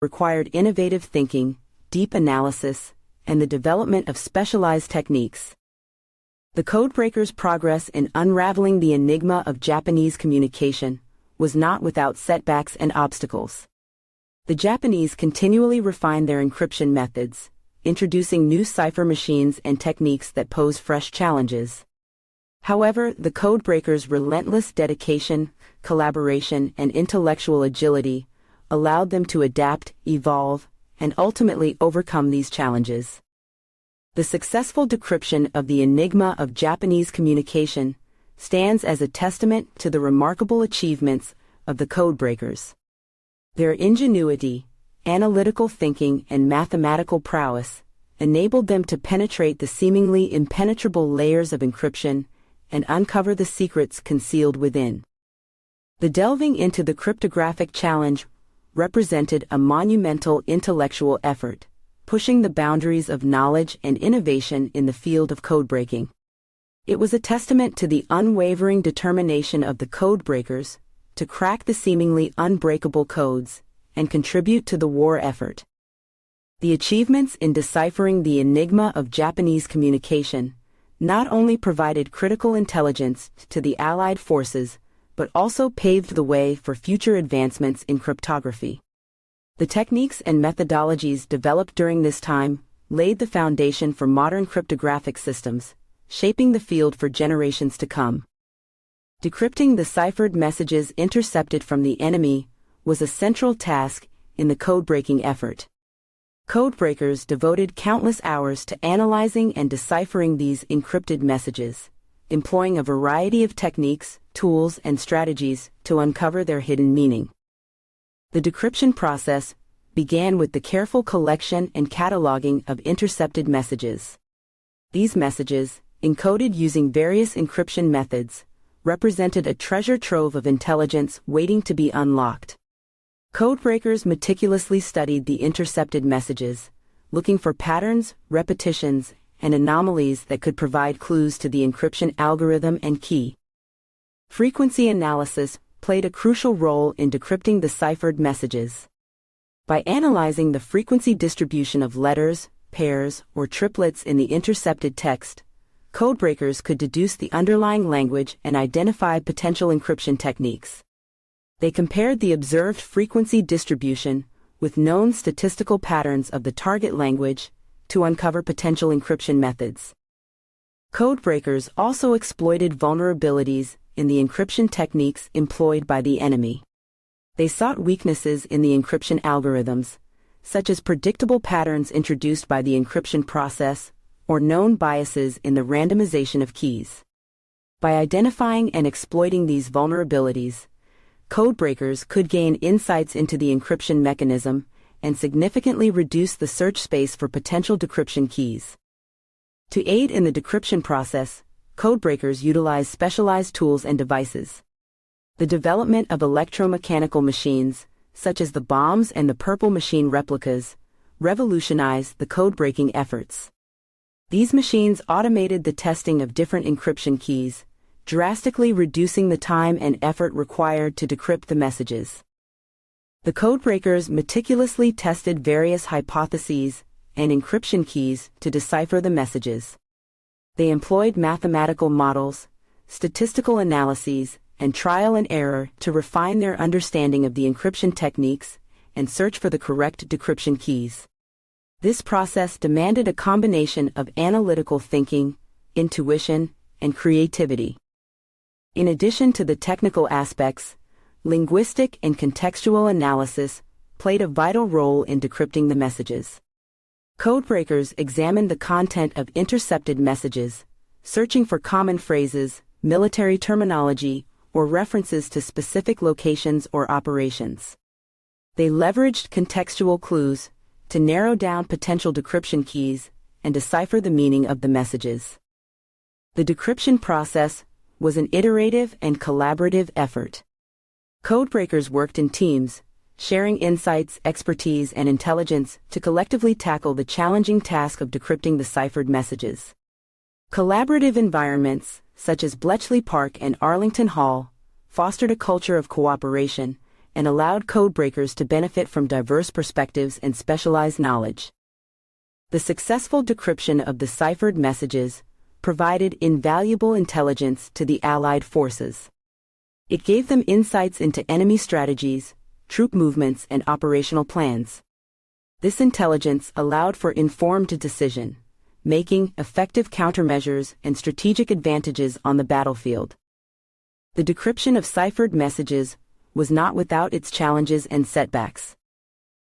required innovative thinking, deep analysis, and the development of specialized techniques. The codebreakers' progress in unraveling the enigma of Japanese communication was not without setbacks and obstacles. The Japanese continually refined their encryption methods, introducing new cipher machines and techniques that pose fresh challenges. However, the codebreakers' relentless dedication, collaboration, and intellectual agility allowed them to adapt, evolve, and ultimately overcome these challenges. The successful decryption of the enigma of Japanese communication stands as a testament to the remarkable achievements of the codebreakers. Their ingenuity, analytical thinking, and mathematical prowess enabled them to penetrate the seemingly impenetrable layers of encryption and uncover the secrets concealed within. The delving into the cryptographic challenge represented a monumental intellectual effort, pushing the boundaries of knowledge and innovation in the field of codebreaking. It was a testament to the unwavering determination of the codebreakers to crack the seemingly unbreakable codes and contribute to the war effort. The achievements in deciphering the enigma of Japanese communication not only provided critical intelligence to the Allied forces, but also paved the way for future advancements in cryptography. The techniques and methodologies developed during this time laid the foundation for modern cryptographic systems, shaping the field for generations to come. Decrypting the ciphered messages intercepted from the enemy was a central task in the codebreaking effort. Codebreakers devoted countless hours to analyzing and deciphering these encrypted messages, employing a variety of techniques, tools, and strategies to uncover their hidden meaning. The decryption process began with the careful collection and cataloging of intercepted messages. These messages, encoded using various encryption methods, represented a treasure trove of intelligence waiting to be unlocked. Codebreakers meticulously studied the intercepted messages, looking for patterns, repetitions, and anomalies that could provide clues to the encryption algorithm and key. Frequency analysis played a crucial role in decrypting the ciphered messages. By analyzing the frequency distribution of letters, pairs, or triplets in the intercepted text, codebreakers could deduce the underlying language and identify potential encryption techniques. They compared the observed frequency distribution with known statistical patterns of the target language to uncover potential encryption methods. Codebreakers also exploited vulnerabilities in the encryption techniques employed by the enemy. They sought weaknesses in the encryption algorithms, such as predictable patterns introduced by the encryption process or known biases in the randomization of keys. By identifying and exploiting these vulnerabilities, codebreakers could gain insights into the encryption mechanism and significantly reduce the search space for potential decryption keys. To aid in the decryption process, codebreakers utilize specialized tools and devices. The development of electromechanical machines, such as the bombs and the purple machine replicas, revolutionized the codebreaking efforts. These machines automated the testing of different encryption keys, drastically reducing the time and effort required to decrypt the messages. The codebreakers meticulously tested various hypotheses and encryption keys to decipher the messages. They employed mathematical models, statistical analyses, and trial and error to refine their understanding of the encryption techniques and search for the correct decryption keys. This process demanded a combination of analytical thinking, intuition, and creativity. In addition to the technical aspects, linguistic and contextual analysis played a vital role in decrypting the messages. Codebreakers examined the content of intercepted messages, searching for common phrases, military terminology, or references to specific locations or operations. They leveraged contextual clues to narrow down potential decryption keys and decipher the meaning of the messages. The decryption process was an iterative and collaborative effort. Codebreakers worked in teams, sharing insights, expertise, and intelligence to collectively tackle the challenging task of decrypting the ciphered messages. Collaborative environments, such as Bletchley Park and Arlington Hall, fostered a culture of cooperation and allowed codebreakers to benefit from diverse perspectives and specialized knowledge. The successful decryption of the ciphered messages provided invaluable intelligence to the Allied forces. It gave them insights into enemy strategies, troop movements, and operational plans. This intelligence allowed for informed decision making, effective countermeasures, and strategic advantages on the battlefield. The decryption of ciphered messages was not without its challenges and setbacks.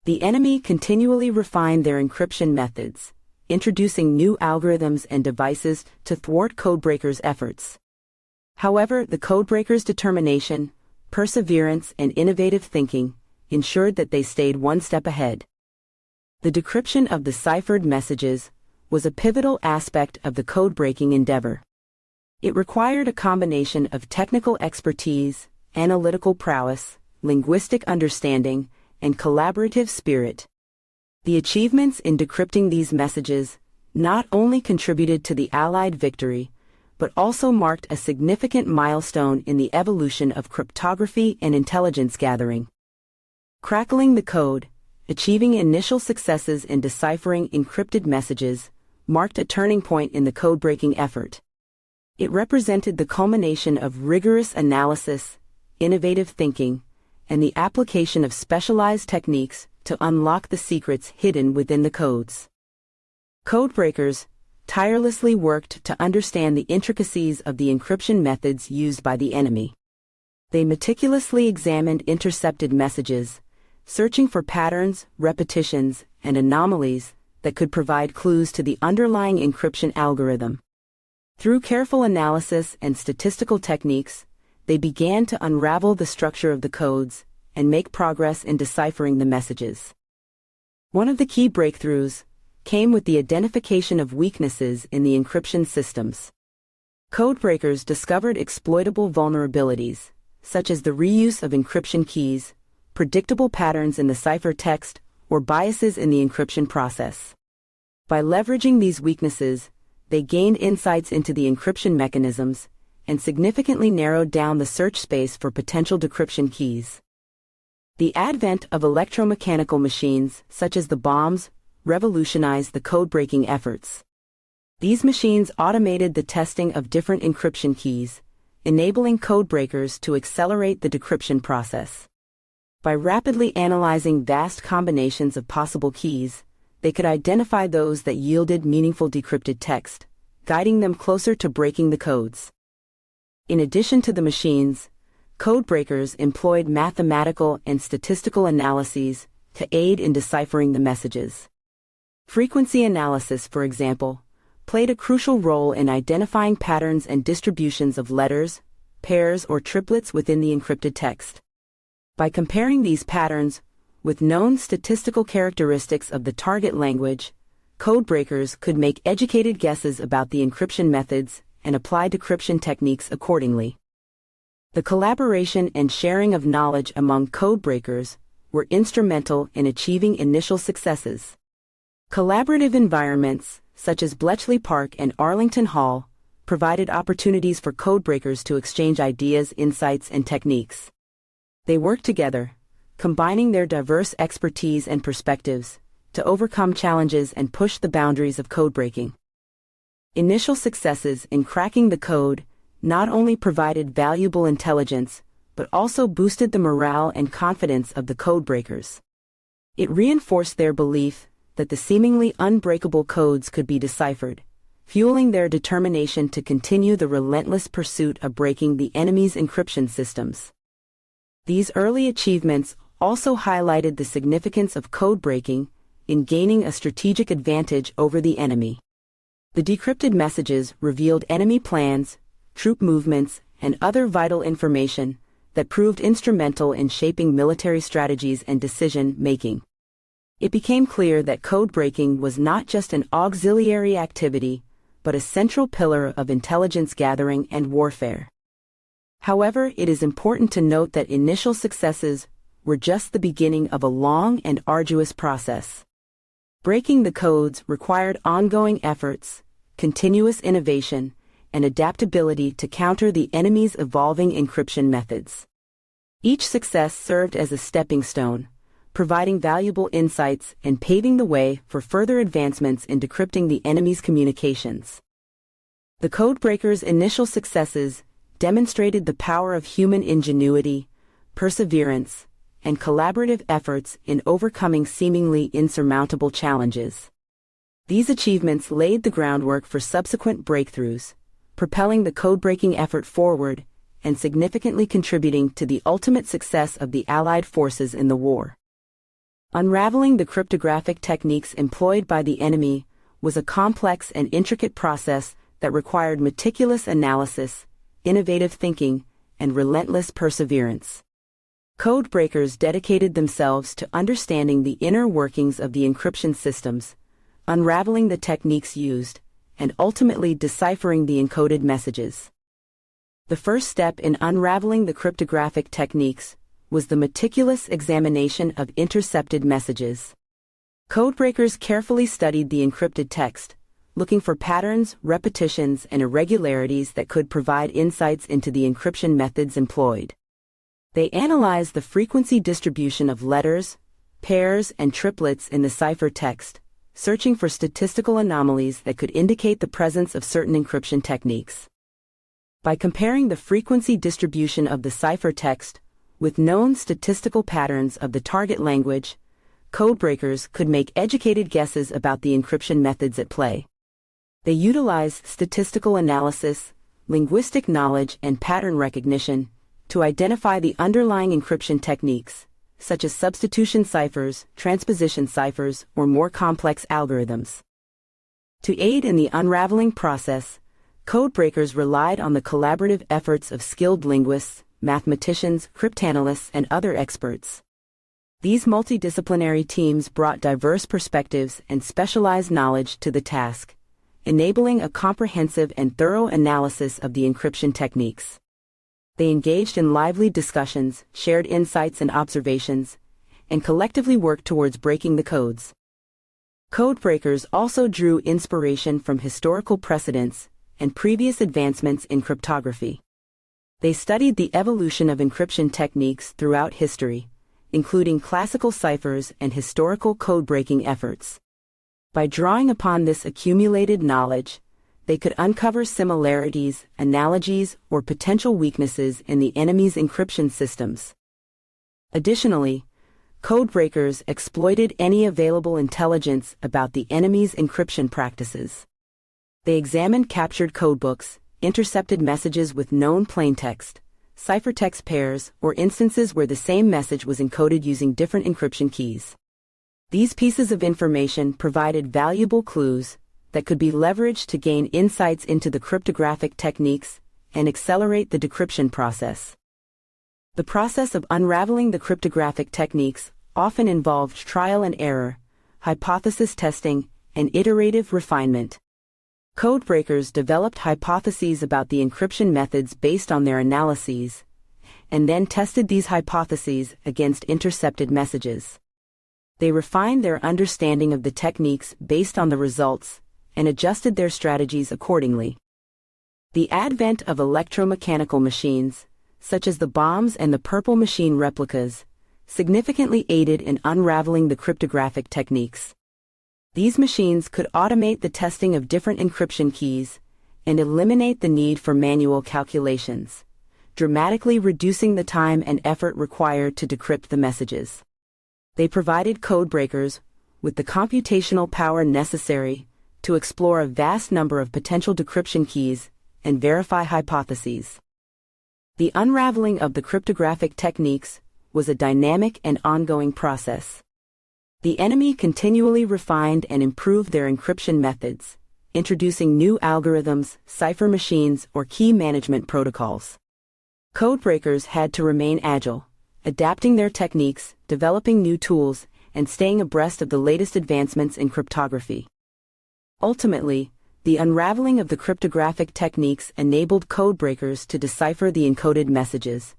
The enemy continually refined their encryption methods, introducing new algorithms and devices to thwart codebreakers' efforts. However, the codebreakers' determination, perseverance, and innovative thinking ensured that they stayed one step ahead. The decryption of the ciphered messages was a pivotal aspect of the code-breaking endeavor. It required a combination of technical expertise, analytical prowess, linguistic understanding, and collaborative spirit. The achievements in decrypting these messages not only contributed to the Allied victory, but also marked a significant milestone in the evolution of cryptography and intelligence gathering. Crackling the code, achieving initial successes in deciphering encrypted messages, marked a turning point in the code-breaking effort. It represented the culmination of rigorous analysis, innovative thinking, and the application of specialized techniques to unlock the secrets hidden within the codes. Codebreakers tirelessly worked to understand the intricacies of the encryption methods used by the enemy. They meticulously examined intercepted messages, searching for patterns, repetitions, and anomalies that could provide clues to the underlying encryption algorithm. Through careful analysis and statistical techniques, they began to unravel the structure of the codes and make progress in deciphering the messages. One of the key breakthroughs came with the identification of weaknesses in the encryption systems. Codebreakers discovered exploitable vulnerabilities, such as the reuse of encryption keys, predictable patterns in the ciphertext, or biases in the encryption process. By leveraging these weaknesses, they gained insights into the encryption mechanisms and significantly narrowed down the search space for potential decryption keys. The advent of electromechanical machines, such as the bombs, revolutionized the code-breaking efforts. These machines automated the testing of different encryption keys, enabling codebreakers to accelerate the decryption process. By rapidly analyzing vast combinations of possible keys, they could identify those that yielded meaningful decrypted text, guiding them closer to breaking the codes. In addition to the machines, codebreakers employed mathematical and statistical analyses to aid in deciphering the messages. Frequency analysis, for example, played a crucial role in identifying patterns and distributions of letters, pairs, or triplets within the encrypted text. By comparing these patterns with known statistical characteristics of the target language, codebreakers could make educated guesses about the encryption methods and apply decryption techniques accordingly. The collaboration and sharing of knowledge among codebreakers were instrumental in achieving initial successes. Collaborative environments, such as Bletchley Park and Arlington Hall, provided opportunities for codebreakers to exchange ideas, insights, and techniques. They worked together, combining their diverse expertise and perspectives to overcome challenges and push the boundaries of codebreaking. Initial successes in cracking the code not only provided valuable intelligence, but also boosted the morale and confidence of the codebreakers. It reinforced their belief that the seemingly unbreakable codes could be deciphered, fueling their determination to continue the relentless pursuit of breaking the enemy's encryption systems. These early achievements also highlighted the significance of code-breaking in gaining a strategic advantage over the enemy. The decrypted messages revealed enemy plans, troop movements, and other vital information that proved instrumental in shaping military strategies and decision-making. It became clear that code-breaking was not just an auxiliary activity, but a central pillar of intelligence gathering and warfare. However, it is important to note that initial successes were just the beginning of a long and arduous process. Breaking the codes required ongoing efforts, continuous innovation, and adaptability to counter the enemy's evolving encryption methods. Each success served as a stepping stone, providing valuable insights and paving the way for further advancements in decrypting the enemy's communications. The codebreakers' initial successes demonstrated the power of human ingenuity, perseverance, and collaborative efforts in overcoming seemingly insurmountable challenges. These achievements laid the groundwork for subsequent breakthroughs, propelling the code-breaking effort forward and significantly contributing to the ultimate success of the Allied forces in the war. Unraveling the cryptographic techniques employed by the enemy was a complex and intricate process that required meticulous analysis, innovative thinking, and relentless perseverance. Codebreakers dedicated themselves to understanding the inner workings of the encryption systems, unraveling the techniques used, and ultimately deciphering the encoded messages. The first step in unraveling the cryptographic techniques was the meticulous examination of intercepted messages. Codebreakers carefully studied the encrypted text, looking for patterns, repetitions, and irregularities that could provide insights into the encryption methods employed. They analyzed the frequency distribution of letters, pairs, and triplets in the ciphertext, searching for statistical anomalies that could indicate the presence of certain encryption techniques. By comparing the frequency distribution of the ciphertext with known statistical patterns of the target language, codebreakers could make educated guesses about the encryption methods at play. They utilized statistical analysis, linguistic knowledge, and pattern recognition to identify the underlying encryption techniques, such as substitution ciphers, transposition ciphers, or more complex algorithms. To aid in the unraveling process, codebreakers relied on the collaborative efforts of skilled linguists, mathematicians, cryptanalysts, and other experts. These multidisciplinary teams brought diverse perspectives and specialized knowledge to the task, enabling a comprehensive and thorough analysis of the encryption techniques. They engaged in lively discussions, shared insights and observations, and collectively worked towards breaking the codes. Codebreakers also drew inspiration from historical precedents and previous advancements in cryptography. They studied the evolution of encryption techniques throughout history, including classical ciphers and historical code-breaking efforts. By drawing upon this accumulated knowledge, they could uncover similarities, analogies, or potential weaknesses in the enemy's encryption systems. Additionally, codebreakers exploited any available intelligence about the enemy's encryption practices. They examined captured codebooks, intercepted messages with known plaintext, ciphertext pairs, or instances where the same message was encoded using different encryption keys. These pieces of information provided valuable clues that could be leveraged to gain insights into the cryptographic techniques and accelerate the decryption process. The process of unraveling the cryptographic techniques often involved trial and error, hypothesis testing, and iterative refinement. Codebreakers developed hypotheses about the encryption methods based on their analyses, and then tested these hypotheses against intercepted messages. They refined their understanding of the techniques based on the results and adjusted their strategies accordingly. The advent of electromechanical machines, such as the bombs and the purple machine replicas, significantly aided in unraveling the cryptographic techniques. These machines could automate the testing of different encryption keys and eliminate the need for manual calculations, dramatically reducing the time and effort required to decrypt the messages. They provided codebreakers with the computational power necessary to explore a vast number of potential decryption keys and verify hypotheses. The unraveling of the cryptographic techniques was a dynamic and ongoing process. The enemy continually refined and improved their encryption methods, introducing new algorithms, cipher machines, or key management protocols. Codebreakers had to remain agile, adapting their techniques, developing new tools, and staying abreast of the latest advancements in cryptography. Ultimately, the unraveling of the cryptographic techniques enabled codebreakers to decipher the encoded messages,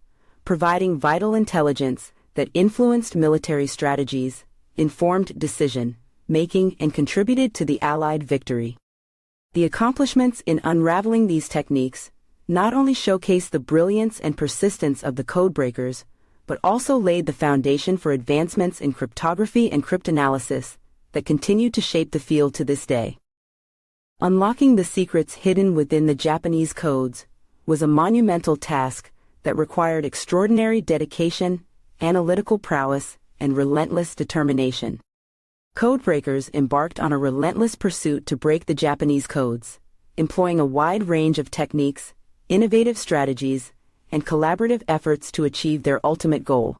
providing vital intelligence that influenced military strategies, informed decision-making, and contributed to the Allied victory. The accomplishments in unraveling these techniques not only showcase the brilliance and persistence of the codebreakers, but also laid the foundation for advancements in cryptography and cryptanalysis that continue to shape the field to this day. Unlocking the secrets hidden within the Japanese codes was a monumental task that required extraordinary dedication, analytical prowess, and relentless determination. Codebreakers embarked on a relentless pursuit to break the Japanese codes, employing a wide range of techniques, innovative strategies, and collaborative efforts to achieve their ultimate goal.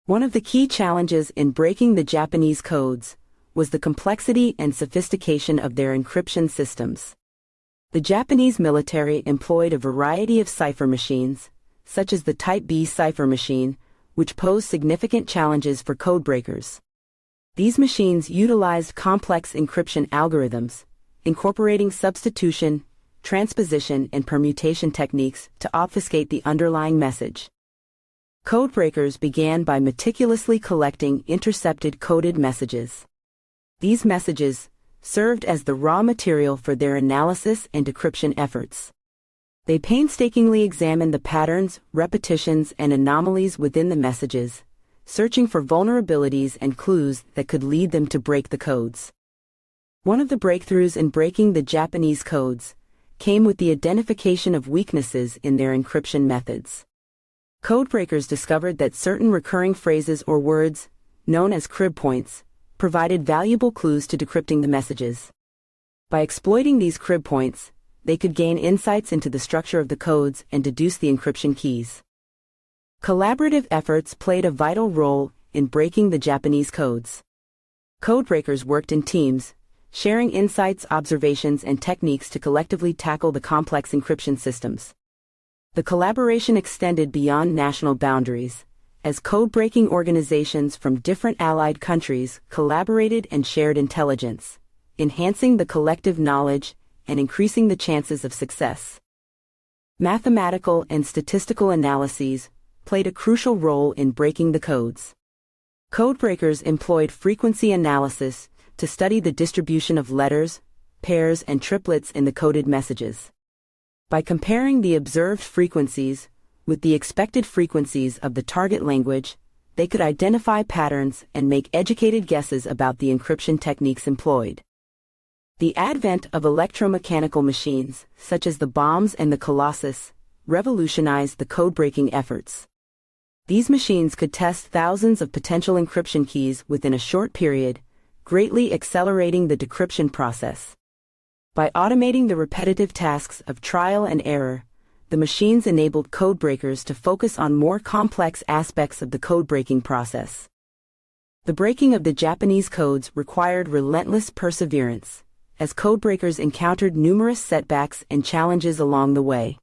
One of the key challenges in breaking the Japanese codes was the complexity and sophistication of their encryption systems. The Japanese military employed a variety of cipher machines, such as the Type B cipher machine, which posed significant challenges for codebreakers. These machines utilized complex encryption algorithms, incorporating substitution, transposition, and permutation techniques to obfuscate the underlying message. Codebreakers began by meticulously collecting intercepted coded messages. These messages served as the raw material for their analysis and decryption efforts. They painstakingly examined the patterns, repetitions, and anomalies within the messages, searching for vulnerabilities and clues that could lead them to break the codes. One of the breakthroughs in breaking the Japanese codes came with the identification of weaknesses in their encryption methods. Codebreakers discovered that certain recurring phrases or words, known as crib points, provided valuable clues to decrypting the messages. By exploiting these crib points, they could gain insights into the structure of the codes and deduce the encryption keys. Collaborative efforts played a vital role in breaking the Japanese codes. Codebreakers worked in teams, sharing insights, observations, and techniques to collectively tackle the complex encryption systems. The collaboration extended beyond national boundaries, as code-breaking organizations from different allied countries collaborated and shared intelligence, enhancing the collective knowledge and increasing the chances of success. Mathematical and statistical analyses played a crucial role in breaking the codes. Codebreakers employed frequency analysis to study the distribution of letters, pairs, and triplets in the coded messages. By comparing the observed frequencies with the expected frequencies of the target language, they could identify patterns and make educated guesses about the encryption techniques employed. The advent of electromechanical machines, such as the bombs and the Colossus, revolutionized the code-breaking efforts. These machines could test thousands of potential encryption keys within a short period, greatly accelerating the decryption process. By automating the repetitive tasks of trial and error, the machines enabled codebreakers to focus on more complex aspects of the code-breaking process. The breaking of the Japanese codes required relentless perseverance, as codebreakers encountered numerous setbacks and challenges along the way.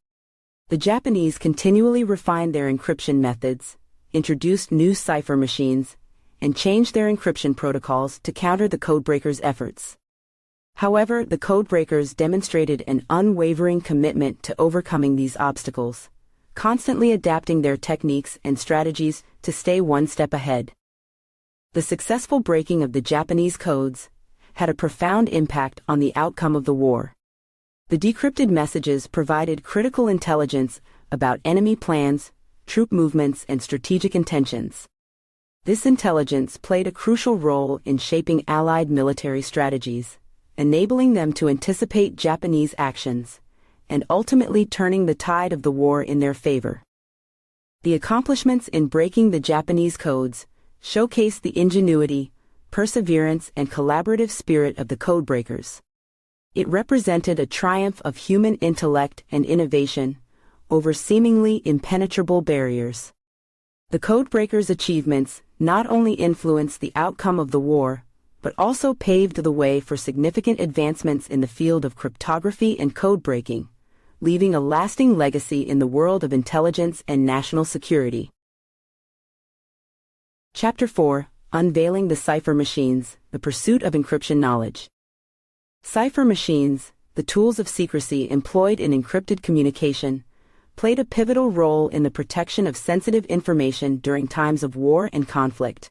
The Japanese continually refined their encryption methods, introduced new cipher machines, and changed their encryption protocols to counter the codebreakers' efforts. However, the codebreakers demonstrated an unwavering commitment to overcoming these obstacles, constantly adapting their techniques and strategies to stay one step ahead. The successful breaking of the Japanese codes had a profound impact on the outcome of the war. The decrypted messages provided critical intelligence about enemy plans, troop movements, and strategic intentions. This intelligence played a crucial role in shaping Allied military strategies, enabling them to anticipate Japanese actions, and ultimately turning the tide of the war in their favor. The accomplishments in breaking the Japanese codes showcased the ingenuity, perseverance, and collaborative spirit of the codebreakers. It represented a triumph of human intellect and innovation over seemingly impenetrable barriers. The codebreakers' achievements not only influenced the outcome of the war, but also paved the way for significant advancements in the field of cryptography and codebreaking, leaving a lasting legacy in the world of intelligence and national security. Chapter 4: Unveiling the Cipher Machines, the Pursuit of Encryption Knowledge. Cipher machines, the tools of secrecy employed in encrypted communication, played a pivotal role in the protection of sensitive information during times of war and conflict.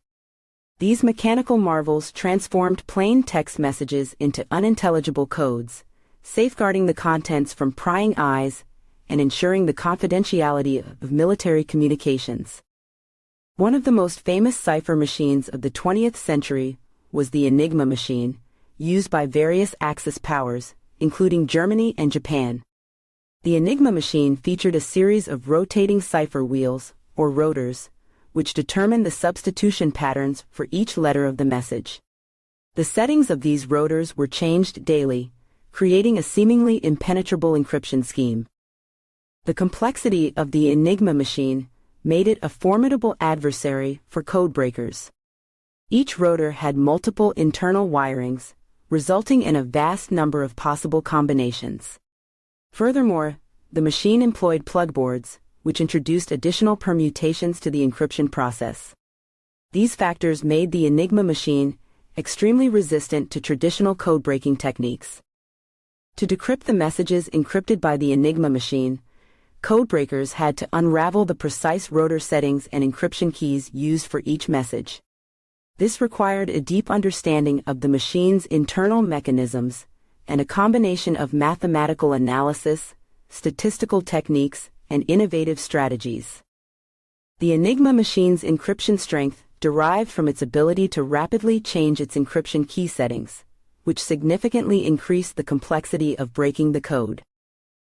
These mechanical marvels transformed plain text messages into unintelligible codes, safeguarding the contents from prying eyes and ensuring the confidentiality of military communications. One of the most famous cipher machines of the 20th century was the Enigma machine, used by various Axis powers, including Germany and Japan. The Enigma machine featured a series of rotating cipher wheels, or rotors, which determined the substitution patterns for each letter of the message. The settings of these rotors were changed daily, creating a seemingly impenetrable encryption scheme. The complexity of the Enigma machine made it a formidable adversary for codebreakers. Each rotor had multiple internal wirings, resulting in a vast number of possible combinations. Furthermore, the machine employed plugboards, which introduced additional permutations to the encryption process. These factors made the Enigma machine extremely resistant to traditional code-breaking techniques. To decrypt the messages encrypted by the Enigma machine, codebreakers had to unravel the precise rotor settings and encryption keys used for each message. This required a deep understanding of the machine's internal mechanisms and a combination of mathematical analysis, statistical techniques, and innovative strategies. The Enigma machine's encryption strength derived from its ability to rapidly change its encryption key settings, which significantly increased the complexity of breaking the code.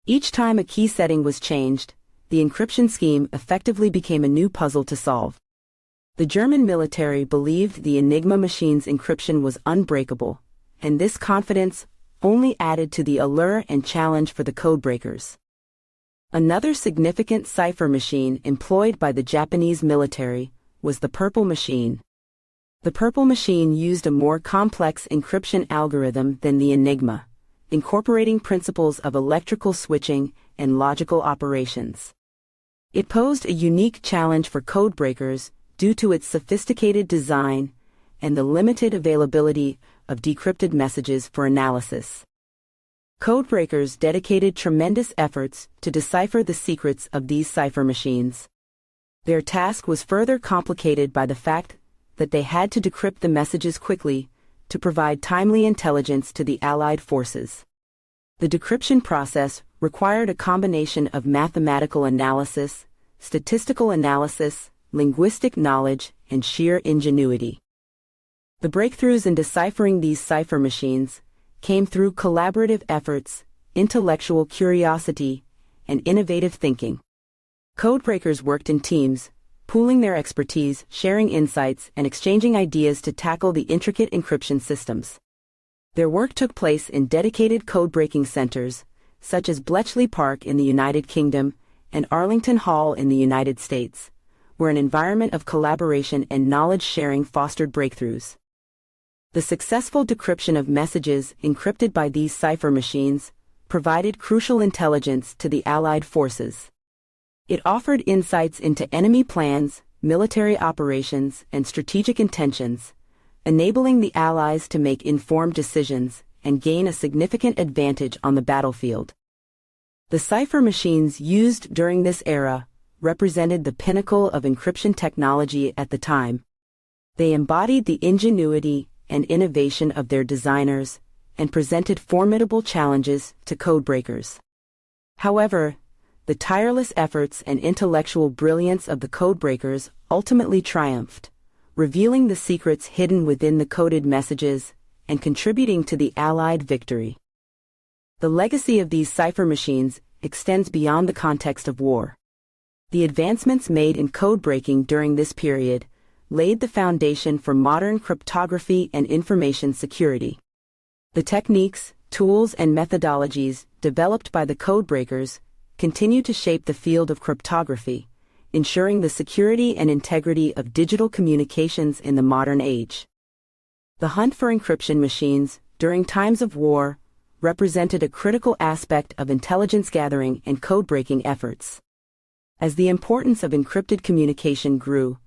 Each time a key setting was changed, the encryption scheme effectively became a new puzzle to solve. The German military believed the Enigma machine's encryption was unbreakable, and this confidence only added to the allure and challenge for the codebreakers. Another significant cipher machine employed by the Japanese military was the Purple machine. The Purple machine used a more complex encryption algorithm than the Enigma, incorporating principles of electrical switching and logical operations. It posed a unique challenge for codebreakers due to its sophisticated design and the limited availability of decrypted messages for analysis. Codebreakers dedicated tremendous efforts to decipher the secrets of these cipher machines. Their task was further complicated by the fact that they had to decrypt the messages quickly to provide timely intelligence to the Allied forces. The decryption process required a combination of mathematical analysis, statistical analysis, linguistic knowledge, and sheer ingenuity. The breakthroughs in deciphering these cipher machines came through collaborative efforts, intellectual curiosity, and innovative thinking. Codebreakers worked in teams, pooling their expertise, sharing insights, and exchanging ideas to tackle the intricate encryption systems. Their work took place in dedicated code-breaking centers, such as Bletchley Park in the United Kingdom and Arlington Hall in the United States, where an environment of collaboration and knowledge-sharing fostered breakthroughs. The successful decryption of messages encrypted by these cipher machines provided crucial intelligence to the Allied forces. It offered insights into enemy plans, military operations, and strategic intentions, enabling the Allies to make informed decisions and gain a significant advantage on the battlefield. The cipher machines used during this era represented the pinnacle of encryption technology at the time. They embodied the ingenuity and innovation of their designers and presented formidable challenges to codebreakers. However, the tireless efforts and intellectual brilliance of the codebreakers ultimately triumphed, revealing the secrets hidden within the coded messages and contributing to the Allied victory. The legacy of these cipher machines extends beyond the context of war. The advancements made in code-breaking during this period laid the foundation for modern cryptography and information security. The techniques, tools, and methodologies developed by the codebreakers continue to shape the field of cryptography, ensuring the security and integrity of digital communications in the modern age. The hunt for encryption machines, during times of war, represented a critical aspect of intelligence gathering and code-breaking efforts. As the importance of encrypted communication grew,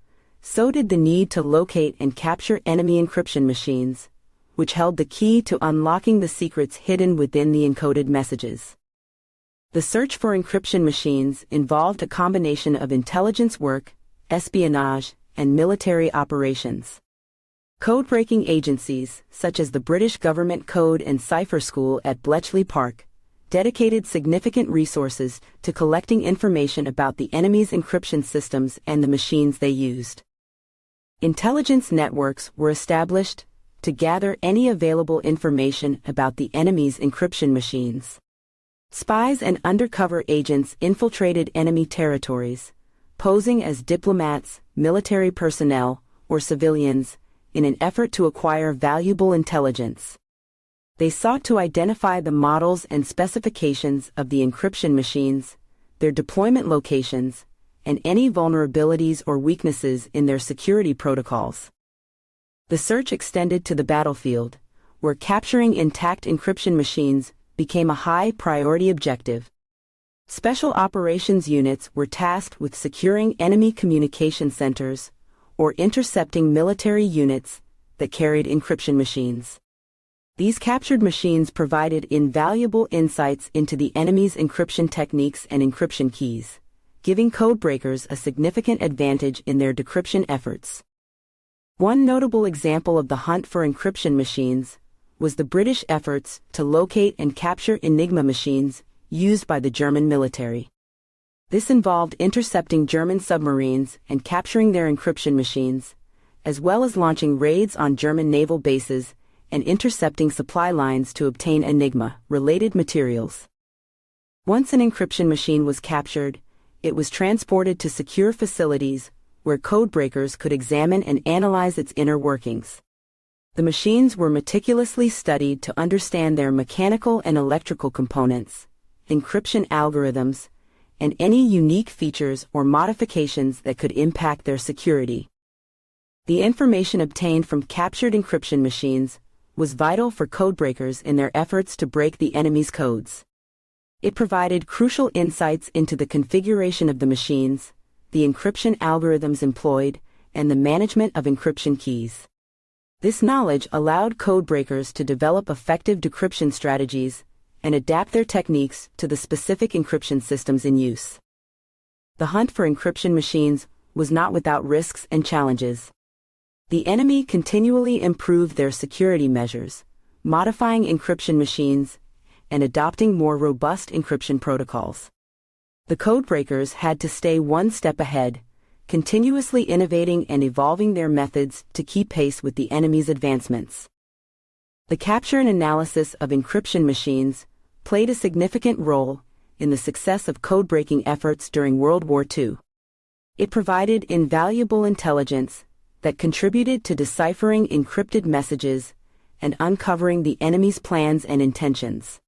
so did the need to locate and capture enemy encryption machines, which held the key to unlocking the secrets hidden within the encoded messages. The search for encryption machines involved a combination of intelligence work, espionage, and military operations. Code-breaking agencies, such as the British Government Code and Cipher School at Bletchley Park, dedicated significant resources to collecting information about the enemy's encryption systems and the machines they used. Intelligence networks were established to gather any available information about the enemy's encryption machines. Spies and undercover agents infiltrated enemy territories, posing as diplomats, military personnel, or civilians, in an effort to acquire valuable intelligence. They sought to identify the models and specifications of the encryption machines, their deployment locations, and any vulnerabilities or weaknesses in their security protocols. The search extended to the battlefield, where capturing intact encryption machines became a high-priority objective. Special operations units were tasked with securing enemy communication centers or intercepting military units that carried encryption machines. These captured machines provided invaluable insights into the enemy's encryption techniques and encryption keys, giving codebreakers a significant advantage in their decryption efforts. One notable example of the hunt for encryption machines was the British efforts to locate and capture Enigma machines used by the German military. This involved intercepting German submarines and capturing their encryption machines, as well as launching raids on German naval bases and intercepting supply lines to obtain Enigma-related materials. Once an encryption machine was captured, it was transported to secure facilities where codebreakers could examine and analyze its inner workings. The machines were meticulously studied to understand their mechanical and electrical components, encryption algorithms, and any unique features or modifications that could impact their security. The information obtained from captured encryption machines was vital for codebreakers in their efforts to break the enemy's codes. It provided crucial insights into the configuration of the machines, the encryption algorithms employed, and the management of encryption keys. This knowledge allowed codebreakers to develop effective decryption strategies and adapt their techniques to the specific encryption systems in use. The hunt for encryption machines was not without risks and challenges. The enemy continually improved their security measures, modifying encryption machines and adopting more robust encryption protocols. The codebreakers had to stay one step ahead, continuously innovating and evolving their methods to keep pace with the enemy's advancements. The capture and analysis of encryption machines played a significant role in the success of codebreaking efforts during World War II. It provided invaluable intelligence that contributed to deciphering encrypted messages and uncovering the enemy's plans and intentions.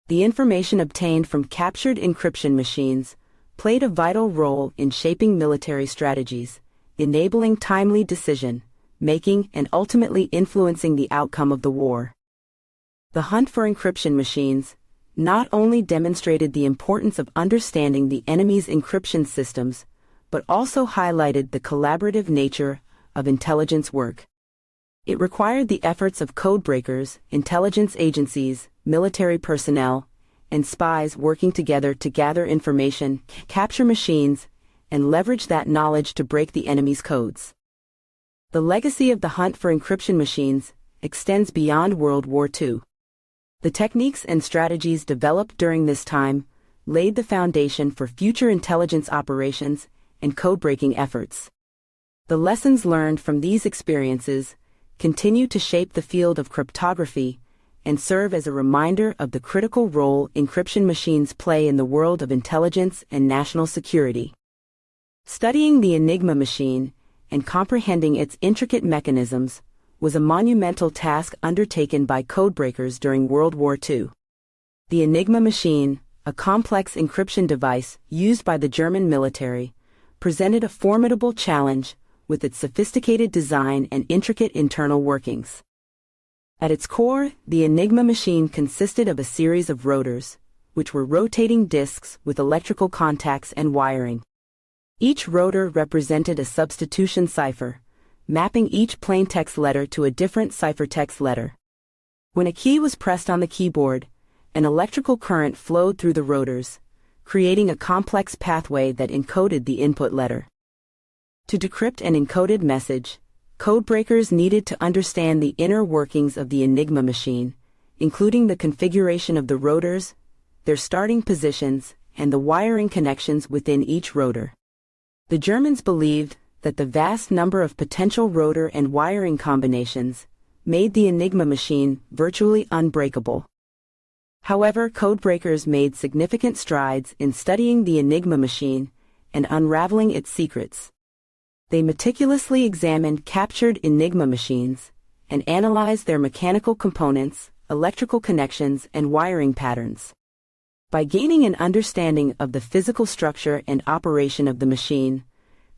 The information obtained from captured encryption machines played a vital role in shaping military strategies, enabling timely decision-making and ultimately influencing the outcome of the war. The hunt for encryption machines not only demonstrated the importance of understanding the enemy's encryption systems, but also highlighted the collaborative nature of intelligence work. It required the efforts of codebreakers, intelligence agencies, military personnel, and spies working together to gather information, capture machines, and leverage that knowledge to break the enemy's codes. The legacy of the hunt for encryption machines extends beyond World War II. The techniques and strategies developed during this time laid the foundation for future intelligence operations and code-breaking efforts. The lessons learned from these experiences continue to shape the field of cryptography and serve as a reminder of the critical role encryption machines play in the world of intelligence and national security. Studying the Enigma machine and comprehending its intricate mechanisms was a monumental task undertaken by codebreakers during World War II. The Enigma machine, a complex encryption device used by the German military, presented a formidable challenge with its sophisticated design and intricate internal workings. At its core, the Enigma machine consisted of a series of rotors, which were rotating disks with electrical contacts and wiring. Each rotor represented a substitution cipher, mapping each plaintext letter to a different ciphertext letter. When a key was pressed on the keyboard, an electrical current flowed through the rotors, creating a complex pathway that encoded the input letter. To decrypt an encoded message, codebreakers needed to understand the inner workings of the Enigma machine, including the configuration of the rotors, their starting positions, and the wiring connections within each rotor. The Germans believed that the vast number of potential rotor and wiring combinations made the Enigma machine virtually unbreakable. However, codebreakers made significant strides in studying the Enigma machine and unraveling its secrets. They meticulously examined captured Enigma machines and analyzed their mechanical components, electrical connections, and wiring patterns. By gaining an understanding of the physical structure and operation of the machine,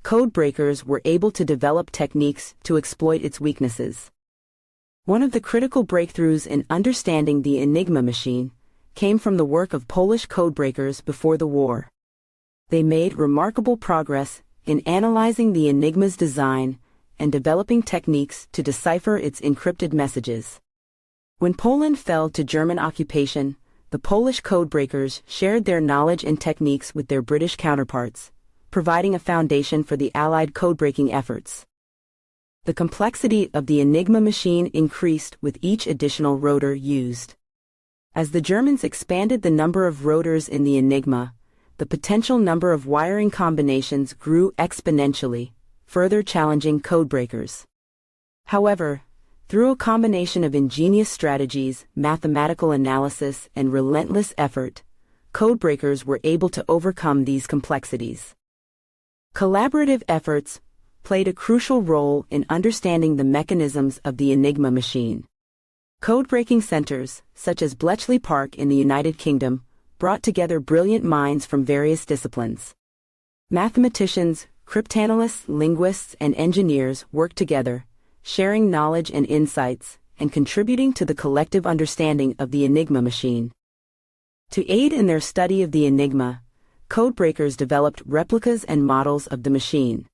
codebreakers were able to develop techniques to exploit its weaknesses. One of the critical breakthroughs in understanding the Enigma machine came from the work of Polish codebreakers before the war. They made remarkable progress in analyzing the Enigma's design and developing techniques to decipher its encrypted messages. When Poland fell to German occupation, the Polish codebreakers shared their knowledge and techniques with their British counterparts, providing a foundation for the Allied codebreaking efforts. The complexity of the Enigma machine increased with each additional rotor used. As the Germans expanded the number of rotors in the Enigma, the potential number of wiring combinations grew exponentially, further challenging codebreakers. However, through a combination of ingenious strategies, mathematical analysis, and relentless effort, codebreakers were able to overcome these complexities. Collaborative efforts played a crucial role in understanding the mechanisms of the Enigma machine. Codebreaking centers, such as Bletchley Park in the United Kingdom, brought together brilliant minds from various disciplines. Mathematicians, cryptanalysts, linguists, and engineers worked together, sharing knowledge and insights, and contributing to the collective understanding of the Enigma machine. To aid in their study of the Enigma, codebreakers developed replicas and models of the machine.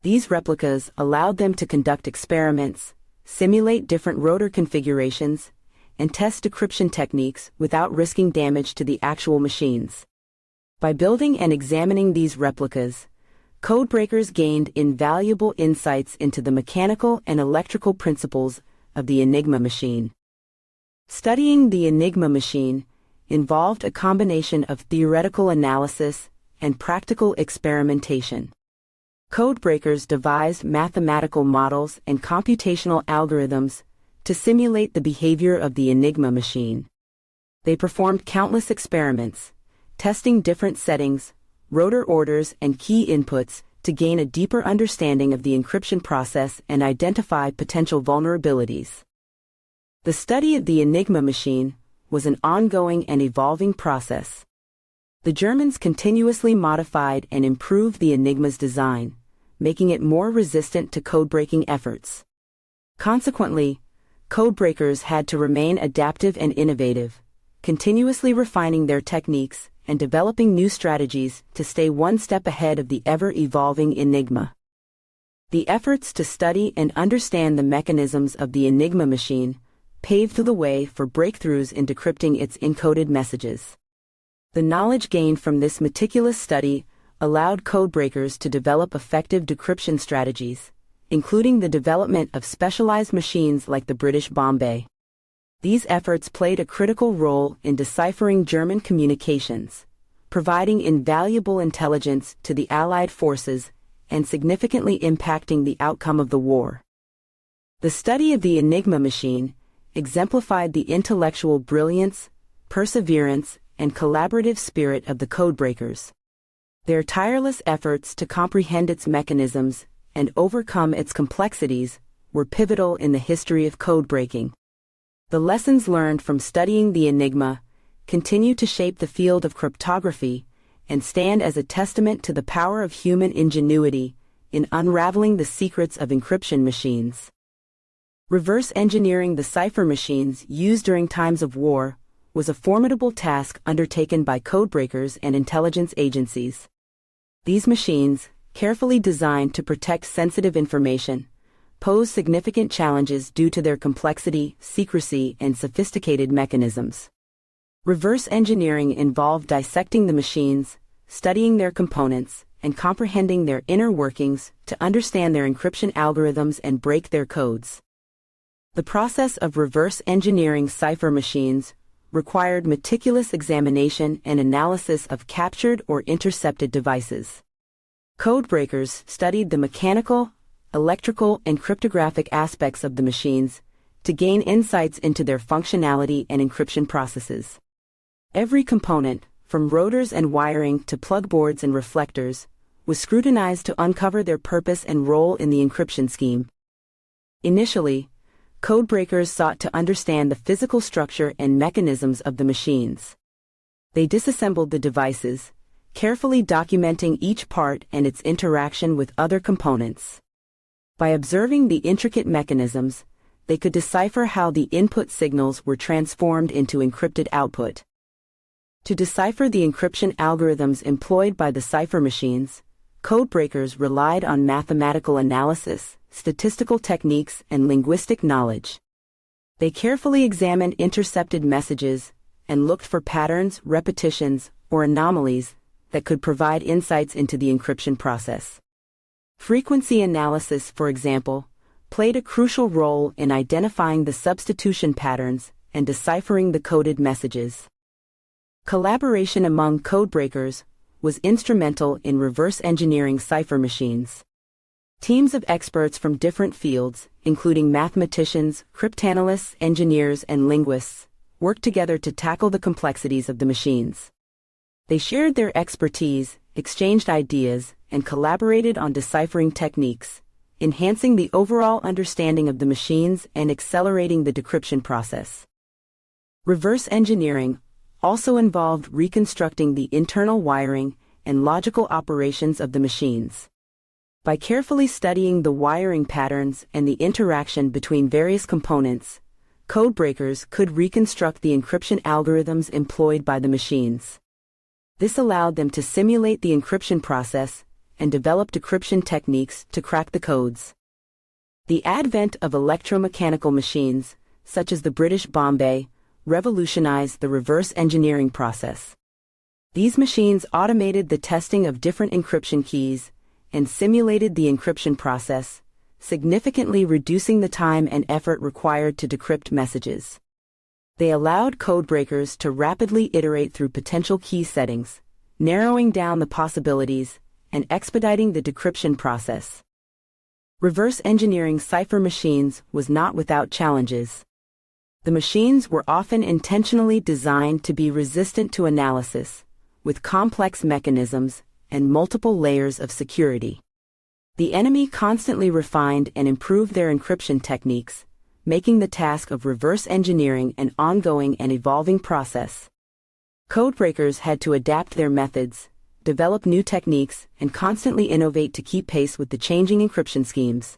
These replicas allowed them to conduct experiments, simulate different rotor configurations, and test decryption techniques without risking damage to the actual machines. By building and examining these replicas, codebreakers gained invaluable insights into the mechanical and electrical principles of the Enigma machine. Studying the Enigma machine involved a combination of theoretical analysis and practical experimentation. Codebreakers devised mathematical models and computational algorithms to simulate the behavior of the Enigma machine. They performed countless experiments, testing different settings, rotor orders, and key inputs to gain a deeper understanding of the encryption process and identify potential vulnerabilities. The study of the Enigma machine was an ongoing and evolving process. The Germans continuously modified and improved the Enigma's design, making it more resistant to codebreaking efforts. Consequently, codebreakers had to remain adaptive and innovative, continuously refining their techniques and developing new strategies to stay one step ahead of the ever-evolving Enigma. The efforts to study and understand the mechanisms of the Enigma machine paved the way for breakthroughs in decrypting its encoded messages. The knowledge gained from this meticulous study allowed codebreakers to develop effective decryption strategies, including the development of specialized machines like the British Bombay. These efforts played a critical role in deciphering German communications, providing invaluable intelligence to the Allied forces and significantly impacting the outcome of the war. The study of the Enigma machine exemplified the intellectual brilliance, perseverance, and collaborative spirit of the codebreakers. Their tireless efforts to comprehend its mechanisms and overcome its complexities were pivotal in the history of codebreaking. The lessons learned from studying the Enigma continue to shape the field of cryptography and stand as a testament to the power of human ingenuity in unraveling the secrets of encryption machines. Reverse engineering the cipher machines used during times of war was a formidable task undertaken by codebreakers and intelligence agencies. These machines, carefully designed to protect sensitive information, pose significant challenges due to their complexity, secrecy, and sophisticated mechanisms. Reverse engineering involved dissecting the machines, studying their components, and comprehending their inner workings to understand their encryption algorithms and break their codes. The process of reverse engineering cipher machines required meticulous examination and analysis of captured or intercepted devices. Codebreakers studied the mechanical, electrical, and cryptographic aspects of the machines to gain insights into their functionality and encryption processes. Every component, from rotors and wiring to plugboards and reflectors, was scrutinized to uncover their purpose and role in the encryption scheme. Initially, codebreakers sought to understand the physical structure and mechanisms of the machines. They disassembled the devices, carefully documenting each part and its interaction with other components. By observing the intricate mechanisms, they could decipher how the input signals were transformed into encrypted output. To decipher the encryption algorithms employed by the cipher machines, codebreakers relied on mathematical analysis, statistical techniques, and linguistic knowledge. They carefully examined intercepted messages and looked for patterns, repetitions, or anomalies that could provide insights into the encryption process. Frequency analysis, for example, played a crucial role in identifying the substitution patterns and deciphering the coded messages. Collaboration among codebreakers was instrumental in reverse engineering cipher machines. Teams of experts from different fields, including mathematicians, cryptanalysts, engineers, and linguists, worked together to tackle the complexities of the machines. They shared their expertise, exchanged ideas, and collaborated on deciphering techniques, enhancing the overall understanding of the machines and accelerating the decryption process. Reverse engineering also involved reconstructing the internal wiring and logical operations of the machines. By carefully studying the wiring patterns and the interaction between various components, codebreakers could reconstruct the encryption algorithms employed by the machines. This allowed them to simulate the encryption process and develop decryption techniques to crack the codes. The advent of electromechanical machines, such as the British Bombay, revolutionized the reverse engineering process. These machines automated the testing of different encryption keys and simulated the encryption process, significantly reducing the time and effort required to decrypt messages. They allowed codebreakers to rapidly iterate through potential key settings, narrowing down the possibilities and expediting the decryption process. Reverse engineering cipher machines was not without challenges. The machines were often intentionally designed to be resistant to analysis, with complex mechanisms and multiple layers of security. The enemy constantly refined and improved their encryption techniques, making the task of reverse engineering an ongoing and evolving process. Codebreakers had to adapt their methods, develop new techniques, and constantly innovate to keep pace with the changing encryption schemes.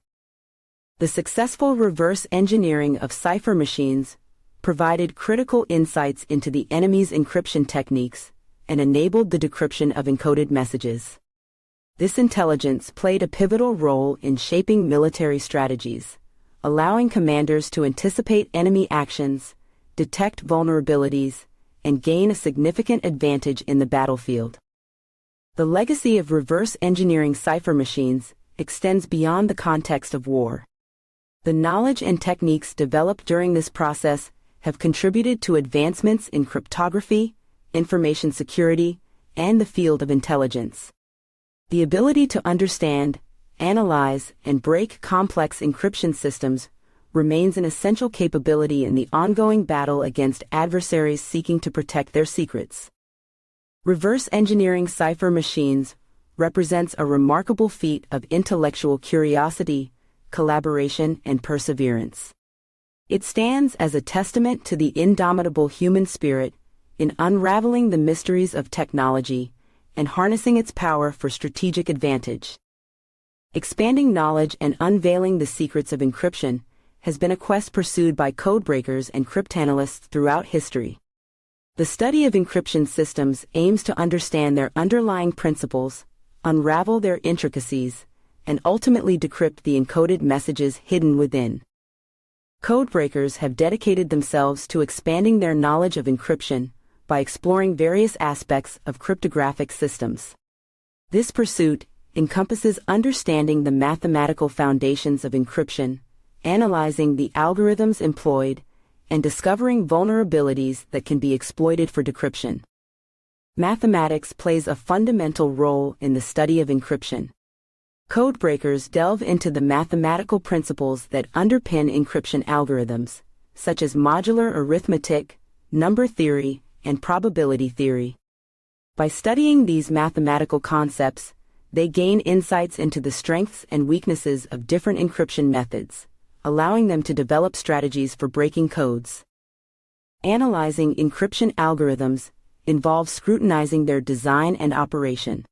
The successful reverse engineering of cipher machines provided critical insights into the enemy's encryption techniques and enabled the decryption of encoded messages. This intelligence played a pivotal role in shaping military strategies, allowing commanders to anticipate enemy actions, detect vulnerabilities, and gain a significant advantage in the battlefield. The legacy of reverse engineering cipher machines extends beyond the context of war. The knowledge and techniques developed during this process have contributed to advancements in cryptography, information security, and the field of intelligence. The ability to understand, analyze, and break complex encryption systems remains an essential capability in the ongoing battle against adversaries seeking to protect their secrets. Reverse engineering cipher machines represents a remarkable feat of intellectual curiosity, collaboration, and perseverance. It stands as a testament to the indomitable human spirit in unraveling the mysteries of technology and harnessing its power for strategic advantage. Expanding knowledge and unveiling the secrets of encryption has been a quest pursued by codebreakers and cryptanalysts throughout history. The study of encryption systems aims to understand their underlying principles, unravel their intricacies, and ultimately decrypt the encoded messages hidden within. Codebreakers have dedicated themselves to expanding their knowledge of encryption by exploring various aspects of cryptographic systems. This pursuit encompasses understanding the mathematical foundations of encryption, analyzing the algorithms employed, and discovering vulnerabilities that can be exploited for decryption. Mathematics plays a fundamental role in the study of encryption. Codebreakers delve into the mathematical principles that underpin encryption algorithms, such as modular arithmetic, number theory, and probability theory. By studying these mathematical concepts, they gain insights into the strengths and weaknesses of different encryption methods, allowing them to develop strategies for breaking codes. Analyzing encryption algorithms involves scrutinizing their design and operation.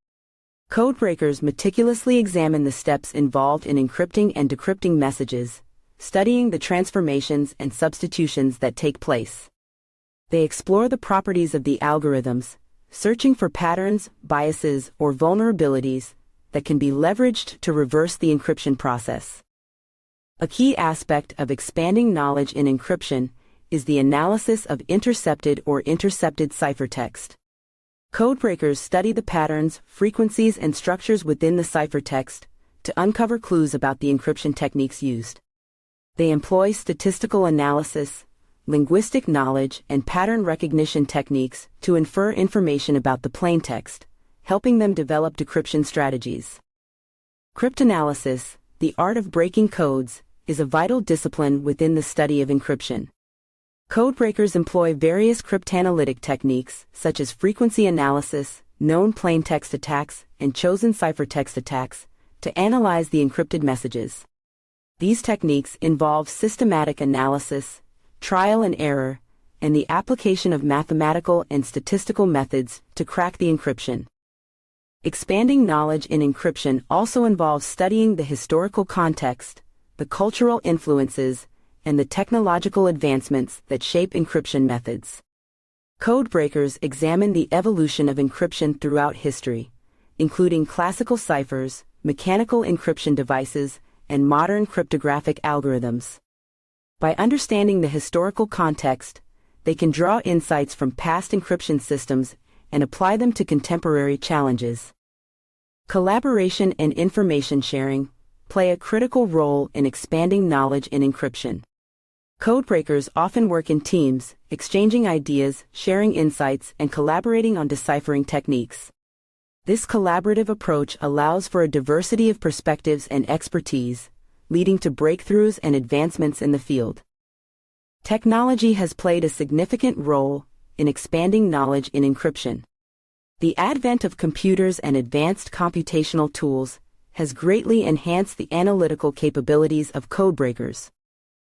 Codebreakers meticulously examine the steps involved in encrypting and decrypting messages, studying the transformations and substitutions that take place. They explore the properties of the algorithms, searching for patterns, biases, or vulnerabilities that can be leveraged to reverse the encryption process. A key aspect of expanding knowledge in encryption is the analysis of intercepted ciphertext. Codebreakers study the patterns, frequencies, and structures within the ciphertext to uncover clues about the encryption techniques used. They employ statistical analysis, linguistic knowledge, and pattern recognition techniques to infer information about the plaintext, helping them develop decryption strategies. Cryptanalysis, the art of breaking codes, is a vital discipline within the study of encryption. Codebreakers employ various cryptanalytic techniques such as frequency analysis, known plaintext attacks, and chosen ciphertext attacks to analyze the encrypted messages. These techniques involve systematic analysis, trial and error, and the application of mathematical and statistical methods to crack the encryption. Expanding knowledge in encryption also involves studying the historical context, the cultural influences, and the technological advancements that shape encryption methods. Codebreakers examine the evolution of encryption throughout history, including classical ciphers, mechanical encryption devices, and modern cryptographic algorithms. By understanding the historical context, they can draw insights from past encryption systems and apply them to contemporary challenges. Collaboration and information sharing play a critical role in expanding knowledge in encryption. Codebreakers often work in teams, exchanging ideas, sharing insights, and collaborating on deciphering techniques. This collaborative approach allows for a diversity of perspectives and expertise, leading to breakthroughs and advancements in the field. Technology has played a significant role in expanding knowledge in encryption. The advent of computers and advanced computational tools has greatly enhanced the analytical capabilities of codebreakers.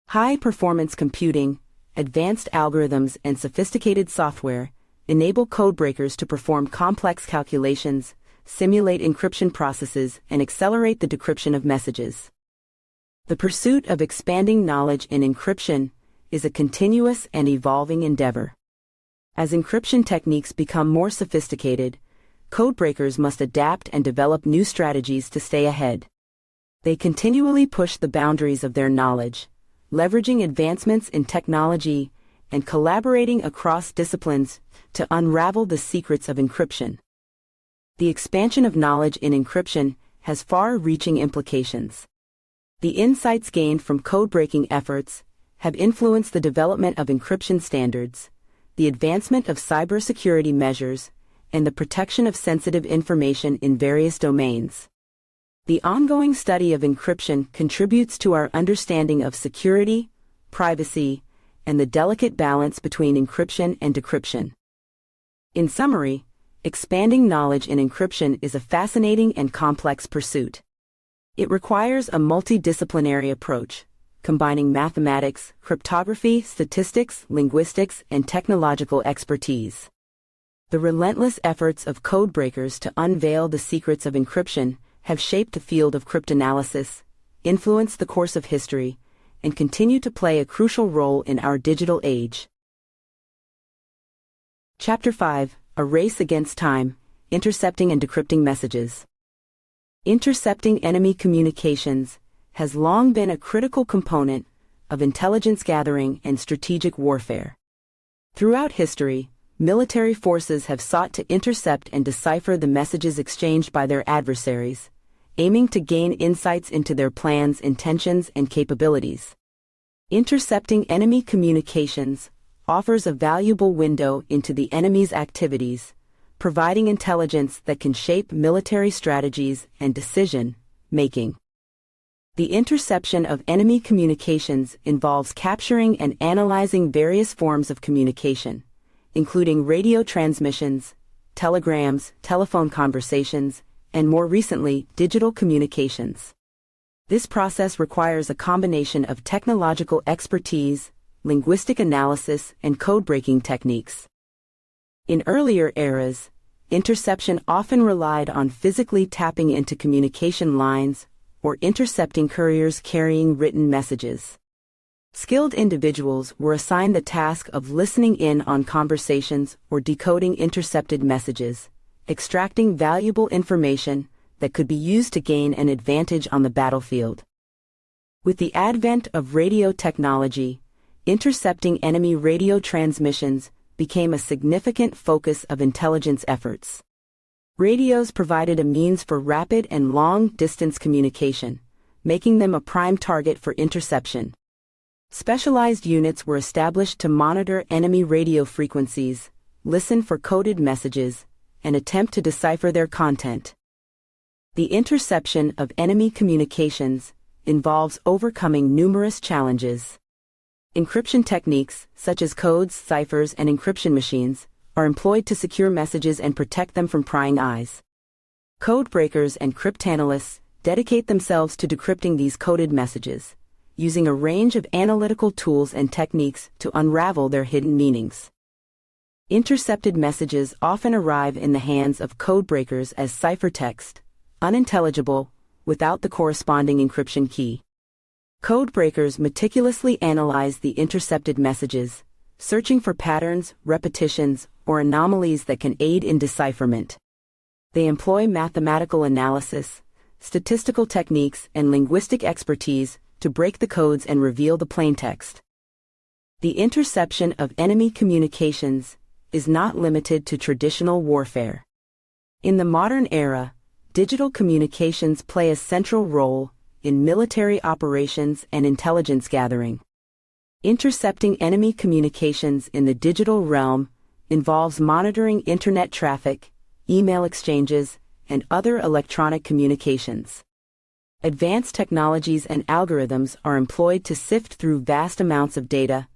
High-performance computing, advanced algorithms, and sophisticated software enable codebreakers to perform complex calculations, simulate encryption processes, and accelerate the decryption of messages. The pursuit of expanding knowledge in encryption is a continuous and evolving endeavor. As encryption techniques become more sophisticated, codebreakers must adapt and develop new strategies to stay ahead. They continually push the boundaries of their knowledge, leveraging advancements in technology and collaborating across disciplines to unravel the secrets of encryption. The expansion of knowledge in encryption has far-reaching implications. The insights gained from code-breaking efforts have influenced the development of encryption standards, the advancement of cybersecurity measures, and the protection of sensitive information in various domains. The ongoing study of encryption contributes to our understanding of security, privacy, and the delicate balance between encryption and decryption. In summary, expanding knowledge in encryption is a fascinating and complex pursuit. It requires a multidisciplinary approach, combining mathematics, cryptography, statistics, linguistics, and technological expertise. The relentless efforts of codebreakers to unveil the secrets of encryption have shaped the field of cryptanalysis, influenced the course of history, and continue to play a crucial role in our digital age. Chapter 5: A Race Against Time, Intercepting and Decrypting Messages. Intercepting enemy communications has long been a critical component of intelligence gathering and strategic warfare. Throughout history, military forces have sought to intercept and decipher the messages exchanged by their adversaries, aiming to gain insights into their plans, intentions, and capabilities. Intercepting enemy communications offers a valuable window into the enemy's activities, providing intelligence that can shape military strategies and decision-making. The interception of enemy communications involves capturing and analyzing various forms of communication, including radio transmissions, telegrams, telephone conversations, and more recently, digital communications. This process requires a combination of technological expertise, linguistic analysis, and code-breaking techniques. In earlier eras, interception often relied on physically tapping into communication lines or intercepting couriers carrying written messages. Skilled individuals were assigned the task of listening in on conversations or decoding intercepted messages, extracting valuable information that could be used to gain an advantage on the battlefield. With the advent of radio technology, intercepting enemy radio transmissions became a significant focus of intelligence efforts. Radios provided a means for rapid and long-distance communication, making them a prime target for interception. Specialized units were established to monitor enemy radio frequencies, listen for coded messages, and attempt to decipher their content. The interception of enemy communications involves overcoming numerous challenges. Encryption techniques, such as codes, ciphers, and encryption machines, are employed to secure messages and protect them from prying eyes. Codebreakers and cryptanalysts dedicate themselves to decrypting these coded messages, using a range of analytical tools and techniques to unravel their hidden meanings. Intercepted messages often arrive in the hands of codebreakers as ciphertext, unintelligible, without the corresponding encryption key. Codebreakers meticulously analyze the intercepted messages, searching for patterns, repetitions, or anomalies that can aid in decipherment. They employ mathematical analysis, statistical techniques, and linguistic expertise to break the codes and reveal the plaintext. The interception of enemy communications is not limited to traditional warfare. In the modern era, digital communications play a central role in military operations and intelligence gathering. Intercepting enemy communications in the digital realm involves monitoring internet traffic, email exchanges, and other electronic communications. Advanced technologies and algorithms are employed to sift through vast amounts of data,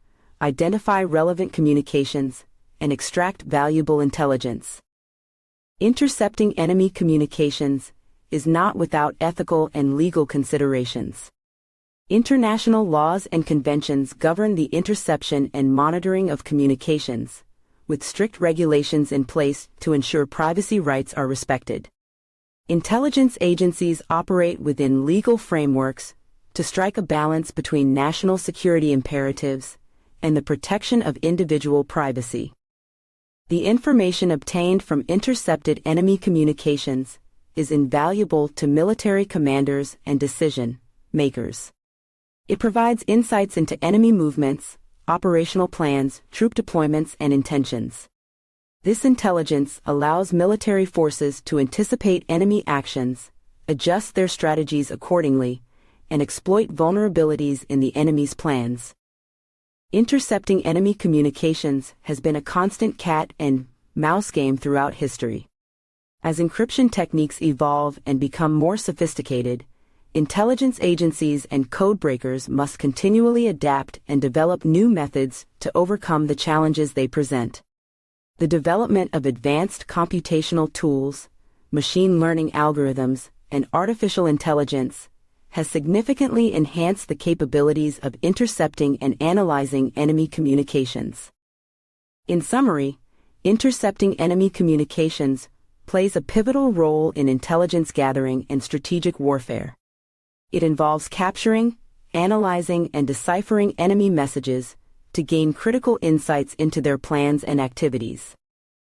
identify relevant communications, and extract valuable intelligence. Intercepting enemy communications is not without ethical and legal considerations. International laws and conventions govern the interception and monitoring of communications, with strict regulations in place to ensure privacy rights are respected. Intelligence agencies operate within legal frameworks to strike a balance between national security imperatives and the protection of individual privacy. The information obtained from intercepted enemy communications is invaluable to military commanders and decision-makers. It provides insights into enemy movements, operational plans, troop deployments, and intentions. This intelligence allows military forces to anticipate enemy actions, adjust their strategies accordingly, and exploit vulnerabilities in the enemy's plans. Intercepting enemy communications has been a constant cat and mouse game throughout history. As encryption techniques evolve and become more sophisticated, intelligence agencies and codebreakers must continually adapt and develop new methods to overcome the challenges they present. The development of advanced computational tools, machine learning algorithms, and artificial intelligence has significantly enhanced the capabilities of intercepting and analyzing enemy communications. In summary, intercepting enemy communications plays a pivotal role in intelligence gathering and strategic warfare. It involves capturing, analyzing, and deciphering enemy messages to gain critical insights into their plans and activities.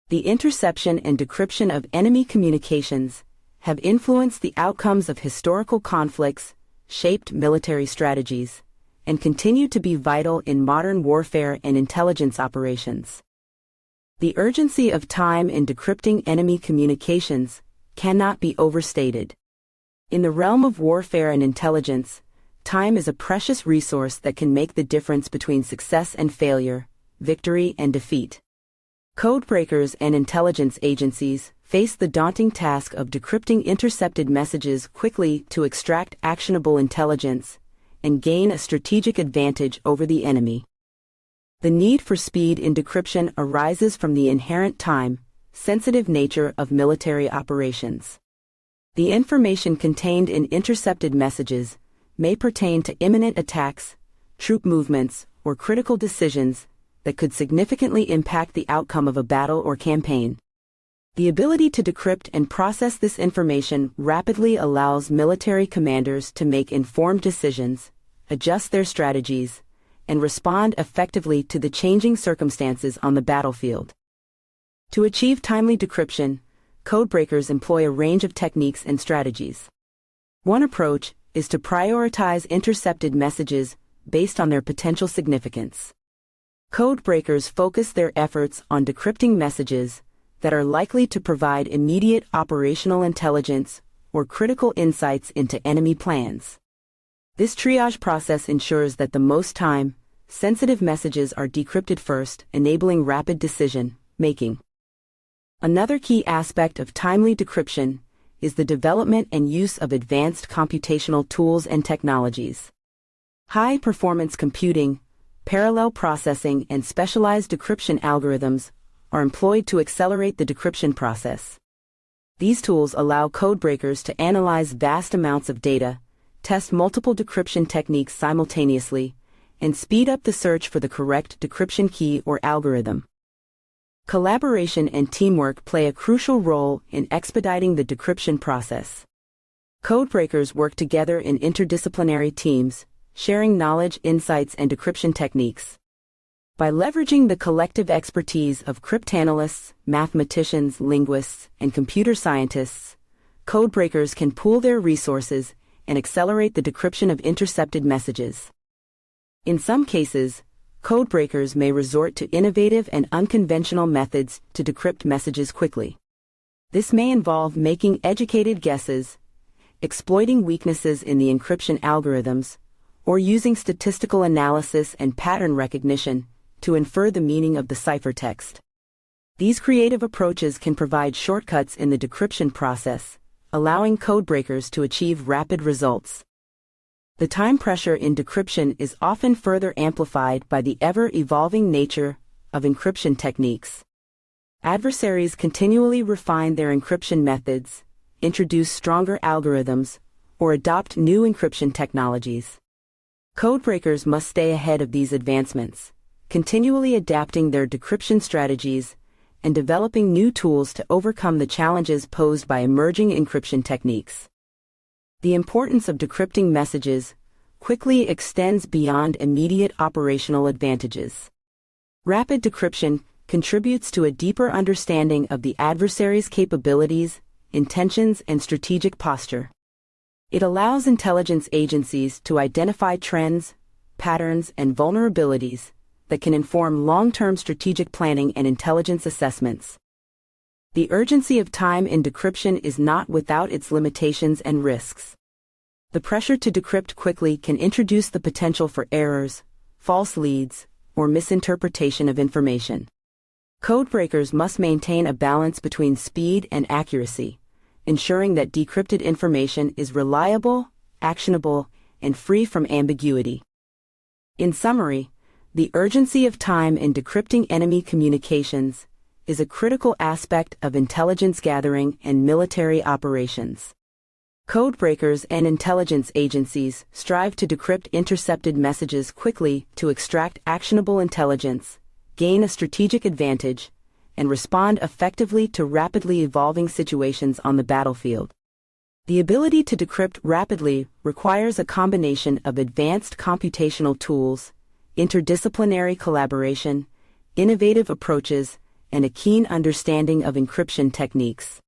The interception and decryption of enemy communications have influenced the outcomes of historical conflicts, shaped military strategies, and continue to be vital in modern warfare and intelligence operations. The urgency of time in decrypting enemy communications cannot be overstated. In the realm of warfare and intelligence, time is a precious resource that can make the difference between success and failure, victory and defeat. Codebreakers and intelligence agencies face the daunting task of decrypting intercepted messages quickly to extract actionable intelligence and gain a strategic advantage over the enemy. The need for speed in decryption arises from the inherent time-sensitive nature of military operations. The information contained in intercepted messages may pertain to imminent attacks, troop movements, or critical decisions that could significantly impact the outcome of a battle or campaign. The ability to decrypt and process this information rapidly allows military commanders to make informed decisions, adjust their strategies, and respond effectively to the changing circumstances on the battlefield. To achieve timely decryption, codebreakers employ a range of techniques and strategies. One approach is to prioritize intercepted messages based on their potential significance. Codebreakers focus their efforts on decrypting messages that are likely to provide immediate operational intelligence or critical insights into enemy plans. This triage process ensures that the most time-sensitive messages are decrypted first, enabling rapid decision-making. Another key aspect of timely decryption is the development and use of advanced computational tools and technologies. High-performance computing, parallel processing, and specialized decryption algorithms are employed to accelerate the decryption process. These tools allow codebreakers to analyze vast amounts of data, test multiple decryption techniques simultaneously, and speed up the search for the correct decryption key or algorithm. Collaboration and teamwork play a crucial role in expediting the decryption process. Codebreakers work together in interdisciplinary teams, sharing knowledge, insights, and decryption techniques. By leveraging the collective expertise of cryptanalysts, mathematicians, linguists, and computer scientists, codebreakers can pool their resources and accelerate the decryption of intercepted messages. In some cases, codebreakers may resort to innovative and unconventional methods to decrypt messages quickly. This may involve making educated guesses, exploiting weaknesses in the encryption algorithms, or using statistical analysis and pattern recognition to infer the meaning of the ciphertext. These creative approaches can provide shortcuts in the decryption process, allowing codebreakers to achieve rapid results. The time pressure in decryption is often further amplified by the ever-evolving nature of encryption techniques. Adversaries continually refine their encryption methods, introduce stronger algorithms, or adopt new encryption technologies. Codebreakers must stay ahead of these advancements, continually adapting their decryption strategies and developing new tools to overcome the challenges posed by emerging encryption techniques. The importance of decrypting messages quickly extends beyond immediate operational advantages. Rapid decryption contributes to a deeper understanding of the adversary's capabilities, intentions, and strategic posture. It allows intelligence agencies to identify trends, patterns, and vulnerabilities that can inform long-term strategic planning and intelligence assessments. The urgency of time in decryption is not without its limitations and risks. The pressure to decrypt quickly can introduce the potential for errors, false leads, or misinterpretation of information. Codebreakers must maintain a balance between speed and accuracy, ensuring that decrypted information is reliable, actionable, and free from ambiguity. In summary, the urgency of time in decrypting enemy communications is a critical aspect of intelligence gathering and military operations. Codebreakers and intelligence agencies strive to decrypt intercepted messages quickly to extract actionable intelligence, gain a strategic advantage, and respond effectively to rapidly evolving situations on the battlefield. The ability to decrypt rapidly requires a combination of advanced computational tools, interdisciplinary collaboration, innovative approaches, and a keen understanding of encryption techniques.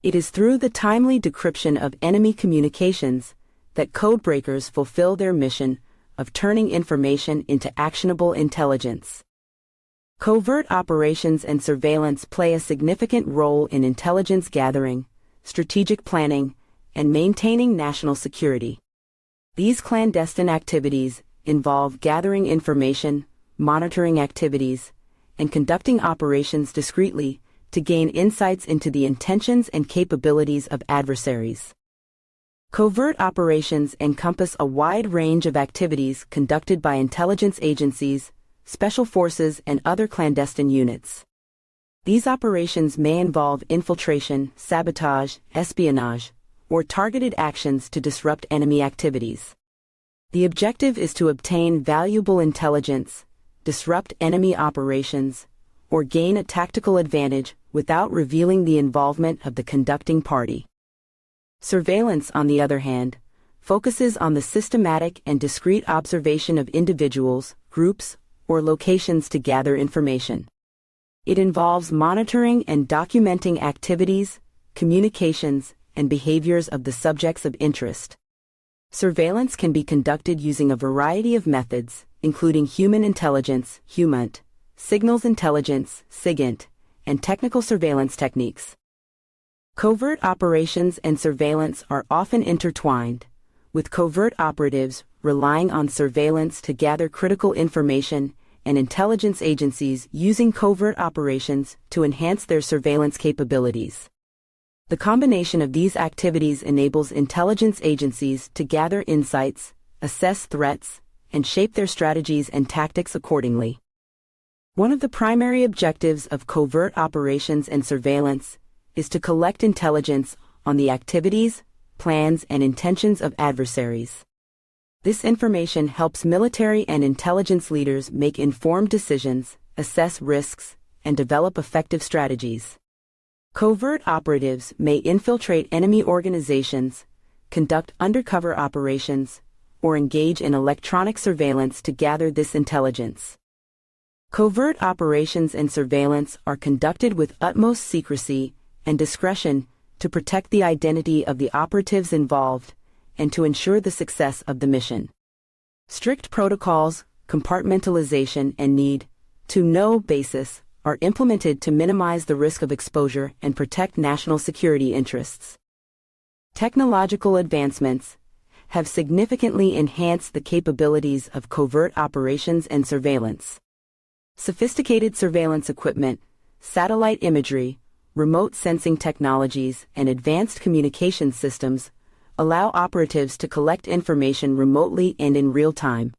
It is through the timely decryption of enemy communications that codebreakers fulfill their mission of turning information into actionable intelligence. Covert operations and surveillance play a significant role in intelligence gathering, strategic planning, and maintaining national security. These clandestine activities involve gathering information, monitoring activities, and conducting operations discreetly to gain insights into the intentions and capabilities of adversaries. Covert operations encompass a wide range of activities conducted by intelligence agencies, special forces, and other clandestine units. These operations may involve infiltration, sabotage, espionage, or targeted actions to disrupt enemy activities. The objective is to obtain valuable intelligence, disrupt enemy operations, or gain a tactical advantage without revealing the involvement of the conducting party. Surveillance, on the other hand, focuses on the systematic and discrete observation of individuals, groups, or locations to gather information. It involves monitoring and documenting activities, communications, and behaviors of the subjects of interest. Surveillance can be conducted using a variety of methods, including human intelligence, HUMINT, signals intelligence, SIGINT, and technical surveillance techniques. Covert operations and surveillance are often intertwined, with covert operatives relying on surveillance to gather critical information and intelligence agencies using covert operations to enhance their surveillance capabilities. The combination of these activities enables intelligence agencies to gather insights, assess threats, and shape their strategies and tactics accordingly. One of the primary objectives of covert operations and surveillance is to collect intelligence on the activities, plans, and intentions of adversaries. This information helps military and intelligence leaders make informed decisions, assess risks, and develop effective strategies. Covert operatives may infiltrate enemy organizations, conduct undercover operations, or engage in electronic surveillance to gather this intelligence. Covert operations and surveillance are conducted with utmost secrecy and discretion to protect the identity of the operatives involved and to ensure the success of the mission. Strict protocols, compartmentalization, and need-to-know basis are implemented to minimize the risk of exposure and protect national security interests. Technological advancements have significantly enhanced the capabilities of covert operations and surveillance. Sophisticated surveillance equipment, satellite imagery, remote sensing technologies, and advanced communication systems allow operatives to collect information remotely and in real time.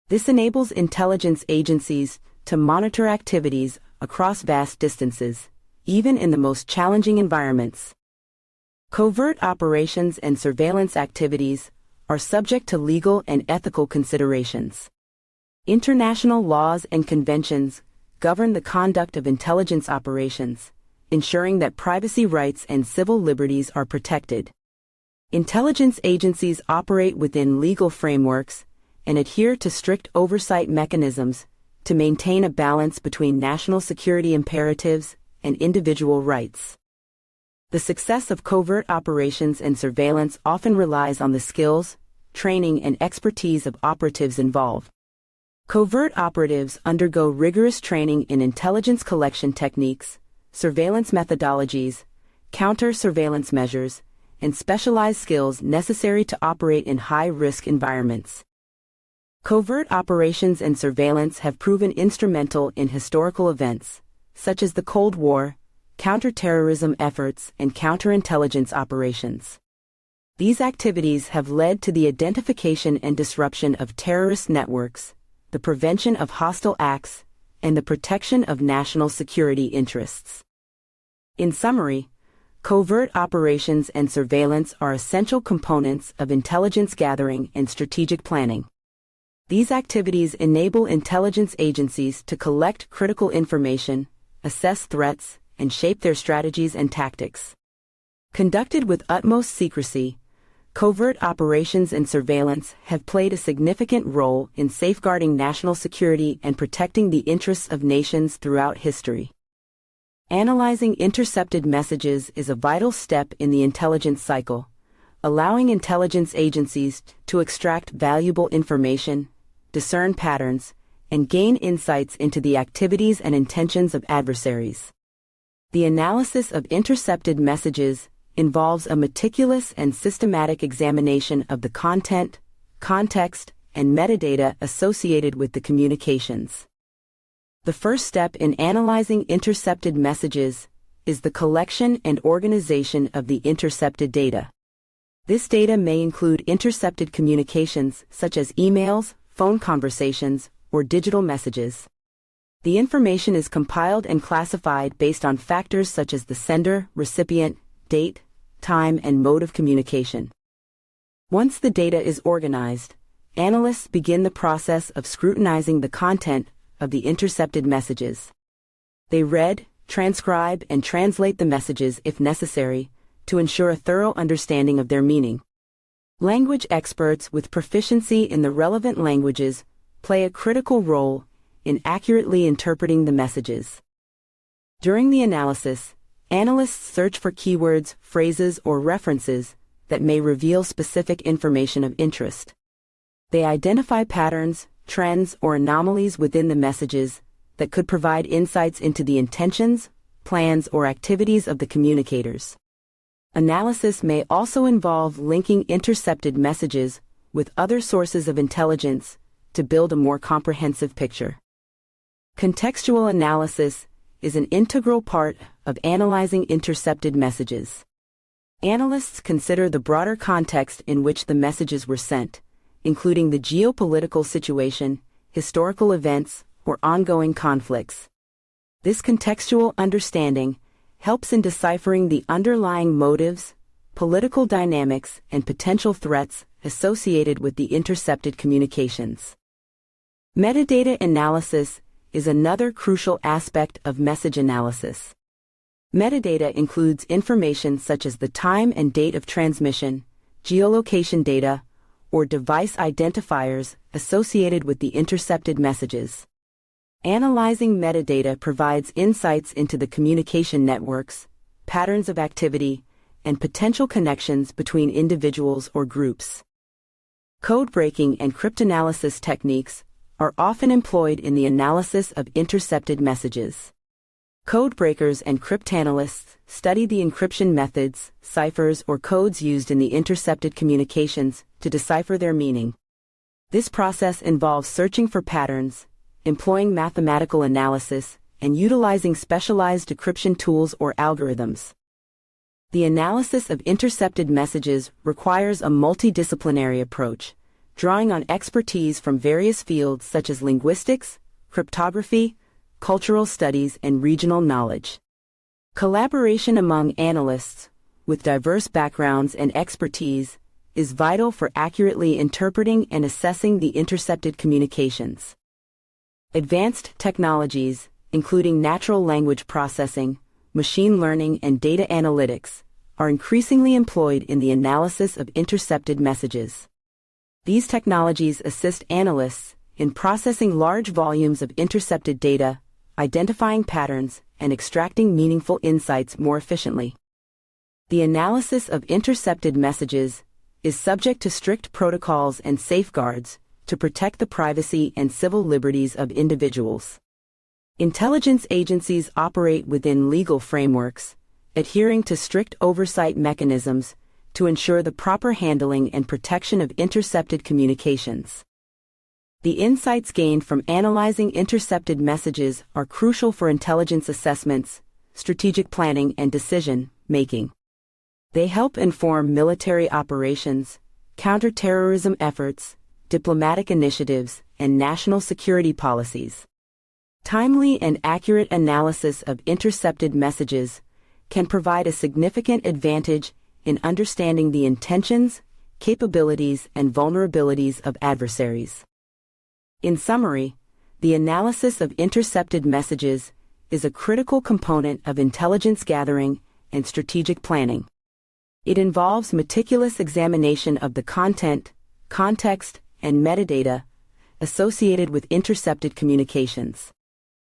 This enables intelligence agencies to monitor activities across vast distances, even in the most challenging environments. Covert operations and surveillance activities are subject to legal and ethical considerations. International laws and conventions govern the conduct of intelligence operations, ensuring that privacy rights and civil liberties are protected. Intelligence agencies operate within legal frameworks and adhere to strict oversight mechanisms to maintain a balance between national security imperatives and individual rights. The success of covert operations and surveillance often relies on the skills, training, and expertise of operatives involved. Covert operatives undergo rigorous training in intelligence collection techniques, surveillance methodologies, counter-surveillance measures, and specialized skills necessary to operate in high-risk environments. Covert operations and surveillance have proven instrumental in historical events, such as the Cold War, counterterrorism efforts, and counterintelligence operations. These activities have led to the identification and disruption of terrorist networks, the prevention of hostile acts, and the protection of national security interests. In summary, covert operations and surveillance are essential components of intelligence gathering and strategic planning. These activities enable intelligence agencies to collect critical information, assess threats, and shape their strategies and tactics. Conducted with utmost secrecy, covert operations and surveillance have played a significant role in safeguarding national security and protecting the interests of nations throughout history. Analyzing intercepted messages is a vital step in the intelligence cycle, allowing intelligence agencies to extract valuable information, discern patterns, and gain insights into the activities and intentions of adversaries. The analysis of intercepted messages involves a meticulous and systematic examination of the content, context, and metadata associated with the communications. The first step in analyzing intercepted messages is the collection and organization of the intercepted data. This data may include intercepted communications such as emails, phone conversations, or digital messages. The information is compiled and classified based on factors such as the sender, recipient, date, time, and mode of communication. Once the data is organized, analysts begin the process of scrutinizing the content of the intercepted messages. They read, transcribe, and translate the messages if necessary to ensure a thorough understanding of their meaning. Language experts with proficiency in the relevant languages play a critical role in accurately interpreting the messages. During the analysis, analysts search for keywords, phrases, or references that may reveal specific information of interest. They identify patterns, trends, or anomalies within the messages that could provide insights into the intentions, plans, or activities of the communicators. Analysis may also involve linking intercepted messages with other sources of intelligence to build a more comprehensive picture. Contextual analysis is an integral part of analyzing intercepted messages. Analysts consider the broader context in which the messages were sent, including the geopolitical situation, historical events, or ongoing conflicts. This contextual understanding helps in deciphering the underlying motives, political dynamics, and potential threats associated with the intercepted communications. Metadata analysis is another crucial aspect of message analysis. Metadata includes information such as the time and date of transmission, geolocation data, or device identifiers associated with the intercepted messages. Analyzing metadata provides insights into the communication networks, patterns of activity, and potential connections between individuals or groups. Code breaking and cryptanalysis techniques are often employed in the analysis of intercepted messages. Codebreakers and cryptanalysts study the encryption methods, ciphers, or codes used in the intercepted communications to decipher their meaning. This process involves searching for patterns, employing mathematical analysis, and utilizing specialized decryption tools or algorithms. The analysis of intercepted messages requires a multidisciplinary approach, drawing on expertise from various fields such as linguistics, cryptography, cultural studies, and regional knowledge. Collaboration among analysts, with diverse backgrounds and expertise, is vital for accurately interpreting and assessing the intercepted communications. Advanced technologies, including natural language processing, machine learning, and data analytics, are increasingly employed in the analysis of intercepted messages. These technologies assist analysts in processing large volumes of intercepted data, identifying patterns, and extracting meaningful insights more efficiently. The analysis of intercepted messages is subject to strict protocols and safeguards to protect the privacy and civil liberties of individuals. Intelligence agencies operate within legal frameworks, adhering to strict oversight mechanisms to ensure the proper handling and protection of intercepted communications. The insights gained from analyzing intercepted messages are crucial for intelligence assessments, strategic planning, and decision-making. They help inform military operations, counterterrorism efforts, diplomatic initiatives, and national security policies. Timely and accurate analysis of intercepted messages can provide a significant advantage in understanding the intentions, capabilities, and vulnerabilities of adversaries. In summary, the analysis of intercepted messages is a critical component of intelligence gathering and strategic planning. It involves meticulous examination of the content, context, and metadata associated with intercepted communications.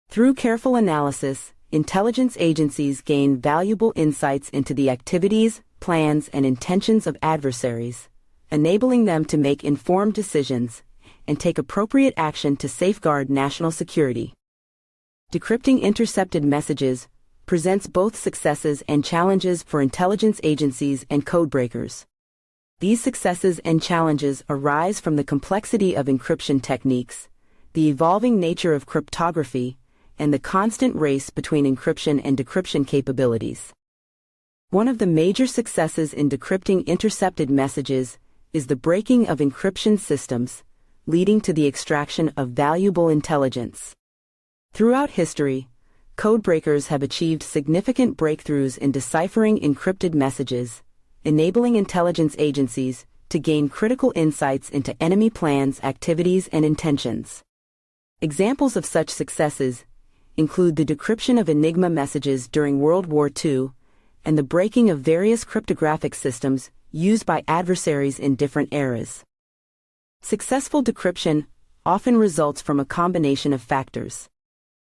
Through careful analysis, intelligence agencies gain valuable insights into the activities, plans, and intentions of adversaries, enabling them to make informed decisions and take appropriate action to safeguard national security. Decrypting intercepted messages presents both successes and challenges for intelligence agencies and codebreakers. These successes and challenges arise from the complexity of encryption techniques, the evolving nature of cryptography, and the constant race between encryption and decryption capabilities. One of the major successes in decrypting intercepted messages is the breaking of encryption systems, leading to the extraction of valuable intelligence. Throughout history, codebreakers have achieved significant breakthroughs in deciphering encrypted messages, enabling intelligence agencies to gain critical insights into enemy plans, activities, and intentions. Examples of such successes include the decryption of Enigma messages during World War II and the breaking of various cryptographic systems used by adversaries in different eras. Successful decryption often results from a combination of factors.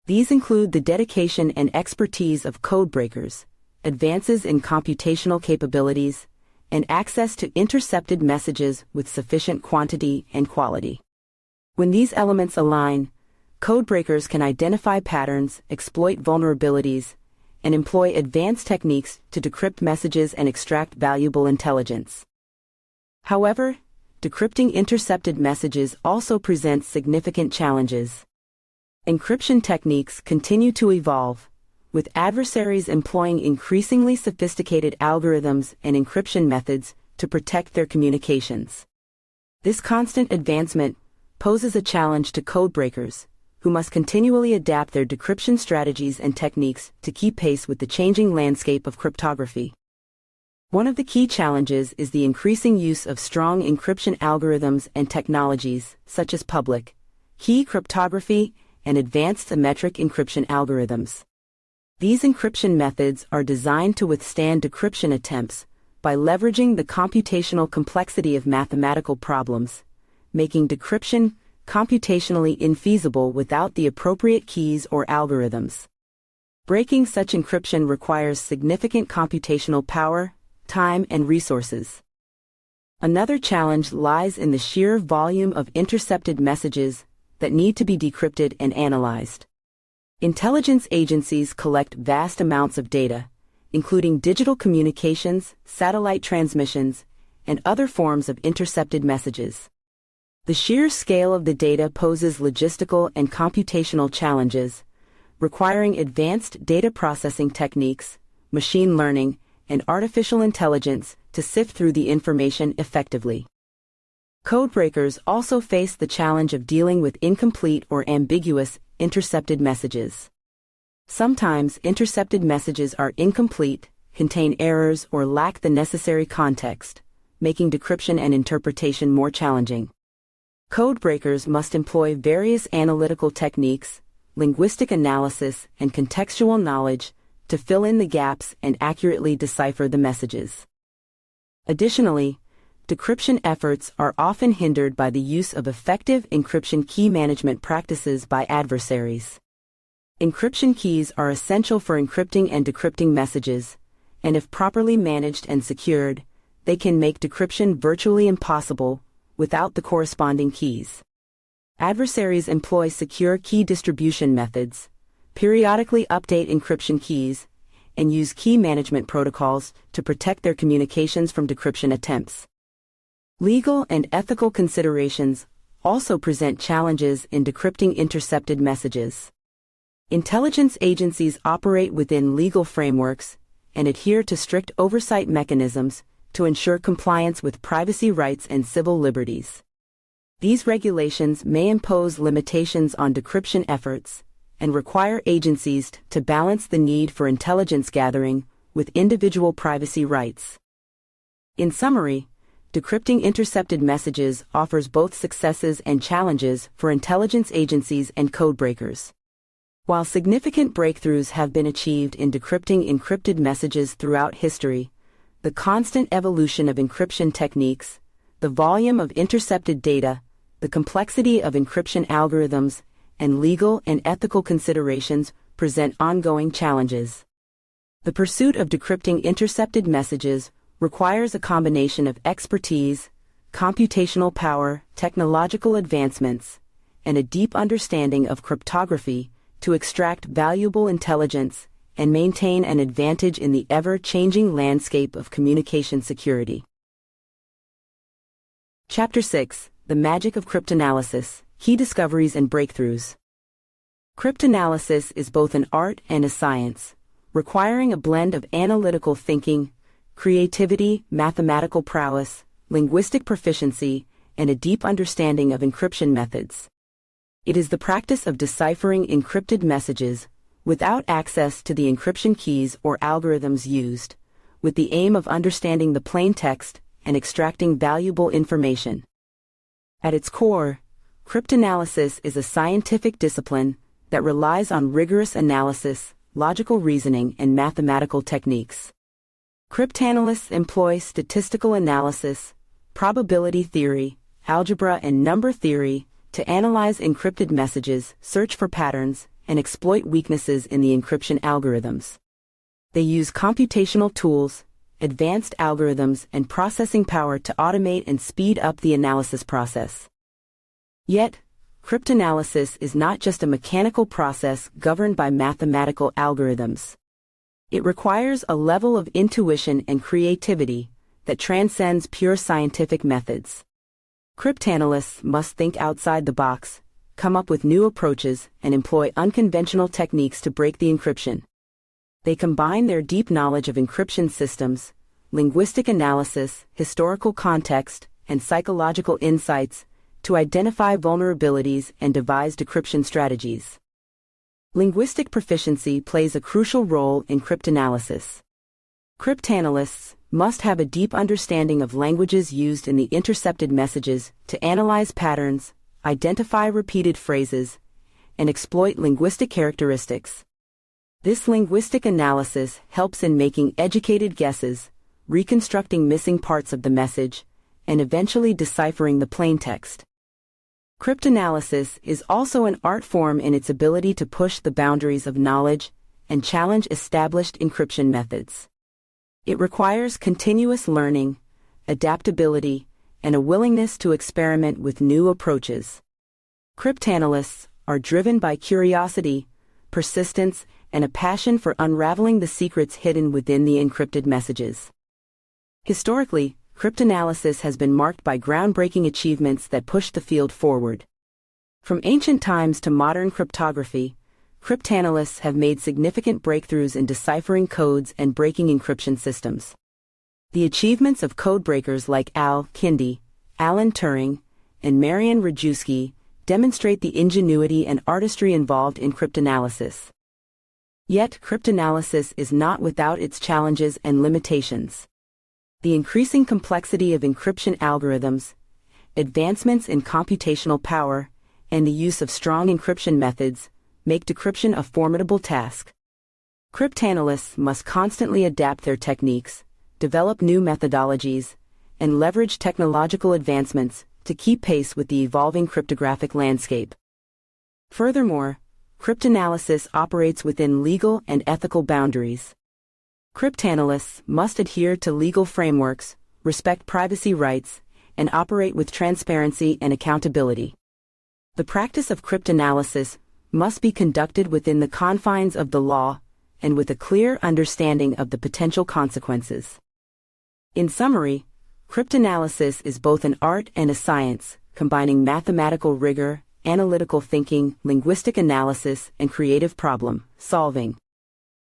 These include the dedication and expertise of codebreakers, advances in computational capabilities, and access to intercepted messages with sufficient quantity and quality. When these elements align, codebreakers can identify patterns, exploit vulnerabilities, and employ advanced techniques to decrypt messages and extract valuable intelligence. However, decrypting intercepted messages also presents significant challenges. Encryption techniques continue to evolve, with adversaries employing increasingly sophisticated algorithms and encryption methods to protect their communications. This constant advancement poses a challenge to codebreakers, who must continually adapt their decryption strategies and techniques to keep pace with the changing landscape of cryptography. One of the key challenges is the increasing use of strong encryption algorithms and technologies, such as public key cryptography and advanced symmetric encryption algorithms. These encryption methods are designed to withstand decryption attempts by leveraging the computational complexity of mathematical problems, making decryption computationally infeasible without the appropriate keys or algorithms. Breaking such encryption requires significant computational power, time, and resources. Another challenge lies in the sheer volume of intercepted messages that need to be decrypted and analyzed. Intelligence agencies collect vast amounts of data, including digital communications, satellite transmissions, and other forms of intercepted messages. The sheer scale of the data poses logistical and computational challenges, requiring advanced data processing techniques, machine learning, and artificial intelligence to sift through the information effectively. Codebreakers also face the challenge of dealing with incomplete or ambiguous intercepted messages. Sometimes intercepted messages are incomplete, contain errors, or lack the necessary context, making decryption and interpretation more challenging. Codebreakers must employ various analytical techniques, linguistic analysis, and contextual knowledge to fill in the gaps and accurately decipher the messages. Additionally, decryption efforts are often hindered by the use of effective encryption key management practices by adversaries. Encryption keys are essential for encrypting and decrypting messages, and if properly managed and secured, they can make decryption virtually impossible without the corresponding keys. Adversaries employ secure key distribution methods, periodically update encryption keys, and use key management protocols to protect their communications from decryption attempts. Legal and ethical considerations also present challenges in decrypting intercepted messages. Intelligence agencies operate within legal frameworks and adhere to strict oversight mechanisms to ensure compliance with privacy rights and civil liberties. These regulations may impose limitations on decryption efforts and require agencies to balance the need for intelligence gathering with individual privacy rights. In summary, decrypting intercepted messages offers both successes and challenges for intelligence agencies and codebreakers. While significant breakthroughs have been achieved in decrypting encrypted messages throughout history, the constant evolution of encryption techniques, the volume of intercepted data, the complexity of encryption algorithms, and legal and ethical considerations present ongoing challenges. The pursuit of decrypting intercepted messages requires a combination of expertise, computational power, technological advancements, and a deep understanding of cryptography to extract valuable intelligence and maintain an advantage in the ever-changing landscape of communication security. Chapter 6: The Magic of Cryptanalysis, Key Discoveries and Breakthroughs. Cryptanalysis is both an art and a science, requiring a blend of analytical thinking, creativity, mathematical prowess, linguistic proficiency, and a deep understanding of encryption methods. It is the practice of deciphering encrypted messages without access to the encryption keys or algorithms used, with the aim of understanding the plain text and extracting valuable information. At its core, cryptanalysis is a scientific discipline that relies on rigorous analysis, logical reasoning, and mathematical techniques. Cryptanalysts employ statistical analysis, probability theory, algebra, and number theory to analyze encrypted messages, search for patterns, and exploit weaknesses in the encryption algorithms. They use computational tools, advanced algorithms, and processing power to automate and speed up the analysis process. Yet, cryptanalysis is not just a mechanical process governed by mathematical algorithms. It requires a level of intuition and creativity that transcends pure scientific methods. Cryptanalysts must think outside the box, come up with new approaches, and employ unconventional techniques to break the encryption. They combine their deep knowledge of encryption systems, linguistic analysis, historical context, and psychological insights to identify vulnerabilities and devise decryption strategies. Linguistic proficiency plays a crucial role in cryptanalysis. Cryptanalysts must have a deep understanding of languages used in the intercepted messages to analyze patterns, identify repeated phrases, and exploit linguistic characteristics. This linguistic analysis helps in making educated guesses, reconstructing missing parts of the message, and eventually deciphering the plain text. Cryptanalysis is also an art form in its ability to push the boundaries of knowledge and challenge established encryption methods. It requires continuous learning, adaptability, and a willingness to experiment with new approaches. Cryptanalysts are driven by curiosity, persistence, and a passion for unraveling the secrets hidden within the encrypted messages. Historically, cryptanalysis has been marked by groundbreaking achievements that pushed the field forward. From ancient times to modern cryptography, cryptanalysts have made significant breakthroughs in deciphering codes and breaking encryption systems. The achievements of codebreakers like Al Kindi, Alan Turing, and Marian Rejewski demonstrate the ingenuity and artistry involved in cryptanalysis. Yet, cryptanalysis is not without its challenges and limitations. The increasing complexity of encryption algorithms, advancements in computational power, and the use of strong encryption methods make decryption a formidable task. Cryptanalysts must constantly adapt their techniques, develop new methodologies, and leverage technological advancements to keep pace with the evolving cryptographic landscape. Furthermore, cryptanalysis operates within legal and ethical boundaries. Cryptanalysts must adhere to legal frameworks, respect privacy rights, and operate with transparency and accountability. The practice of cryptanalysis must be conducted within the confines of the law and with a clear understanding of the potential consequences. In summary, cryptanalysis is both an art and a science, combining mathematical rigor, analytical thinking, linguistic analysis, and creative problem solving.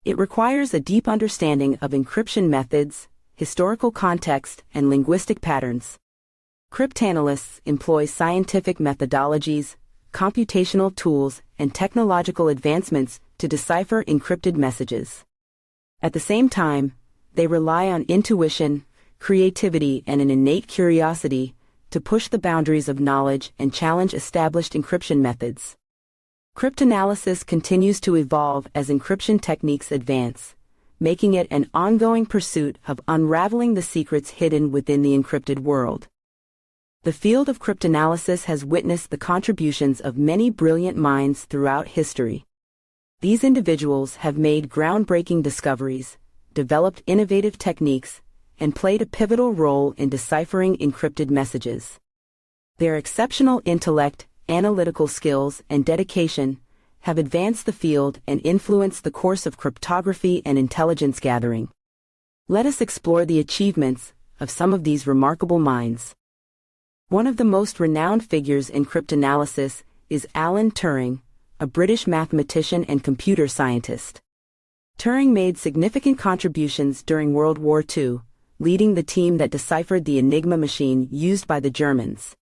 It requires a deep understanding of encryption methods, historical context, and linguistic patterns. Cryptanalysts employ scientific methodologies, computational tools, and technological advancements to decipher encrypted messages. At the same time, they rely on intuition, creativity, and an innate curiosity to push the boundaries of knowledge and challenge established encryption methods. Cryptanalysis continues to evolve as encryption techniques advance, making it an ongoing pursuit of unraveling the secrets hidden within the encrypted world. The field of cryptanalysis has witnessed the contributions of many brilliant minds throughout history. These individuals have made groundbreaking discoveries, developed innovative techniques, and played a pivotal role in deciphering encrypted messages. Their exceptional intellect, analytical skills, and dedication have advanced the field and influenced the course of cryptography and intelligence gathering. Let us explore the achievements of some of these remarkable minds. One of the most renowned figures in cryptanalysis is Alan Turing, a British mathematician and computer scientist. Turing made significant contributions during World War II, leading the team that deciphered the Enigma machine used by the Germans.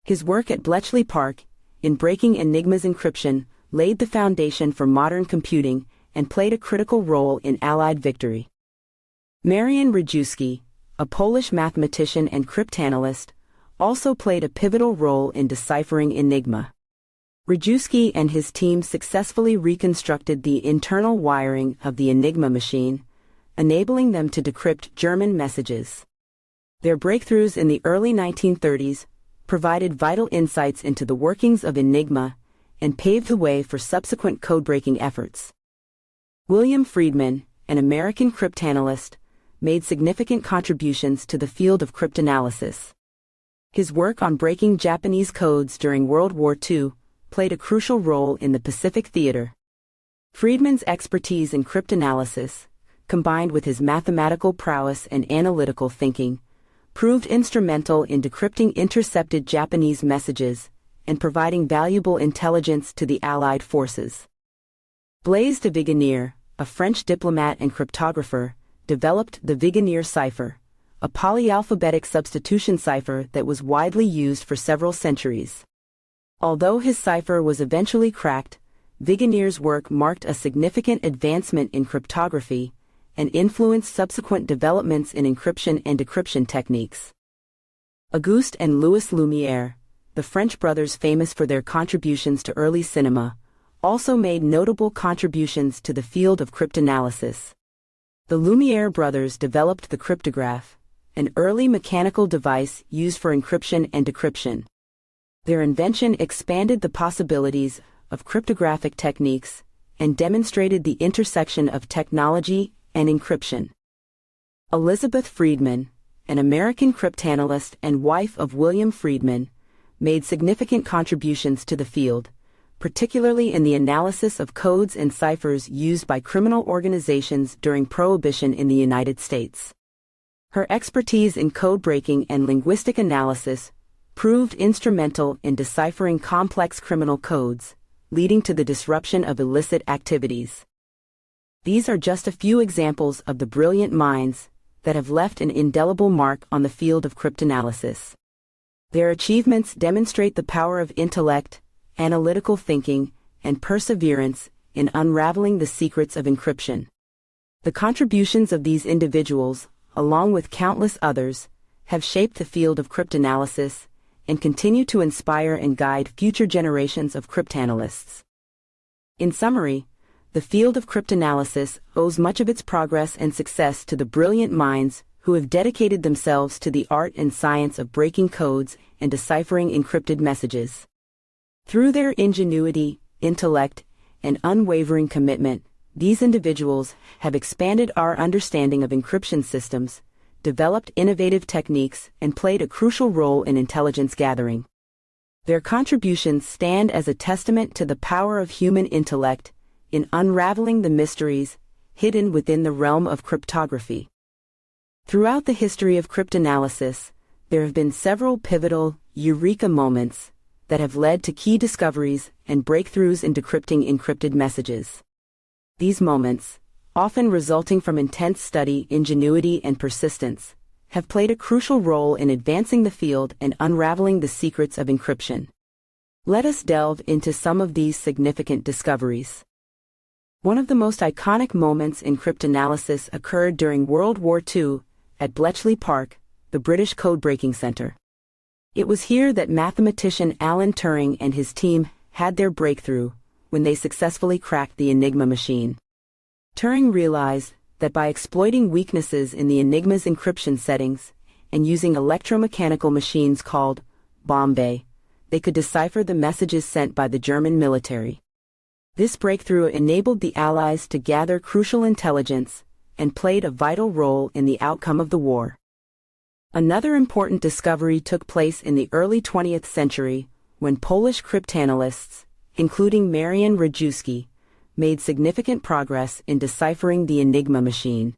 His work at Bletchley Park, in breaking Enigma's encryption, laid the foundation for modern computing and played a critical role in Allied victory. Marian Rejewski, a Polish mathematician and cryptanalyst, also played a pivotal role in deciphering Enigma. Rejewski and his team successfully reconstructed the internal wiring of the Enigma machine, enabling them to decrypt German messages. Their breakthroughs in the early 1930s provided vital insights into the workings of Enigma and paved the way for subsequent code-breaking efforts. William Friedman, an American cryptanalyst, made significant contributions to the field of cryptanalysis. His work on breaking Japanese codes during World War II played a crucial role in the Pacific Theater. Friedman's expertise in cryptanalysis, combined with his mathematical prowess and analytical thinking, proved instrumental in decrypting intercepted Japanese messages and providing valuable intelligence to the Allied forces. Blaise de Vigenère, a French diplomat and cryptographer, developed the Vigenère cipher, a polyalphabetic substitution cipher that was widely used for several centuries. Although his cipher was eventually cracked, Vigenère's work marked a significant advancement in cryptography and influenced subsequent developments in encryption and decryption techniques. Auguste and Louis Lumière, the French brothers famous for their contributions to early cinema, also made notable contributions to the field of cryptanalysis. The Lumière brothers developed the cryptograph, an early mechanical device used for encryption and decryption. Their invention expanded the possibilities of cryptographic techniques and demonstrated the intersection of technology and encryption. Elizabeth Friedman, an American cryptanalyst and wife of William Friedman, made significant contributions to the field, particularly in the analysis of codes and ciphers used by criminal organizations during Prohibition in the United States. Her expertise in code breaking and linguistic analysis proved instrumental in deciphering complex criminal codes, leading to the disruption of illicit activities. These are just a few examples of the brilliant minds that have left an indelible mark on the field of cryptanalysis. Their achievements demonstrate the power of intellect, analytical thinking, and perseverance in unraveling the secrets of encryption. The contributions of these individuals, along with countless others, have shaped the field of cryptanalysis and continue to inspire and guide future generations of cryptanalysts. In summary, the field of cryptanalysis owes much of its progress and success to the brilliant minds who have dedicated themselves to the art and science of breaking codes and deciphering encrypted messages. Through their ingenuity, intellect, and unwavering commitment, these individuals have expanded our understanding of encryption systems, developed innovative techniques, and played a crucial role in intelligence gathering. Their contributions stand as a testament to the power of human intellect in unraveling the mysteries hidden within the realm of cryptography. Throughout the history of cryptanalysis, there have been several pivotal eureka moments that have led to key discoveries and breakthroughs in decrypting encrypted messages. These moments, often resulting from intense study, ingenuity, and persistence, have played a crucial role in advancing the field and unraveling the secrets of encryption. Let us delve into some of these significant discoveries. One of the most iconic moments in cryptanalysis occurred during World War II at Bletchley Park, the British Code-Breaking Center. It was here that mathematician Alan Turing and his team had their breakthrough when they successfully cracked the Enigma machine. Turing realized that by exploiting weaknesses in the Enigma's encryption settings and using electromechanical machines called bomb bay, they could decipher the messages sent by the German military. This breakthrough enabled the Allies to gather crucial intelligence and played a vital role in the outcome of the war. Another important discovery took place in the early 20th century when Polish cryptanalysts, including Marian Rejewski, made significant progress in deciphering the Enigma machine.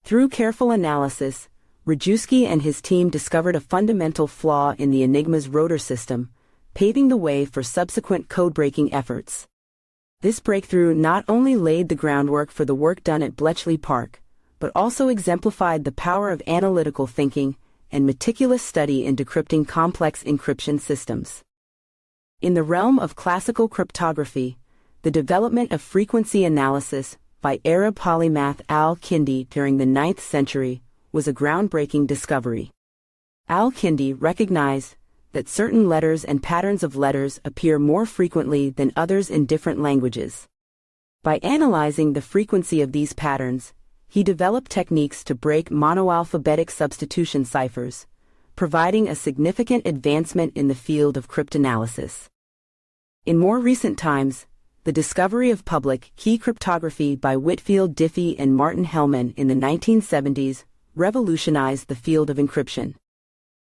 Through careful analysis, Rejewski and his team discovered a fundamental flaw in the Enigma's rotor system, paving the way for subsequent code-breaking efforts. This breakthrough not only laid the groundwork for the work done at Bletchley Park, but also exemplified the power of analytical thinking and meticulous study in decrypting complex encryption systems. In the realm of classical cryptography, the development of frequency analysis by Arab polymath al-Kindi during the 9th century was a groundbreaking discovery. Al-Kindi recognized that certain letters and patterns of letters appear more frequently than others in different languages. By analyzing the frequency of these patterns, he developed techniques to break monoalphabetic substitution ciphers, providing a significant advancement in the field of cryptanalysis. In more recent times, the discovery of public key cryptography by Whitfield Diffie and Martin Hellman in the 1970s revolutionized the field of encryption.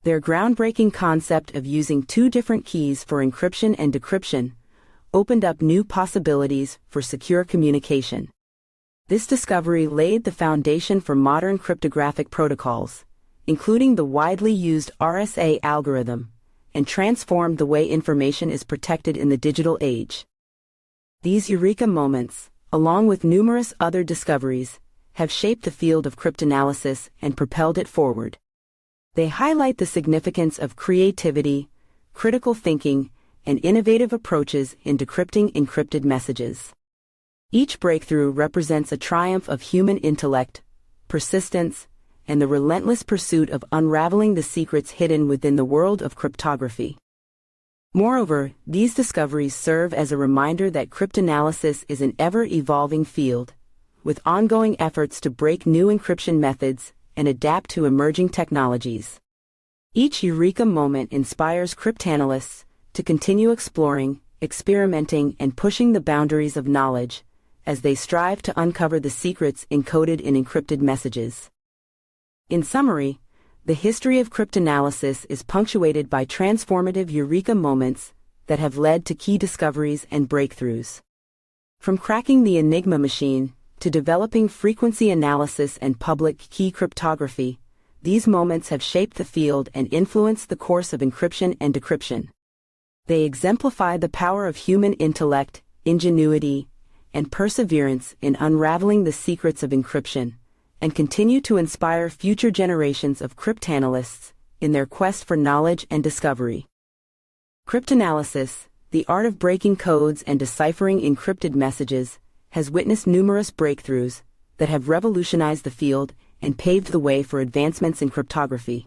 Their groundbreaking concept of using two different keys for encryption and decryption opened up new possibilities for secure communication. This discovery laid the foundation for modern cryptographic protocols, including the widely used RSA algorithm, and transformed the way information is protected in the digital age. These eureka moments, along with numerous other discoveries, have shaped the field of cryptanalysis and propelled it forward. They highlight the significance of creativity, critical thinking, and innovative approaches in decrypting encrypted messages. Each breakthrough represents a triumph of human intellect, persistence, and the relentless pursuit of unraveling the secrets hidden within the world of cryptography. Moreover, these discoveries serve as a reminder that cryptanalysis is an ever-evolving field, with ongoing efforts to break new encryption methods and adapt to emerging technologies. Each eureka moment inspires cryptanalysts to continue exploring, experimenting, and pushing the boundaries of knowledge as they strive to uncover the secrets encoded in encrypted messages. In summary, the history of cryptanalysis is punctuated by transformative eureka moments that have led to key discoveries and breakthroughs. From cracking the Enigma machine to developing frequency analysis and public key cryptography, these moments have shaped the field and influenced the course of encryption and decryption. They exemplify the power of human intellect, ingenuity, and perseverance in unraveling the secrets of encryption, and continue to inspire future generations of cryptanalysts in their quest for knowledge and discovery. Cryptanalysis, the art of breaking codes and deciphering encrypted messages, has witnessed numerous breakthroughs that have revolutionized the field and paved the way for advancements in cryptography.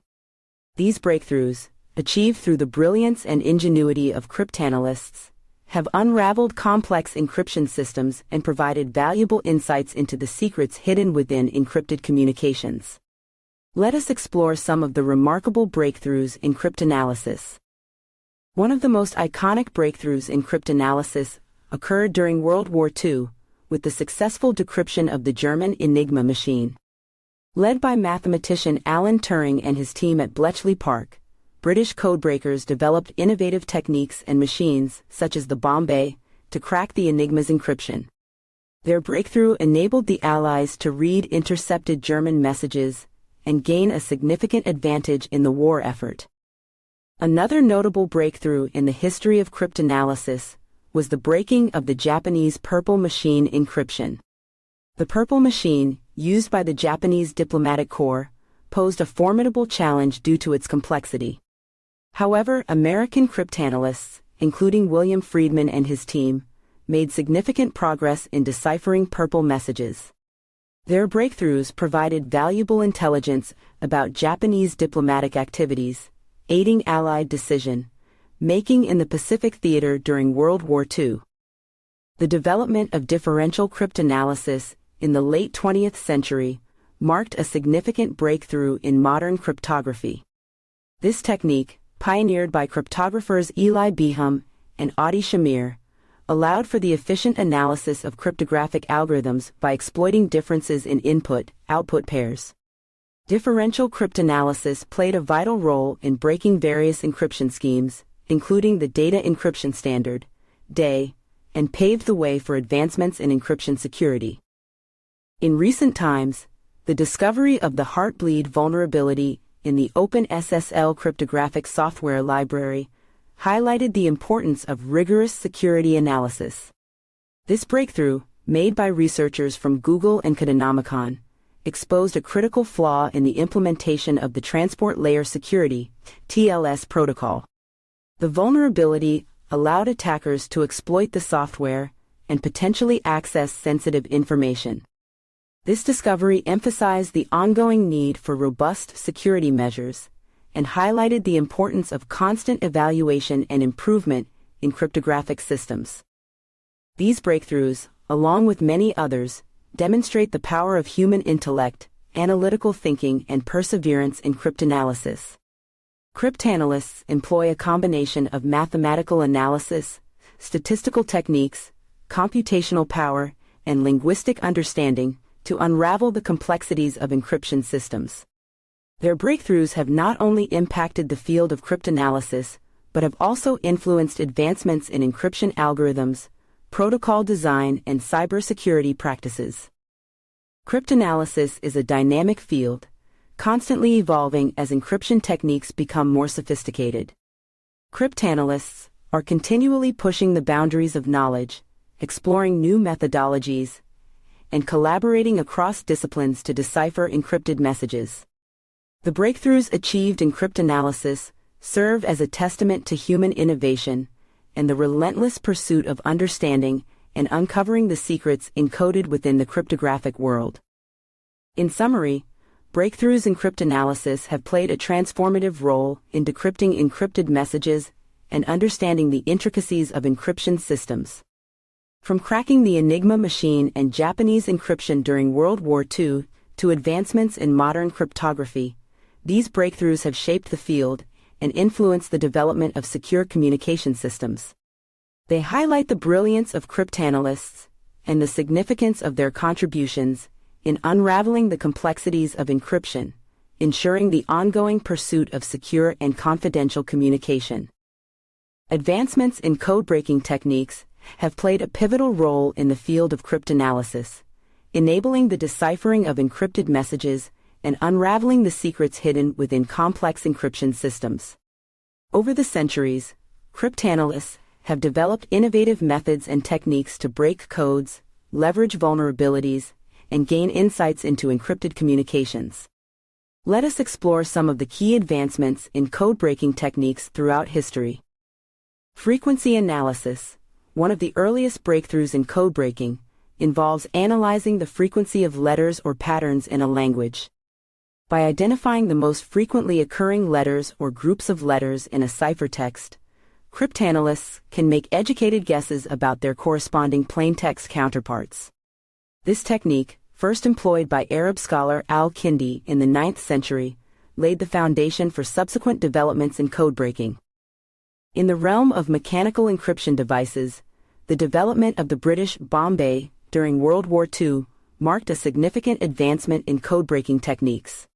These breakthroughs, achieved through the brilliance and ingenuity of cryptanalysts, have unraveled complex encryption systems and provided valuable insights into the secrets hidden within encrypted communications. Let us explore some of the remarkable breakthroughs in cryptanalysis. One of the most iconic breakthroughs in cryptanalysis occurred during World War II, with the successful decryption of the German Enigma machine. Led by mathematician Alan Turing and his team at Bletchley Park, British codebreakers developed innovative techniques and machines, such as the Bombay, to crack the Enigma's encryption. Their breakthrough enabled the Allies to read intercepted German messages and gain a significant advantage in the war effort. Another notable breakthrough in the history of cryptanalysis was the breaking of the Japanese purple machine encryption. The purple machine, used by the Japanese diplomatic corps, posed a formidable challenge due to its complexity. However, American cryptanalysts, including William Friedman and his team, made significant progress in deciphering purple messages. Their breakthroughs provided valuable intelligence about Japanese diplomatic activities, aiding Allied decision-making in the Pacific theater during World War II. The development of differential cryptanalysis in the late 20th century marked a significant breakthrough in modern cryptography. This technique, pioneered by cryptographers Eli Beham and Adi Shamir, allowed for the efficient analysis of cryptographic algorithms by exploiting differences in input-output pairs. Differential cryptanalysis played a vital role in breaking various encryption schemes, including the Data Encryption Standard, DE, and paved the way for advancements in encryption security. In recent times, the discovery of the Heartbleed vulnerability in the OpenSSL cryptographic software library highlighted the importance of rigorous security analysis. This breakthrough, made by researchers from Google and Codenomicon, exposed a critical flaw in the implementation of the Transport Layer Security (TLS) protocol. The vulnerability allowed attackers to exploit the software and potentially access sensitive information. This discovery emphasized the ongoing need for robust security measures and highlighted the importance of constant evaluation and improvement in cryptographic systems. These breakthroughs, along with many others, demonstrate the power of human intellect, analytical thinking, and perseverance in cryptanalysis. Cryptanalysts employ a combination of mathematical analysis, statistical techniques, computational power, and linguistic understanding to unravel the complexities of encryption systems. Their breakthroughs have not only impacted the field of cryptanalysis, but have also influenced advancements in encryption algorithms, protocol design, and cybersecurity practices. Cryptanalysis is a dynamic field, constantly evolving as encryption techniques become more sophisticated. Cryptanalysts are continually pushing the boundaries of knowledge, exploring new methodologies, and collaborating across disciplines to decipher encrypted messages. The breakthroughs achieved in cryptanalysis serve as a testament to human innovation and the relentless pursuit of understanding and uncovering the secrets encoded within the cryptographic world. In summary, breakthroughs in cryptanalysis have played a transformative role in decrypting encrypted messages and understanding the intricacies of encryption systems. From cracking the Enigma machine and Japanese encryption during World War II to advancements in modern cryptography, these breakthroughs have shaped the field and influenced the development of secure communication systems. They highlight the brilliance of cryptanalysts and the significance of their contributions in unraveling the complexities of encryption, ensuring the ongoing pursuit of secure and confidential communication. Advancements in code-breaking techniques have played a pivotal role in the field of cryptanalysis, enabling the deciphering of encrypted messages and unraveling the secrets hidden within complex encryption systems. Over the centuries, cryptanalysts have developed innovative methods and techniques to break codes, leverage vulnerabilities, and gain insights into encrypted communications. Let us explore some of the key advancements in code-breaking techniques throughout history. Frequency analysis, one of the earliest breakthroughs in code-breaking, involves analyzing the frequency of letters or patterns in a language. By identifying the most frequently occurring letters or groups of letters in a ciphertext, cryptanalysts can make educated guesses about their corresponding plaintext counterparts. This technique, first employed by Arab scholar al-Kindi in the 9th century, laid the foundation for subsequent developments in codebreaking. In the realm of mechanical encryption devices, the development of the British Bombay during World War II marked a significant advancement in codebreaking techniques.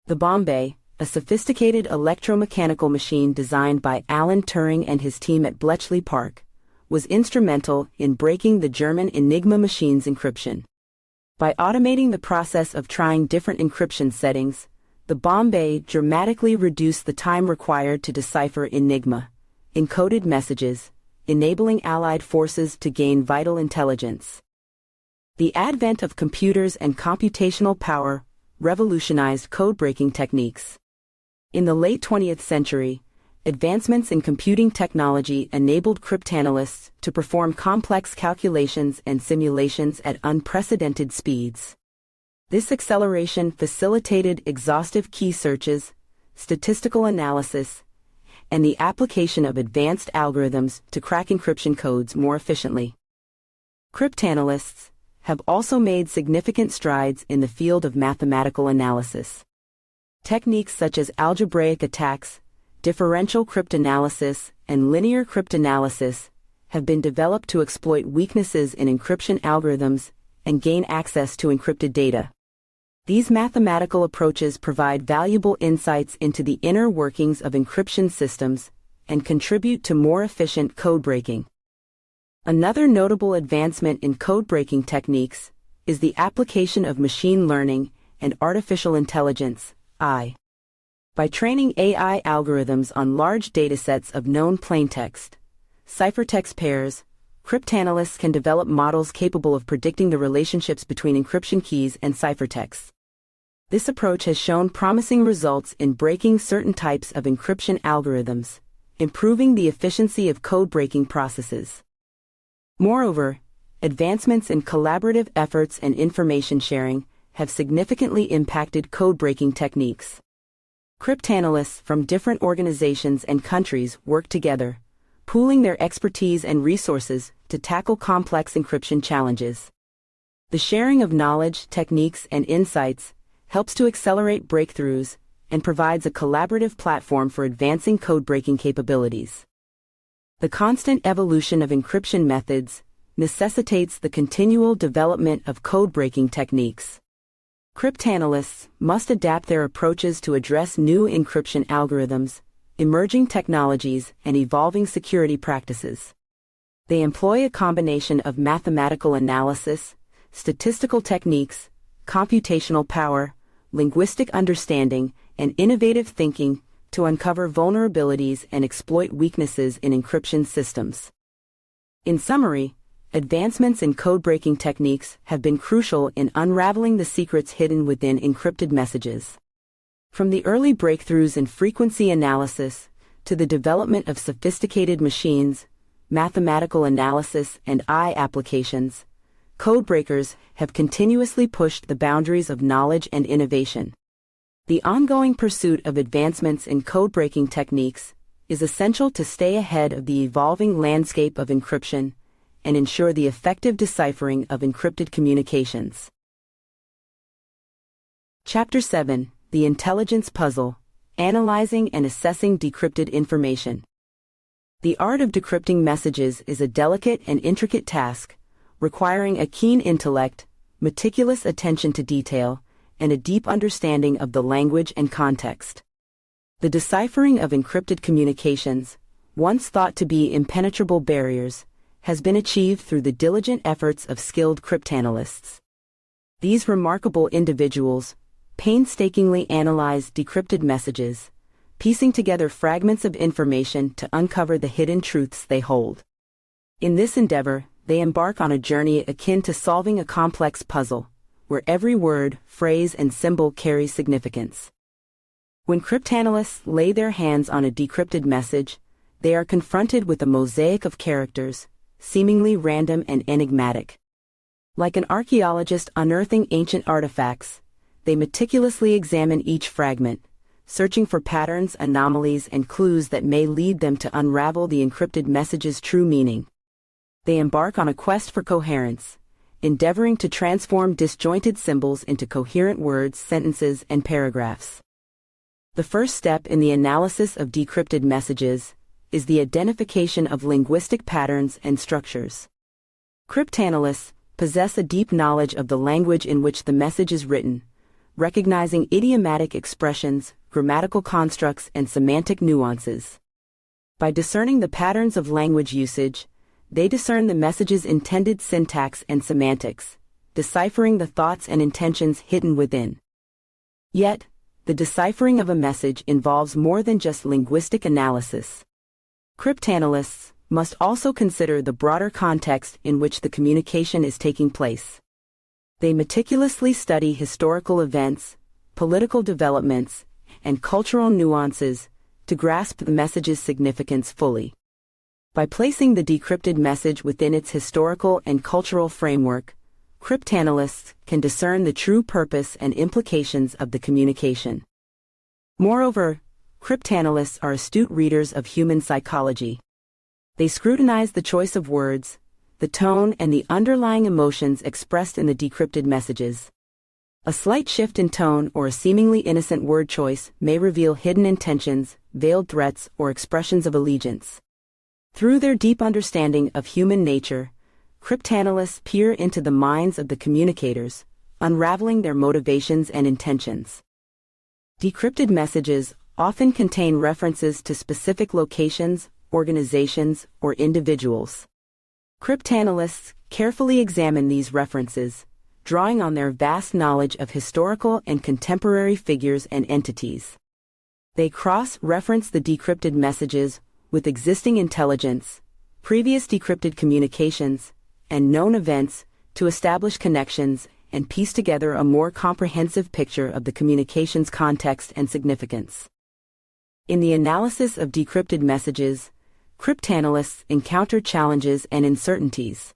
The Bombay, a sophisticated electromechanical machine designed by Alan Turing and his team at Bletchley Park, was instrumental in breaking the German Enigma machine's encryption. By automating the process of trying different encryption settings, the Bombay dramatically reduced the time required to decipher Enigma encoded messages, enabling Allied forces to gain vital intelligence. The advent of computers and computational power revolutionized code-breaking techniques. In the late 20th century, advancements in computing technology enabled cryptanalysts to perform complex calculations and simulations at unprecedented speeds. This acceleration facilitated exhaustive key searches, statistical analysis, and the application of advanced algorithms to crack encryption codes more efficiently. Cryptanalysts have also made significant strides in the field of mathematical analysis. Techniques such as algebraic attacks, differential cryptanalysis, and linear cryptanalysis have been developed to exploit weaknesses in encryption algorithms and gain access to encrypted data. These mathematical approaches provide valuable insights into the inner workings of encryption systems and contribute to more efficient code breaking. Another notable advancement in code-breaking techniques is the application of machine learning and artificial intelligence, AI. By training AI algorithms on large datasets of known plaintext, ciphertext pairs, cryptanalysts can develop models capable of predicting the relationships between encryption keys and ciphertexts. This approach has shown promising results in breaking certain types of encryption algorithms, improving the efficiency of code-breaking processes. Moreover, advancements in collaborative efforts and information sharing have significantly impacted code-breaking techniques. Cryptanalysts from different organizations and countries work together, pooling their expertise and resources to tackle complex encryption challenges. The sharing of knowledge, techniques, and insights helps to accelerate breakthroughs and provides a collaborative platform for advancing code-breaking capabilities. The constant evolution of encryption methods necessitates the continual development of code-breaking techniques. Cryptanalysts must adapt their approaches to address new encryption algorithms, emerging technologies, and evolving security practices. They employ a combination of mathematical analysis, statistical techniques, computational power, linguistic understanding, and innovative thinking to uncover vulnerabilities and exploit weaknesses in encryption systems. In summary, advancements in code-breaking techniques have been crucial in unraveling the secrets hidden within encrypted messages. From the early breakthroughs in frequency analysis to the development of sophisticated machines, mathematical analysis, and AI applications, codebreakers have continuously pushed the boundaries of knowledge and innovation. The ongoing pursuit of advancements in code-breaking techniques is essential to stay ahead of the evolving landscape of encryption and ensure the effective deciphering of encrypted communications. Chapter 7: The Intelligence Puzzle: Analyzing and Assessing Decrypted Information. The art of decrypting messages is a delicate and intricate task, requiring a keen intellect, meticulous attention to detail, and a deep understanding of the language and context. The deciphering of encrypted communications, once thought to be impenetrable barriers, has been achieved through the diligent efforts of skilled cryptanalysts. These remarkable individuals painstakingly analyze decrypted messages, piecing together fragments of information to uncover the hidden truths they hold. In this endeavor, they embark on a journey akin to solving a complex puzzle, where every word, phrase, and symbol carries significance. When cryptanalysts lay their hands on a decrypted message, they are confronted with a mosaic of characters, seemingly random and enigmatic. Like an archaeologist unearthing ancient artifacts, they meticulously examine each fragment, searching for patterns, anomalies, and clues that may lead them to unravel the encrypted message's true meaning. They embark on a quest for coherence, endeavoring to transform disjointed symbols into coherent words, sentences, and paragraphs. The first step in the analysis of decrypted messages is the identification of linguistic patterns and structures. Cryptanalysts possess a deep knowledge of the language in which the message is written, recognizing idiomatic expressions, grammatical constructs, and semantic nuances. By discerning the patterns of language usage, they discern the message's intended syntax and semantics, deciphering the thoughts and intentions hidden within. Yet, the deciphering of a message involves more than just linguistic analysis. Cryptanalysts must also consider the broader context in which the communication is taking place. They meticulously study historical events, political developments, and cultural nuances to grasp the message's significance fully. By placing the decrypted message within its historical and cultural framework, cryptanalysts can discern the true purpose and implications of the communication. Moreover, cryptanalysts are astute readers of human psychology. They scrutinize the choice of words, the tone, and the underlying emotions expressed in the decrypted messages. A slight shift in tone or a seemingly innocent word choice may reveal hidden intentions, veiled threats, or expressions of allegiance. Through their deep understanding of human nature, cryptanalysts peer into the minds of the communicators, unraveling their motivations and intentions. Decrypted messages often contain references to specific locations, organizations, or individuals. Cryptanalysts carefully examine these references, drawing on their vast knowledge of historical and contemporary figures and entities. They cross-reference the decrypted messages with existing intelligence, previous decrypted communications, and known events to establish connections and piece together a more comprehensive picture of the communication's context and significance. In the analysis of decrypted messages, cryptanalysts encounter challenges and uncertainties.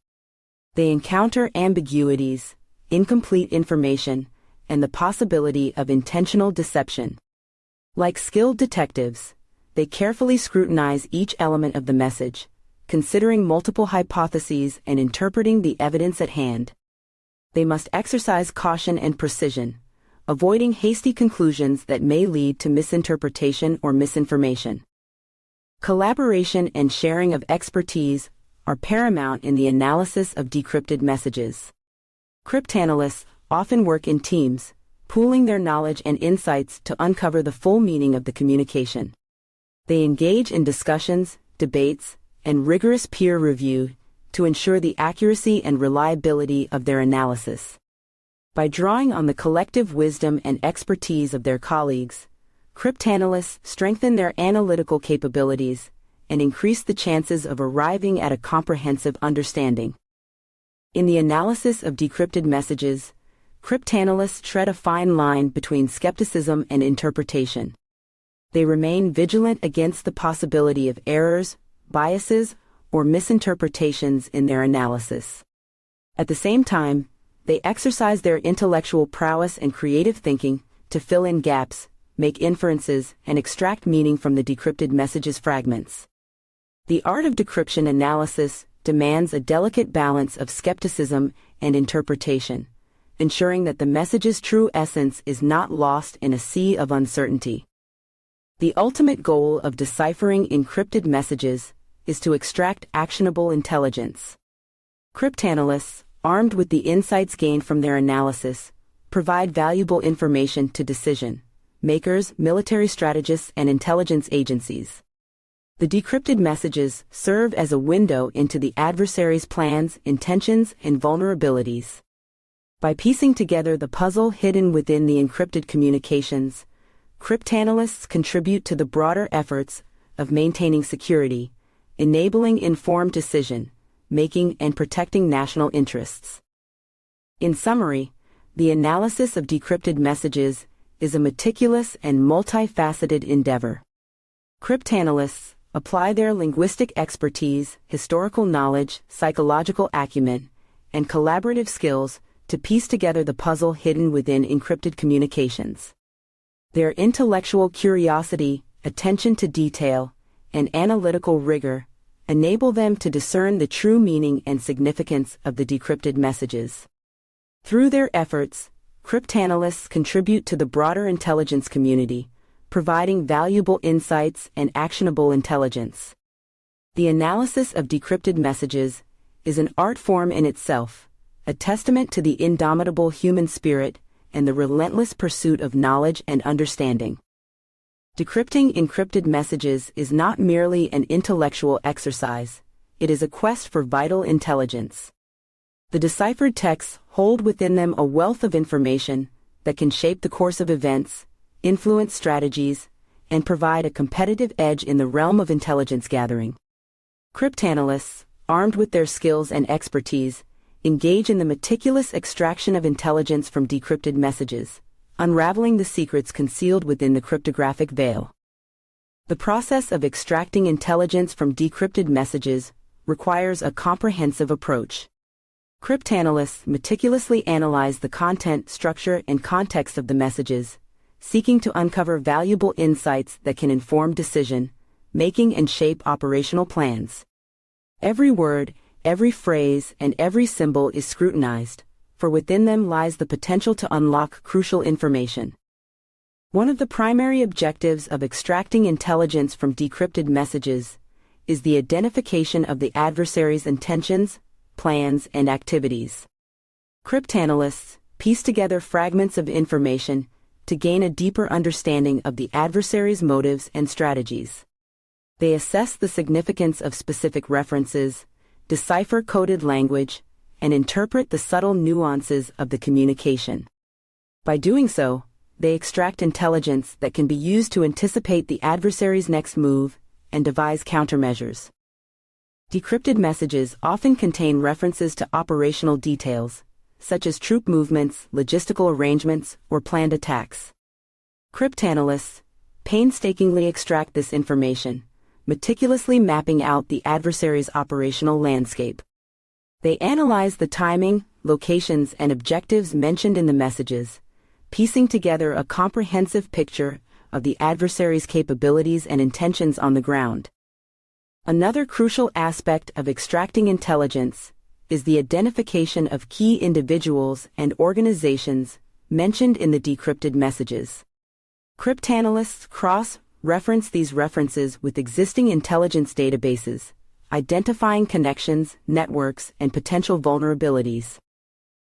They encounter ambiguities, incomplete information, and the possibility of intentional deception. Like skilled detectives, they carefully scrutinize each element of the message, considering multiple hypotheses and interpreting the evidence at hand. They must exercise caution and precision, avoiding hasty conclusions that may lead to misinterpretation or misinformation. Collaboration and sharing of expertise are paramount in the analysis of decrypted messages. Cryptanalysts often work in teams, pooling their knowledge and insights to uncover the full meaning of the communication. They engage in discussions, debates, and rigorous peer review to ensure the accuracy and reliability of their analysis. By drawing on the collective wisdom and expertise of their colleagues, cryptanalysts strengthen their analytical capabilities and increase the chances of arriving at a comprehensive understanding. In the analysis of decrypted messages, cryptanalysts tread a fine line between skepticism and interpretation. They remain vigilant against the possibility of errors, biases, or misinterpretations in their analysis. At the same time, they exercise their intellectual prowess and creative thinking to fill in gaps, make inferences, and extract meaning from the decrypted messages fragments. The art of decryption analysis demands a delicate balance of skepticism and interpretation, ensuring that the message's true essence is not lost in a sea of uncertainty. The ultimate goal of deciphering encrypted messages is to extract actionable intelligence. Cryptanalysts, armed with the insights gained from their analysis, provide valuable information to decision makers, military strategists, and intelligence agencies. The decrypted messages serve as a window into the adversary's plans, intentions, and vulnerabilities. By piecing together the puzzle hidden within the encrypted communications, cryptanalysts contribute to the broader efforts of maintaining security, enabling informed decision-making, and protecting national interests. In summary, the analysis of decrypted messages is a meticulous and multifaceted endeavor. Cryptanalysts apply their linguistic expertise, historical knowledge, psychological acumen, and collaborative skills to piece together the puzzle hidden within encrypted communications. Their intellectual curiosity, attention to detail, and analytical rigor enable them to discern the true meaning and significance of the decrypted messages. Through their efforts, cryptanalysts contribute to the broader intelligence community, providing valuable insights and actionable intelligence. The analysis of decrypted messages is an art form in itself, a testament to the indomitable human spirit and the relentless pursuit of knowledge and understanding. Decrypting encrypted messages is not merely an intellectual exercise, it is a quest for vital intelligence. The deciphered texts hold within them a wealth of information that can shape the course of events, influence strategies, and provide a competitive edge in the realm of intelligence gathering. Cryptanalysts, armed with their skills and expertise, engage in the meticulous extraction of intelligence from decrypted messages, unraveling the secrets concealed within the cryptographic veil. The process of extracting intelligence from decrypted messages requires a comprehensive approach. Cryptanalysts meticulously analyze the content, structure, and context of the messages, seeking to uncover valuable insights that can inform decision-making and shape operational plans. Every word, every phrase, and every symbol is scrutinized, for within them lies the potential to unlock crucial information. One of the primary objectives of extracting intelligence from decrypted messages is the identification of the adversary's intentions, plans, and activities. Cryptanalysts piece together fragments of information to gain a deeper understanding of the adversary's motives and strategies. They assess the significance of specific references, decipher coded language, and interpret the subtle nuances of the communication. By doing so, they extract intelligence that can be used to anticipate the adversary's next move and devise countermeasures. Decrypted messages often contain references to operational details, such as troop movements, logistical arrangements, or planned attacks. Cryptanalysts painstakingly extract this information, meticulously mapping out the adversary's operational landscape. They analyze the timing, locations, and objectives mentioned in the messages, piecing together a comprehensive picture of the adversary's capabilities and intentions on the ground. Another crucial aspect of extracting intelligence is the identification of key individuals and organizations mentioned in the decrypted messages. Cryptanalysts cross-reference these references with existing intelligence databases, identifying connections, networks, and potential vulnerabilities.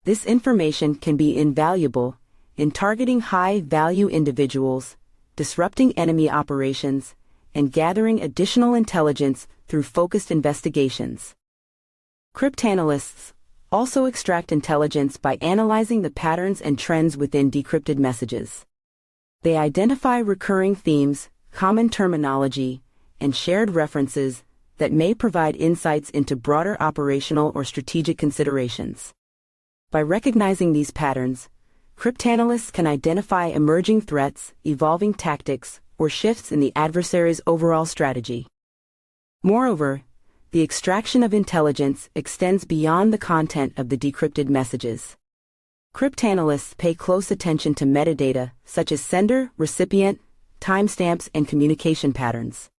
This information can be invaluable in targeting high-value individuals, disrupting enemy operations, and gathering additional intelligence through focused investigations. Cryptanalysts also extract intelligence by analyzing the patterns and trends within decrypted messages. They identify recurring themes, common terminology, and shared references that may provide insights into broader operational or strategic considerations. By recognizing these patterns, cryptanalysts can identify emerging threats, evolving tactics, or shifts in the adversary's overall strategy. Moreover, the extraction of intelligence extends beyond the content of the decrypted messages. Cryptanalysts pay close attention to metadata such as sender, recipient, timestamps, and communication patterns.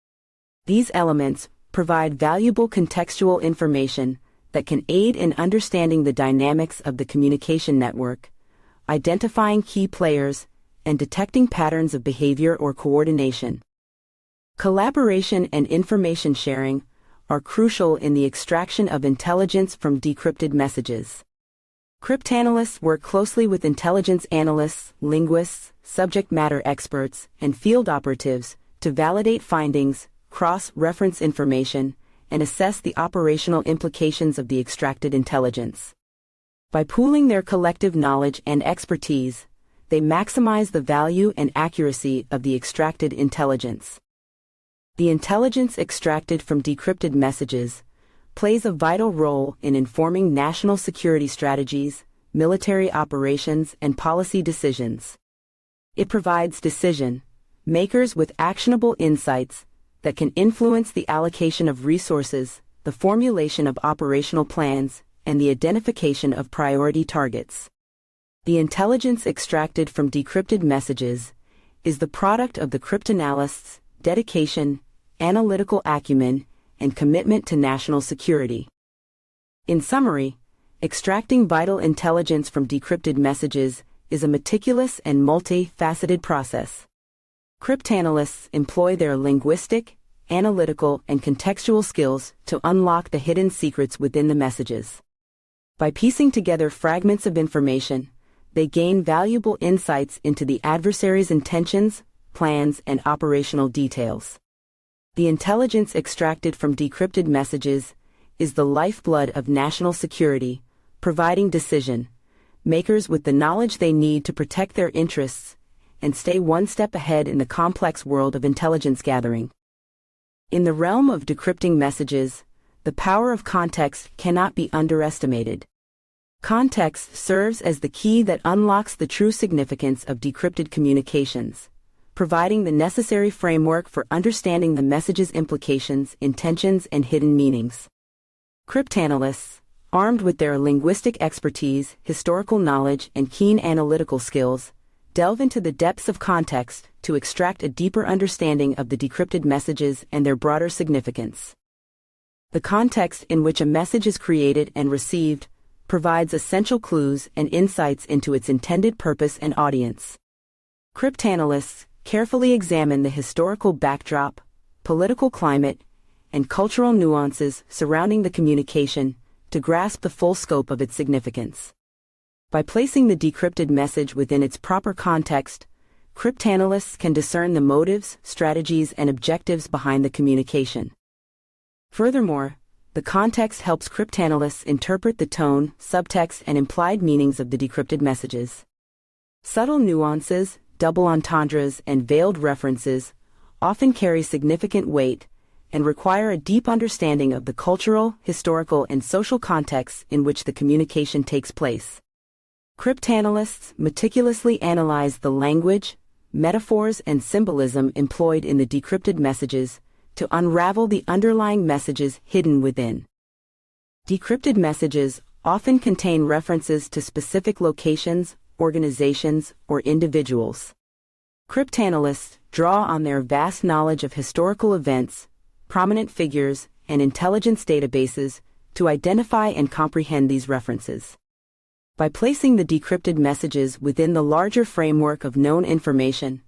These elements provide valuable contextual information that can aid in understanding the dynamics of the communication network, identifying key players, and detecting patterns of behavior or coordination. Collaboration and information sharing are crucial in the extraction of intelligence from decrypted messages. Cryptanalysts work closely with intelligence analysts, linguists, subject matter experts, and field operatives to validate findings, cross-reference information, and assess the operational implications of the extracted intelligence. By pooling their collective knowledge and expertise, they maximize the value and accuracy of the extracted intelligence. The intelligence extracted from decrypted messages plays a vital role in informing national security strategies, military operations, and policy decisions. It provides decision makers with actionable insights that can influence the allocation of resources, the formulation of operational plans, and the identification of priority targets. The intelligence extracted from decrypted messages is the product of the cryptanalysts' dedication, analytical acumen, and commitment to national security. In summary, extracting vital intelligence from decrypted messages is a meticulous and multifaceted process. Cryptanalysts employ their linguistic, analytical, and contextual skills to unlock the hidden secrets within the messages. By piecing together fragments of information, they gain valuable insights into the adversary's intentions, plans, and operational details. The intelligence extracted from decrypted messages is the lifeblood of national security, providing decision makers with the knowledge they need to protect their interests and stay one step ahead in the complex world of intelligence gathering. In the realm of decrypting messages, the power of context cannot be underestimated. Context serves as the key that unlocks the true significance of decrypted communications, providing the necessary framework for understanding the message's implications, intentions, and hidden meanings. Cryptanalysts, armed with their linguistic expertise, historical knowledge, and keen analytical skills, delve into the depths of context to extract a deeper understanding of the decrypted messages and their broader significance. The context in which a message is created and received provides essential clues and insights into its intended purpose and audience. Cryptanalysts carefully examine the historical backdrop, political climate, and cultural nuances surrounding the communication to grasp the full scope of its significance. By placing the decrypted message within its proper context, cryptanalysts can discern the motives, strategies, and objectives behind the communication. Furthermore, the context helps cryptanalysts interpret the tone, subtext, and implied meanings of the decrypted messages. Subtle nuances, double entendres, and veiled references often carry significant weight, and require a deep understanding of the cultural, historical, and social contexts in which the communication takes place. Cryptanalysts meticulously analyze the language, metaphors, and symbolism employed in the decrypted messages to unravel the underlying messages hidden within. Decrypted messages often contain references to specific locations, organizations, or individuals. Cryptanalysts draw on their vast knowledge of historical events, prominent figures, and intelligence databases to identify and comprehend these references. By placing the decrypted messages within the larger framework of known information,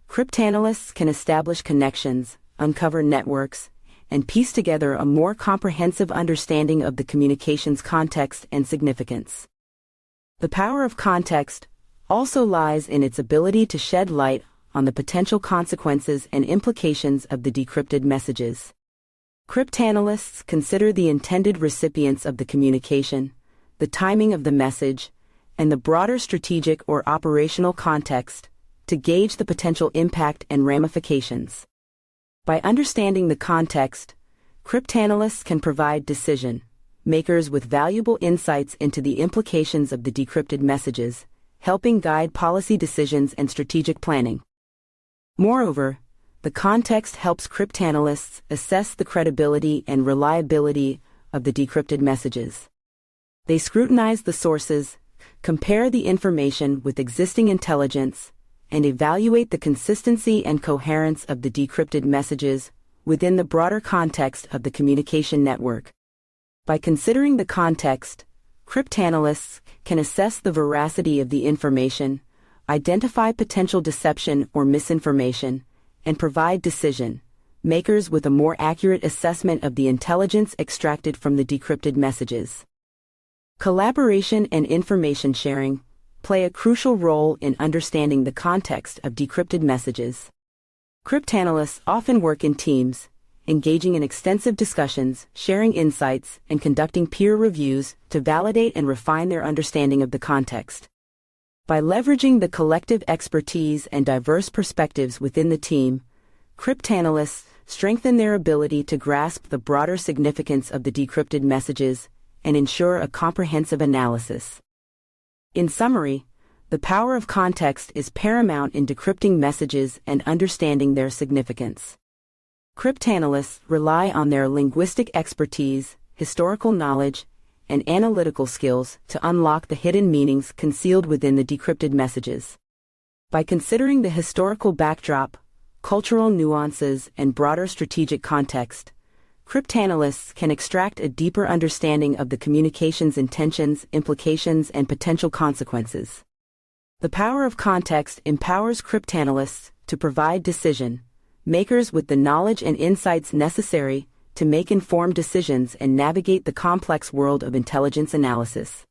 cryptanalysts can establish connections, uncover networks, and piece together a more comprehensive understanding of the communication's context and significance. The power of context also lies in its ability to shed light on the potential consequences and implications of the decrypted messages. Cryptanalysts consider the intended recipients of the communication, the timing of the message, and the broader strategic or operational context to gauge the potential impact and ramifications. By understanding the context, cryptanalysts can provide decision makers with valuable insights into the implications of the decrypted messages, helping guide policy decisions and strategic planning. Moreover, the context helps cryptanalysts assess the credibility and reliability of the decrypted messages. They scrutinize the sources, compare the information with existing intelligence, and evaluate the consistency and coherence of the decrypted messages within the broader context of the communication network. By considering the context, cryptanalysts can assess the veracity of the information, identify potential deception or misinformation, and provide decision makers with a more accurate assessment of the intelligence extracted from the decrypted messages. Collaboration and information sharing play a crucial role in understanding the context of decrypted messages. Cryptanalysts often work in teams, engaging in extensive discussions, sharing insights, and conducting peer reviews to validate and refine their understanding of the context. By leveraging the collective expertise and diverse perspectives within the team, cryptanalysts strengthen their ability to grasp the broader significance of the decrypted messages and ensure a comprehensive analysis. In summary, the power of context is paramount in decrypting messages and understanding their significance. Cryptanalysts rely on their linguistic expertise, historical knowledge, and analytical skills to unlock the hidden meanings concealed within the decrypted messages. By considering the historical backdrop, cultural nuances, and broader strategic context, cryptanalysts can extract a deeper understanding of the communication's intentions, implications, and potential consequences. The power of context empowers cryptanalysts to provide decision makers with the knowledge and insights necessary to make informed decisions and navigate the complex world of intelligence analysis.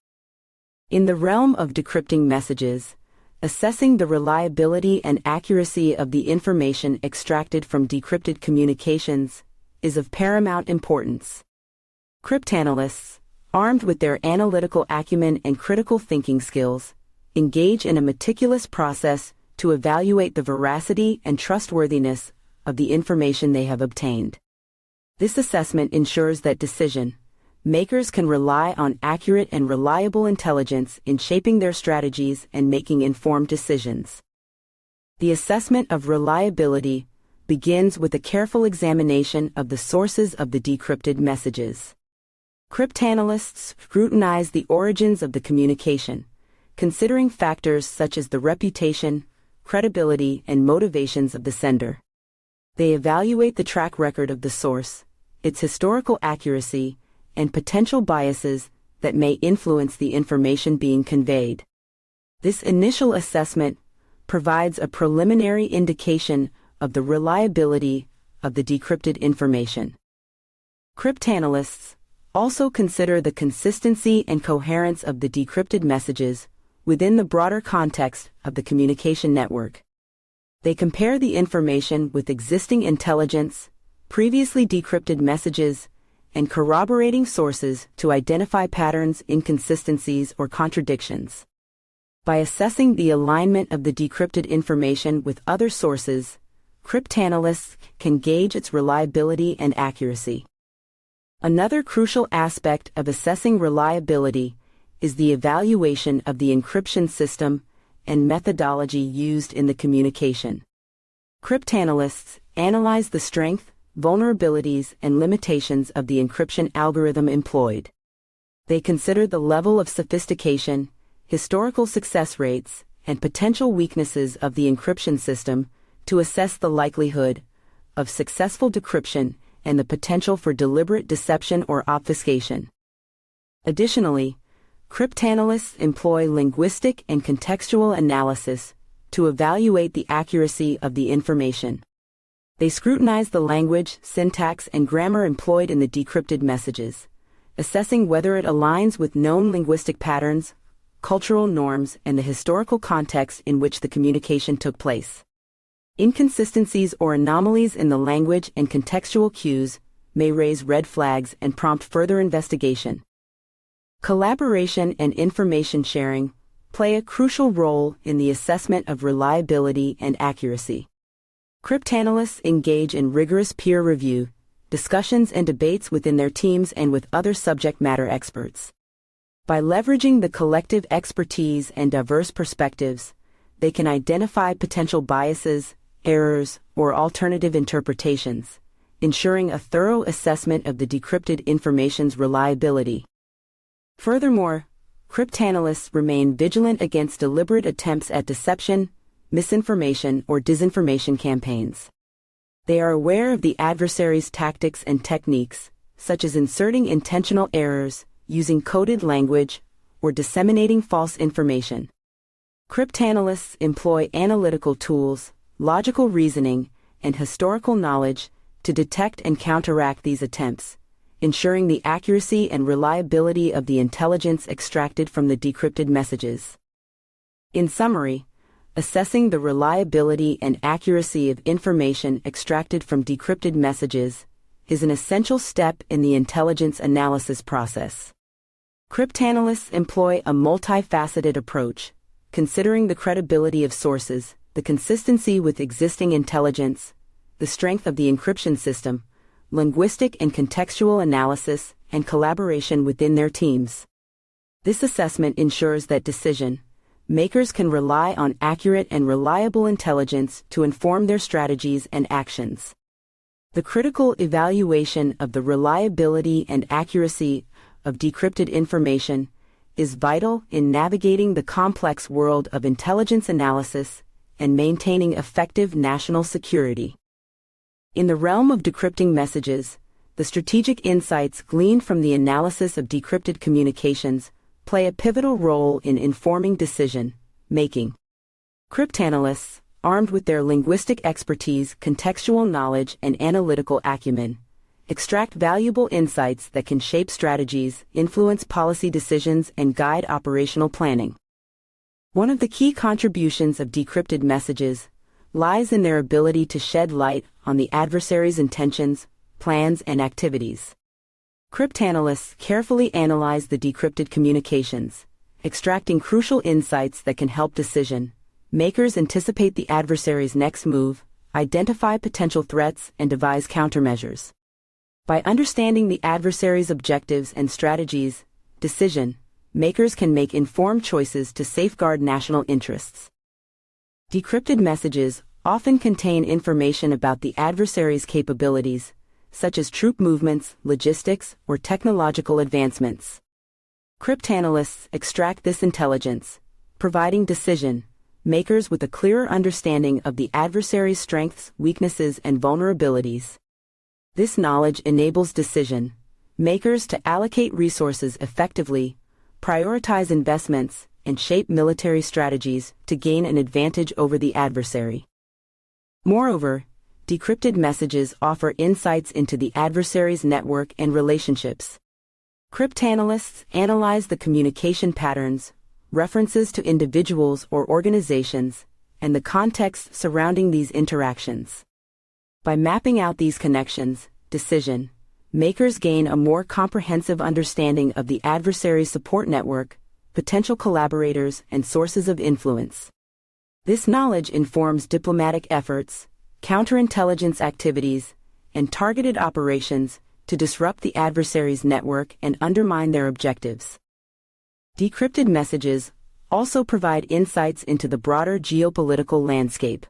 In the realm of decrypting messages, assessing the reliability and accuracy of the information extracted from decrypted communications is of paramount importance. Cryptanalysts, armed with their analytical acumen and critical thinking skills, engage in a meticulous process to evaluate the veracity and trustworthiness of the information they have obtained. This assessment ensures that decision makers can rely on accurate and reliable intelligence in shaping their strategies and making informed decisions. The assessment of reliability begins with a careful examination of the sources of the decrypted messages. Cryptanalysts scrutinize the origins of the communication, considering factors such as the reputation, credibility, and motivations of the sender. They evaluate the track record of the source, its historical accuracy, and potential biases that may influence the information being conveyed. This initial assessment provides a preliminary indication of the reliability of the decrypted information. Cryptanalysts also consider the consistency and coherence of the decrypted messages within the broader context of the communication network. They compare the information with existing intelligence, previously decrypted messages, and corroborating sources to identify patterns, inconsistencies, or contradictions. By assessing the alignment of the decrypted information with other sources, cryptanalysts can gauge its reliability and accuracy. Another crucial aspect of assessing reliability is the evaluation of the encryption system and methodology used in the communication. Cryptanalysts analyze the strength, vulnerabilities, and limitations of the encryption algorithm employed. They consider the level of sophistication, historical success rates, and potential weaknesses of the encryption system to assess the likelihood of successful decryption and the potential for deliberate deception or obfuscation. Additionally, cryptanalysts employ linguistic and contextual analysis to evaluate the accuracy of the information. They scrutinize the language, syntax, and grammar employed in the decrypted messages, assessing whether it aligns with known linguistic patterns, cultural norms, and the historical context in which the communication took place. Inconsistencies or anomalies in the language and contextual cues may raise red flags and prompt further investigation. Collaboration and information sharing play a crucial role in the assessment of reliability and accuracy. Cryptanalysts engage in rigorous peer review, discussions and debates within their teams and with other subject matter experts. By leveraging the collective expertise and diverse perspectives, they can identify potential biases, errors, or alternative interpretations, ensuring a thorough assessment of the decrypted information's reliability. Furthermore, cryptanalysts remain vigilant against deliberate attempts at deception, misinformation, or disinformation campaigns. They are aware of the adversary's tactics and techniques, such as inserting intentional errors, using coded language, or disseminating false information. Cryptanalysts employ analytical tools, logical reasoning, and historical knowledge to detect and counteract these attempts, ensuring the accuracy and reliability of the intelligence extracted from the decrypted messages. In summary, assessing the reliability and accuracy of information extracted from decrypted messages is an essential step in the intelligence analysis process. Cryptanalysts employ a multifaceted approach, considering the credibility of sources, the consistency with existing intelligence, the strength of the encryption system, linguistic and contextual analysis, and collaboration within their teams. This assessment ensures that decision-makers can rely on accurate and reliable intelligence to inform their strategies and actions. The critical evaluation of the reliability and accuracy of decrypted information is vital in navigating the complex world of intelligence analysis and maintaining effective national security. In the realm of decrypting messages, the strategic insights gleaned from the analysis of decrypted communications play a pivotal role in informing decision-making. Cryptanalysts, armed with their linguistic expertise, contextual knowledge, and analytical acumen, extract valuable insights that can shape strategies, influence policy decisions, and guide operational planning. One of the key contributions of decrypted messages lies in their ability to shed light on the adversary's intentions, plans, and activities. Cryptanalysts carefully analyze the decrypted communications, extracting crucial insights that can help decision-makers anticipate the adversary's next move, identify potential threats, and devise countermeasures. By understanding the adversary's objectives and strategies, decision-makers can make informed choices to safeguard national interests. Decrypted messages often contain information about the adversary's capabilities, such as troop movements, logistics, or technological advancements. Cryptanalysts extract this intelligence, providing decision-makers with a clearer understanding of the adversary's strengths, weaknesses, and vulnerabilities. This knowledge enables decision-makers to allocate resources effectively, prioritize investments, and shape military strategies to gain an advantage over the adversary. Moreover, decrypted messages offer insights into the adversary's network and relationships. Cryptanalysts analyze the communication patterns, references to individuals or organizations, and the context surrounding these interactions. By mapping out these connections, decision-makers gain a more comprehensive understanding of the adversary's support network, potential collaborators, and sources of influence. This knowledge informs diplomatic efforts, counterintelligence activities, and targeted operations to disrupt the adversary's network and undermine their objectives. Decrypted messages also provide insights into the broader geopolitical landscape.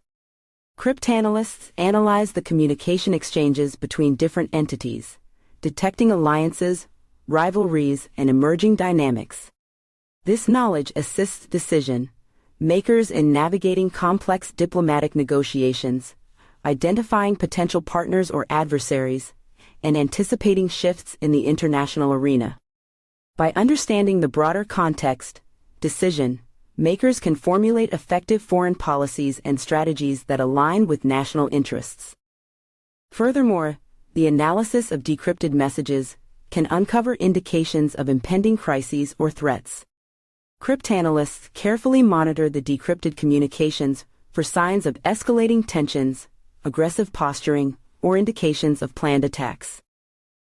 Cryptanalysts analyze the communication exchanges between different entities, detecting alliances, rivalries, and emerging dynamics. This knowledge assists decision-makers in navigating complex diplomatic negotiations, identifying potential partners or adversaries, and anticipating shifts in the international arena. By understanding the broader context, decision-makers can formulate effective foreign policies and strategies that align with national interests. Furthermore, the analysis of decrypted messages can uncover indications of impending crises or threats. Cryptanalysts carefully monitor the decrypted communications for signs of escalating tensions, aggressive posturing, or indications of planned attacks.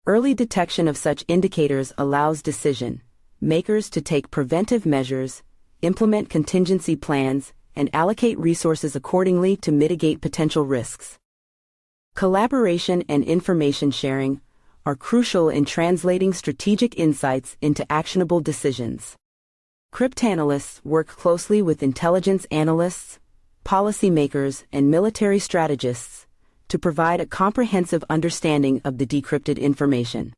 Early detection of such indicators allows decision-makers to take preventive measures, implement contingency plans, and allocate resources accordingly to mitigate potential risks. Collaboration and information sharing are crucial in translating strategic insights into actionable decisions. Cryptanalysts work closely with intelligence analysts, policymakers, and military strategists to provide a comprehensive understanding of the decrypted information.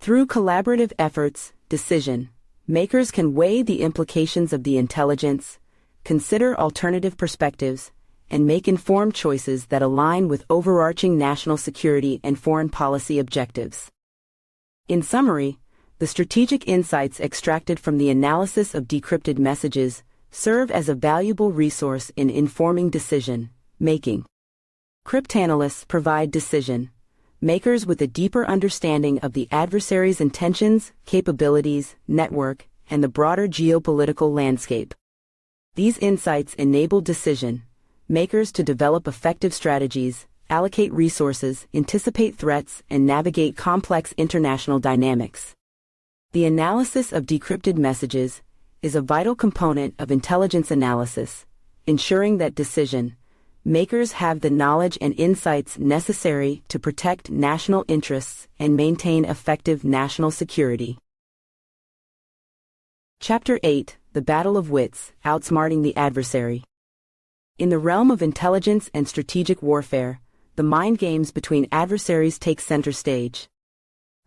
Through collaborative efforts, decision-makers can weigh the implications of the intelligence, consider alternative perspectives, and make informed choices that align with overarching national security and foreign policy objectives. In summary, the strategic insights extracted from the analysis of decrypted messages serve as a valuable resource in informing decision-making. Cryptanalysts provide decision-makers with a deeper understanding of the adversary's intentions, capabilities, network, and the broader geopolitical landscape. These insights enable decision-makers to develop effective strategies, allocate resources, anticipate threats, and navigate complex international dynamics. The analysis of decrypted messages is a vital component of intelligence analysis, ensuring that decision-makers have the knowledge and insights necessary to protect national interests and maintain effective national security. Chapter 8: The Battle of Wits, Outsmarting the Adversary. In the realm of intelligence and strategic warfare, the mind games between adversaries take center stage.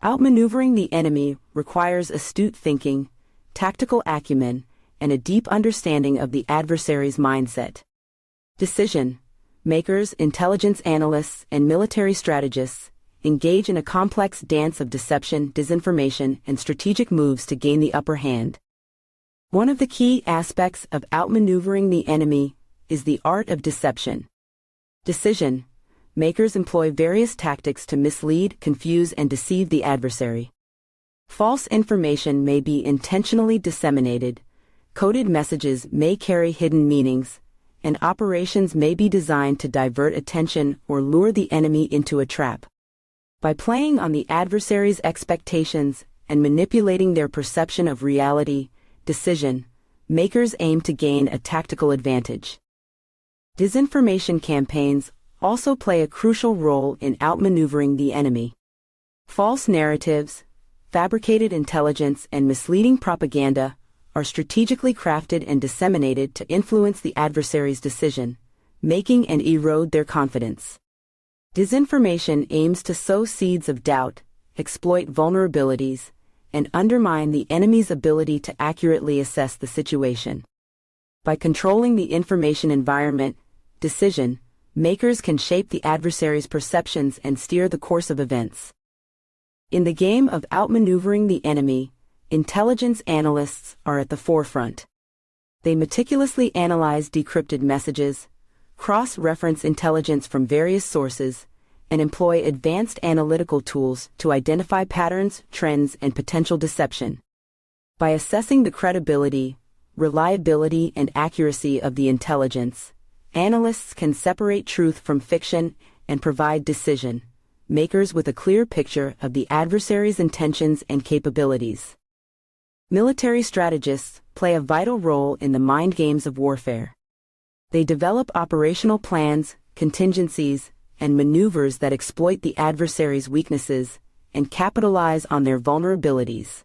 Outmaneuvering the enemy requires astute thinking, tactical acumen, and a deep understanding of the adversary's mindset. Decision-makers, intelligence analysts, and military strategists engage in a complex dance of deception, disinformation, and strategic moves to gain the upper hand. One of the key aspects of outmaneuvering the enemy is the art of deception. Decision-makers employ various tactics to mislead, confuse, and deceive the adversary. False information may be intentionally disseminated, coded messages may carry hidden meanings, and operations may be designed to divert attention or lure the enemy into a trap. By playing on the adversary's expectations and manipulating their perception of reality, decision-makers aim to gain a tactical advantage. Disinformation campaigns also play a crucial role in outmaneuvering the enemy. False narratives, fabricated intelligence, and misleading propaganda are strategically crafted and disseminated to influence the adversary's decision-making and erode their confidence. Disinformation aims to sow seeds of doubt, exploit vulnerabilities, and undermine the enemy's ability to accurately assess the situation. By controlling the information environment, decision-makers can shape the adversary's perceptions and steer the course of events. In the game of outmaneuvering the enemy, intelligence analysts are at the forefront. They meticulously analyze decrypted messages, cross-reference intelligence from various sources, and employ advanced analytical tools to identify patterns, trends, and potential deception. By assessing the credibility, reliability, and accuracy of the intelligence, analysts can separate truth from fiction and provide decision-makers with a clear picture of the adversary's intentions and capabilities. Military strategists play a vital role in the mind games of warfare. They develop operational plans, contingencies, and maneuvers that exploit the adversary's weaknesses and capitalize on their vulnerabilities.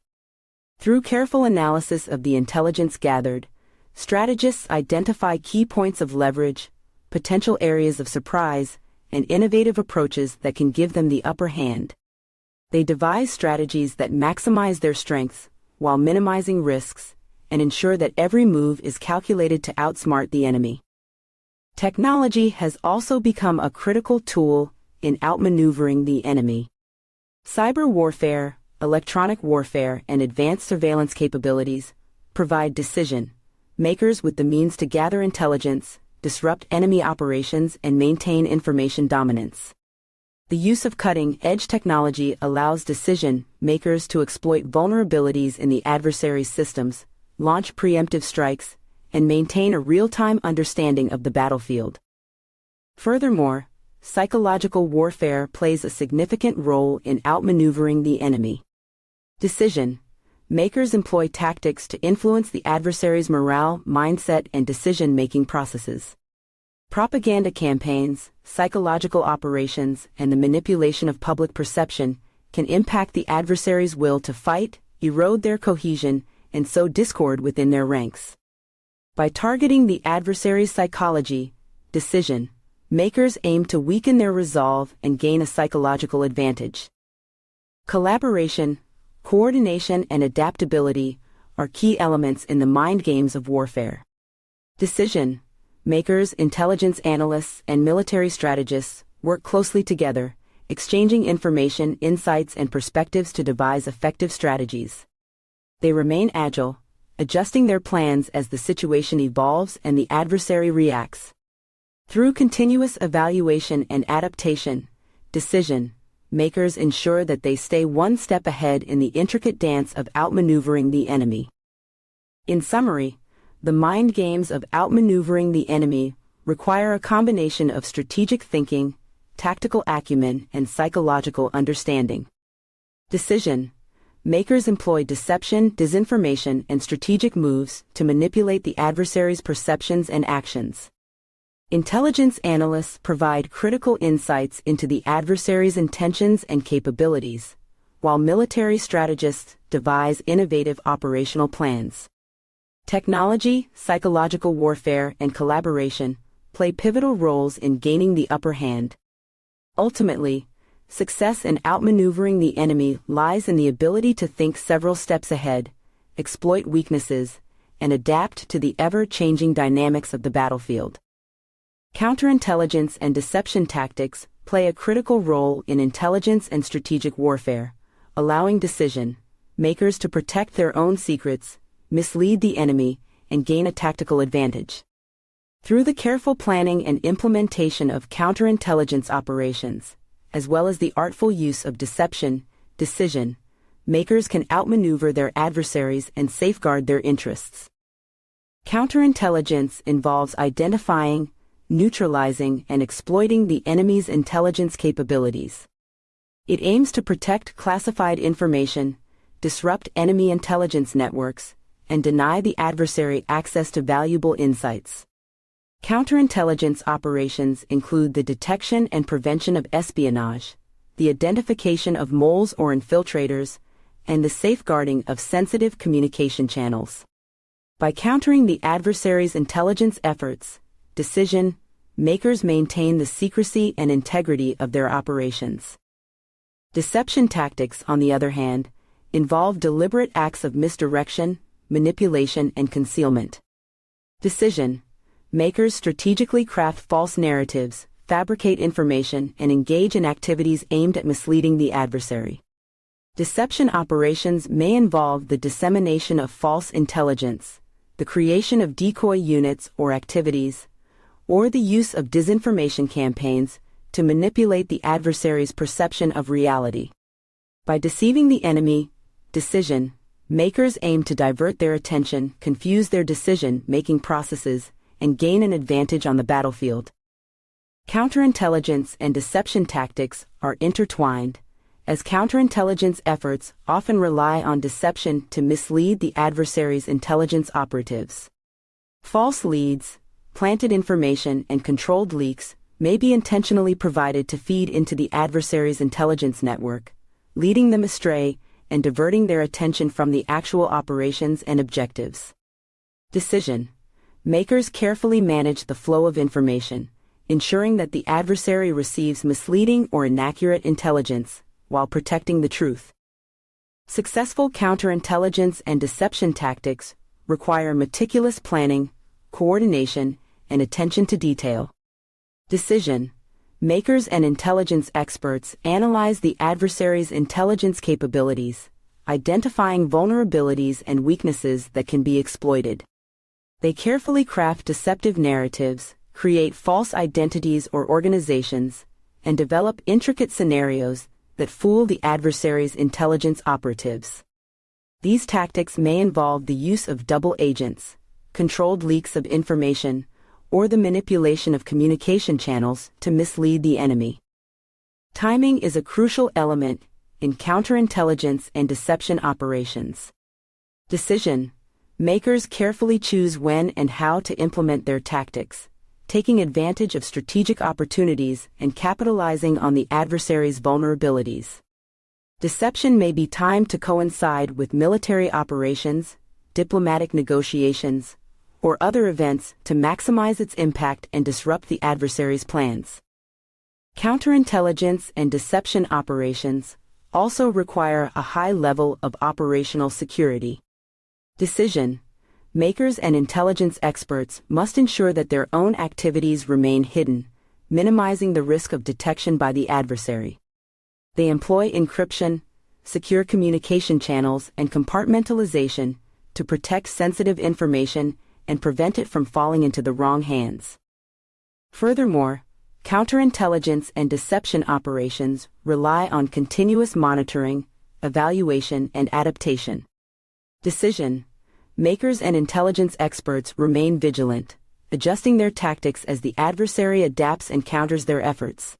Through careful analysis of the intelligence gathered, strategists identify key points of leverage, potential areas of surprise, and innovative approaches that can give them the upper hand. They devise strategies that maximize their strengths while minimizing risks and ensure that every move is calculated to outsmart the enemy. Technology has also become a critical tool in outmaneuvering the enemy. Cyber warfare, electronic warfare, and advanced surveillance capabilities provide decision-makers with the means to gather intelligence, disrupt enemy operations, and maintain information dominance. The use of cutting-edge technology allows decision-makers to exploit vulnerabilities in the adversary's systems, launch preemptive strikes, and maintain a real-time understanding of the battlefield. Furthermore, psychological warfare plays a significant role in outmaneuvering the enemy. Decision-makers employ tactics to influence the adversary's morale, mindset, and decision-making processes. Propaganda campaigns, psychological operations, and the manipulation of public perception can impact the adversary's will to fight, erode their cohesion, and sow discord within their ranks. By targeting the adversary's psychology, decision-makers aim to weaken their resolve and gain a psychological advantage. Collaboration, coordination, and adaptability are key elements in the mind games of warfare. Decision-makers, intelligence analysts, and military strategists work closely together, exchanging information, insights, and perspectives to devise effective strategies. They remain agile, adjusting their plans as the situation evolves and the adversary reacts. Through continuous evaluation and adaptation, decision-makers ensure that they stay one step ahead in the intricate dance of outmaneuvering the enemy. In summary, the mind games of outmaneuvering the enemy require a combination of strategic thinking, tactical acumen, and psychological understanding. Decision-makers employ deception, disinformation, and strategic moves to manipulate the adversary's perceptions and actions. Intelligence analysts provide critical insights into the adversary's intentions and capabilities, while military strategists devise innovative operational plans. Technology, psychological warfare, and collaboration play pivotal roles in gaining the upper hand. Ultimately, success in outmaneuvering the enemy lies in the ability to think several steps ahead, exploit weaknesses, and adapt to the ever-changing dynamics of the battlefield. Counterintelligence and deception tactics play a critical role in intelligence and strategic warfare, allowing decision-makers to protect their own secrets, mislead the enemy, and gain a tactical advantage. Through the careful planning and implementation of counterintelligence operations, as well as the artful use of deception, decision-makers can outmaneuver their adversaries and safeguard their interests. Counterintelligence involves identifying, neutralizing, and exploiting the enemy's intelligence capabilities. It aims to protect classified information, disrupt enemy intelligence networks, and deny the adversary access to valuable insights. Counterintelligence operations include the detection and prevention of espionage, the identification of moles or infiltrators, and the safeguarding of sensitive communication channels. By countering the adversary's intelligence efforts, decision-makers maintain the secrecy and integrity of their operations. Deception tactics, on the other hand, involve deliberate acts of misdirection, manipulation, and concealment. Decision-makers strategically craft false narratives, fabricate information, and engage in activities aimed at misleading the adversary. Deception operations may involve the dissemination of false intelligence, the creation of decoy units or activities, or the use of disinformation campaigns to manipulate the adversary's perception of reality. By deceiving the enemy, decision-makers aim to divert their attention, confuse their decision-making processes, and gain an advantage on the battlefield. Counterintelligence and deception tactics are intertwined, as counterintelligence efforts often rely on deception to mislead the adversary's intelligence operatives. False leads, planted information, and controlled leaks may be intentionally provided to feed into the adversary's intelligence network, leading them astray and diverting their attention from the actual operations and objectives. Decision: makers carefully manage the flow of information, ensuring that the adversary receives misleading or inaccurate intelligence, while protecting the truth. Successful counterintelligence and deception tactics require meticulous planning, coordination, and attention to detail. Decision: makers and intelligence experts analyze the adversary's intelligence capabilities, identifying vulnerabilities and weaknesses that can be exploited. They carefully craft deceptive narratives, create false identities or organizations, and develop intricate scenarios that fool the adversary's intelligence operatives. These tactics may involve the use of double agents, controlled leaks of information, or the manipulation of communication channels to mislead the enemy. Timing is a crucial element in counterintelligence and deception operations. Decision: makers carefully choose when and how to implement their tactics, taking advantage of strategic opportunities and capitalizing on the adversary's vulnerabilities. Deception may be timed to coincide with military operations, diplomatic negotiations, or other events to maximize its impact and disrupt the adversary's plans. Counterintelligence and deception operations also require a high level of operational security. Decision: makers and intelligence experts must ensure that their own activities remain hidden, minimizing the risk of detection by the adversary. They employ encryption, secure communication channels, and compartmentalization to protect sensitive information and prevent it from falling into the wrong hands. Furthermore, counterintelligence and deception operations rely on continuous monitoring, evaluation, and adaptation. Decision: makers and intelligence experts remain vigilant, adjusting their tactics as the adversary adapts and counters their efforts.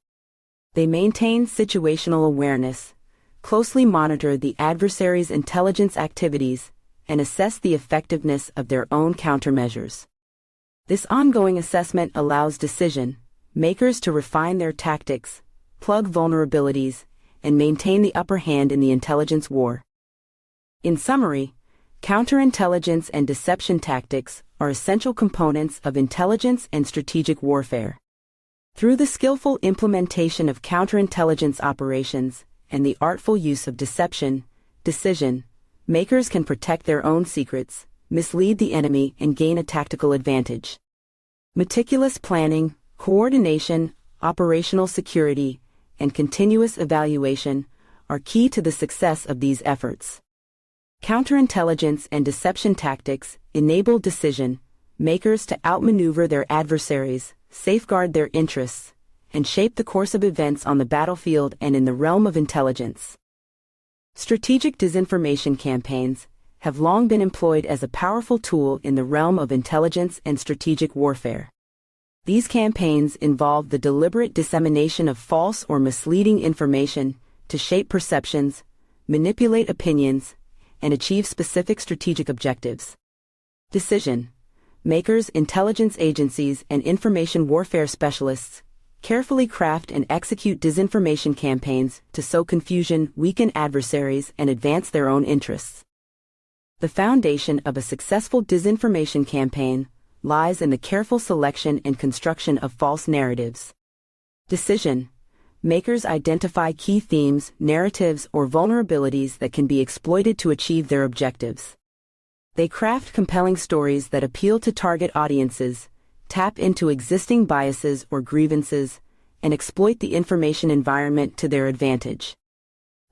They maintain situational awareness, closely monitor the adversary's intelligence activities, and assess the effectiveness of their own countermeasures. This ongoing assessment allows decision makers to refine their tactics, plug vulnerabilities, and maintain the upper hand in the intelligence war. In summary, counterintelligence and deception tactics are essential components of intelligence and strategic warfare. Through the skillful implementation of counterintelligence operations and the artful use of deception, decision makers can protect their own secrets, mislead the enemy, and gain a tactical advantage. Meticulous planning, coordination, operational security, and continuous evaluation are key to the success of these efforts. Counterintelligence and deception tactics enable decision makers to outmaneuver their adversaries, safeguard their interests, and shape the course of events on the battlefield and in the realm of intelligence. Strategic disinformation campaigns have long been employed as a powerful tool in the realm of intelligence and strategic warfare. These campaigns involve the deliberate dissemination of false or misleading information to shape perceptions, manipulate opinions, and achieve specific strategic objectives. Decision makers, intelligence agencies, and information warfare specialists carefully craft and execute disinformation campaigns to sow confusion, weaken adversaries, and advance their own interests. The foundation of a successful disinformation campaign lies in the careful selection and construction of false narratives. Decision makers identify key themes, narratives, or vulnerabilities that can be exploited to achieve their objectives. They craft compelling stories that appeal to target audiences, tap into existing biases or grievances, and exploit the information environment to their advantage.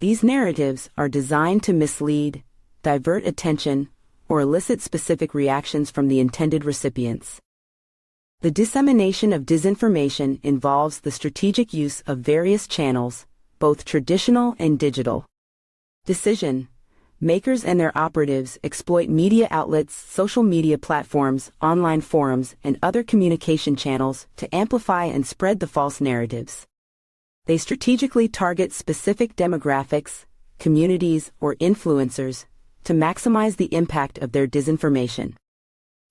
These narratives are designed to mislead, divert attention, or elicit specific reactions from the intended recipients. The dissemination of disinformation involves the strategic use of various channels, both traditional and digital. Decision makers and their operatives exploit media outlets, social media platforms, online forums, and other communication channels to amplify and spread the false narratives. They strategically target specific demographics, communities, or influencers to maximize the impact of their disinformation.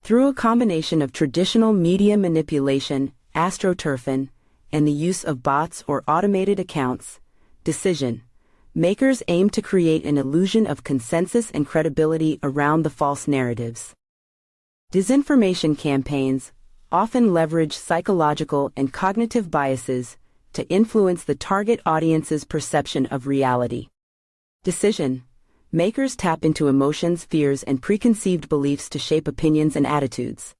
Through a combination of traditional media manipulation, astroturfing, and the use of bots or automated accounts. Decision makers aim to create an illusion of consensus and credibility around the false narratives. Disinformation campaigns often leverage psychological and cognitive biases to influence the target audience's perception of reality. Decision makers tap into emotions, fears, and preconceived beliefs to shape opinions and attitudes.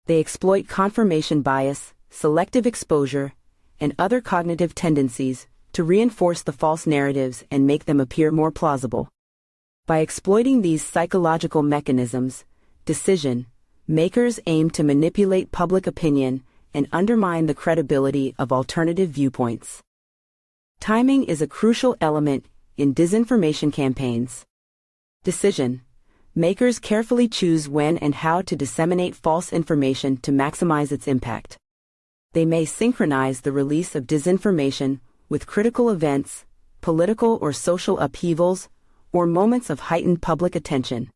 They exploit confirmation bias, selective exposure, and other cognitive tendencies to reinforce the false narratives and make them appear more plausible. By exploiting these psychological mechanisms, decision makers aim to manipulate public opinion and undermine the credibility of alternative viewpoints. Timing is a crucial element in disinformation campaigns. Decision makers carefully choose when and how to disseminate false information to maximize its impact. They may synchronize the release of disinformation with critical events, political or social upheavals, or moments of heightened public attention.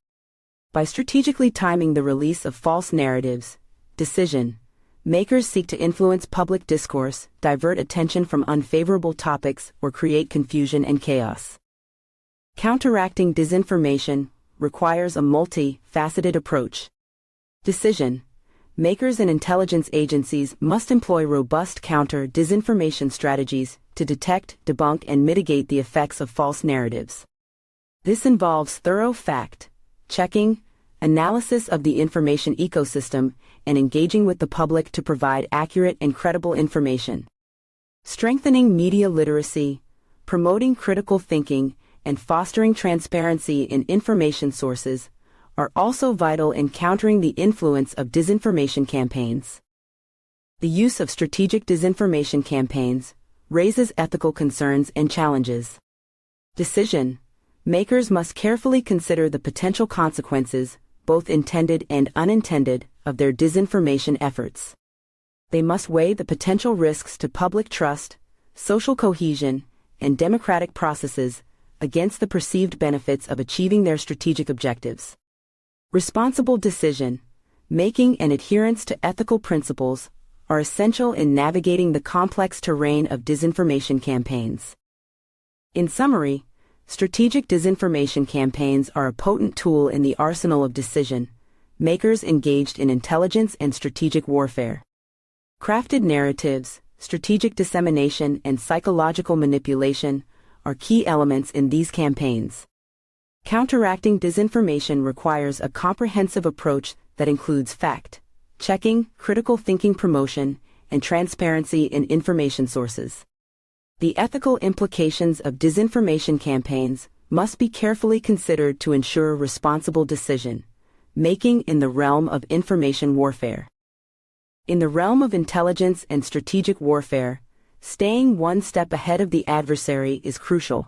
By strategically timing the release of false narratives, decision makers seek to influence public discourse, divert attention from unfavorable topics, or create confusion and chaos. Counteracting disinformation requires a multi-faceted approach. Decision makers and intelligence agencies must employ robust counter-disinformation strategies to detect, debunk, and mitigate the effects of false narratives. This involves thorough fact-checking, analysis of the information ecosystem, and engaging with the public to provide accurate and credible information. Strengthening media literacy, promoting critical thinking, and fostering transparency in information sources are also vital in countering the influence of disinformation campaigns. The use of strategic disinformation campaigns raises ethical concerns and challenges. Decision makers must carefully consider the potential consequences, both intended and unintended, of their disinformation efforts. They must weigh the potential risks to public trust, social cohesion, and democratic processes against the perceived benefits of achieving their strategic objectives. Responsible decision making and adherence to ethical principles are essential in navigating the complex terrain of disinformation campaigns. In summary, strategic disinformation campaigns are a potent tool in the arsenal of decision makers engaged in intelligence and strategic warfare. Crafted narratives, strategic dissemination, and psychological manipulation are key elements in these campaigns. Counteracting disinformation requires a comprehensive approach that includes fact-checking, critical thinking, promotion, and transparency in information sources. The ethical implications of disinformation campaigns must be carefully considered to ensure responsible decision making in the realm of information warfare. In the realm of intelligence and strategic warfare, staying one step ahead of the adversary is crucial.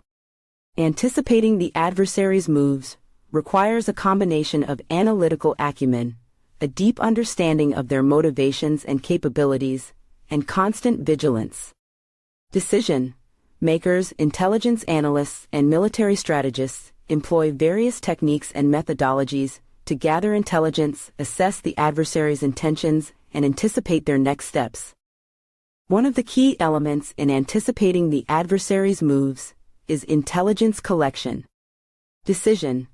Anticipating the adversary's moves requires a combination of analytical acumen, a deep understanding of their motivations and capabilities, and constant vigilance. Decision makers, intelligence analysts, and military strategists employ various techniques and methodologies to gather intelligence, assess the adversary's intentions, and anticipate their next steps. One of the key elements in anticipating the adversary's moves is intelligence collection. Decision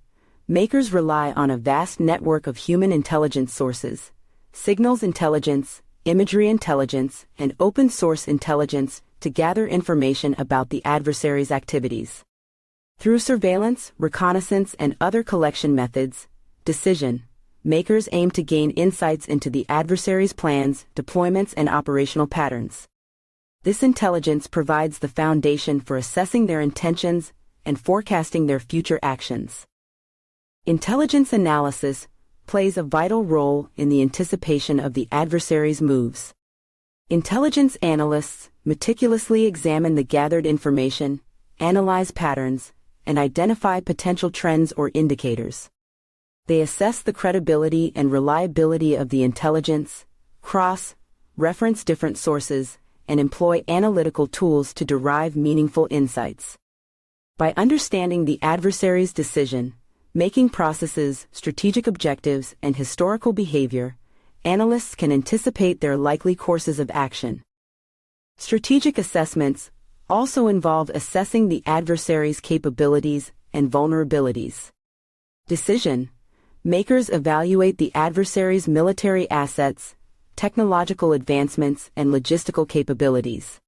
makers rely on a vast network of human intelligence sources, signals intelligence, imagery intelligence, and open-source intelligence to gather information about the adversary's activities. Through surveillance, reconnaissance, and other collection methods, decision makers aim to gain insights into the adversary's plans, deployments, and operational patterns. This intelligence provides the foundation for assessing their intentions and forecasting their future actions. Intelligence analysis plays a vital role in the anticipation of the adversary's moves. Intelligence analysts meticulously examine the gathered information, analyze patterns, and identify potential trends or indicators. They assess the credibility and reliability of the intelligence, cross-reference different sources, and employ analytical tools to derive meaningful insights. By understanding the adversary's decision-making processes, strategic objectives, and historical behavior, analysts can anticipate their likely courses of action. Strategic assessments also involve assessing the adversary's capabilities and vulnerabilities. Decision makers evaluate the adversary's military assets, technological advancements, and logistical capabilities.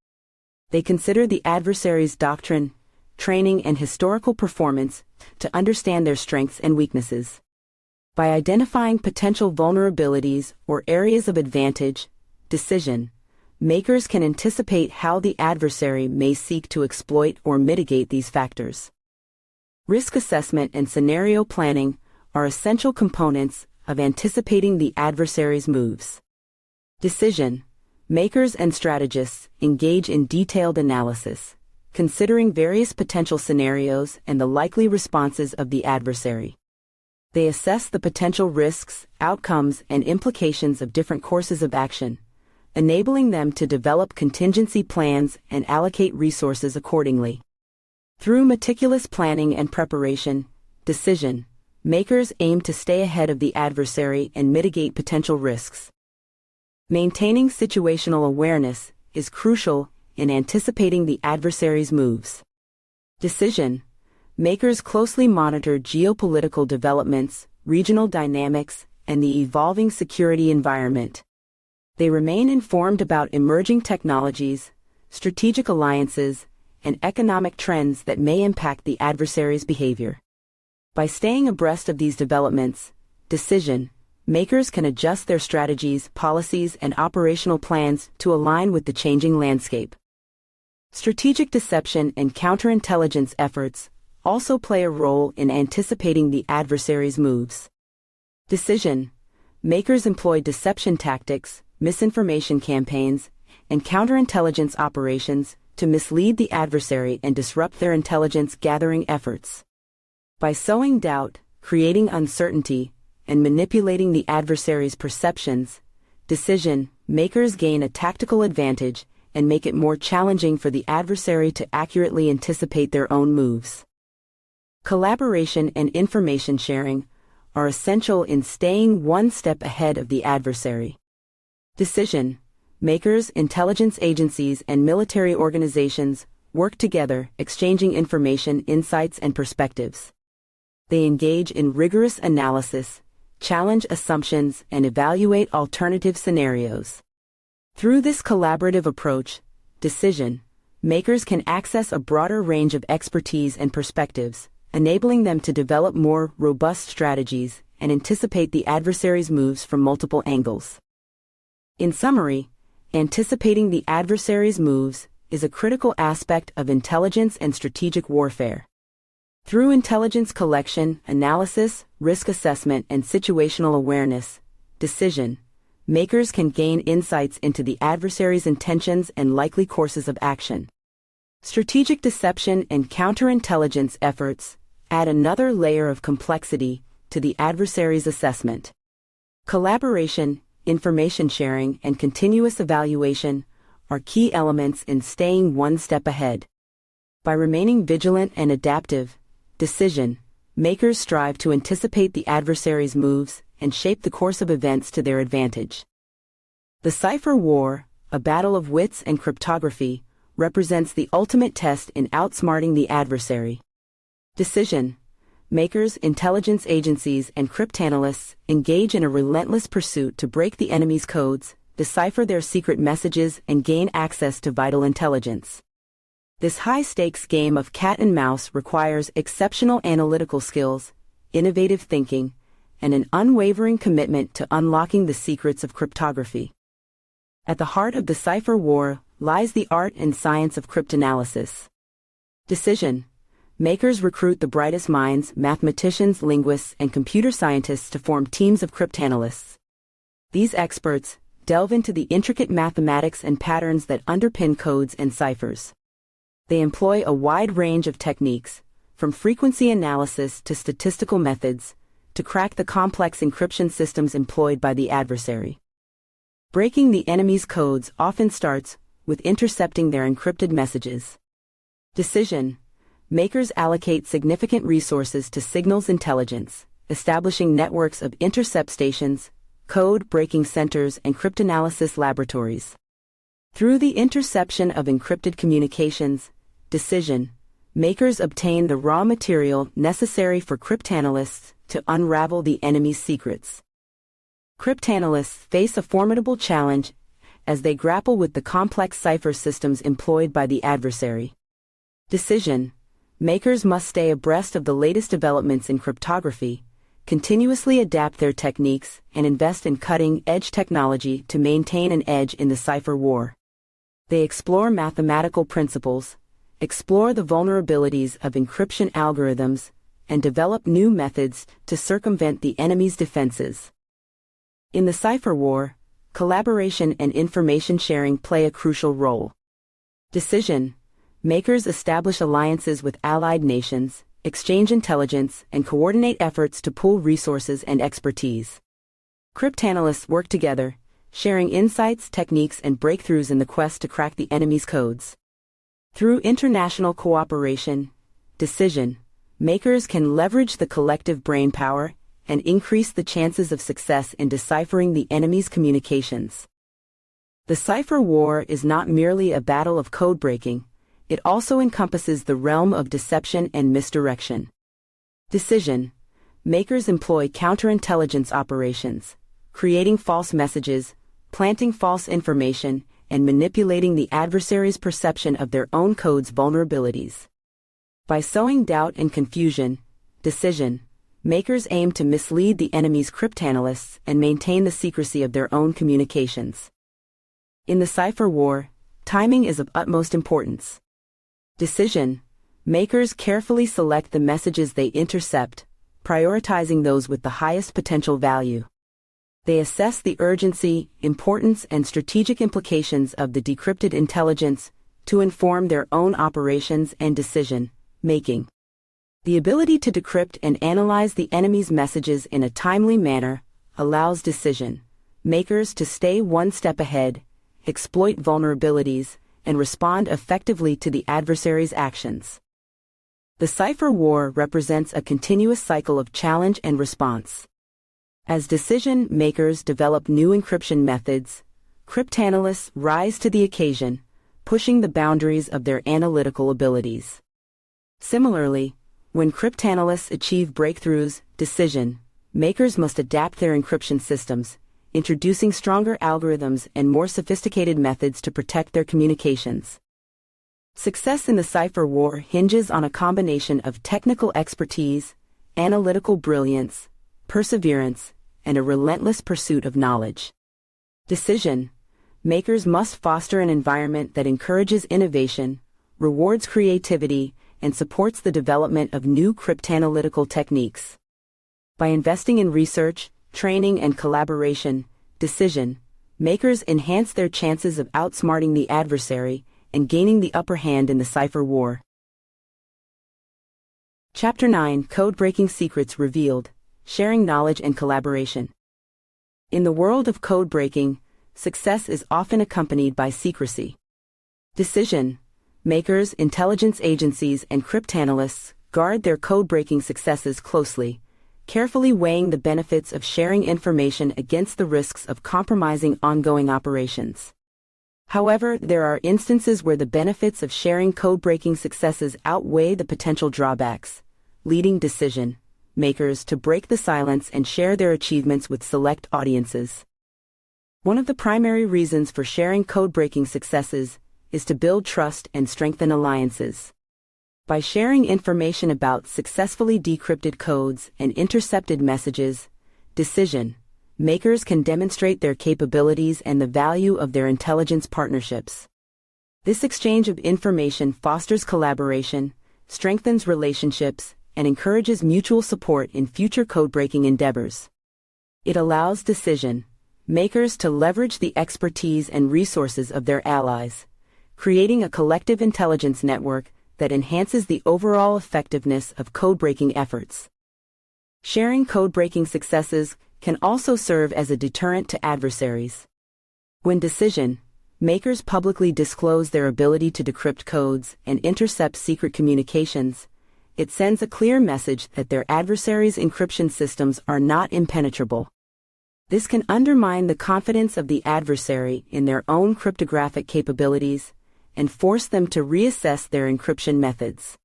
They consider the adversary's doctrine, training, and historical performance to understand their strengths and weaknesses. By identifying potential vulnerabilities or areas of advantage, decision makers can anticipate how the adversary may seek to exploit or mitigate these factors. Risk assessment and scenario planning are essential components of anticipating the adversary's moves. Decision makers and strategists engage in detailed analysis, considering various potential scenarios and the likely responses of the adversary. They assess the potential risks, outcomes, and implications of different courses of action, enabling them to develop contingency plans and allocate resources accordingly. Through meticulous planning and preparation, decision makers aim to stay ahead of the adversary and mitigate potential risks. Maintaining situational awareness is crucial in anticipating the adversary's moves. Decision makers closely monitor geopolitical developments, regional dynamics, and the evolving security environment. They remain informed about emerging technologies, strategic alliances, and economic trends that may impact the adversary's behavior. By staying abreast of these developments, decision makers can adjust their strategies, policies, and operational plans to align with the changing landscape. Strategic deception and counterintelligence efforts also play a role in anticipating the adversary's moves. Decision makers employ deception tactics, misinformation campaigns, and counterintelligence operations to mislead the adversary and disrupt their intelligence gathering efforts. By sowing doubt, creating uncertainty, and manipulating the adversary's perceptions, decision makers gain a tactical advantage and make it more challenging for the adversary to accurately anticipate their own moves. Collaboration and information sharing are essential in staying one step ahead of the adversary. Decision makers, intelligence agencies, and military organizations work together, exchanging information, insights, and perspectives. They engage in rigorous analysis, challenge assumptions, and evaluate alternative scenarios. Through this collaborative approach, decision makers can access a broader range of expertise and perspectives, enabling them to develop more robust strategies and anticipate the adversary's moves from multiple angles. In summary, anticipating the adversary's moves is a critical aspect of intelligence and strategic warfare. Through intelligence collection, analysis, risk assessment, and situational awareness, decision makers can gain insights into the adversary's intentions and likely courses of action. Strategic deception and counterintelligence efforts add another layer of complexity to the adversary's assessment. Collaboration, information sharing, and continuous evaluation are key elements in staying one step ahead. By remaining vigilant and adaptive, decision makers strive to anticipate the adversary's moves and shape the course of events to their advantage. The cipher war, a battle of wits and cryptography, represents the ultimate test in outsmarting the adversary. Decision makers, intelligence agencies, and cryptanalysts engage in a relentless pursuit to break the enemy's codes, decipher their secret messages, and gain access to vital intelligence. This high-stakes game of cat and mouse requires exceptional analytical skills, innovative thinking, and an unwavering commitment to unlocking the secrets of cryptography. At the heart of the cipher war lies the art and science of cryptanalysis. Decision makers recruit the brightest minds, mathematicians, linguists, and computer scientists to form teams of cryptanalysts. These experts delve into the intricate mathematics and patterns that underpin codes and ciphers. They employ a wide range of techniques, from frequency analysis to statistical methods, to crack the complex encryption systems employed by the adversary. Breaking the enemy's codes often starts with intercepting their encrypted messages. Decision makers allocate significant resources to signals intelligence, establishing networks of intercept stations, code-breaking centers, and cryptanalysis laboratories. Through the interception of encrypted communications, decision makers obtain the raw material necessary for cryptanalysts to unravel the enemy's secrets. Cryptanalysts face a formidable challenge as they grapple with the complex cipher systems employed by the adversary. Decision makers must stay abreast of the latest developments in cryptography, continuously adapt their techniques, and invest in cutting-edge technology to maintain an edge in the cipher war. They explore mathematical principles, explore the vulnerabilities of encryption algorithms, and develop new methods to circumvent the enemy's defenses. In the cipher war, collaboration and information sharing play a crucial role. Decision makers establish alliances with allied nations, exchange intelligence, and coordinate efforts to pool resources and expertise. Cryptanalysts work together, sharing insights, techniques, and breakthroughs in the quest to crack the enemy's codes. Through international cooperation, decision makers can leverage the collective brainpower and increase the chances of success in deciphering the enemy's communications. The cipher war is not merely a battle of code-breaking, it also encompasses the realm of deception and misdirection. Decision makers employ counterintelligence operations, creating false messages, planting false information, and manipulating the adversary's perception of their own code's vulnerabilities. By sowing doubt and confusion, decision makers aim to mislead the enemy's cryptanalysts and maintain the secrecy of their own communications. In the cipher war, timing is of utmost importance. Decision makers carefully select the messages they intercept, prioritizing those with the highest potential value. They assess the urgency, importance, and strategic implications of the decrypted intelligence to inform their own operations and decision-making. The ability to decrypt and analyze the enemy's messages in a timely manner allows decision makers to stay one step ahead, exploit vulnerabilities, and respond effectively to the adversary's actions. The cipher war represents a continuous cycle of challenge and response. As decision makers develop new encryption methods, cryptanalysts rise to the occasion, pushing the boundaries of their analytical abilities. Similarly, when cryptanalysts achieve breakthroughs, decision makers must adapt their encryption systems, introducing stronger algorithms and more sophisticated methods to protect their communications. Success in the cipher war hinges on a combination of technical expertise, analytical brilliance, perseverance, and a relentless pursuit of knowledge. Decision makers must foster an environment that encourages innovation, rewards creativity, and supports the development of new cryptanalytical techniques. By investing in research, training, and collaboration, decision makers enhance their chances of outsmarting the adversary and gaining the upper hand in the cipher war. Chapter 9: Code-Breaking Secrets Revealed, Sharing Knowledge and Collaboration. In the world of code-breaking, success is often accompanied by secrecy. Decision makers, intelligence agencies, and cryptanalysts guard their code-breaking successes closely, carefully weighing the benefits of sharing information against the risks of compromising ongoing operations. However, there are instances where the benefits of sharing code-breaking successes outweigh the potential drawbacks, leading decision makers to break the silence and share their achievements with select audiences. One of the primary reasons for sharing code-breaking successes is to build trust and strengthen alliances. By sharing information about successfully decrypted codes and intercepted messages, decision makers can demonstrate their capabilities and the value of their intelligence partnerships. This exchange of information fosters collaboration, strengthens relationships, and encourages mutual support in future code-breaking endeavors. It allows decision makers to leverage the expertise and resources of their allies, creating a collective intelligence network that enhances the overall effectiveness of code-breaking efforts. Sharing code-breaking successes can also serve as a deterrent to adversaries. When decision makers publicly disclose their ability to decrypt codes and intercept secret communications, it sends a clear message that their adversaries' encryption systems are not impenetrable. This can undermine the confidence of the adversary in their own cryptographic capabilities and force them to reassess their encryption methods.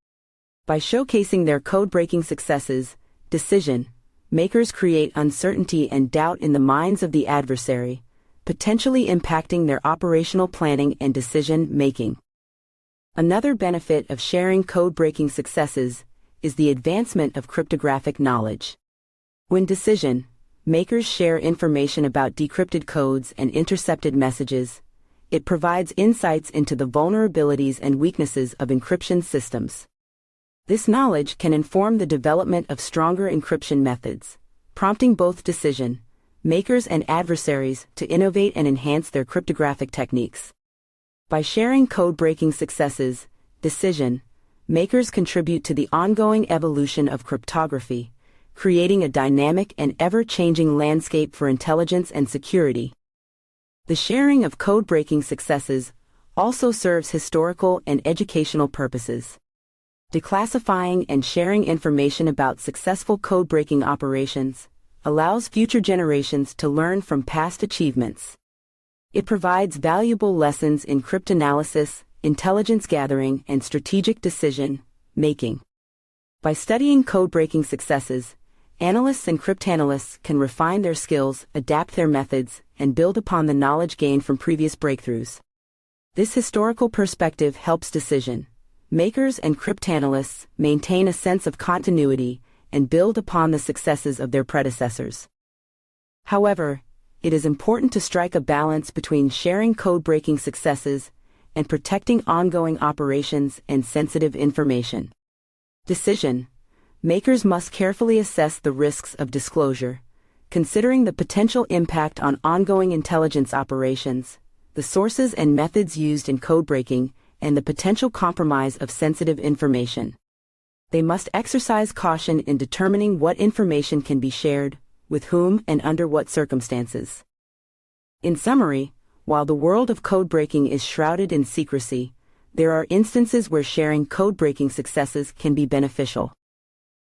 By showcasing their code-breaking successes, decision makers create uncertainty and doubt in the minds of the adversary, potentially impacting their operational planning and decision-making. Another benefit of sharing code-breaking successes is the advancement of cryptographic knowledge. When decision makers share information about decrypted codes and intercepted messages, it provides insights into the vulnerabilities and weaknesses of encryption systems. This knowledge can inform the development of stronger encryption methods, prompting both decision makers and adversaries to innovate and enhance their cryptographic techniques. By sharing code-breaking successes, decision makers contribute to the ongoing evolution of cryptography, creating a dynamic and ever-changing landscape for intelligence and security. The sharing of code-breaking successes also serves historical and educational purposes. Declassifying and sharing information about successful code-breaking operations allows future generations to learn from past achievements. It provides valuable lessons in cryptanalysis, intelligence gathering, and strategic decision-making. By studying code-breaking successes, analysts and cryptanalysts can refine their skills, adapt their methods, and build upon the knowledge gained from previous breakthroughs. This historical perspective helps decision makers and cryptanalysts maintain a sense of continuity and build upon the successes of their predecessors. However, it is important to strike a balance between sharing code-breaking successes and protecting ongoing operations and sensitive information. Decision makers must carefully assess the risks of disclosure, considering the potential impact on ongoing intelligence operations, the sources and methods used in code-breaking, and the potential compromise of sensitive information. They must exercise caution in determining what information can be shared, with whom, and under what circumstances. In summary, while the world of code-breaking is shrouded in secrecy, there are instances where sharing code-breaking successes can be beneficial.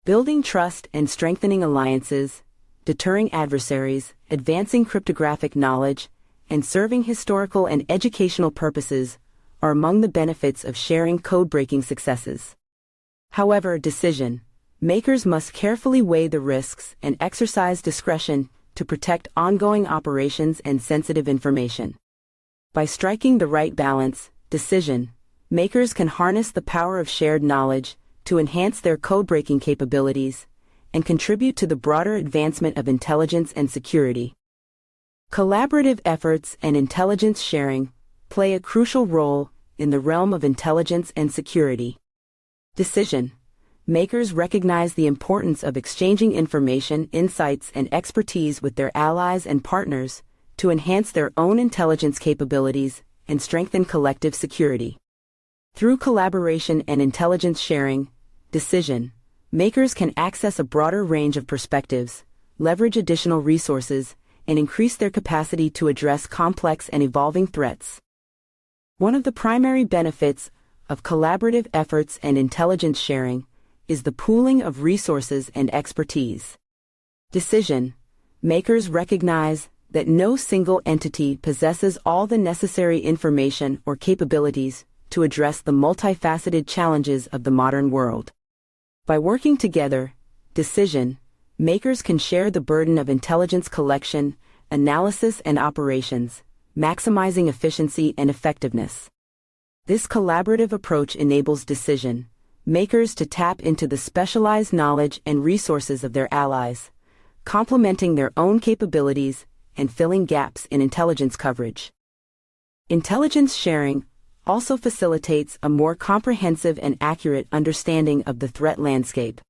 Building trust and strengthening alliances, deterring adversaries, advancing cryptographic knowledge, and serving historical and educational purposes are among the benefits of sharing code-breaking successes. However, decision makers must carefully weigh the risks and exercise discretion to protect ongoing operations and sensitive information. By striking the right balance, decision makers can harness the power of shared knowledge to enhance their code-breaking capabilities and contribute to the broader advancement of intelligence and security. Collaborative efforts and intelligence sharing play a crucial role in the realm of intelligence and security. Decision makers recognize the importance of exchanging information, insights, and expertise with their allies and partners to enhance their own intelligence capabilities and strengthen collective security. Through collaboration and intelligence sharing, decision makers can access a broader range of perspectives, leverage additional resources, and increase their capacity to address complex and evolving threats. One of the primary benefits of collaborative efforts and intelligence sharing is the pooling of resources and expertise. Decision makers recognize that no single entity possesses all the necessary information or capabilities to address the multifaceted challenges of the modern world. By working together, decision makers can share the burden of intelligence collection, analysis, and operations, maximizing efficiency and effectiveness. This collaborative approach enables decision makers to tap into the specialized knowledge and resources of their allies, complementing their own capabilities and filling gaps in intelligence coverage. Intelligence sharing also facilitates a more comprehensive and accurate understanding of the threat landscape.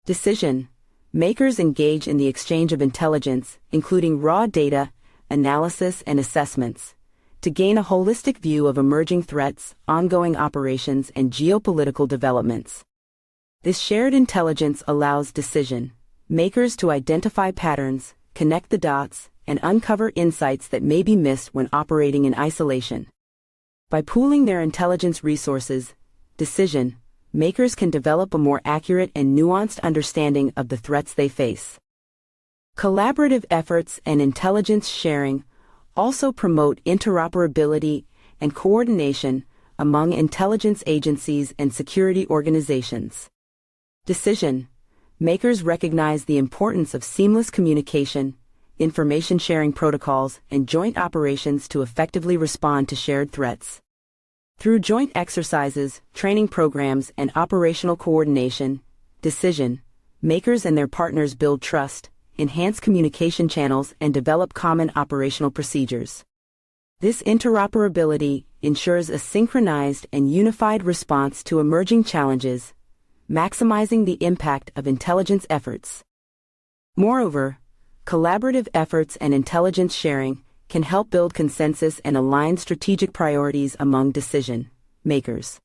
Decision makers engage in the exchange of intelligence, including raw data, analysis, and assessments, to gain a holistic view of emerging threats, ongoing operations, and geopolitical developments. This shared intelligence allows decision makers to identify patterns, connect the dots, and uncover insights that may be missed when operating in isolation. By pooling their intelligence resources, decision makers can develop a more accurate and nuanced understanding of the threats they face. Collaborative efforts and intelligence sharing also promote interoperability and coordination among intelligence agencies and security organizations. Decision makers recognize the importance of seamless communication, information sharing protocols, and joint operations to effectively respond to shared threats. Through joint exercises, training programs, and operational coordination, decision makers and their partners build trust, enhance communication channels, and develop common operational procedures. This interoperability ensures a synchronized and unified response to emerging challenges, maximizing the impact of intelligence efforts. Moreover, collaborative efforts and intelligence sharing can help build consensus and align strategic priorities among decision makers.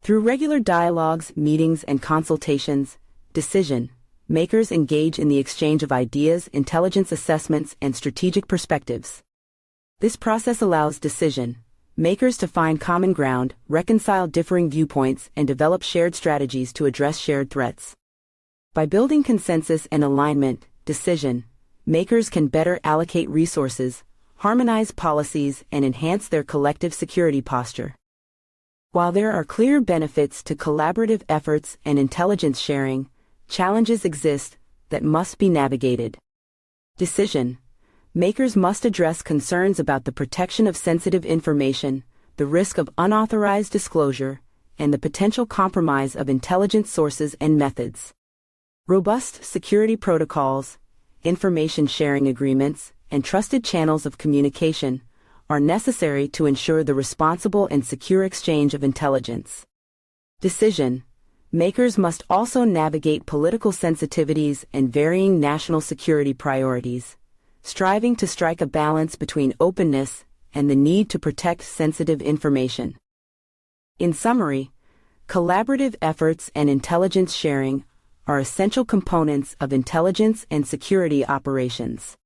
Through regular dialogues, meetings, and consultations, decision makers engage in the exchange of ideas, intelligence assessments, and strategic perspectives. This process allows decision makers to find common ground, reconcile differing viewpoints, and develop shared strategies to address shared threats. By building consensus and alignment, decision makers can better allocate resources, harmonize policies, and enhance their collective security posture. While there are clear benefits to collaborative efforts and intelligence sharing, challenges exist that must be navigated. Decision makers must address concerns about the protection of sensitive information, the risk of unauthorized disclosure, and the potential compromise of intelligence sources and methods. Robust security protocols, information sharing agreements, and trusted channels of communication are necessary to ensure the responsible and secure exchange of intelligence. Decision makers must also navigate political sensitivities and varying national security priorities, striving to strike a balance between openness and the need to protect sensitive information. In summary, collaborative efforts and intelligence sharing are essential components of intelligence and security operations.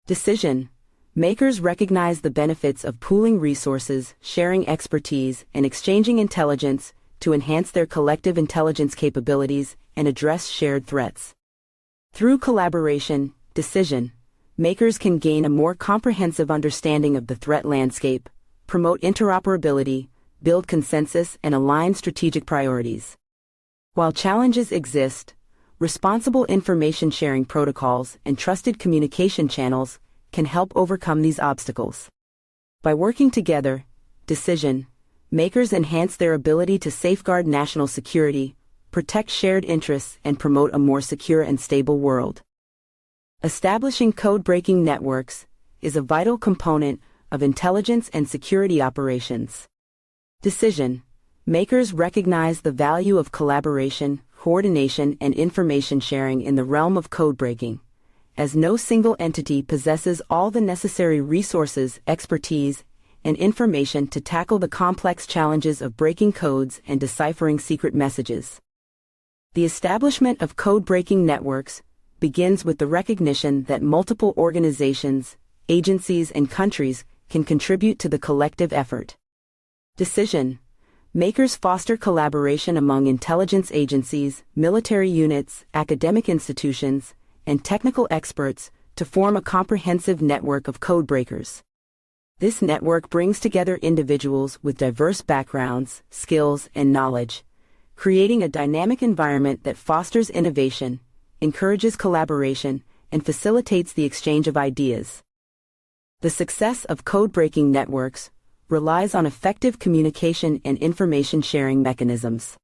Decision makers recognize the benefits of pooling resources, sharing expertise, and exchanging intelligence to enhance their collective intelligence capabilities and address shared threats. Through collaboration, decision makers can gain a more comprehensive understanding of the threat landscape, promote interoperability, build consensus, and align strategic priorities. While challenges exist, responsible information sharing protocols and trusted communication channels can help overcome these obstacles. By working together, decision makers enhance their ability to safeguard national security, protect shared interests, and promote a more secure and stable world. Establishing code-breaking networks is a vital component of intelligence and security operations. Decision makers recognize the value of collaboration, coordination, and information sharing in the realm of code-breaking, as no single entity possesses all the necessary resources, expertise, and information to tackle the complex challenges of breaking codes and deciphering secret messages. The establishment of code-breaking networks begins with the recognition that multiple organizations, agencies, and countries can contribute to the collective effort. Decision makers foster collaboration among intelligence agencies, military units, academic institutions, and technical experts to form a comprehensive network of codebreakers. This network brings together individuals with diverse backgrounds, skills, and knowledge, creating a dynamic environment that fosters innovation, encourages collaboration, and facilitates the exchange of ideas. The success of code-breaking networks relies on effective communication and information sharing mechanisms.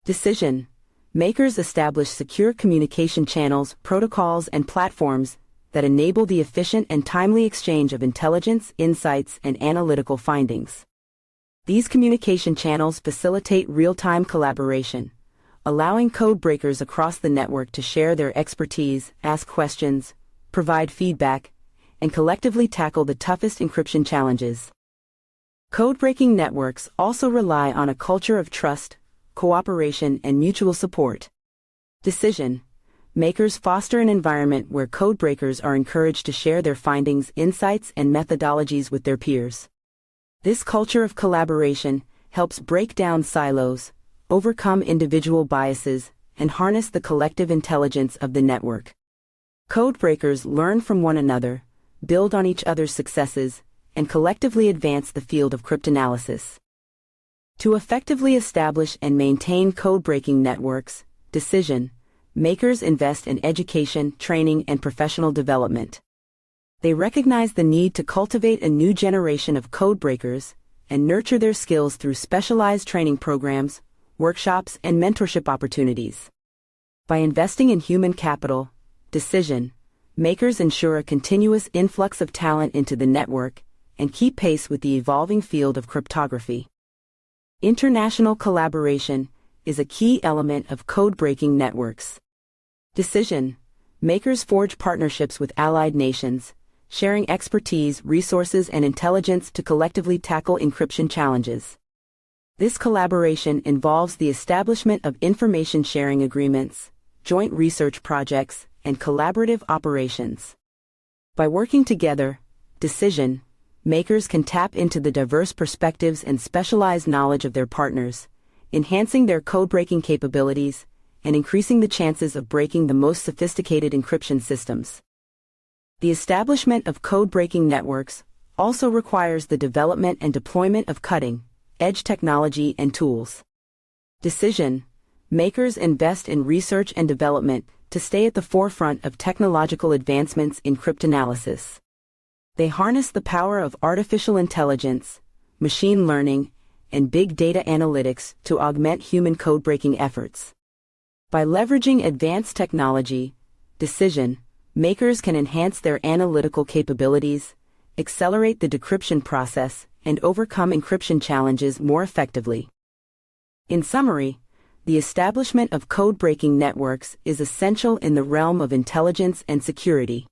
Decision makers establish secure communication channels, protocols, and platforms that enable the efficient and timely exchange of intelligence, insights, and analytical findings. These communication channels facilitate real-time collaboration, allowing code breakers across the network to share their expertise, ask questions, provide feedback, and collectively tackle the toughest encryption challenges. Code-breaking networks also rely on a culture of trust, cooperation, and mutual support. Decision makers foster an environment where code breakers are encouraged to share their findings, insights, and methodologies with their peers. This culture of collaboration helps break down silos, overcome individual biases, and harness the collective intelligence of the network. Codebreakers learn from one another, build on each other's successes, and collectively advance the field of cryptanalysis. To effectively establish and maintain code-breaking networks, decision makers invest in education, training, and professional development. They recognize the need to cultivate a new generation of codebreakers and nurture their skills through specialized training programs, workshops, and mentorship opportunities. By investing in human capital, decision makers ensure a continuous influx of talent into the network and keep pace with the evolving field of cryptography. International collaboration is a key element of code-breaking networks. Decision makers forge partnerships with allied nations, sharing expertise, resources, and intelligence to collectively tackle encryption challenges. This collaboration involves the establishment of information sharing agreements, joint research projects, and collaborative operations. By working together, decision makers can tap into the diverse perspectives and specialized knowledge of their partners, enhancing their code-breaking capabilities and increasing the chances of breaking the most sophisticated encryption systems. The establishment of code-breaking networks also requires the development and deployment of cutting-edge technology and tools. Decision makers invest in research and development to stay at the forefront of technological advancements in cryptanalysis. They harness the power of artificial intelligence, machine learning, and big data analytics to augment human code-breaking efforts. By leveraging advanced technology, decision makers can enhance their analytical capabilities, accelerate the decryption process, and overcome encryption challenges more effectively. In summary, the establishment of code-breaking networks is essential in the realm of intelligence and security.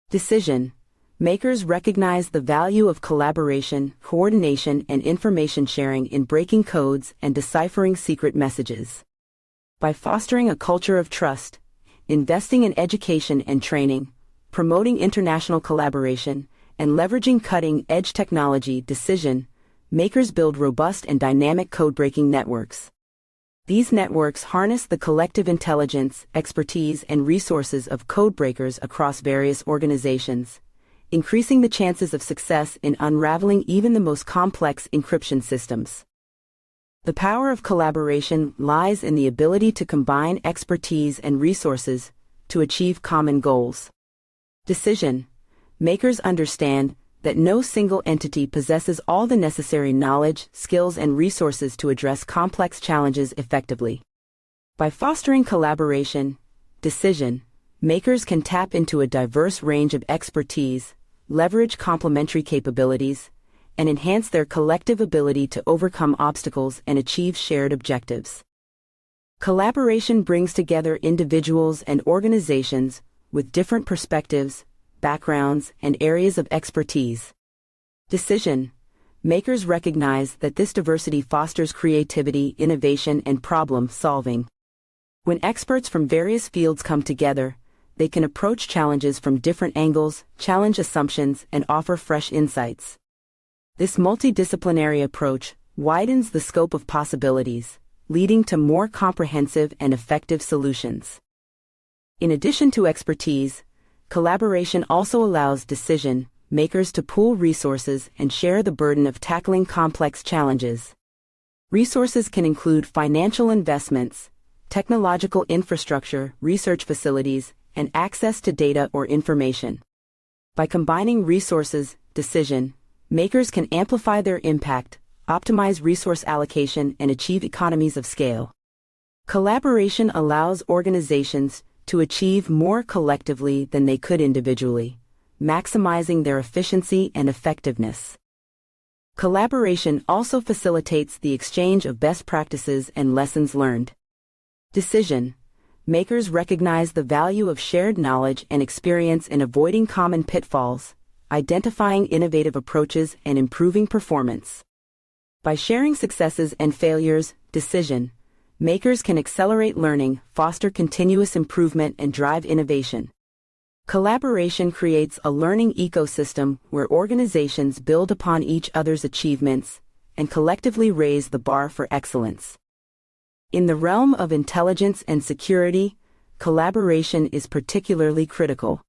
Decision makers recognize the value of collaboration, coordination, and information sharing in breaking codes and deciphering secret messages. By fostering a culture of trust, investing in education and training, promoting international collaboration, and leveraging cutting-edge technology, decision makers build robust and dynamic code-breaking networks. These networks harness the collective intelligence, expertise, and resources of codebreakers across various organizations, increasing the chances of success in unraveling even the most complex encryption systems. The power of collaboration lies in the ability to combine expertise and resources to achieve common goals. Decision makers understand that no single entity possesses all the necessary knowledge, skills, and resources to address complex challenges effectively. By fostering collaboration, decision makers can tap into a diverse range of expertise, leverage complementary capabilities, and enhance their collective ability to overcome obstacles and achieve shared objectives. Collaboration brings together individuals and organizations with different perspectives, backgrounds, and areas of expertise. Decision makers recognize that this diversity fosters creativity, innovation, and problem solving. When experts from various fields come together, they can approach challenges from different angles, challenge assumptions, and offer fresh insights. This multidisciplinary approach widens the scope of possibilities, leading to more comprehensive and effective solutions. In addition to expertise, collaboration also allows decision makers to pool resources and share the burden of tackling complex challenges. Resources can include financial investments, technological infrastructure, research facilities, and access to data or information. By combining resources, decision makers can amplify their impact, optimize resource allocation, and achieve economies of scale. Collaboration allows organizations to achieve more collectively than they could individually, maximizing their efficiency and effectiveness. Collaboration also facilitates the exchange of best practices and lessons learned. Decision makers recognize the value of shared knowledge and experience in avoiding common pitfalls, identifying innovative approaches, and improving performance. By sharing successes and failures, decision makers can accelerate learning, foster continuous improvement, and drive innovation. Collaboration creates a learning ecosystem where organizations build upon each other's achievements and collectively raise the bar for excellence. In the realm of intelligence and security, collaboration is particularly critical.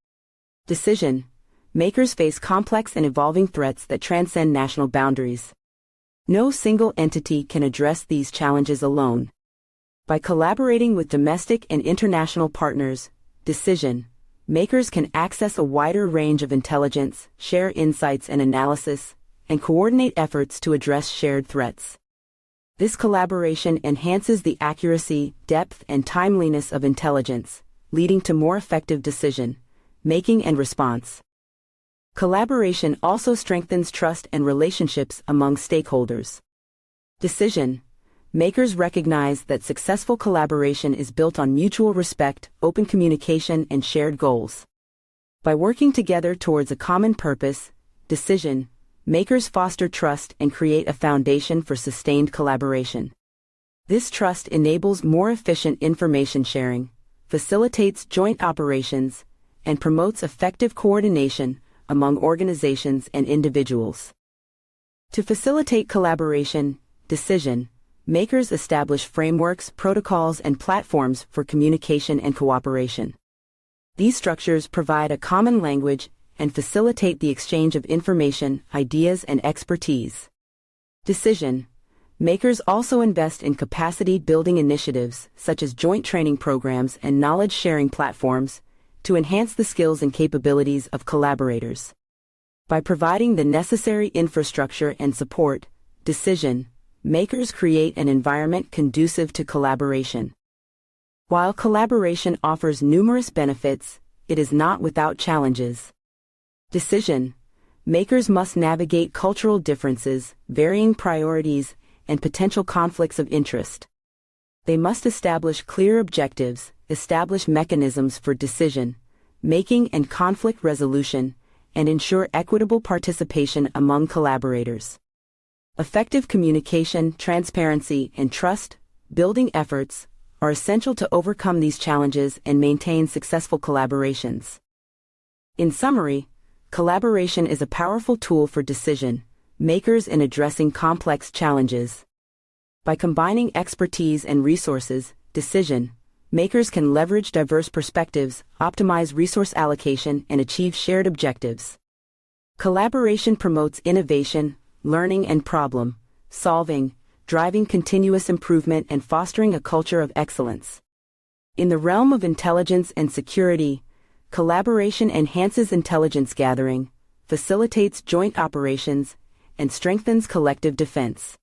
Decision makers face complex and evolving threats that transcend national boundaries. No single entity can address these challenges alone. By collaborating with domestic and international partners, decision makers can access a wider range of intelligence, share insights and analysis, and coordinate efforts to address shared threats. This collaboration enhances the accuracy, depth, and timeliness of intelligence, leading to more effective decision making and response. Collaboration also strengthens trust and relationships among stakeholders. Decision makers recognize that successful collaboration is built on mutual respect, open communication, and shared goals. By working together towards a common purpose, decision makers foster trust and create a foundation for sustained collaboration. This trust enables more efficient information sharing, facilitates joint operations, and promotes effective coordination among organizations and individuals. To facilitate collaboration, decision makers establish frameworks, protocols, and platforms for communication and cooperation. These structures provide a common language and facilitate the exchange of information, ideas, and expertise. Decision makers also invest in capacity-building initiatives such as joint training programs and knowledge-sharing platforms to enhance the skills and capabilities of collaborators. By providing the necessary infrastructure and support, decision makers create an environment conducive to collaboration. While collaboration offers numerous benefits, it is not without challenges. Decision makers must navigate cultural differences, varying priorities, and potential conflicts of interest. They must establish clear objectives, establish mechanisms for decision making and conflict resolution, and ensure equitable participation among collaborators. Effective communication, transparency, and trust-building efforts are essential to overcome these challenges and maintain successful collaborations. In summary, collaboration is a powerful tool for decision makers in addressing complex challenges. By combining expertise and resources, decision makers can leverage diverse perspectives, optimize resource allocation, and achieve shared objectives. Collaboration promotes innovation, learning, and problem solving, driving continuous improvement and fostering a culture of excellence. In the realm of intelligence and security, collaboration enhances intelligence gathering, facilitates joint operations, and strengthens collective defense.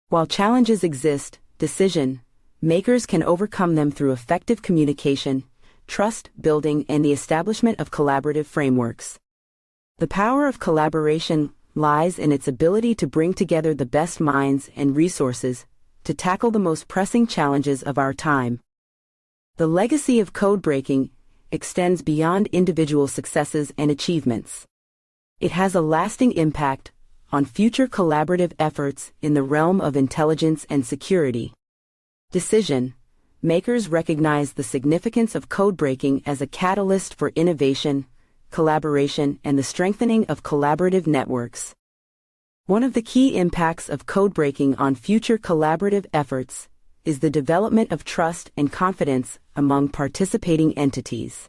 While challenges exist, decision makers can overcome them through effective communication, trust building, and the establishment of collaborative frameworks. The power of collaboration lies in its ability to bring together the best minds and resources to tackle the most pressing challenges of our time. The legacy of code-breaking extends beyond individual successes and achievements. It has a lasting impact on future collaborative efforts in the realm of intelligence and security. Decision makers recognize the significance of code-breaking as a catalyst for innovation, collaboration, and the strengthening of collaborative networks. One of the key impacts of code-breaking on future collaborative efforts is the development of trust and confidence among participating entities.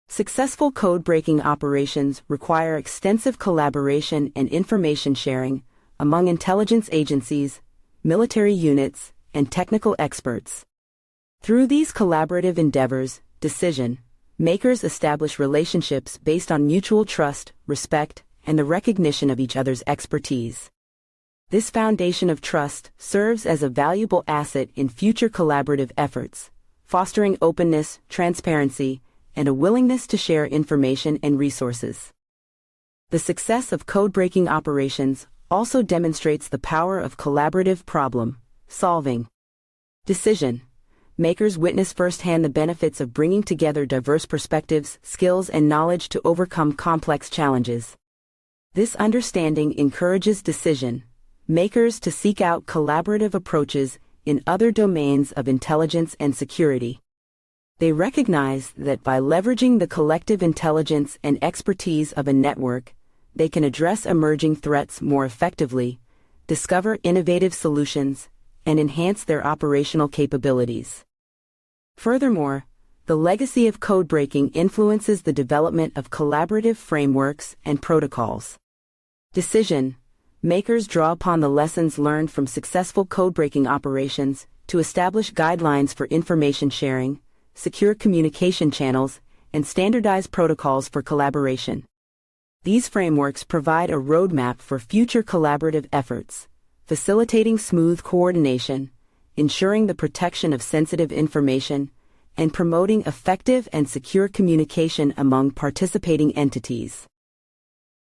Successful code-breaking operations require extensive collaboration and information sharing among intelligence agencies, military units, and technical experts. Through these collaborative endeavors, decision makers establish relationships based on mutual trust, respect, and the recognition of each other's expertise. This foundation of trust serves as a valuable asset in future collaborative efforts, fostering openness, transparency, and a willingness to share information and resources. The success of code-breaking operations also demonstrates the power of collaborative problem solving. Decision makers witness firsthand the benefits of bringing together diverse perspectives, skills, and knowledge to overcome complex challenges. This understanding encourages decision makers to seek out collaborative approaches in other domains of intelligence and security. They recognize that by leveraging the collective intelligence and expertise of a network, they can address emerging threats more effectively, discover innovative solutions, and enhance their operational capabilities. Furthermore, The legacy of codebreaking influences the development of collaborative frameworks and protocols. Decision makers draw upon the lessons learned from successful codebreaking operations to establish guidelines for information sharing, secure communication channels, and standardized protocols for collaboration. These frameworks provide a roadmap for future collaborative efforts, facilitating smooth coordination, ensuring the protection of sensitive information, and promoting effective and secure communication among participating entities.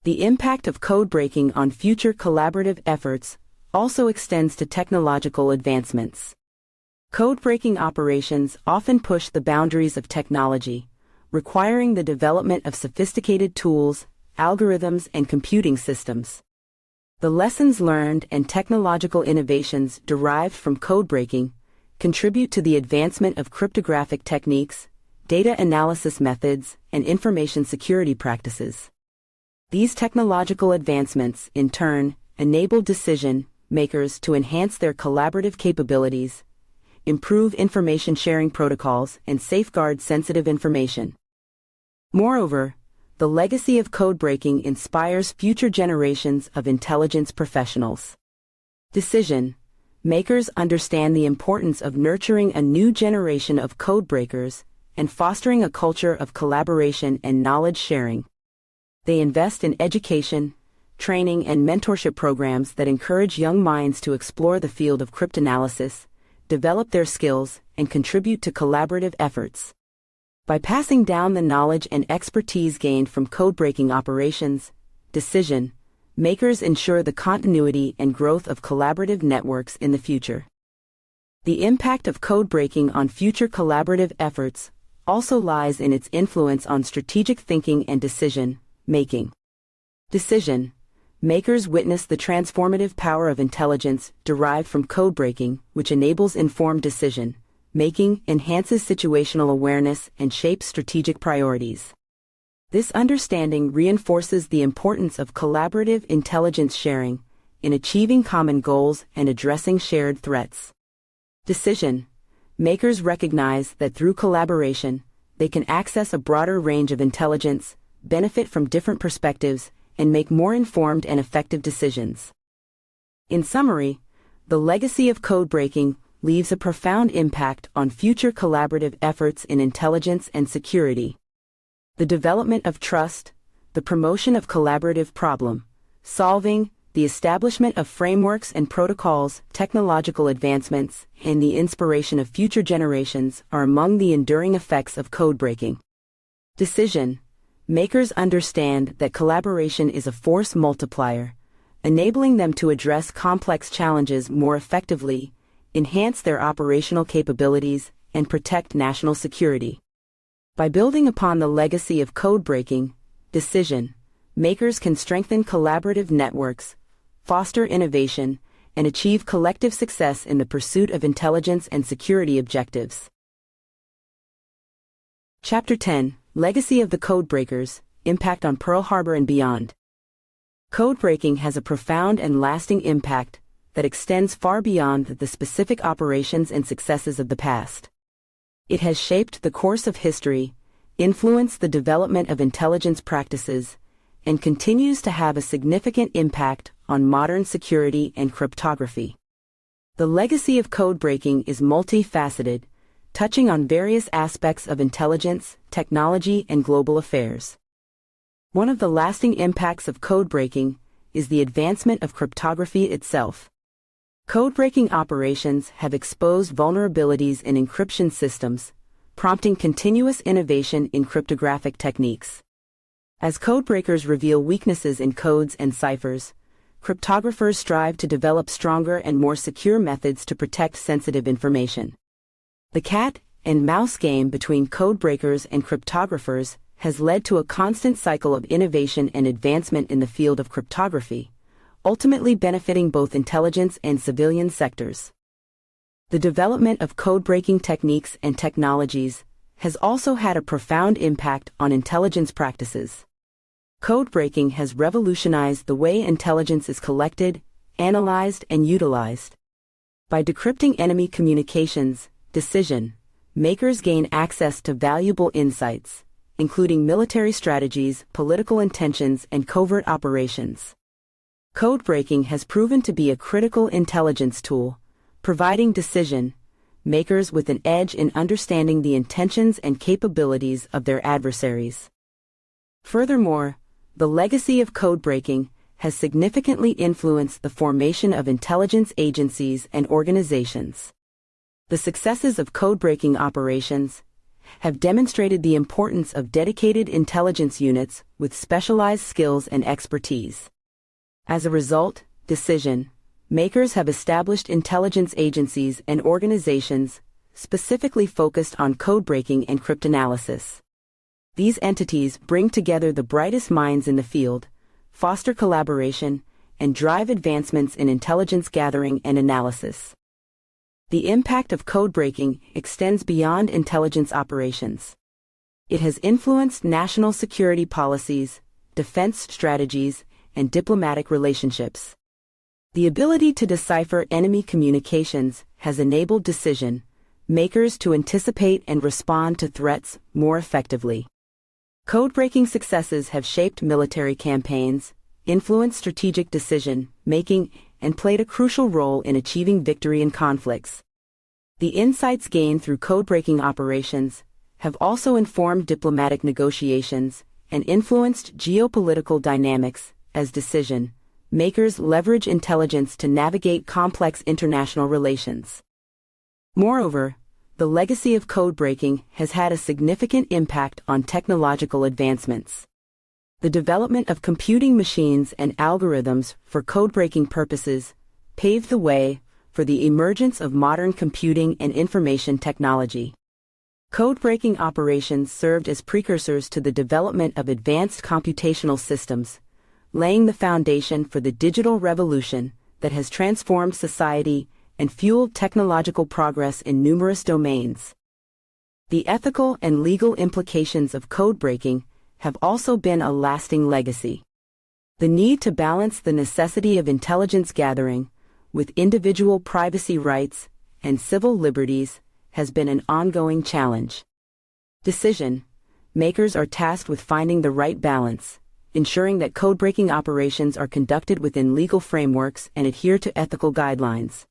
The impact of codebreaking on future collaborative efforts also extends to technological advancements. Codebreaking operations often push the boundaries of technology, requiring the development of sophisticated tools, algorithms, and computing systems. The lessons learned and technological innovations derived from codebreaking contribute to the advancement of cryptographic techniques, data analysis methods, and information security practices. These technological advancements, in turn, enable decision makers to enhance their collaborative capabilities, improve information sharing protocols, and safeguard sensitive information. Moreover, the legacy of codebreaking inspires future generations of intelligence professionals. Decision makers understand the importance of nurturing a new generation of codebreakers and fostering a culture of collaboration and knowledge sharing. They invest in education, training, and mentorship programs that encourage young minds to explore the field of cryptanalysis, develop their skills, and contribute to collaborative efforts. By passing down the knowledge and expertise gained from codebreaking operations, decision makers ensure the continuity and growth of collaborative networks in the future. The impact of codebreaking on future collaborative efforts also lies in its influence on strategic thinking and decision making. Decision makers witness the transformative power of intelligence derived from codebreaking, which enables informed decision making, enhances situational awareness, and shapes strategic priorities. This understanding reinforces the importance of collaborative intelligence sharing in achieving common goals and addressing shared threats. Decision makers recognize that through collaboration, they can access a broader range of intelligence, benefit from different perspectives, and make more informed and effective decisions. In summary, the legacy of codebreaking leaves a profound impact on future collaborative efforts in intelligence and security. The development of trust, the promotion of collaborative problem solving, the establishment of frameworks and protocols, technological advancements, and the inspiration of future generations are among the enduring effects of codebreaking. Decision makers understand that collaboration is a force multiplier, enabling them to address complex challenges more effectively, enhance their operational capabilities, and protect national security. By building upon the legacy of codebreaking, decision makers can strengthen collaborative networks, foster innovation, and achieve collective success in the pursuit of intelligence and security objectives. Chapter 10: Legacy of the Codebreakers, Impact on Pearl Harbor and Beyond. Codebreaking has a profound and lasting impact that extends far beyond the specific operations and successes of the past. It has shaped the course of history, influenced the development of intelligence practices, and continues to have a significant impact on modern security and cryptography. The legacy of codebreaking is multifaceted, touching on various aspects of intelligence, technology, and global affairs. One of the lasting impacts of codebreaking is the advancement of cryptography itself. Codebreaking operations have exposed vulnerabilities in encryption systems, prompting continuous innovation in cryptographic techniques. As codebreakers reveal weaknesses in codes and ciphers, cryptographers strive to develop stronger and more secure methods to protect sensitive information. The cat and mouse game between codebreakers and cryptographers has led to a constant cycle of innovation and advancement in the field of cryptography, ultimately benefiting both intelligence and civilian sectors. The development of codebreaking techniques and technologies has also had a profound impact on intelligence practices. Codebreaking has revolutionized the way intelligence is collected, analyzed, and utilized. By decrypting enemy communications, decision makers gain access to valuable insights, including military strategies, political intentions, and covert operations. Code breaking has proven to be a critical intelligence tool, providing decision makers with an edge in understanding the intentions and capabilities of their adversaries. Furthermore, the legacy of code breaking has significantly influenced the formation of intelligence agencies and organizations. The successes of code-breaking operations have demonstrated the importance of dedicated intelligence units with specialized skills and expertise. As a result, decision makers have established intelligence agencies and organizations specifically focused on code-breaking and cryptanalysis. These entities bring together the brightest minds in the field, foster collaboration, and drive advancements in intelligence gathering and analysis. The impact of code breaking extends beyond intelligence operations. It has influenced national security policies, defense strategies, and diplomatic relationships. The ability to decipher enemy communications has enabled decision makers to anticipate and respond to threats more effectively. Code-breaking successes have shaped military campaigns, influenced strategic decision-making, and played a crucial role in achieving victory in conflicts. The insights gained through code-breaking operations have also informed diplomatic negotiations and influenced geopolitical dynamics as decision-makers leverage intelligence to navigate complex international relations. Moreover, the legacy of code-breaking has had a significant impact on technological advancements. The development of computing machines and algorithms for code-breaking purposes paved the way for the emergence of modern computing and information technology. Code-breaking operations served as precursors to the development of advanced computational systems, laying the foundation for the digital revolution that has transformed society and fueled technological progress in numerous domains. The ethical and legal implications of code breaking have also been a lasting legacy. The need to balance the necessity of intelligence gathering with individual privacy rights and civil liberties has been an ongoing challenge. Decision makers are tasked with finding the right balance, ensuring that code-breaking operations are conducted within legal frameworks and adhere to ethical guidelines.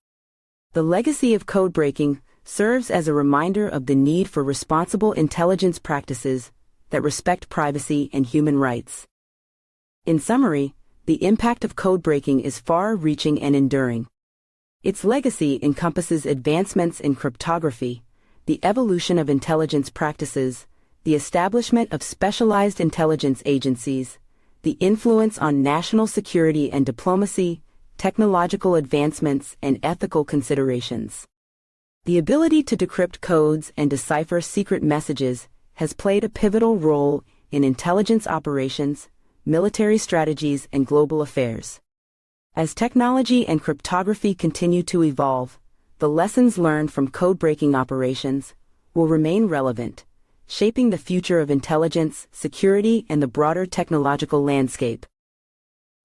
The legacy of code breaking serves as a reminder of the need for responsible intelligence practices that respect privacy and human rights. In summary, the impact of code breaking is far-reaching and enduring. Its legacy encompasses advancements in cryptography, the evolution of intelligence practices, the establishment of specialized intelligence agencies, the influence on national security and diplomacy, technological advancements, and ethical considerations. The ability to decrypt codes and decipher secret messages has played a pivotal role in intelligence operations, military strategies, and global affairs. As technology and cryptography continue to evolve, the lessons learned from code-breaking operations will remain relevant, shaping the future of intelligence, security, and the broader technological landscape.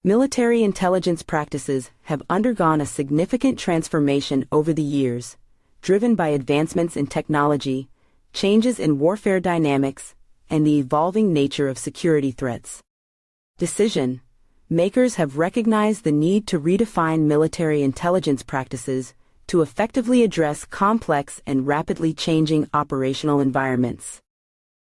Military intelligence practices have undergone a significant transformation over the years, driven by advancements in technology, changes in warfare dynamics, and the evolving nature of security threats. Decision makers have recognized the need to redefine military intelligence practices to effectively address complex and rapidly changing operational environments.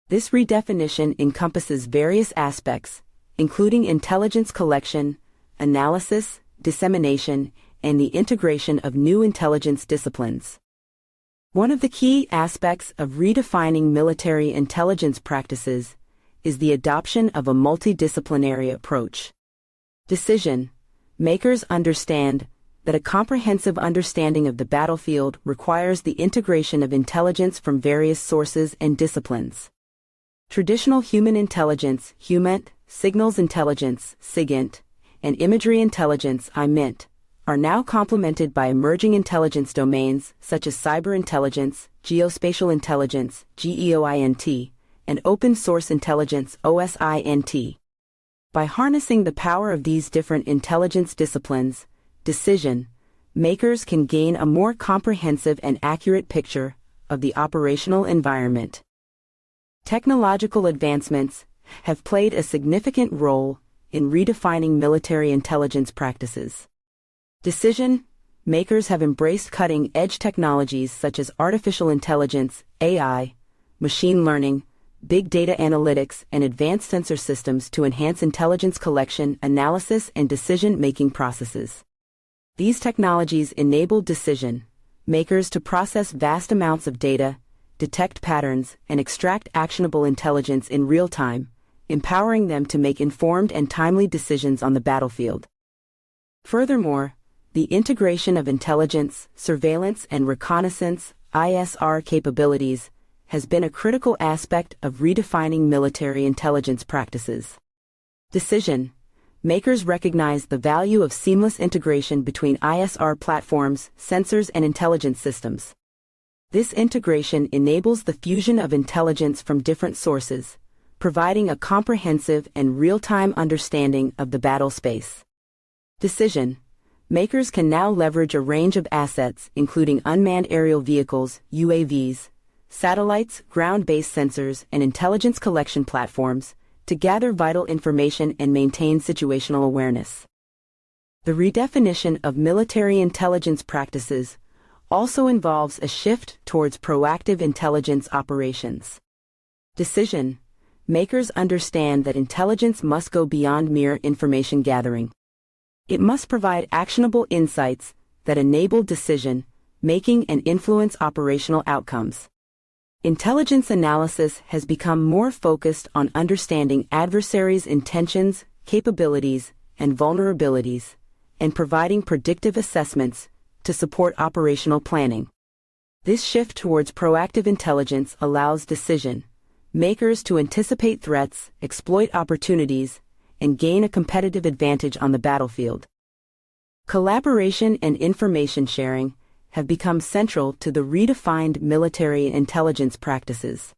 This redefinition encompasses various aspects, including intelligence collection, analysis, dissemination, and the integration of new intelligence disciplines. One of the key aspects of redefining military intelligence practices is the adoption of a multidisciplinary approach. Decision makers understand that a comprehensive understanding of the battlefield requires the integration of intelligence from various sources and disciplines. Traditional human intelligence, HUMINT, signals intelligence, SIGINT, and imagery intelligence, IMINT, are now complemented by emerging intelligence domains such as cyber intelligence, geospatial intelligence, GEOINT, and open source intelligence, OSINT. By harnessing the power of these different intelligence disciplines, decision makers can gain a more comprehensive and accurate picture of the operational environment. Technological advancements have played a significant role in redefining military intelligence practices. Decision-makers have embraced cutting-edge technologies such as artificial intelligence, AI, machine learning, big data analytics, and advanced sensor systems to enhance intelligence collection, analysis, and decision-making processes. These technologies enable decision-makers to process vast amounts of data, detect patterns, and extract actionable intelligence in real time, empowering them to make informed and timely decisions on the battlefield. Furthermore, the integration of intelligence, surveillance, and reconnaissance (ISR) capabilities has been a critical aspect of redefining military intelligence practices. Decision-makers recognize the value of seamless integration between ISR platforms, sensors, and intelligence systems. This integration enables the fusion of intelligence from different sources, providing a comprehensive and real-time understanding of the battle space. Decision-makers can now leverage a range of assets including unmanned aerial vehicles, UAVs, satellites, ground-based sensors, and intelligence collection platforms to gather vital information and maintain situational awareness. The redefinition of military intelligence practices also involves a shift towards proactive intelligence operations. Decision-makers understand that intelligence must go beyond mere information gathering. It must provide actionable insights that enable decision-making and influence operational outcomes. Intelligence analysis has become more focused on understanding adversaries' intentions, capabilities, and vulnerabilities, and providing predictive assessments to support operational planning. This shift towards proactive intelligence allows decision-makers to anticipate threats, exploit opportunities, and gain a competitive advantage on the battlefield. Collaboration and information sharing have become central to the redefined military intelligence practices.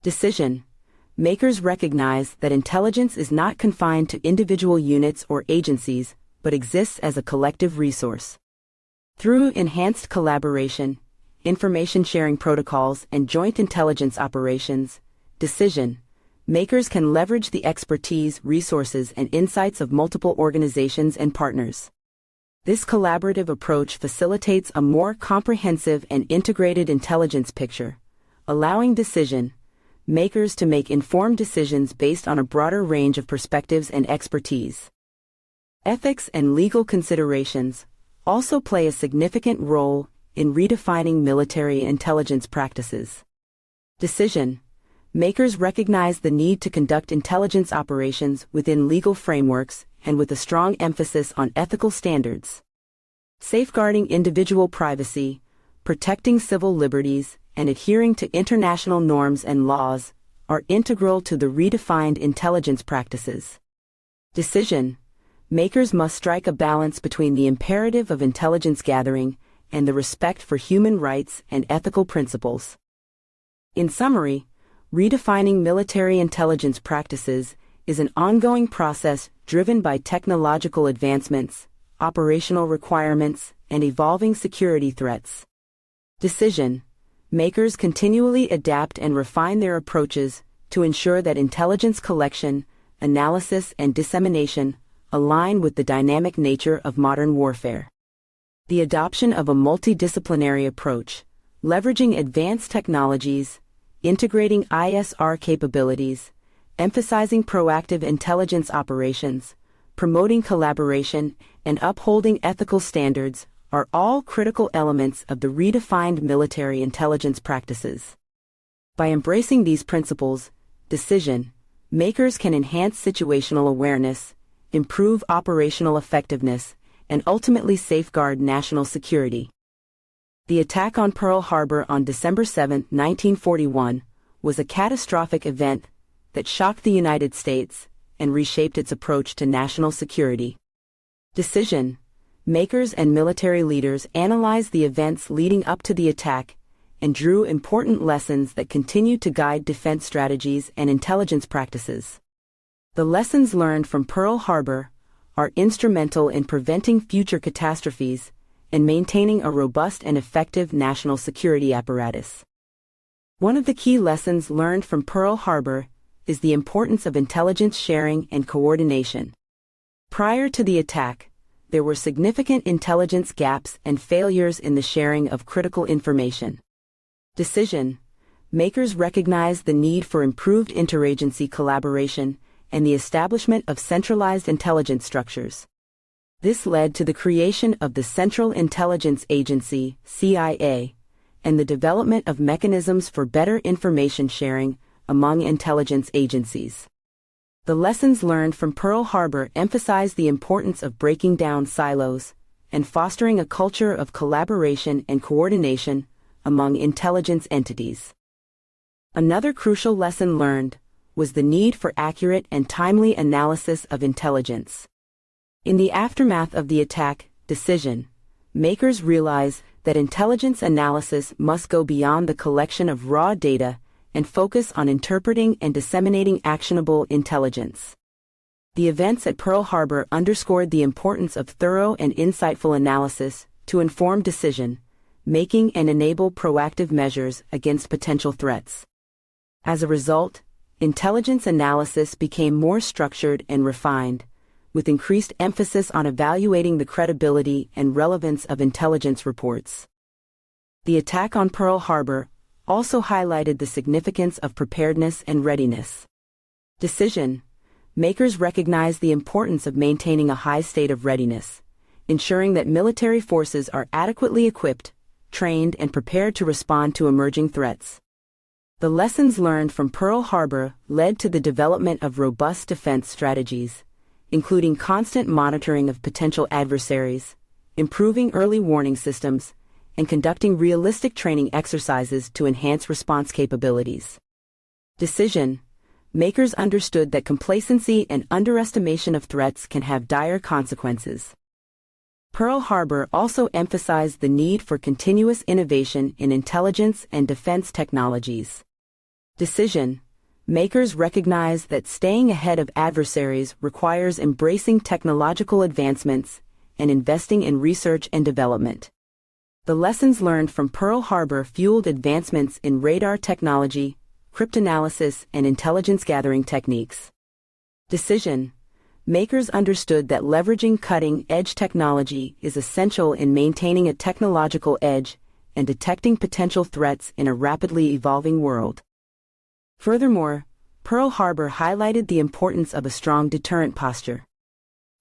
Decision-makers recognize that intelligence is not confined to individual units or agencies, but exists as a collective resource. Through enhanced collaboration, information sharing protocols, and joint intelligence operations, decision-makers can leverage the expertise, resources, and insights of multiple organizations and partners. This collaborative approach facilitates a more comprehensive and integrated intelligence picture, allowing decision-makers to make informed decisions based on a broader range of perspectives and expertise. Ethics and legal considerations also play a significant role in redefining military intelligence practices. Decision-makers recognize the need to conduct intelligence operations within legal frameworks and with a strong emphasis on ethical standards. Safeguarding individual privacy, protecting civil liberties, and adhering to international norms and laws are integral to the redefined intelligence practices. Decision-makers must strike a balance between the imperative of intelligence gathering and the respect for human rights and ethical principles. In summary, redefining military intelligence practices is an ongoing process driven by technological advancements, operational requirements, and evolving security threats. Decision-makers continually adapt and refine their approaches to ensure that intelligence collection, analysis, and dissemination align with the dynamic nature of modern warfare. The adoption of a multidisciplinary approach, leveraging advanced technologies, integrating ISR capabilities, emphasizing proactive intelligence operations, promoting collaboration, and upholding ethical standards are all critical elements of the redefined military intelligence practices. By embracing these principles, decision-makers can enhance situational awareness, improve operational effectiveness, and ultimately safeguard national security. The attack on Pearl Harbor on December 7, 1941, was a catastrophic event that shocked the United States and reshaped its approach to national security. Decision-makers and military leaders analyzed the events leading up to the attack and drew important lessons that continue to guide defense strategies and intelligence practices. The lessons learned from Pearl Harbor are instrumental in preventing future catastrophes and maintaining a robust and effective national security apparatus. One of the key lessons learned from Pearl Harbor is the importance of intelligence sharing and coordination. Prior to the attack, there were significant intelligence gaps and failures in the sharing of critical information. Decision makers recognized the need for improved interagency collaboration and the establishment of centralized intelligence structures. This led to the creation of the Central Intelligence Agency, CIA, and the development of mechanisms for better information sharing among intelligence agencies. The lessons learned from Pearl Harbor emphasize the importance of breaking down silos and fostering a culture of collaboration and coordination among intelligence entities. Another crucial lesson learned was the need for accurate and timely analysis of intelligence. In the aftermath of the attack, decision makers realized that intelligence analysis must go beyond the collection of raw data and focus on interpreting and disseminating actionable intelligence. The events at Pearl Harbor underscored the importance of thorough and insightful analysis to inform decision making and enable proactive measures against potential threats. As a result, intelligence analysis became more structured and refined, with increased emphasis on evaluating the credibility and relevance of intelligence reports. The attack on Pearl Harbor also highlighted the significance of preparedness and readiness. Decision makers recognized the importance of maintaining a high state of readiness, ensuring that military forces are adequately equipped, trained, and prepared to respond to emerging threats. The lessons learned from Pearl Harbor led to the development of robust defense strategies, including constant monitoring of potential adversaries, improving early warning systems, and conducting realistic training exercises to enhance response capabilities. Decision makers understood that complacency and underestimation of threats can have dire consequences. Pearl Harbor also emphasized the need for continuous innovation in intelligence and defense technologies. Decision makers recognized that staying ahead of adversaries requires embracing technological advancements and investing in research and development. The lessons learned from Pearl Harbor fueled advancements in radar technology, cryptanalysis, and intelligence gathering techniques. Decision makers understood that leveraging cutting-edge technology is essential in maintaining a technological edge and detecting potential threats in a rapidly evolving world. Furthermore, Pearl Harbor highlighted the importance of a strong deterrent posture.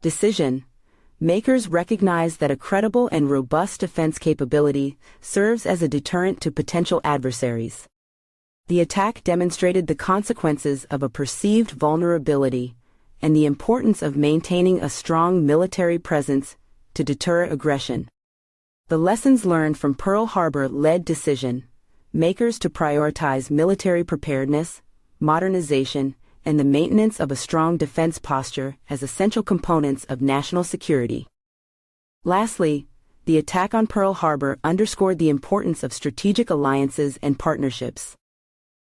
Decision makers recognized that a credible and robust defense capability serves as a deterrent to potential adversaries. The attack demonstrated the consequences of a perceived vulnerability and the importance of maintaining a strong military presence to deter aggression. The lessons learned from Pearl Harbor led decision makers to prioritize military preparedness, modernization, and the maintenance of a strong defense posture as essential components of national security. Lastly, the attack on Pearl Harbor underscored the importance of strategic alliances and partnerships.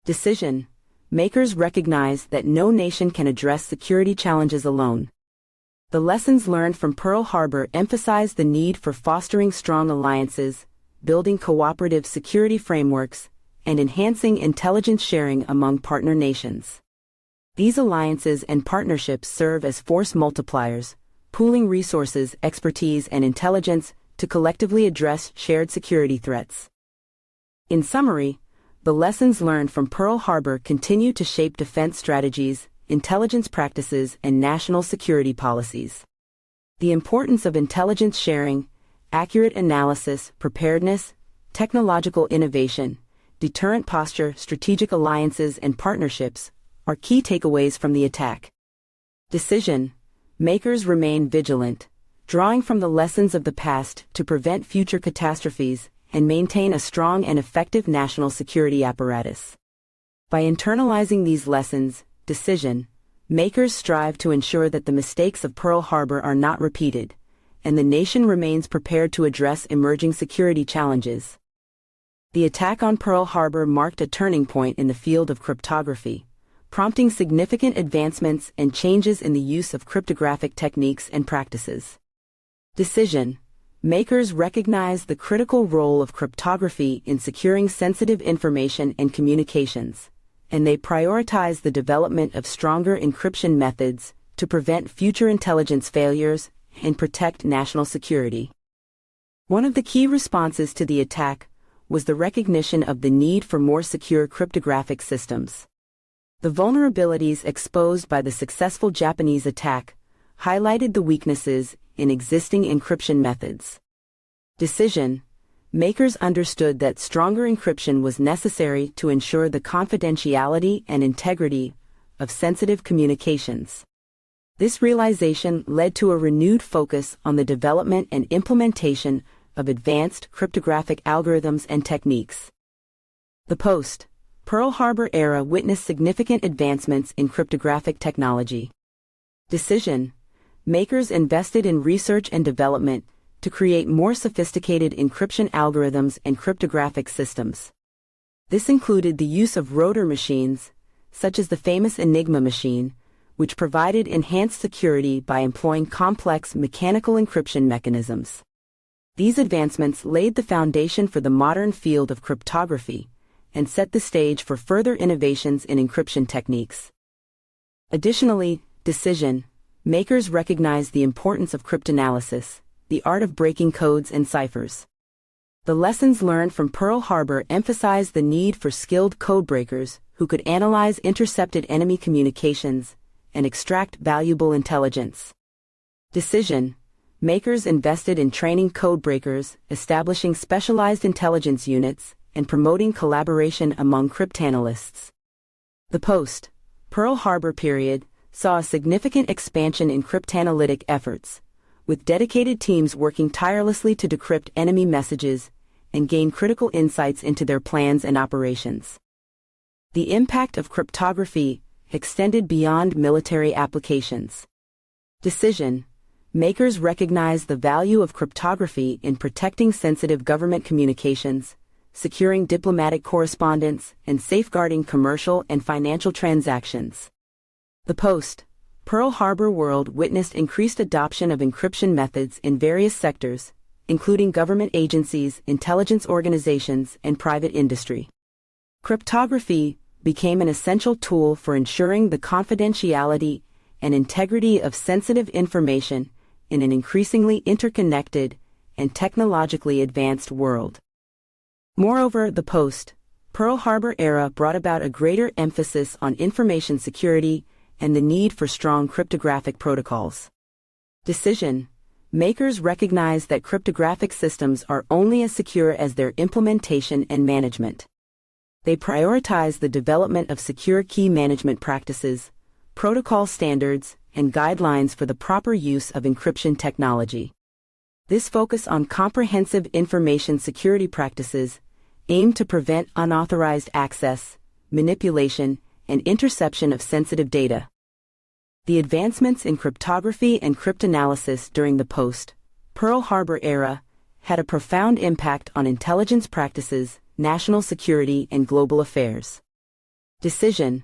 Decision makers recognize that no nation can address security challenges alone. The lessons learned from Pearl Harbor emphasize the need for fostering strong alliances, building cooperative security frameworks, and enhancing intelligence sharing among partner nations. These alliances and partnerships serve as force multipliers, pooling resources, expertise, and intelligence to collectively address shared security threats. In summary, the lessons learned from Pearl Harbor continue to shape defense strategies, intelligence practices, and national security policies. The importance of intelligence sharing, accurate analysis, preparedness, technological innovation, deterrent posture, strategic alliances, and partnerships are key takeaways from the attack. Decision makers remain vigilant, drawing from the lessons of the past to prevent future catastrophes and maintain a strong and effective national security apparatus. By internalizing these lessons, decision makers strive to ensure that the mistakes of Pearl Harbor are not repeated, and the nation remains prepared to address emerging security challenges. The attack on Pearl Harbor marked a turning point in the field of cryptography, prompting significant advancements and changes in the use of cryptographic techniques and practices. Decision makers recognized the critical role of cryptography in securing sensitive information and communications, and they prioritized the development of stronger encryption methods to prevent future intelligence failures and protect national security. One of the key responses to the attack was the recognition of the need for more secure cryptographic systems. The vulnerabilities exposed by the successful Japanese attack highlighted the weaknesses in existing encryption methods. Decision makers understood that stronger encryption was necessary to ensure the confidentiality and integrity of sensitive communications. This realization led to a renewed focus on the development and implementation of advanced cryptographic algorithms and techniques. The post-Pearl Harbor era witnessed significant advancements in cryptographic technology. Decision makers invested in research and development to create more sophisticated encryption algorithms and cryptographic systems. This included the use of rotor machines, such as the famous Enigma machine, which provided enhanced security by employing complex mechanical encryption mechanisms. These advancements laid the foundation for the modern field of cryptography and set the stage for further innovations in encryption techniques. Additionally, decision makers recognized the importance of cryptanalysis, the art of breaking codes and ciphers. The lessons learned from Pearl Harbor emphasized the need for skilled codebreakers who could analyze intercepted enemy communications and extract valuable intelligence. Decision makers invested in training codebreakers, establishing specialized intelligence units, and promoting collaboration among cryptanalysts. The post-Pearl Harbor period saw a significant expansion in cryptanalytic efforts, with dedicated teams working tirelessly to decrypt enemy messages and gain critical insights into their plans and operations. The impact of cryptography extended beyond military applications. Decision makers recognized the value of cryptography in protecting sensitive government communications, securing diplomatic correspondence, and safeguarding commercial and financial transactions. The post-Pearl Harbor world witnessed increased adoption of encryption methods in various sectors, including government agencies, intelligence organizations, and private industry. Cryptography became an essential tool for ensuring the confidentiality and integrity of sensitive information in an increasingly interconnected and technologically advanced world. Moreover, the post-Pearl Harbor era brought about a greater emphasis on information security and the need for strong cryptographic protocols. Decision makers recognized that cryptographic systems are only as secure as their implementation and management. They prioritized the development of secure key management practices, protocol standards, and guidelines for the proper use of encryption technology. This focus on comprehensive information security practices aimed to prevent unauthorized access, manipulation, and interception of sensitive data. The advancements in cryptography and cryptanalysis during the post-Pearl Harbor era had a profound impact on intelligence practices, national security, and global affairs. Decision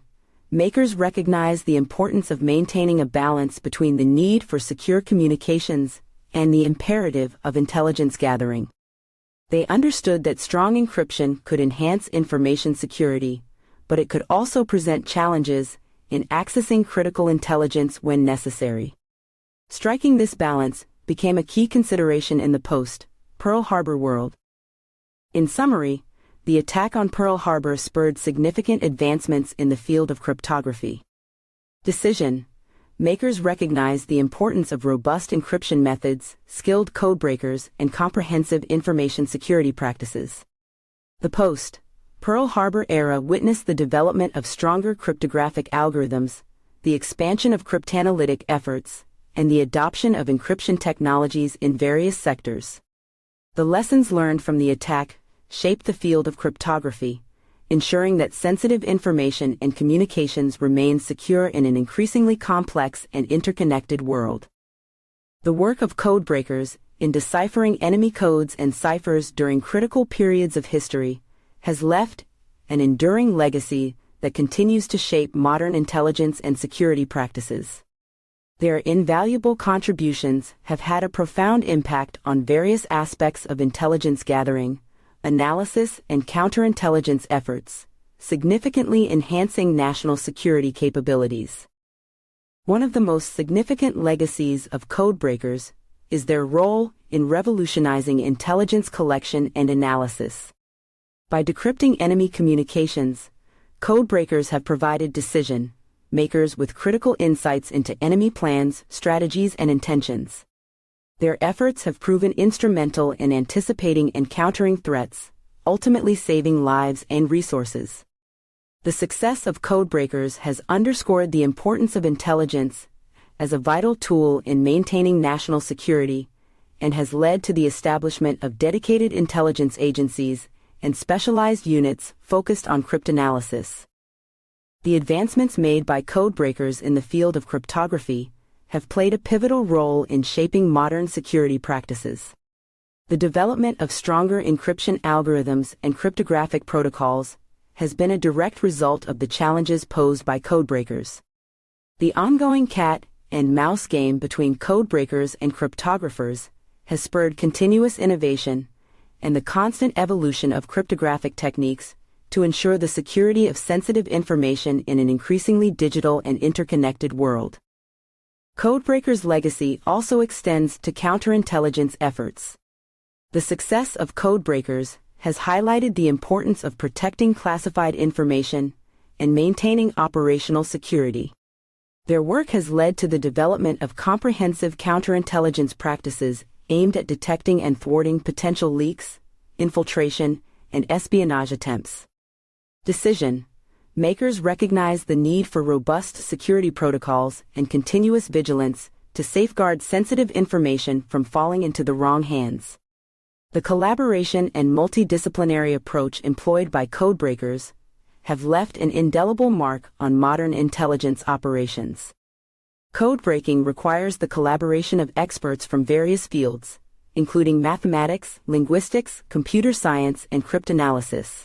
makers recognized the importance of maintaining a balance between the need for secure communications and the imperative of intelligence gathering. They understood that strong encryption could enhance information security, but it could also present challenges in accessing critical intelligence when necessary. Striking this balance became a key consideration in the post-Pearl Harbor world. In summary, the attack on Pearl Harbor spurred significant advancements in the field of cryptography. Decision makers recognized the importance of robust encryption methods, skilled codebreakers, and comprehensive information security practices. The post-Pearl Harbor era witnessed the development of stronger cryptographic algorithms, the expansion of cryptanalytic efforts, and the adoption of encryption technologies in various sectors. The lessons learned from the attack shaped the field of cryptography, ensuring that sensitive information and communications remain secure in an increasingly complex and interconnected world. The work of codebreakers in deciphering enemy codes and ciphers during critical periods of history has left an enduring legacy that continues to shape modern intelligence and security practices. Their invaluable contributions have had a profound impact on various aspects of intelligence gathering, analysis, and counterintelligence efforts, significantly enhancing national security capabilities. One of the most significant legacies of codebreakers is their role in revolutionizing intelligence collection and analysis. By decrypting enemy communications, codebreakers have provided decision-makers with critical insights into enemy plans, strategies, and intentions. Their efforts have proven instrumental in anticipating and countering threats, ultimately saving lives and resources. The success of codebreakers has underscored the importance of intelligence as a vital tool in maintaining national security, and has led to the establishment of dedicated intelligence agencies and specialized units focused on cryptanalysis. The advancements made by codebreakers in the field of cryptography have played a pivotal role in shaping modern security practices. The development of stronger encryption algorithms and cryptographic protocols has been a direct result of the challenges posed by codebreakers. The ongoing cat and mouse game between codebreakers and cryptographers has spurred continuous innovation and the constant evolution of cryptographic techniques to ensure the security of sensitive information in an increasingly digital and interconnected world. Codebreakers' legacy also extends to counterintelligence efforts. The success of codebreakers has highlighted the importance of protecting classified information and maintaining operational security. Their work has led to the development of comprehensive counterintelligence practices aimed at detecting and thwarting potential leaks, infiltration, and espionage attempts. Decision-makers recognize the need for robust security protocols and continuous vigilance to safeguard sensitive information from falling into the wrong hands. The collaboration and multidisciplinary approach employed by codebreakers have left an indelible mark on modern intelligence operations. Codebreaking requires the collaboration of experts from various fields, including mathematics, linguistics, computer science, and cryptanalysis.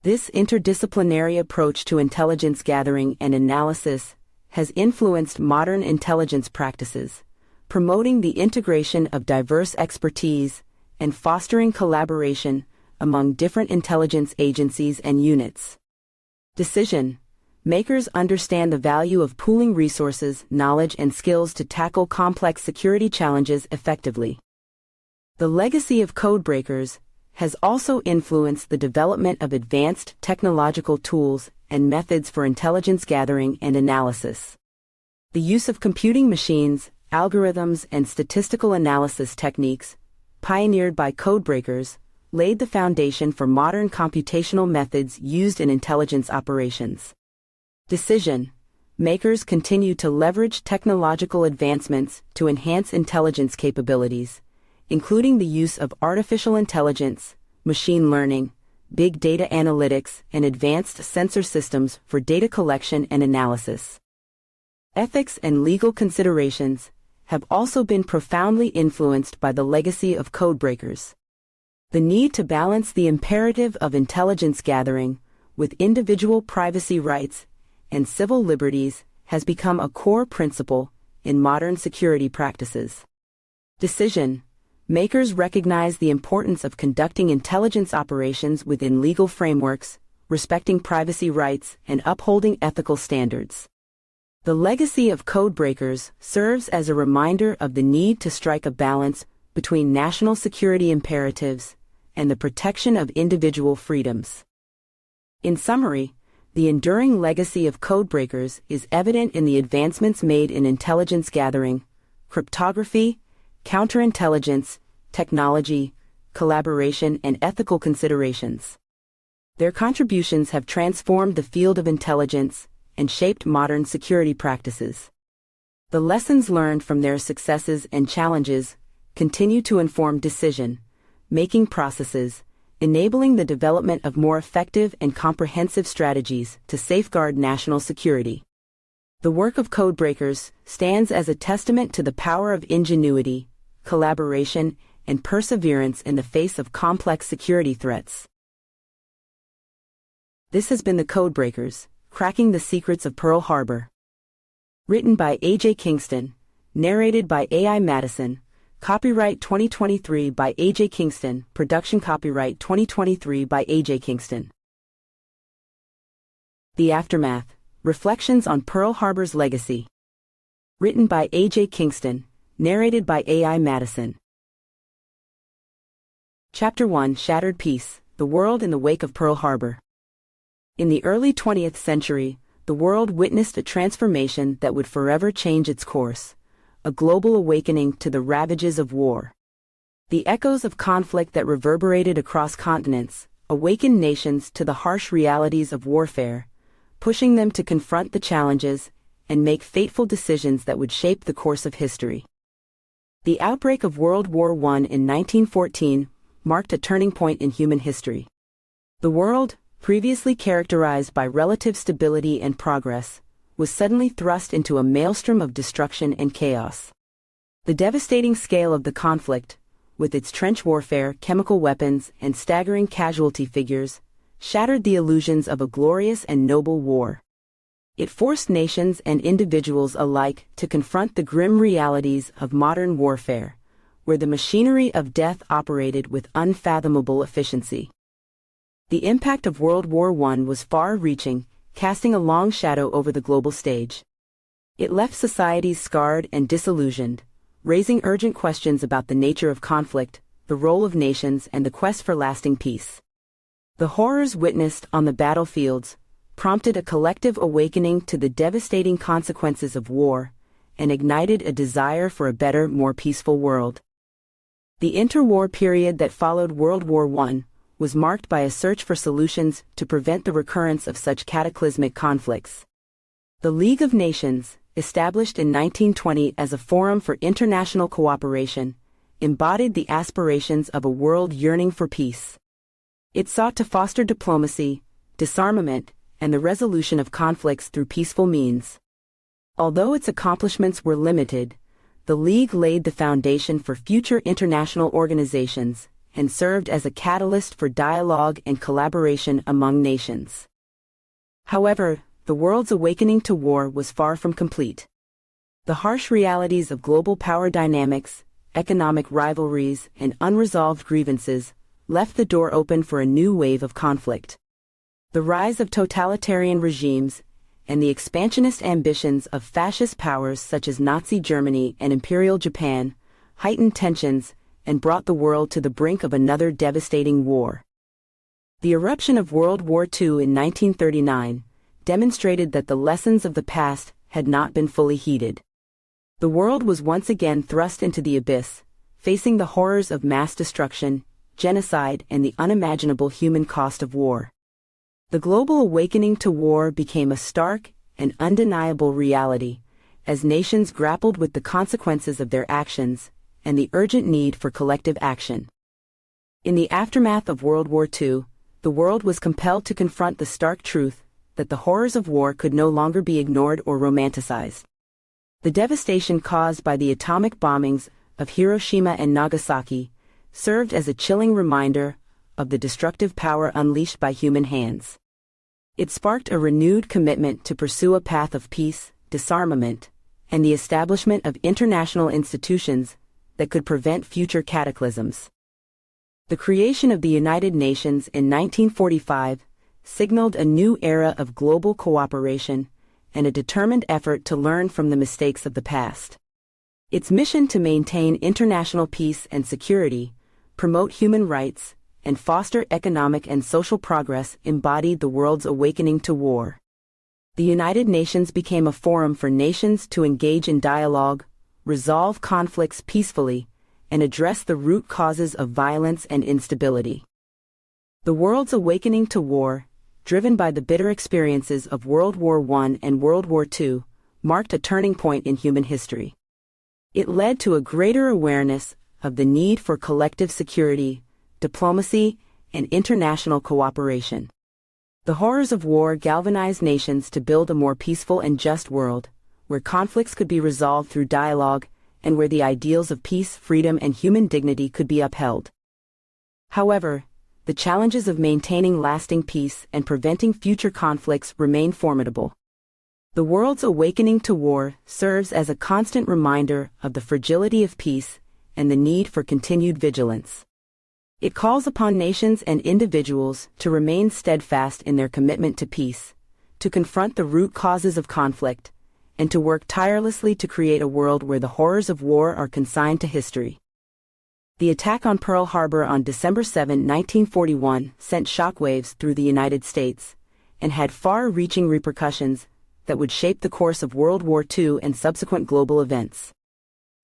This interdisciplinary approach to intelligence gathering and analysis has influenced modern intelligence practices, promoting the integration of diverse expertise and fostering collaboration among different intelligence agencies and units. Decision-makers understand the value of pooling resources, knowledge, and skills to tackle complex security challenges effectively. The legacy of codebreakers has also influenced the development of advanced technological tools and methods for intelligence gathering and analysis. The use of computing machines, algorithms, and statistical analysis techniques, pioneered by codebreakers, laid the foundation for modern computational methods used in intelligence operations. Decision-makers continue to leverage technological advancements to enhance intelligence capabilities, including the use of artificial intelligence, machine learning, big data analytics, and advanced sensor systems for data collection and analysis. Ethics and legal considerations have also been profoundly influenced by the legacy of codebreakers. The need to balance the imperative of intelligence gathering with individual privacy rights and civil liberties has become a core principle in modern security practices. Decision-makers recognize the importance of conducting intelligence operations within legal frameworks, respecting privacy rights, and upholding ethical standards. The legacy of codebreakers serves as a reminder of the need to strike a balance between national security imperatives and the protection of individual freedoms. In summary, the enduring legacy of codebreakers is evident in the advancements made in intelligence gathering, cryptography, counterintelligence, technology, collaboration, and ethical considerations. Their contributions have transformed the field of intelligence and shaped modern security practices. The lessons learned from their successes and challenges continue to inform decision-making processes, enabling the development of more effective and comprehensive strategies to safeguard national security. The work of codebreakers stands as a testament to the power of ingenuity, collaboration, and perseverance in the face of complex security threats. This has been the Codebreakers, Cracking the Secrets of Pearl Harbor. Written by A.J. Kingston. Narrated by A.I. Madison. Copyright 2023 by A.J. Kingston. Production copyright 2023 by A.J. Kingston. The Aftermath. Reflections on Pearl Harbor's Legacy. Written by A.J. Kingston. Narrated by A.I. Madison. Chapter 1. Shattered Peace. The World in the Wake of Pearl Harbor. In the early 20th century, the world witnessed a transformation that would forever change its course, a global awakening to the ravages of war. The echoes of conflict that reverberated across continents awakened nations to the harsh realities of warfare, pushing them to confront the challenges and make fateful decisions that would shape the course of history. The outbreak of World War I in 1914 marked a turning point in human history. The world, previously characterized by relative stability and progress, was suddenly thrust into a maelstrom of destruction and chaos. The devastating scale of the conflict, with its trench warfare, chemical weapons, and staggering casualty figures, shattered the illusions of a glorious and noble war. It forced nations and individuals alike to confront the grim realities of modern warfare, where the machinery of death operated with unfathomable efficiency. The impact of World War I was far-reaching, casting a long shadow over the global stage. It left societies scarred and disillusioned, raising urgent questions about the nature of conflict, the role of nations, and the quest for lasting peace. The horrors witnessed on the battlefields prompted a collective awakening to the devastating consequences of war and ignited a desire for a better, more peaceful world. The interwar period that followed World War I was marked by a search for solutions to prevent the recurrence of such cataclysmic conflicts. The League of Nations, established in 1920 as a forum for international cooperation, embodied the aspirations of a world yearning for peace. It sought to foster diplomacy, disarmament, and the resolution of conflicts through peaceful means. Although its accomplishments were limited, the League laid the foundation for future international organizations and served as a catalyst for dialogue and collaboration among nations. However, the world's awakening to war was far from complete. The harsh realities of global power dynamics, economic rivalries, and unresolved grievances left the door open for a new wave of conflict. The rise of totalitarian regimes and the expansionist ambitions of fascist powers such as Nazi Germany and Imperial Japan heightened tensions and brought the world to the brink of another devastating war. The eruption of World War II in 1939 demonstrated that the lessons of the past had not been fully heeded. The world was once again thrust into the abyss, facing the horrors of mass destruction, genocide, and the unimaginable human cost of war. The global awakening to war became a stark and undeniable reality, as nations grappled with the consequences of their actions and the urgent need for collective action. In the aftermath of World War II, the world was compelled to confront the stark truth that the horrors of war could no longer be ignored or romanticized. The devastation caused by the atomic bombings of Hiroshima and Nagasaki served as a chilling reminder of the destructive power unleashed by human hands. It sparked a renewed commitment to pursue a path of peace, disarmament, and the establishment of international institutions that could prevent future cataclysms. The creation of the United Nations in 1945 signaled a new era of global cooperation and a determined effort to learn from the mistakes of the past. Its mission to maintain international peace and security, promote human rights, and foster economic and social progress embodied the world's awakening to war. The United Nations became a forum for nations to engage in dialogue, resolve conflicts peacefully, and address the root causes of violence and instability. The world's awakening to war, driven by the bitter experiences of World War I and World War II, marked a turning point in human history. It led to a greater awareness of the need for collective security, diplomacy, and international cooperation. The horrors of war galvanized nations to build a more peaceful and just world, where conflicts could be resolved through dialogue, and where the ideals of peace, freedom, and human dignity could be upheld. However, the challenges of maintaining lasting peace and preventing future conflicts remain formidable. The world's awakening to war serves as a constant reminder of the fragility of peace and the need for continued vigilance. It calls upon nations and individuals to remain steadfast in their commitment to peace, to confront the root causes of conflict, and to work tirelessly to create a world where the horrors of war are consigned to history. The attack on Pearl Harbor on December 7, 1941, sent shockwaves through the United States and had far-reaching repercussions that would shape the course of World War II and subsequent global events.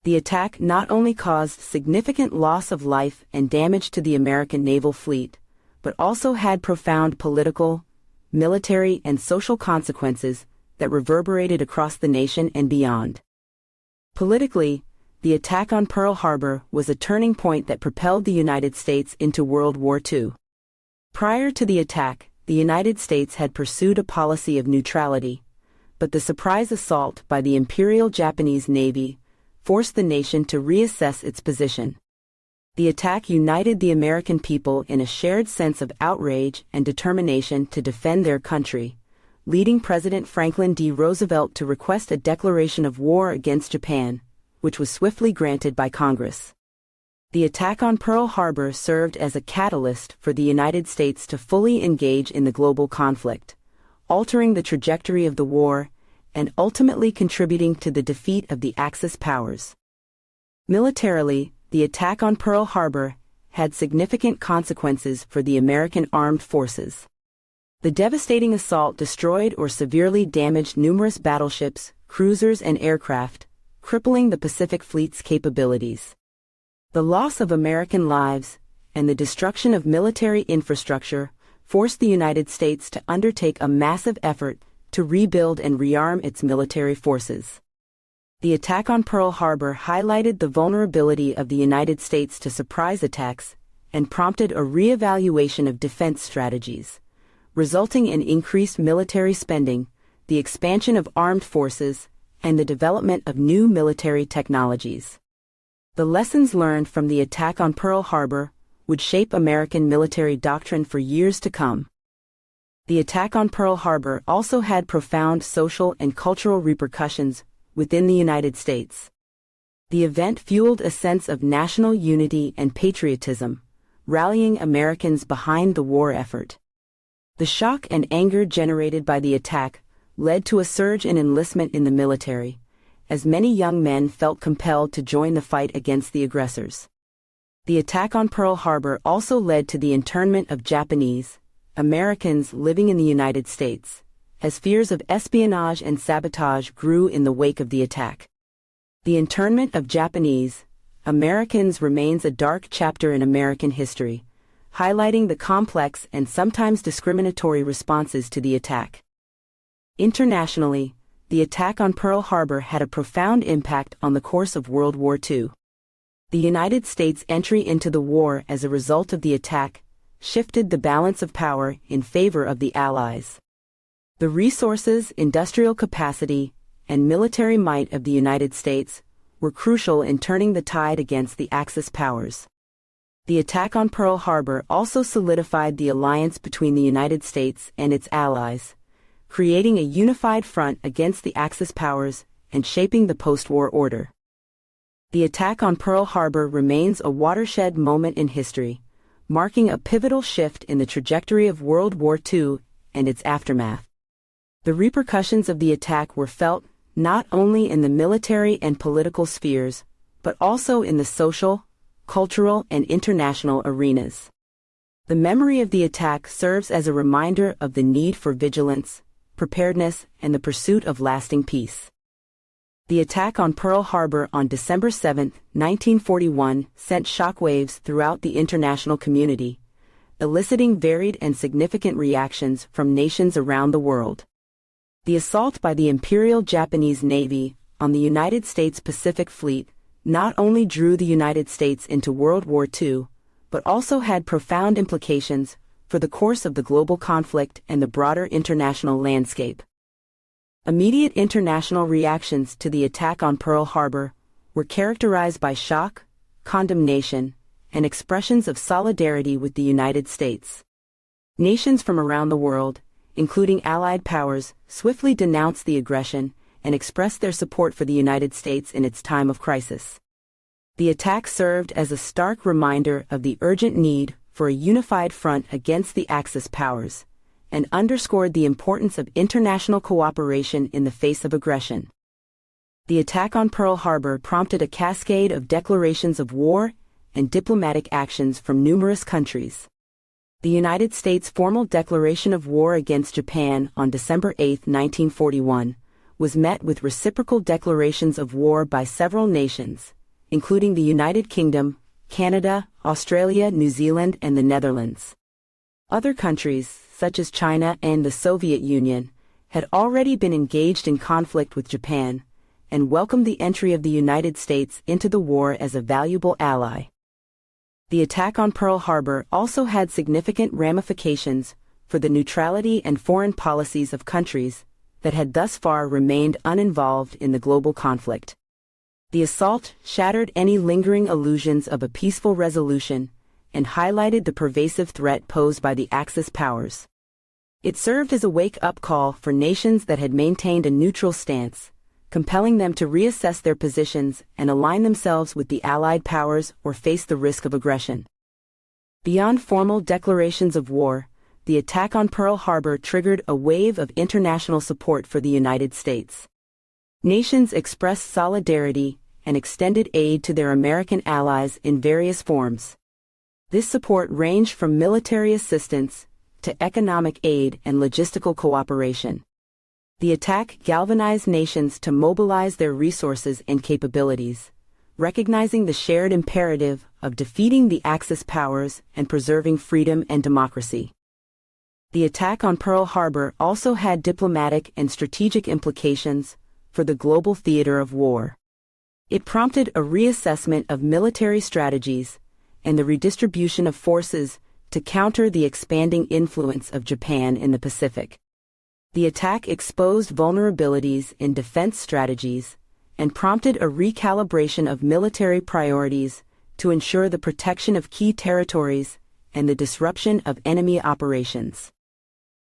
The attack not only caused significant loss of life and damage to the American naval fleet, but also had profound political, military, and social consequences that reverberated across the nation and beyond. Politically, the attack on Pearl Harbor was a turning point that propelled the United States into World War II. Prior to the attack, the United States had pursued a policy of neutrality, but the surprise assault by the Imperial Japanese Navy forced the nation to reassess its position. The attack united the American people in a shared sense of outrage and determination to defend their country, leading President Franklin D. Roosevelt to request a declaration of war against Japan, which was swiftly granted by Congress. The attack on Pearl Harbor served as a catalyst for the United States to fully engage in the global conflict, altering the trajectory of the war and ultimately contributing to the defeat of the Axis powers. Militarily, the attack on Pearl Harbor had significant consequences for the American armed forces. The devastating assault destroyed or severely damaged numerous battleships, cruisers, and aircraft, crippling the Pacific Fleet's capabilities. The loss of American lives and the destruction of military infrastructure forced the United States to undertake a massive effort to rebuild and rearm its military forces. The attack on Pearl Harbor highlighted the vulnerability of the United States to surprise attacks and prompted a re-evaluation of defense strategies, resulting in increased military spending, the expansion of armed forces, and the development of new military technologies. The lessons learned from the attack on Pearl Harbor would shape American military doctrine for years to come. The attack on Pearl Harbor also had profound social and cultural repercussions within the United States. The event fueled a sense of national unity and patriotism, rallying Americans behind the war effort. The shock and anger generated by the attack led to a surge in enlistment in the military, as many young men felt compelled to join the fight against the aggressors. The attack on Pearl Harbor also led to the internment of Japanese Americans living in the United States, as fears of espionage and sabotage grew in the wake of the attack. The internment of Japanese Americans remains a dark chapter in American history, highlighting the complex and sometimes discriminatory responses to the attack. Internationally, the attack on Pearl Harbor had a profound impact on the course of World War II. The United States' entry into the war as a result of the attack shifted the balance of power in favor of the Allies. The resources, industrial capacity, and military might of the United States were crucial in turning the tide against the Axis powers. The attack on Pearl Harbor also solidified the alliance between the United States and its allies, creating a unified front against the Axis powers and shaping the post-war order. The attack on Pearl Harbor remains a watershed moment in history, marking a pivotal shift in the trajectory of World War II and its aftermath. The repercussions of the attack were felt not only in the military and political spheres, but also in the social, cultural, and international arenas. The memory of the attack serves as a reminder of the need for vigilance, preparedness, and the pursuit of lasting peace. The attack on Pearl Harbor on December 7, 1941, sent shockwaves throughout the international community, eliciting varied and significant reactions from nations around the world. The assault by the Imperial Japanese Navy on the United States Pacific Fleet not only drew the United States into World War II, but also had profound implications for the course of the global conflict and the broader international landscape. Immediate international reactions to the attack on Pearl Harbor were characterized by shock, condemnation, and expressions of solidarity with the United States. Nations from around the world, including Allied powers, swiftly denounced the aggression and expressed their support for the United States in its time of crisis. The attack served as a stark reminder of the urgent need for a unified front against the Axis powers, and underscored the importance of international cooperation in the face of aggression. The attack on Pearl Harbor prompted a cascade of declarations of war and diplomatic actions from numerous countries. The United States' formal declaration of war against Japan on December 8, 1941, was met with reciprocal declarations of war by several nations, including the United Kingdom, Canada, Australia, New Zealand, and the Netherlands. Other countries, such as China and the Soviet Union, had already been engaged in conflict with Japan and welcomed the entry of the United States into the war as a valuable ally. The attack on Pearl Harbor also had significant ramifications for the neutrality and foreign policies of countries that had thus far remained uninvolved in the global conflict. The assault shattered any lingering illusions of a peaceful resolution and highlighted the pervasive threat posed by the Axis powers. It served as a wake-up call for nations that had maintained a neutral stance, compelling them to reassess their positions and align themselves with the Allied powers or face the risk of aggression. Beyond formal declarations of war, the attack on Pearl Harbor triggered a wave of international support for the United States. Nations expressed solidarity and extended aid to their American allies in various forms. This support ranged from military assistance to economic aid and logistical cooperation. The attack galvanized nations to mobilize their resources and capabilities, recognizing the shared imperative of defeating the Axis powers and preserving freedom and democracy. The attack on Pearl Harbor also had diplomatic and strategic implications for the global theater of war. It prompted a reassessment of military strategies and the redistribution of forces to counter the expanding influence of Japan in the Pacific. The attack exposed vulnerabilities in defense strategies and prompted a recalibration of military priorities to ensure the protection of key territories and the disruption of enemy operations.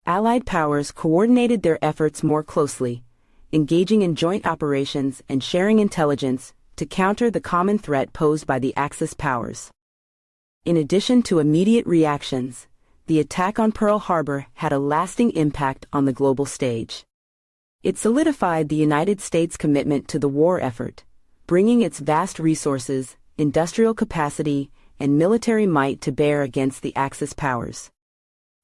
Allied powers coordinated their efforts more closely, engaging in joint operations and sharing intelligence to counter the common threat posed by the Axis powers. In addition to immediate reactions, the attack on Pearl Harbor had a lasting impact on the global stage. It solidified the United States' commitment to the war effort, bringing its vast resources, industrial capacity, and military might to bear against the Axis powers.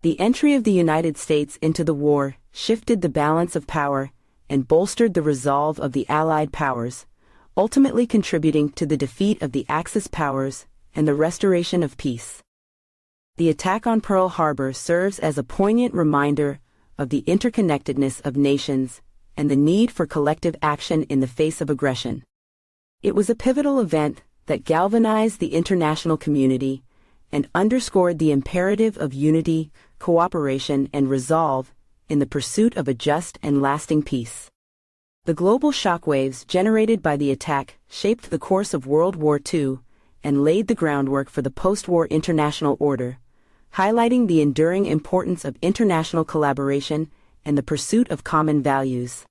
The entry of the United States into the war shifted the balance of power and bolstered the resolve of the Allied powers, ultimately contributing to the defeat of the Axis powers and the restoration of peace. The attack on Pearl Harbor serves as a poignant reminder of the interconnectedness of nations and the need for collective action in the face of aggression. It was a pivotal event that galvanized the international community and underscored the imperative of unity, cooperation, and resolve in the pursuit of a just and lasting peace. The global shockwaves generated by the attack shaped the course of World War II and laid the groundwork for the post-war international order, highlighting the enduring importance of international collaboration and the pursuit of common values.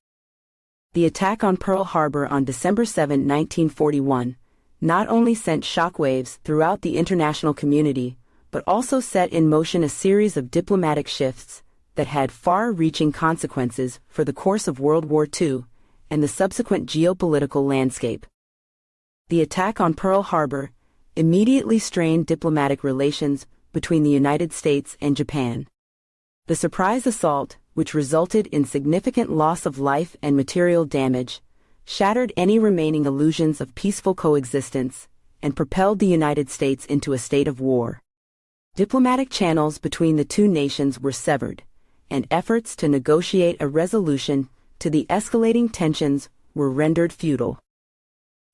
The attack on Pearl Harbor on December 7, 1941, not only sent shockwaves throughout the international community, but also set in motion a series of diplomatic shifts that had far-reaching consequences for the course of World War II and the subsequent geopolitical landscape. The attack on Pearl Harbor immediately strained diplomatic relations between the United States and Japan. The surprise assault, which resulted in significant loss of life and material damage, shattered any remaining illusions of peaceful coexistence and propelled the United States into a state of war. Diplomatic channels between the two nations were severed, and efforts to negotiate a resolution to the escalating tensions were rendered futile.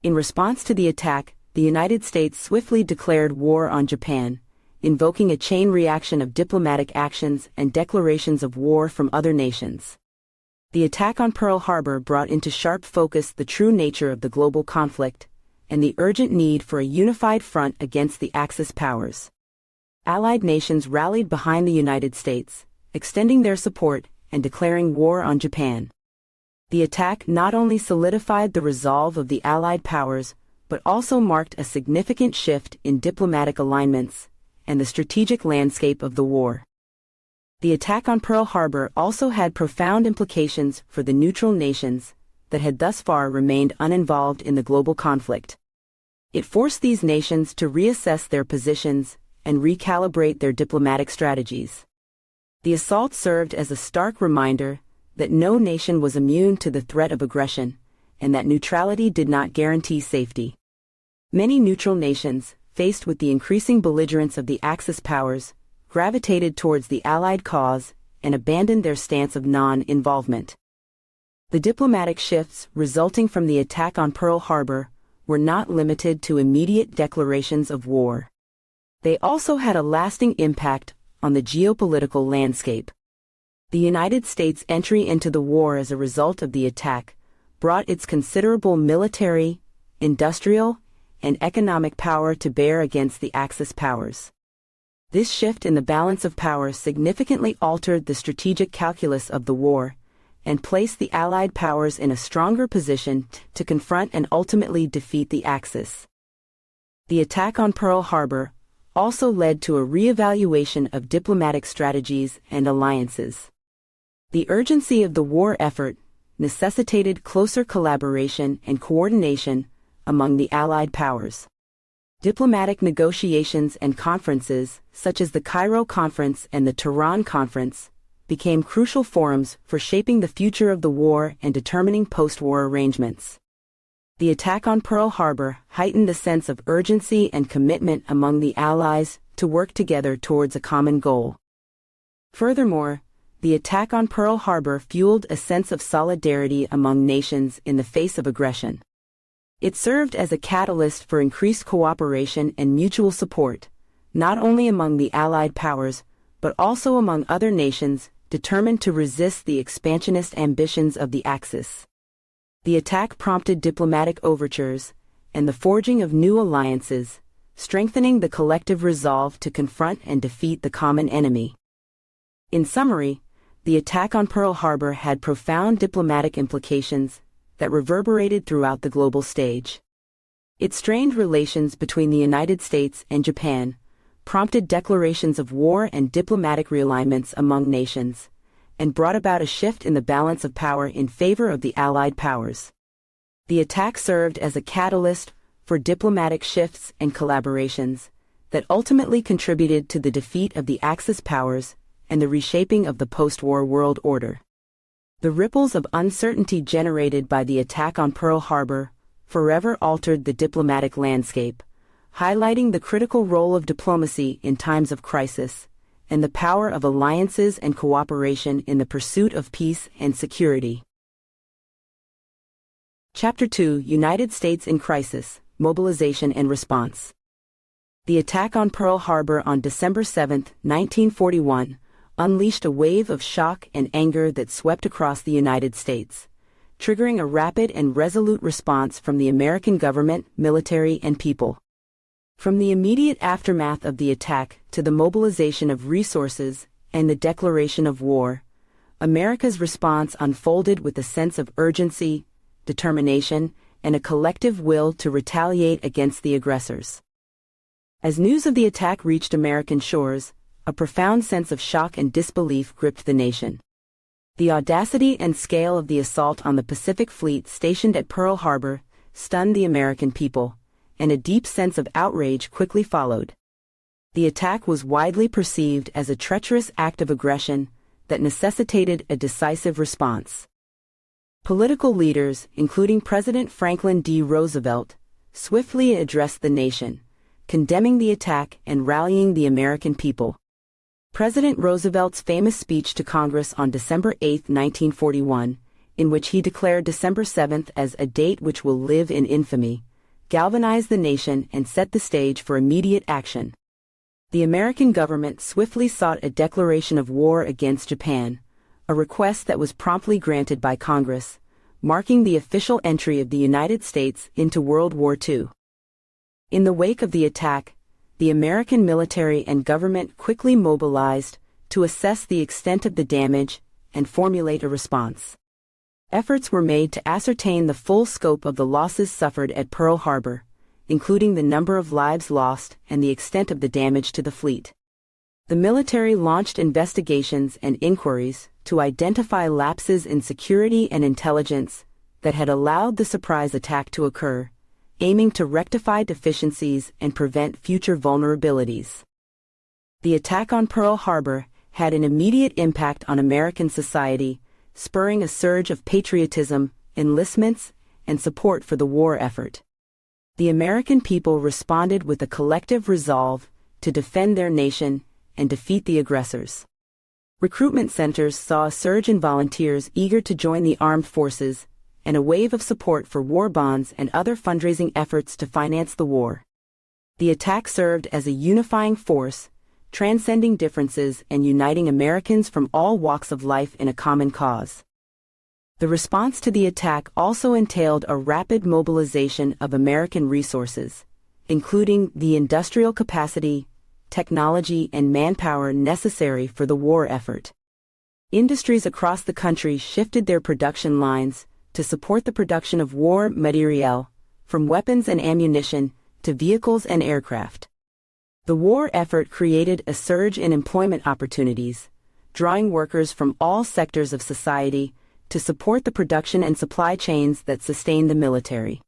In response to the attack, the United States swiftly declared war on Japan, invoking a chain reaction of diplomatic actions and declarations of war from other nations. The attack on Pearl Harbor brought into sharp focus the true nature of the global conflict and the urgent need for a unified front against the Axis powers. Allied nations rallied behind the United States, extending their support and declaring war on Japan. The attack not only solidified the resolve of the Allied powers, but also marked a significant shift in diplomatic alignments and the strategic landscape of the war. The attack on Pearl Harbor also had profound implications for the neutral nations that had thus far remained uninvolved in the global conflict. It forced these nations to reassess their positions and recalibrate their diplomatic strategies. The assault served as a stark reminder that no nation was immune to the threat of aggression, and that neutrality did not guarantee safety. Many neutral nations, faced with the increasing belligerence of the Axis powers, gravitated towards the Allied cause and abandoned their stance of non-involvement. The diplomatic shifts resulting from the attack on Pearl Harbor were not limited to immediate declarations of war. They also had a lasting impact on the geopolitical landscape. The United States' entry into the war as a result of the attack brought its considerable military, industrial, and economic power to bear against the Axis powers. This shift in the balance of power significantly altered the strategic calculus of the war and placed the Allied powers in a stronger position to confront and ultimately defeat the Axis. The attack on Pearl Harbor also led to a re-evaluation of diplomatic strategies and alliances. The urgency of the war effort necessitated closer collaboration and coordination among the Allied powers. Diplomatic negotiations and conferences, such as the Cairo Conference and the Tehran Conference, became crucial forums for shaping the future of the war and determining post-war arrangements. The attack on Pearl Harbor heightened the sense of urgency and commitment among the Allies to work together towards a common goal. Furthermore, the attack on Pearl Harbor fueled a sense of solidarity among nations in the face of aggression. It served as a catalyst for increased cooperation and mutual support, not only among the Allied powers, but also among other nations determined to resist the expansionist ambitions of the Axis. The attack prompted diplomatic overtures and the forging of new alliances, strengthening the collective resolve to confront and defeat the common enemy. In summary, the attack on Pearl Harbor had profound diplomatic implications that reverberated throughout the global stage. It strained relations between the United States and Japan, prompted declarations of war and diplomatic realignments among nations, and brought about a shift in the balance of power in favor of the Allied powers. The attack served as a catalyst for diplomatic shifts and collaborations that ultimately contributed to the defeat of the Axis powers and the reshaping of the post-war world order. The ripples of uncertainty generated by the attack on Pearl Harbor forever altered the diplomatic landscape, highlighting the critical role of diplomacy in times of crisis and the power of alliances and cooperation in the pursuit of peace and security. Chapter 2: United States in Crisis, Mobilization and Response. The attack on Pearl Harbor on December 7, 1941, unleashed a wave of shock and anger that swept across the United States, triggering a rapid and resolute response from the American government, military, and people. From the immediate aftermath of the attack to the mobilization of resources and the declaration of war, America's response unfolded with a sense of urgency, determination, and a collective will to retaliate against the aggressors. As news of the attack reached American shores, a profound sense of shock and disbelief gripped the nation. The audacity and scale of the assault on the Pacific Fleet stationed at Pearl Harbor stunned the American people, and a deep sense of outrage quickly followed. The attack was widely perceived as a treacherous act of aggression that necessitated a decisive response. Political leaders, including President Franklin D. Roosevelt, swiftly addressed the nation, condemning the attack and rallying the American people. President Roosevelt's famous speech to Congress on December 8, 1941, in which he declared December 7 as a date which will live in infamy, galvanized the nation and set the stage for immediate action. The American government swiftly sought a declaration of war against Japan, a request that was promptly granted by Congress, marking the official entry of the United States into World War II. In the wake of the attack, the American military and government quickly mobilized to assess the extent of the damage and formulate a response. Efforts were made to ascertain the full scope of the losses suffered at Pearl Harbor, including the number of lives lost and the extent of the damage to the fleet. The military launched investigations and inquiries to identify lapses in security and intelligence that had allowed the surprise attack to occur, aiming to rectify deficiencies and prevent future vulnerabilities. The attack on Pearl Harbor had an immediate impact on American society, spurring a surge of patriotism, enlistments, and support for the war effort. The American people responded with a collective resolve to defend their nation and defeat the aggressors. Recruitment centers saw a surge in volunteers eager to join the armed forces, and a wave of support for war bonds and other fundraising efforts to finance the war. The attack served as a unifying force, transcending differences and uniting Americans from all walks of life in a common cause. The response to the attack also entailed a rapid mobilization of American resources, including the industrial capacity, technology, and manpower necessary for the war effort. Industries across the country shifted their production lines to support the production of war materiel, from weapons and ammunition to vehicles and aircraft. The war effort created a surge in employment opportunities, drawing workers from all sectors of society to support the production and supply chains that sustain the military.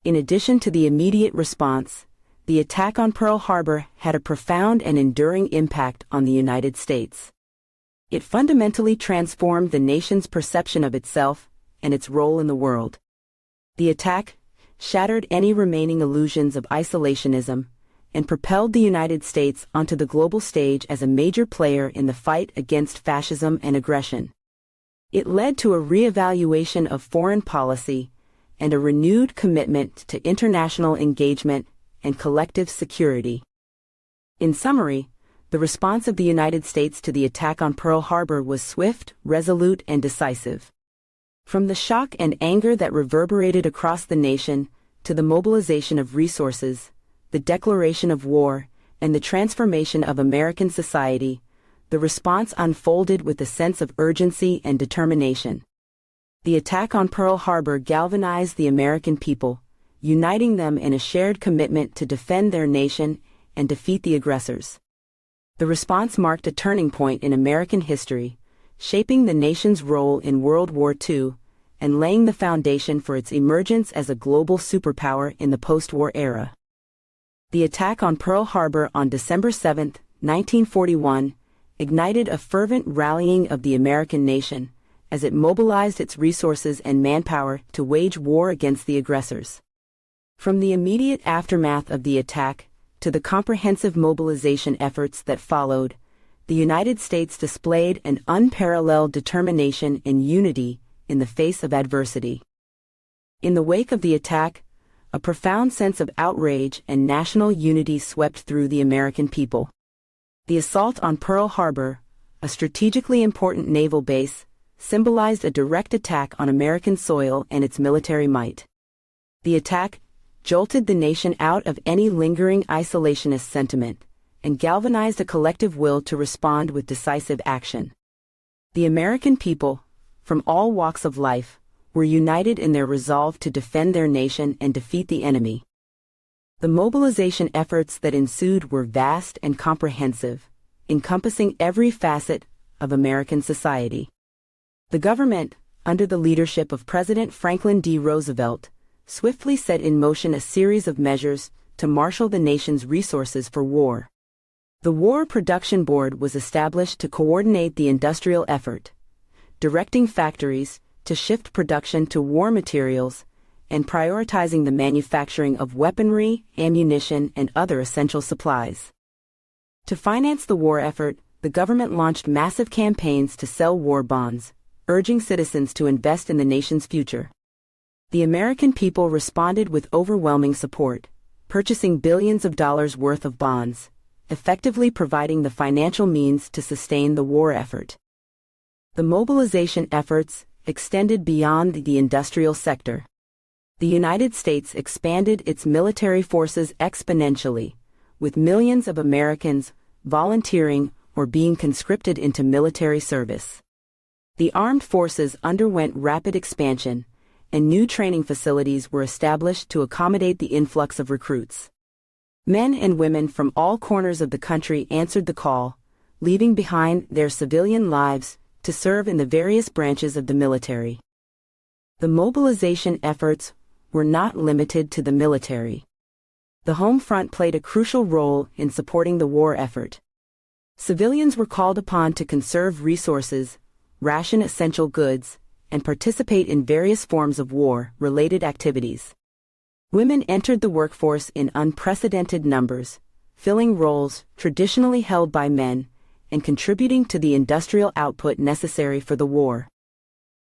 In addition to the immediate response, the attack on Pearl Harbor had a profound and enduring impact on the United States. It fundamentally transformed the nation's perception of itself and its role in the world. The attack shattered any remaining illusions of isolationism and propelled the United States onto the global stage as a major player in the fight against fascism and aggression. It led to a reevaluation of foreign policy and a renewed commitment to international engagement and collective security. In summary, the response of the United States to the attack on Pearl Harbor was swift, resolute, and decisive. From the shock and anger that reverberated across the nation to the mobilization of resources, the declaration of war, and the transformation of American society, the response unfolded with a sense of urgency and determination. The attack on Pearl Harbor galvanized the American people, uniting them in a shared commitment to defend their nation and defeat the aggressors. The response marked a turning point in American history, shaping the nation's role in World War II and laying the foundation for its emergence as a global superpower in the post-war era. The attack on Pearl Harbor on December 7, 1941, ignited a fervent rallying of the American nation as it mobilized its resources and manpower to wage war against the aggressors. From the immediate aftermath of the attack to the comprehensive mobilization efforts that followed, the United States displayed an unparalleled determination and unity in the face of adversity. In the wake of the attack, a profound sense of outrage and national unity swept through the American people. The assault on Pearl Harbor, a strategically important naval base, symbolized a direct attack on American soil and its military might. The attack jolted the nation out of any lingering isolationist sentiment and galvanized a collective will to respond with decisive action. The American people, from all walks of life, were united in their resolve to defend their nation and defeat the enemy. The mobilization efforts that ensued were vast and comprehensive, encompassing every facet of American society. The government, under the leadership of President Franklin D. Roosevelt, swiftly set in motion a series of measures to marshal the nation's resources for war. The War Production Board was established to coordinate the industrial effort, directing factories to shift production to war materials and prioritizing the manufacturing of weaponry, ammunition, and other essential supplies. To finance the war effort, the government launched massive campaigns to sell war bonds, urging citizens to invest in the nation's future. The American people responded with overwhelming support, purchasing billions of dollars worth of bonds, effectively providing the financial means to sustain the war effort. The mobilization efforts extended beyond the industrial sector. The United States expanded its military forces exponentially, with millions of Americans volunteering or being conscripted into military service. The armed forces underwent rapid expansion, and new training facilities were established to accommodate the influx of recruits. Men and women from all corners of the country answered the call, leaving behind their civilian lives to serve in the various branches of the military. The mobilization efforts were not limited to the military. The home front played a crucial role in supporting the war effort. Civilians were called upon to conserve resources, ration essential goods, and participate in various forms of war-related activities. Women entered the workforce in unprecedented numbers, filling roles traditionally held by men, and contributing to the industrial output necessary for the war.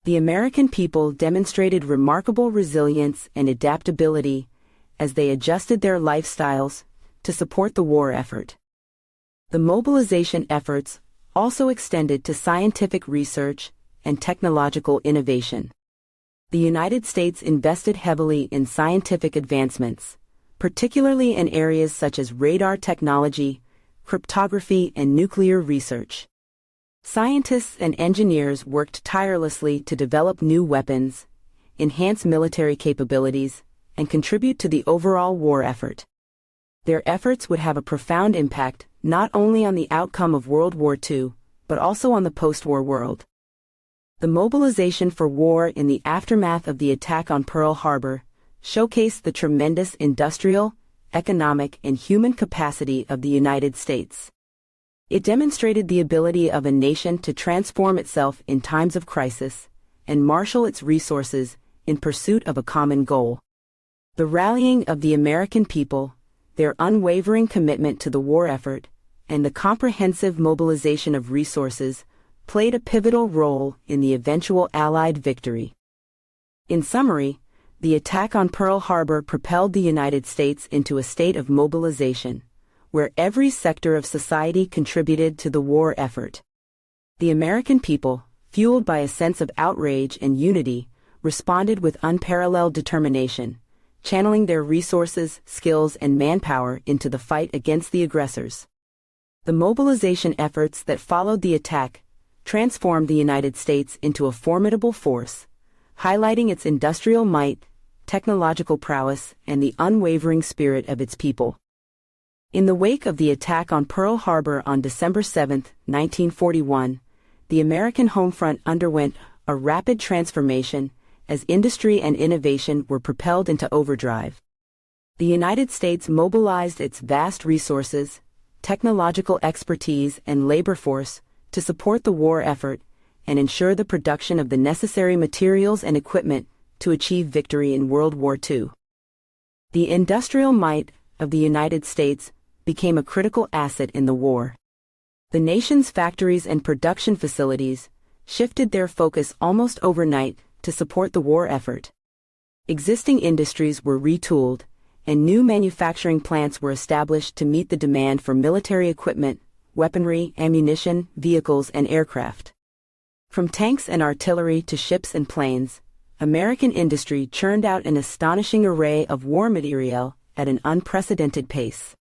The American people demonstrated remarkable resilience and adaptability as they adjusted their lifestyles to support the war effort. The mobilization efforts also extended to scientific research and technological innovation. The United States invested heavily in scientific advancements, particularly in areas such as radar technology, cryptography, and nuclear research. Scientists and engineers worked tirelessly to develop new weapons, enhance military capabilities, and contribute to the overall war effort. Their efforts would have a profound impact not only on the outcome of World War II, but also on the post-war world. The mobilization for war in the aftermath of the attack on Pearl Harbor showcased the tremendous industrial, economic, and human capacity of the United States. It demonstrated the ability of a nation to transform itself in times of crisis and marshal its resources in pursuit of a common goal. The rallying of the American people, their unwavering commitment to the war effort, and the comprehensive mobilization of resources played a pivotal role in the eventual Allied victory. In summary, the attack on Pearl Harbor propelled the United States into a state of mobilization, where every sector of society contributed to the war effort. The American people, fueled by a sense of outrage and unity, responded with unparalleled determination, channeling their resources, skills, and manpower into the fight against the aggressors. The mobilization efforts that followed the attack transformed the United States into a formidable force, highlighting its industrial might, technological prowess, and the unwavering spirit of its people. In the wake of the attack on Pearl Harbor on December 7, 1941, the American home front underwent a rapid transformation as industry and innovation were propelled into overdrive. The United States mobilized its vast resources, technological expertise, and labor force to support the war effort and ensure the production of the necessary materials and equipment to achieve victory in World War II. The industrial might of the United States became a critical asset in the war. The nation's factories and production facilities shifted their focus almost overnight to support the war effort. Existing industries were retooled, and new manufacturing plants were established to meet the demand for military equipment, weaponry, ammunition, vehicles, and aircraft. From tanks and artillery to ships and planes, American industry churned out an astonishing array of war material at an unprecedented pace.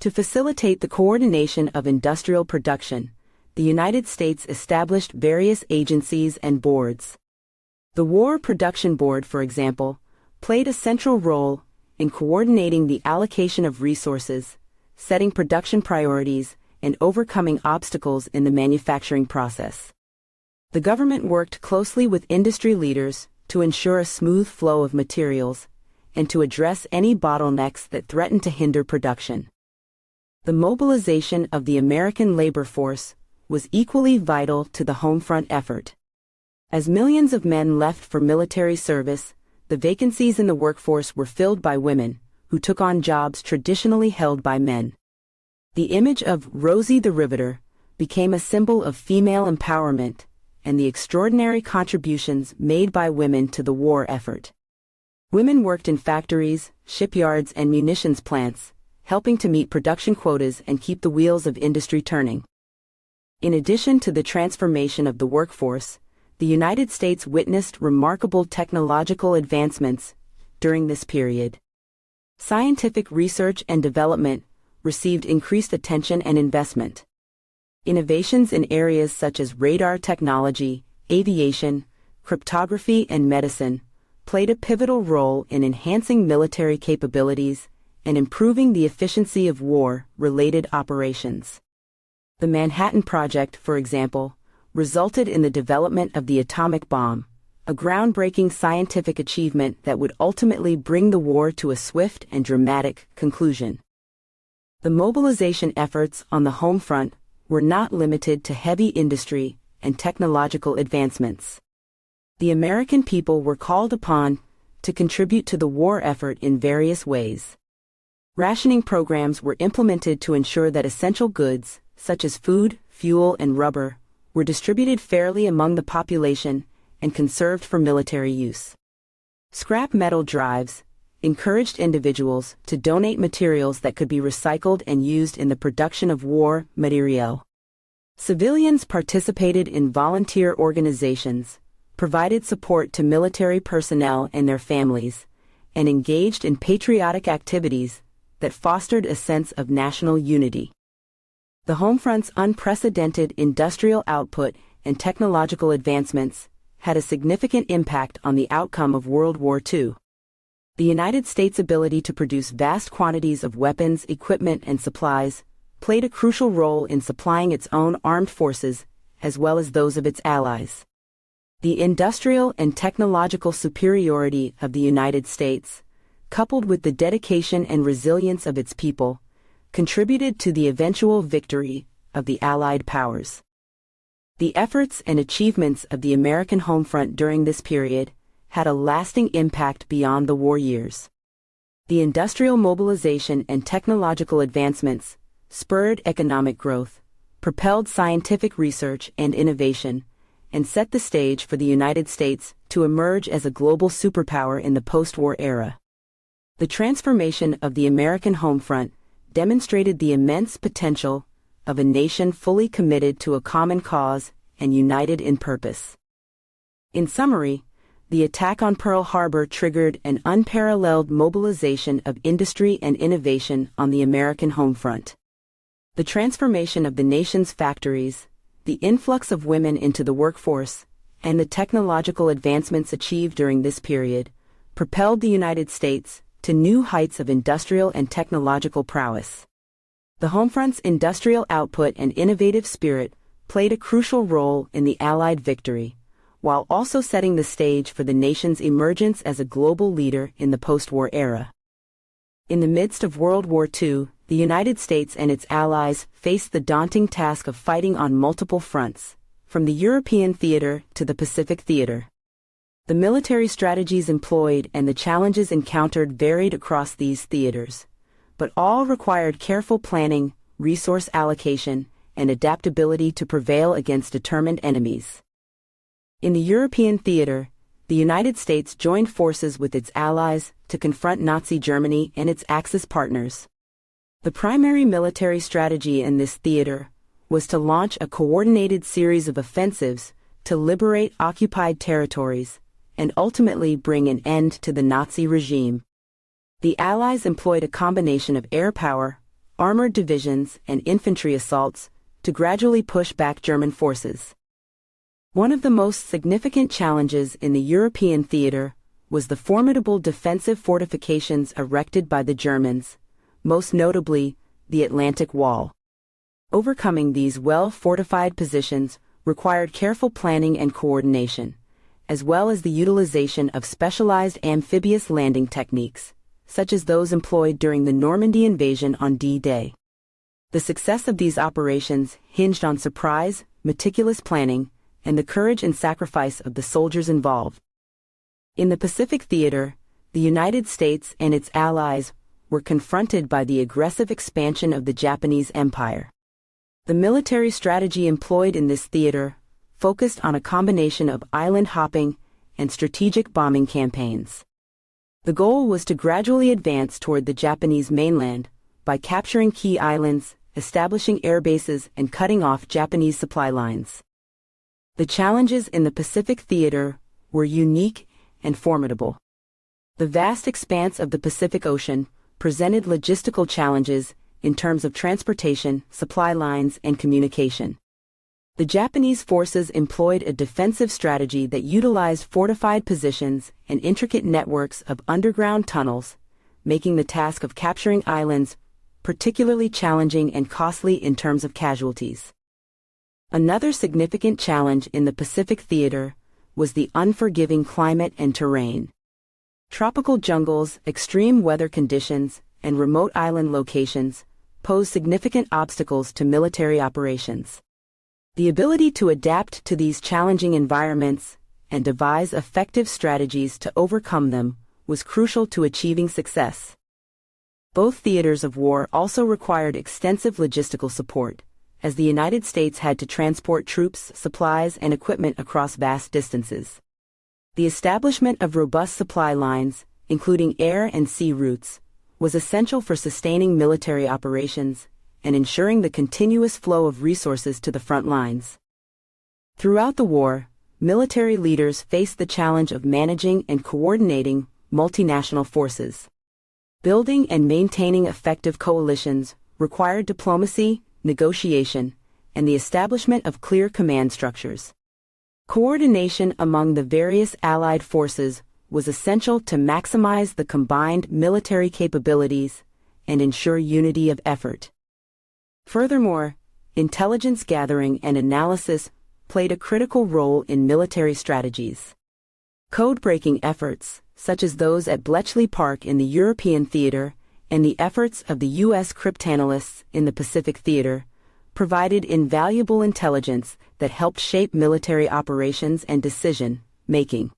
To facilitate the coordination of industrial production, the United States established various agencies and boards. The War Production Board, for example, played a central role in coordinating the allocation of resources, setting production priorities, and overcoming obstacles in the manufacturing process. The government worked closely with industry leaders to ensure a smooth flow of materials and to address any bottlenecks that threatened to hinder production. The mobilization of the American labor force was equally vital to the home front effort. As millions of men left for military service, the vacancies in the workforce were filled by women, who took on jobs traditionally held by men. The image of Rosie the Riveter became a symbol of female empowerment and the extraordinary contributions made by women to the war effort. Women worked in factories, shipyards, and munitions plants, helping to meet production quotas and keep the wheels of industry turning. In addition to the transformation of the workforce, the United States witnessed remarkable technological advancements during this period. Scientific research and development received increased attention and investment. Innovations in areas such as radar technology, aviation, cryptography, and medicine, played a pivotal role in enhancing military capabilities and improving the efficiency of war-related operations. The Manhattan Project, for example, resulted in the development of the atomic bomb, a groundbreaking scientific achievement that would ultimately bring the war to a swift and dramatic conclusion. The mobilization efforts on the home front were not limited to heavy industry and technological advancements. The American people were called upon to contribute to the war effort in various ways. Rationing programs were implemented to ensure that essential goods, such as food, fuel, and rubber, were distributed fairly among the population and conserved for military use. Scrap metal drives encouraged individuals to donate materials that could be recycled and used in the production of war materiel. Civilians participated in volunteer organizations, provided support to military personnel and their families, and engaged in patriotic activities that fostered a sense of national unity. The home front's unprecedented industrial output and technological advancements had a significant impact on the outcome of World War II. The United States' ability to produce vast quantities of weapons, equipment, and supplies played a crucial role in supplying its own armed forces as well as those of its allies. The industrial and technological superiority of the United States, coupled with the dedication and resilience of its people, contributed to the eventual victory of the Allied powers. The efforts and achievements of the American home front during this period had a lasting impact beyond the war years. The industrial mobilization and technological advancements spurred economic growth, propelled scientific research and innovation, and set the stage for the United States to emerge as a global superpower in the post-war era. The transformation of the American home front demonstrated the immense potential of a nation fully committed to a common cause and united in purpose. In summary, the attack on Pearl Harbor triggered an unparalleled mobilization of industry and innovation on the American home front. The transformation of the nation's factories, the influx of women into the workforce, and the technological advancements achieved during this period propelled the United States to new heights of industrial and technological prowess. The homefront's industrial output and innovative spirit played a crucial role in the Allied victory, while also setting the stage for the nation's emergence as a global leader in the post-war era. In the midst of World War II, the United States and its allies faced the daunting task of fighting on multiple fronts, from the European theater to the Pacific theater. The military strategies employed and the challenges encountered varied across these theaters, but all required careful planning, resource allocation, and adaptability to prevail against determined enemies. In the European theater, the United States joined forces with its allies to confront Nazi Germany and its Axis partners. The primary military strategy in this theater was to launch a coordinated series of offensives to liberate occupied territories and ultimately bring an end to the Nazi regime. The Allies employed a combination of air power, armored divisions, and infantry assaults to gradually push back German forces. One of the most significant challenges in the European theater was the formidable defensive fortifications erected by the Germans, most notably the Atlantic Wall. Overcoming these well-fortified positions required careful planning and coordination, as well as the utilization of specialized amphibious landing techniques, such as those employed during the Normandy invasion on D-Day. The success of these operations hinged on surprise, meticulous planning, and the courage and sacrifice of the soldiers involved. In the Pacific theater, the United States and its allies were confronted by the aggressive expansion of the Japanese Empire. The military strategy employed in this theater focused on a combination of island hopping and strategic bombing campaigns. The goal was to gradually advance toward the Japanese mainland by capturing key islands, establishing air bases, and cutting off Japanese supply lines. The challenges in the Pacific theater were unique and formidable. The vast expanse of the Pacific Ocean presented logistical challenges in terms of transportation, supply lines, and communication. The Japanese forces employed a defensive strategy that utilized fortified positions and intricate networks of underground tunnels, making the task of capturing islands particularly challenging and costly in terms of casualties. Another significant challenge in the Pacific theater was the unforgiving climate and terrain. Tropical jungles, extreme weather conditions, and remote island locations pose significant obstacles to military operations. The ability to adapt to these challenging environments and devise effective strategies to overcome them was crucial to achieving success. Both theaters of war also required extensive logistical support, as the United States had to transport troops, supplies, and equipment across vast distances. The establishment of robust supply lines, including air and sea routes, was essential for sustaining military operations and ensuring the continuous flow of resources to the front lines. Throughout the war, military leaders faced the challenge of managing and coordinating multinational forces. Building and maintaining effective coalitions required diplomacy, negotiation, and the establishment of clear command structures. Coordination among the various Allied forces was essential to maximize the combined military capabilities and ensure unity of effort. Furthermore, intelligence gathering and analysis played a critical role in military strategies. Code-breaking efforts, such as those at Bletchley Park in the European theater and the efforts of the U.S. cryptanalysts in the Pacific theater, provided invaluable intelligence that helped shape military operations and decision-making.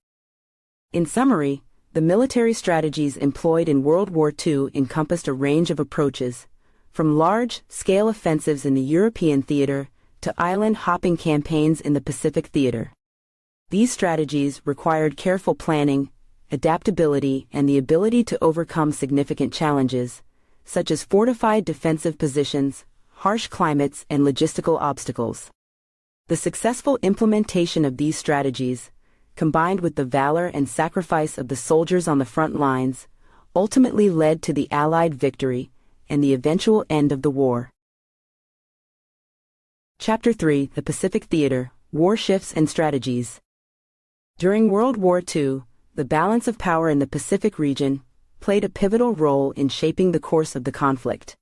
In summary, the military strategies employed in World War II encompassed a range of approaches, from large-scale offensives in the European theater to island-hopping campaigns in the Pacific theater. These strategies required careful planning, adaptability, and the ability to overcome significant challenges, such as fortified defensive positions, harsh climates, and logistical obstacles. The successful implementation of these strategies, combined with the valor and sacrifice of the soldiers on the front lines, ultimately led to the Allied victory and the eventual end of the war. Chapter 3: The Pacific Theater, War Shifts and Strategies. During World War II, the balance of power in the Pacific region played a pivotal role in shaping the course of the conflict.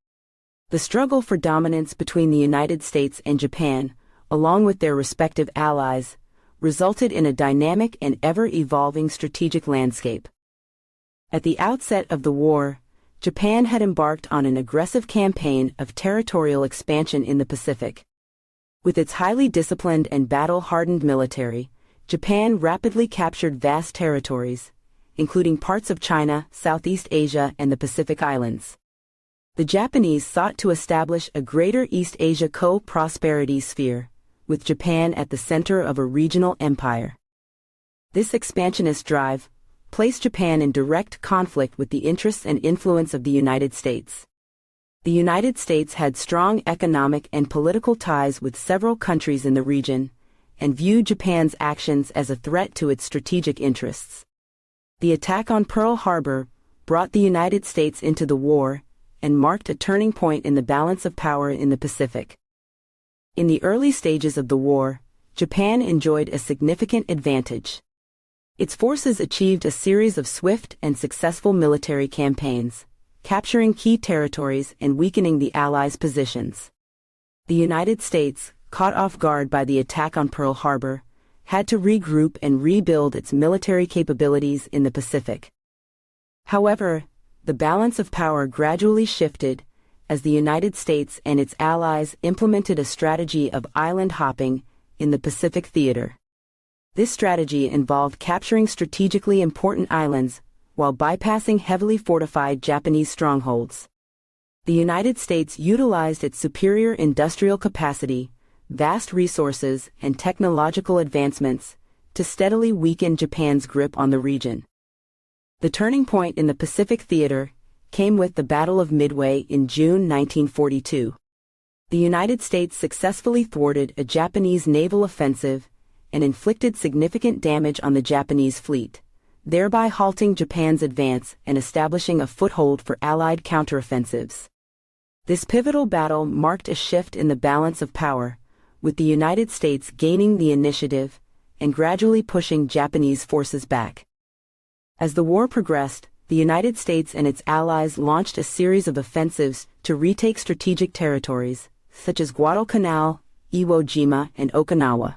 The struggle for dominance between the United States and Japan, along with their respective allies, resulted in a dynamic and ever-evolving strategic landscape. At the outset of the war, Japan had embarked on an aggressive campaign of territorial expansion in the Pacific. With its highly disciplined and battle-hardened military, Japan rapidly captured vast territories, including parts of China, Southeast Asia, and the Pacific Islands. The Japanese sought to establish a greater East Asia co-prosperity sphere, with Japan at the center of a regional empire. This expansionist drive placed Japan in direct conflict with the interests and influence of the United States. The United States had strong economic and political ties with several countries in the region, and viewed Japan's actions as a threat to its strategic interests. The attack on Pearl Harbor brought the United States into the war and marked a turning point in the balance of power in the Pacific. In the early stages of the war, Japan enjoyed a significant advantage. Its forces achieved a series of swift and successful military campaigns, capturing key territories and weakening the Allies' positions. The United States, caught off guard by the attack on Pearl Harbor, had to regroup and rebuild its military capabilities in the Pacific. However, the balance of power gradually shifted as the United States and its allies implemented a strategy of island hopping in the Pacific theater. This strategy involved capturing strategically important islands while bypassing heavily fortified Japanese strongholds. The United States utilized its superior industrial capacity, vast resources, and technological advancements to steadily weaken Japan's grip on the region. The turning point in the Pacific theater came with the Battle of Midway in June 1942. The United States successfully thwarted a Japanese naval offensive and inflicted significant damage on the Japanese fleet, thereby halting Japan's advance and establishing a foothold for Allied counteroffensives. This pivotal battle marked a shift in the balance of power, with the United States gaining the initiative and gradually pushing Japanese forces back. As the war progressed, the United States and its allies launched a series of offensives to retake strategic territories, such as Guadalcanal, Iwo Jima, and Okinawa.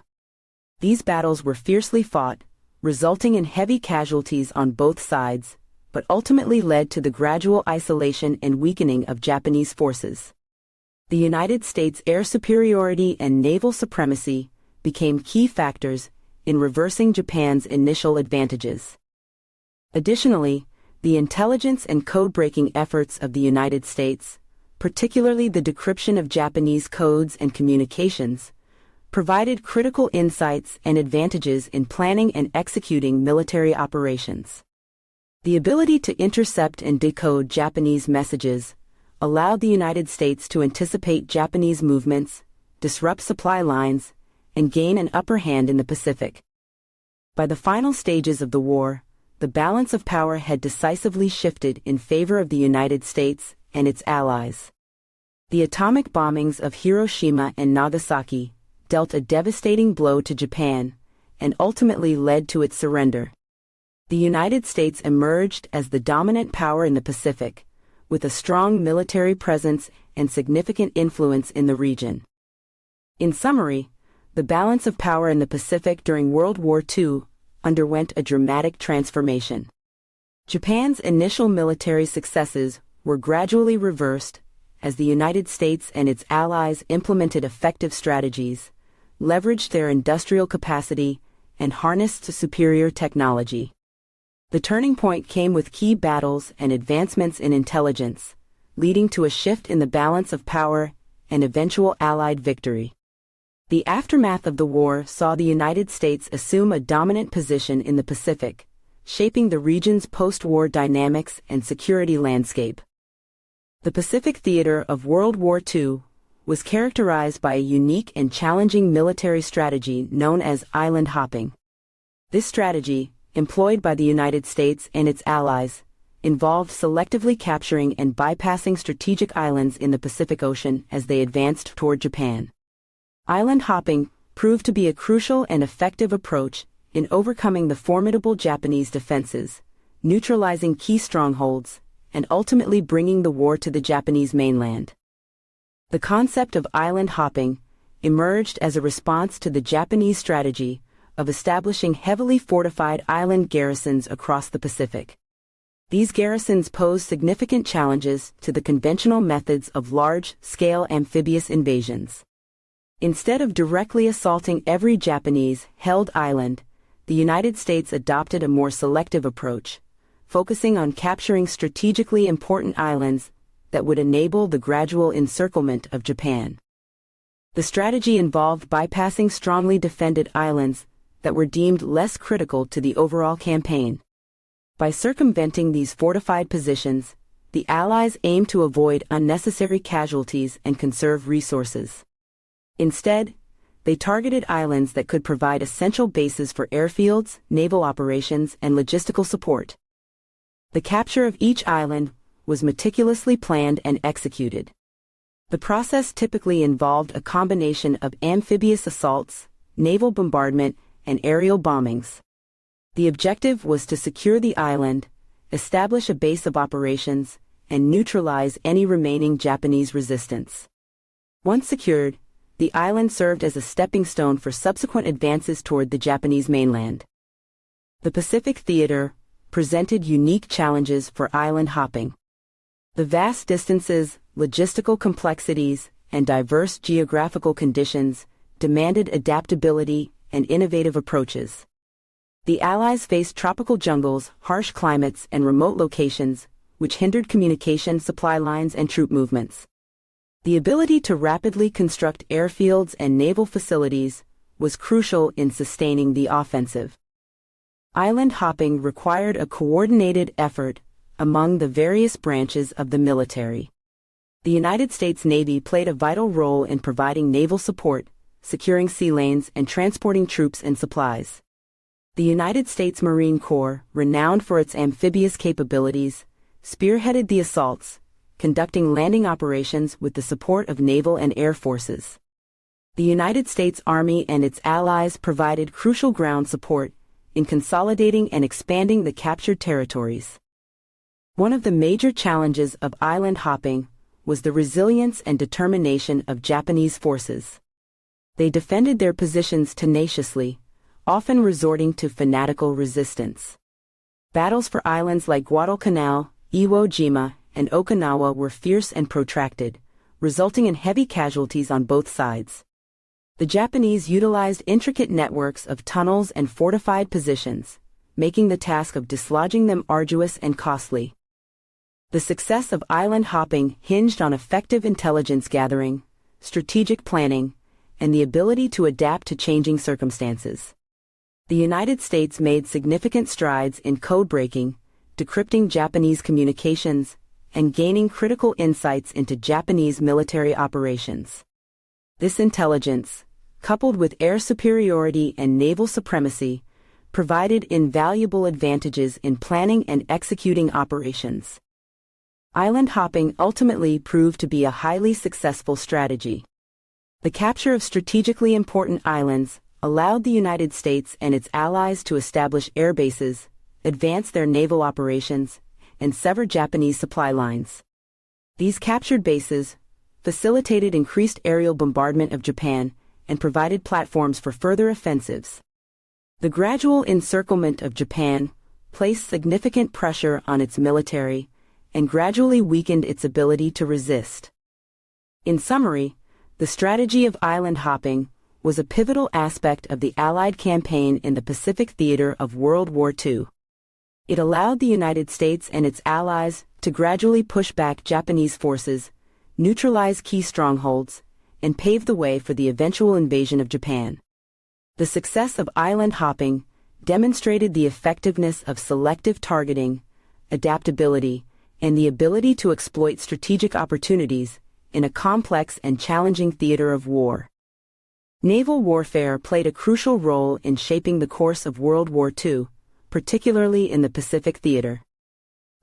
These battles were fiercely fought, resulting in heavy casualties on both sides, but ultimately led to the gradual isolation and weakening of Japanese forces. The United States' air superiority and naval supremacy became key factors in reversing Japan's initial advantages. Additionally, the intelligence and code-breaking efforts of the United States, particularly the decryption of Japanese codes and communications, provided critical insights and advantages in planning and executing military operations. The ability to intercept and decode Japanese messages allowed the United States to anticipate Japanese movements, disrupt supply lines, and gain an upper hand in the Pacific. By the final stages of the war, the balance of power had decisively shifted in favor of the United States and its allies. The atomic bombings of Hiroshima and Nagasaki dealt a devastating blow to Japan and ultimately led to its surrender. The United States emerged as the dominant power in the Pacific, with a strong military presence and significant influence in the region. In summary, the balance of power in the Pacific during World War II underwent a dramatic transformation. Japan's initial military successes were gradually reversed as the United States and its allies implemented effective strategies, leveraged their industrial capacity, and harnessed superior technology. The turning point came with key battles and advancements in intelligence, leading to a shift in the balance of power and eventual Allied victory. The aftermath of the war saw the United States assume a dominant position in the Pacific, shaping the region's post-war dynamics and security landscape. The Pacific theater of World War II was characterized by a unique and challenging military strategy known as island hopping. This strategy, employed by the United States and its allies, involved selectively capturing and bypassing strategic islands in the Pacific Ocean as they advanced toward Japan. Island hopping proved to be a crucial and effective approach in overcoming the formidable Japanese defenses, neutralizing key strongholds, and ultimately bringing the war to the Japanese mainland. The concept of island hopping emerged as a response to the Japanese strategy of establishing heavily fortified island garrisons across the Pacific. These garrisons posed significant challenges to the conventional methods of large-scale amphibious invasions. Instead of directly assaulting every Japanese-held island, the United States adopted a more selective approach, focusing on capturing strategically important islands that would enable the gradual encirclement of Japan. The strategy involved bypassing strongly defended islands that were deemed less critical to the overall campaign. By circumventing these fortified positions, the Allies aimed to avoid unnecessary casualties and conserve resources. Instead, they targeted islands that could provide essential bases for airfields, naval operations, and logistical support. The capture of each island was meticulously planned and executed. The process typically involved a combination of amphibious assaults, naval bombardment, and aerial bombings. The objective was to secure the island, establish a base of operations, and neutralize any remaining Japanese resistance. Once secured, the island served as a stepping stone for subsequent advances toward the Japanese mainland. The Pacific theater presented unique challenges for island hopping. The vast distances, logistical complexities, and diverse geographical conditions demanded adaptability and innovative approaches. The Allies faced tropical jungles, harsh climates, and remote locations, which hindered communication, supply lines, and troop movements. The ability to rapidly construct airfields and naval facilities was crucial in sustaining the offensive. Island hopping required a coordinated effort among the various branches of the military. The United States Navy played a vital role in providing naval support, securing sea lanes, and transporting troops and supplies. The United States Marine Corps, renowned for its amphibious capabilities, spearheaded the assaults, conducting landing operations with the support of naval and air forces. The United States Army and its allies provided crucial ground support in consolidating and expanding the captured territories. One of the major challenges of island hopping was the resilience and determination of Japanese forces. They defended their positions tenaciously, often resorting to fanatical resistance. Battles for islands like Guadalcanal, Iwo Jima, and Okinawa were fierce and protracted, resulting in heavy casualties on both sides. The Japanese utilized intricate networks of tunnels and fortified positions, making the task of dislodging them arduous and costly. The success of island hopping hinged on effective intelligence gathering, strategic planning, and the ability to adapt to changing circumstances. The United States made significant strides in code-breaking, decrypting Japanese communications, and gaining critical insights into Japanese military operations. This intelligence, coupled with air superiority and naval supremacy, provided invaluable advantages in planning and executing operations. Island hopping ultimately proved to be a highly successful strategy. The capture of strategically important islands allowed the United States and its allies to establish air bases, advance their naval operations, and sever Japanese supply lines. These captured bases facilitated increased aerial bombardment of Japan and provided platforms for further offensives. The gradual encirclement of Japan placed significant pressure on its military and gradually weakened its ability to resist. In summary, the strategy of island hopping was a pivotal aspect of the Allied campaign in the Pacific theater of World War II. It allowed the United States and its allies to gradually push back Japanese forces, neutralize key strongholds, and pave the way for the eventual invasion of Japan. The success of island hopping demonstrated the effectiveness of selective targeting, adaptability, and the ability to exploit strategic opportunities in a complex and challenging theater of war. Naval warfare played a crucial role in shaping the course of World War II, particularly in the Pacific theater.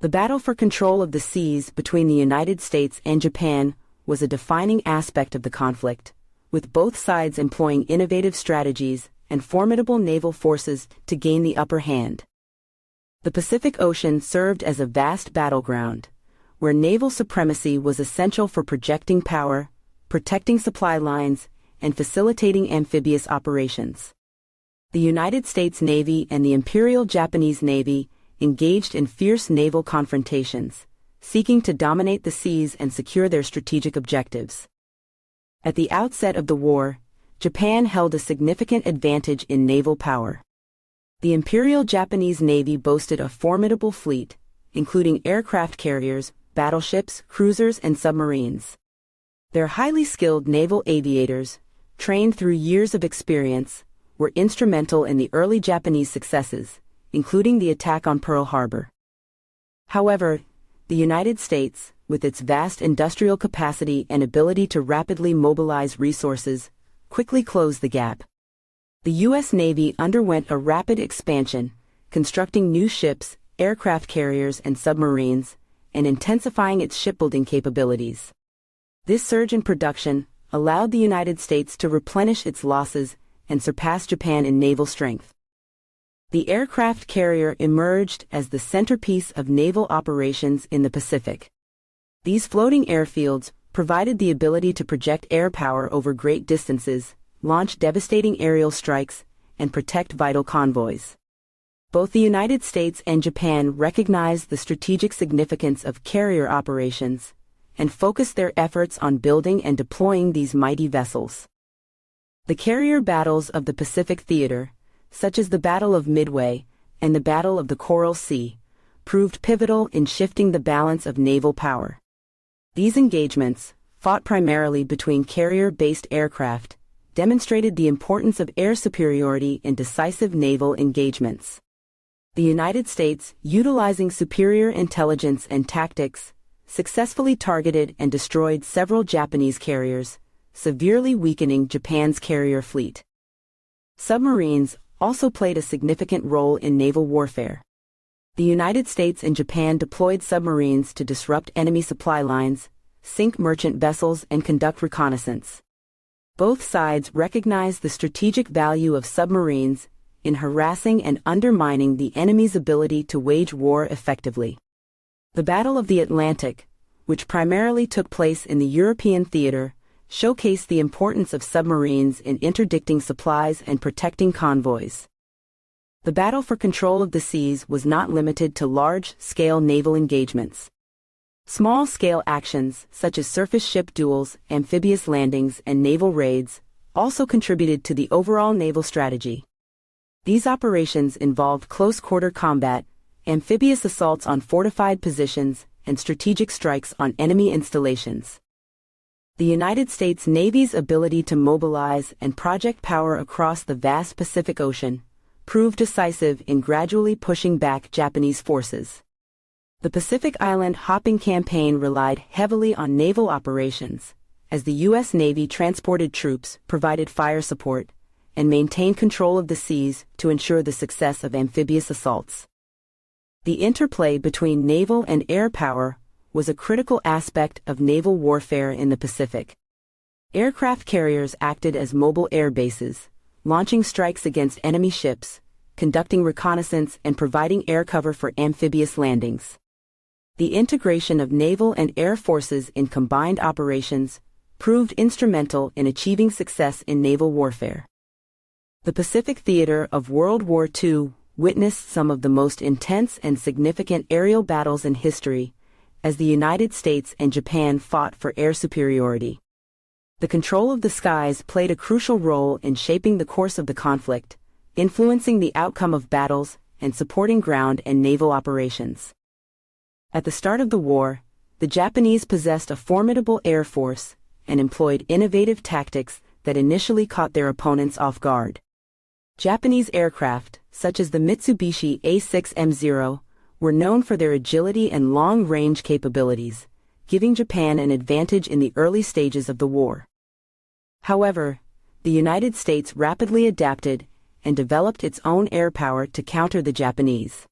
The battle for control of the seas between the United States and Japan was a defining aspect of the conflict, with both sides employing innovative strategies and formidable naval forces to gain the upper hand. The Pacific Ocean served as a vast battleground, where naval supremacy was essential for projecting power, protecting supply lines, and facilitating amphibious operations. The United States Navy and the Imperial Japanese Navy engaged in fierce naval confrontations, seeking to dominate the seas and secure their strategic objectives. At the outset of the war, Japan held a significant advantage in naval power. The Imperial Japanese Navy boasted a formidable fleet, including aircraft carriers, battleships, cruisers, and submarines. Their highly skilled naval aviators, trained through years of experience, were instrumental in the early Japanese successes, including the attack on Pearl Harbor. However, the United States, with its vast industrial capacity and ability to rapidly mobilize resources, quickly closed the gap. The U.S. Navy underwent a rapid expansion, constructing new ships, aircraft carriers, and submarines, and intensifying its shipbuilding capabilities. This surge in production allowed the United States to replenish its losses and surpass Japan in naval strength. The aircraft carrier emerged as the centerpiece of naval operations in the Pacific. These floating airfields provided the ability to project air power over great distances, launch devastating aerial strikes, and protect vital convoys. Both the United States and Japan recognized the strategic significance of carrier operations and focused their efforts on building and deploying these mighty vessels. The carrier battles of the Pacific theater, such as the Battle of Midway and the Battle of the Coral Sea, proved pivotal in shifting the balance of naval power. These engagements, fought primarily between carrier-based aircraft, demonstrated the importance of air superiority in decisive naval engagements. The United States, utilizing superior intelligence and tactics, successfully targeted and destroyed several Japanese carriers, severely weakening Japan's carrier fleet. Submarines also played a significant role in naval warfare. The United States and Japan deployed submarines to disrupt enemy supply lines, sink merchant vessels, and conduct reconnaissance. Both sides recognized the strategic value of submarines in harassing and undermining the enemy's ability to wage war effectively. The Battle of the Atlantic, which primarily took place in the European theater, showcased the importance of submarines in interdicting supplies and protecting convoys. The battle for control of the seas was not limited to large-scale naval engagements. Small-scale actions, such as surface ship duels, amphibious landings, and naval raids, also contributed to the overall naval strategy. These operations involved close-quarter combat, amphibious assaults on fortified positions, and strategic strikes on enemy installations. The United States Navy's ability to mobilize and project power across the vast Pacific Ocean proved decisive in gradually pushing back Japanese forces. The Pacific Island hopping campaign relied heavily on naval operations, as the U.S. Navy transported troops, provided fire support, and maintained control of the seas to ensure the success of amphibious assaults. The interplay between naval and air power was a critical aspect of naval warfare in the Pacific. Aircraft carriers acted as mobile air bases, launching strikes against enemy ships, conducting reconnaissance and providing air cover for amphibious landings. The integration of naval and air forces in combined operations proved instrumental in achieving success in naval warfare. The Pacific theater of World War II witnessed some of the most intense and significant aerial battles in history, as the United States and Japan fought for air superiority. The control of the skies played a crucial role in shaping the course of the conflict, influencing the outcome of battles and supporting ground and naval operations. At the start of the war, the Japanese possessed a formidable air force and employed innovative tactics that initially caught their opponents off guard. Japanese aircraft, such as the Mitsubishi A6M0, were known for their agility and long-range capabilities, giving Japan an advantage in the early stages of the war. However, the United States rapidly adapted and developed its own air power to counter the Japanese.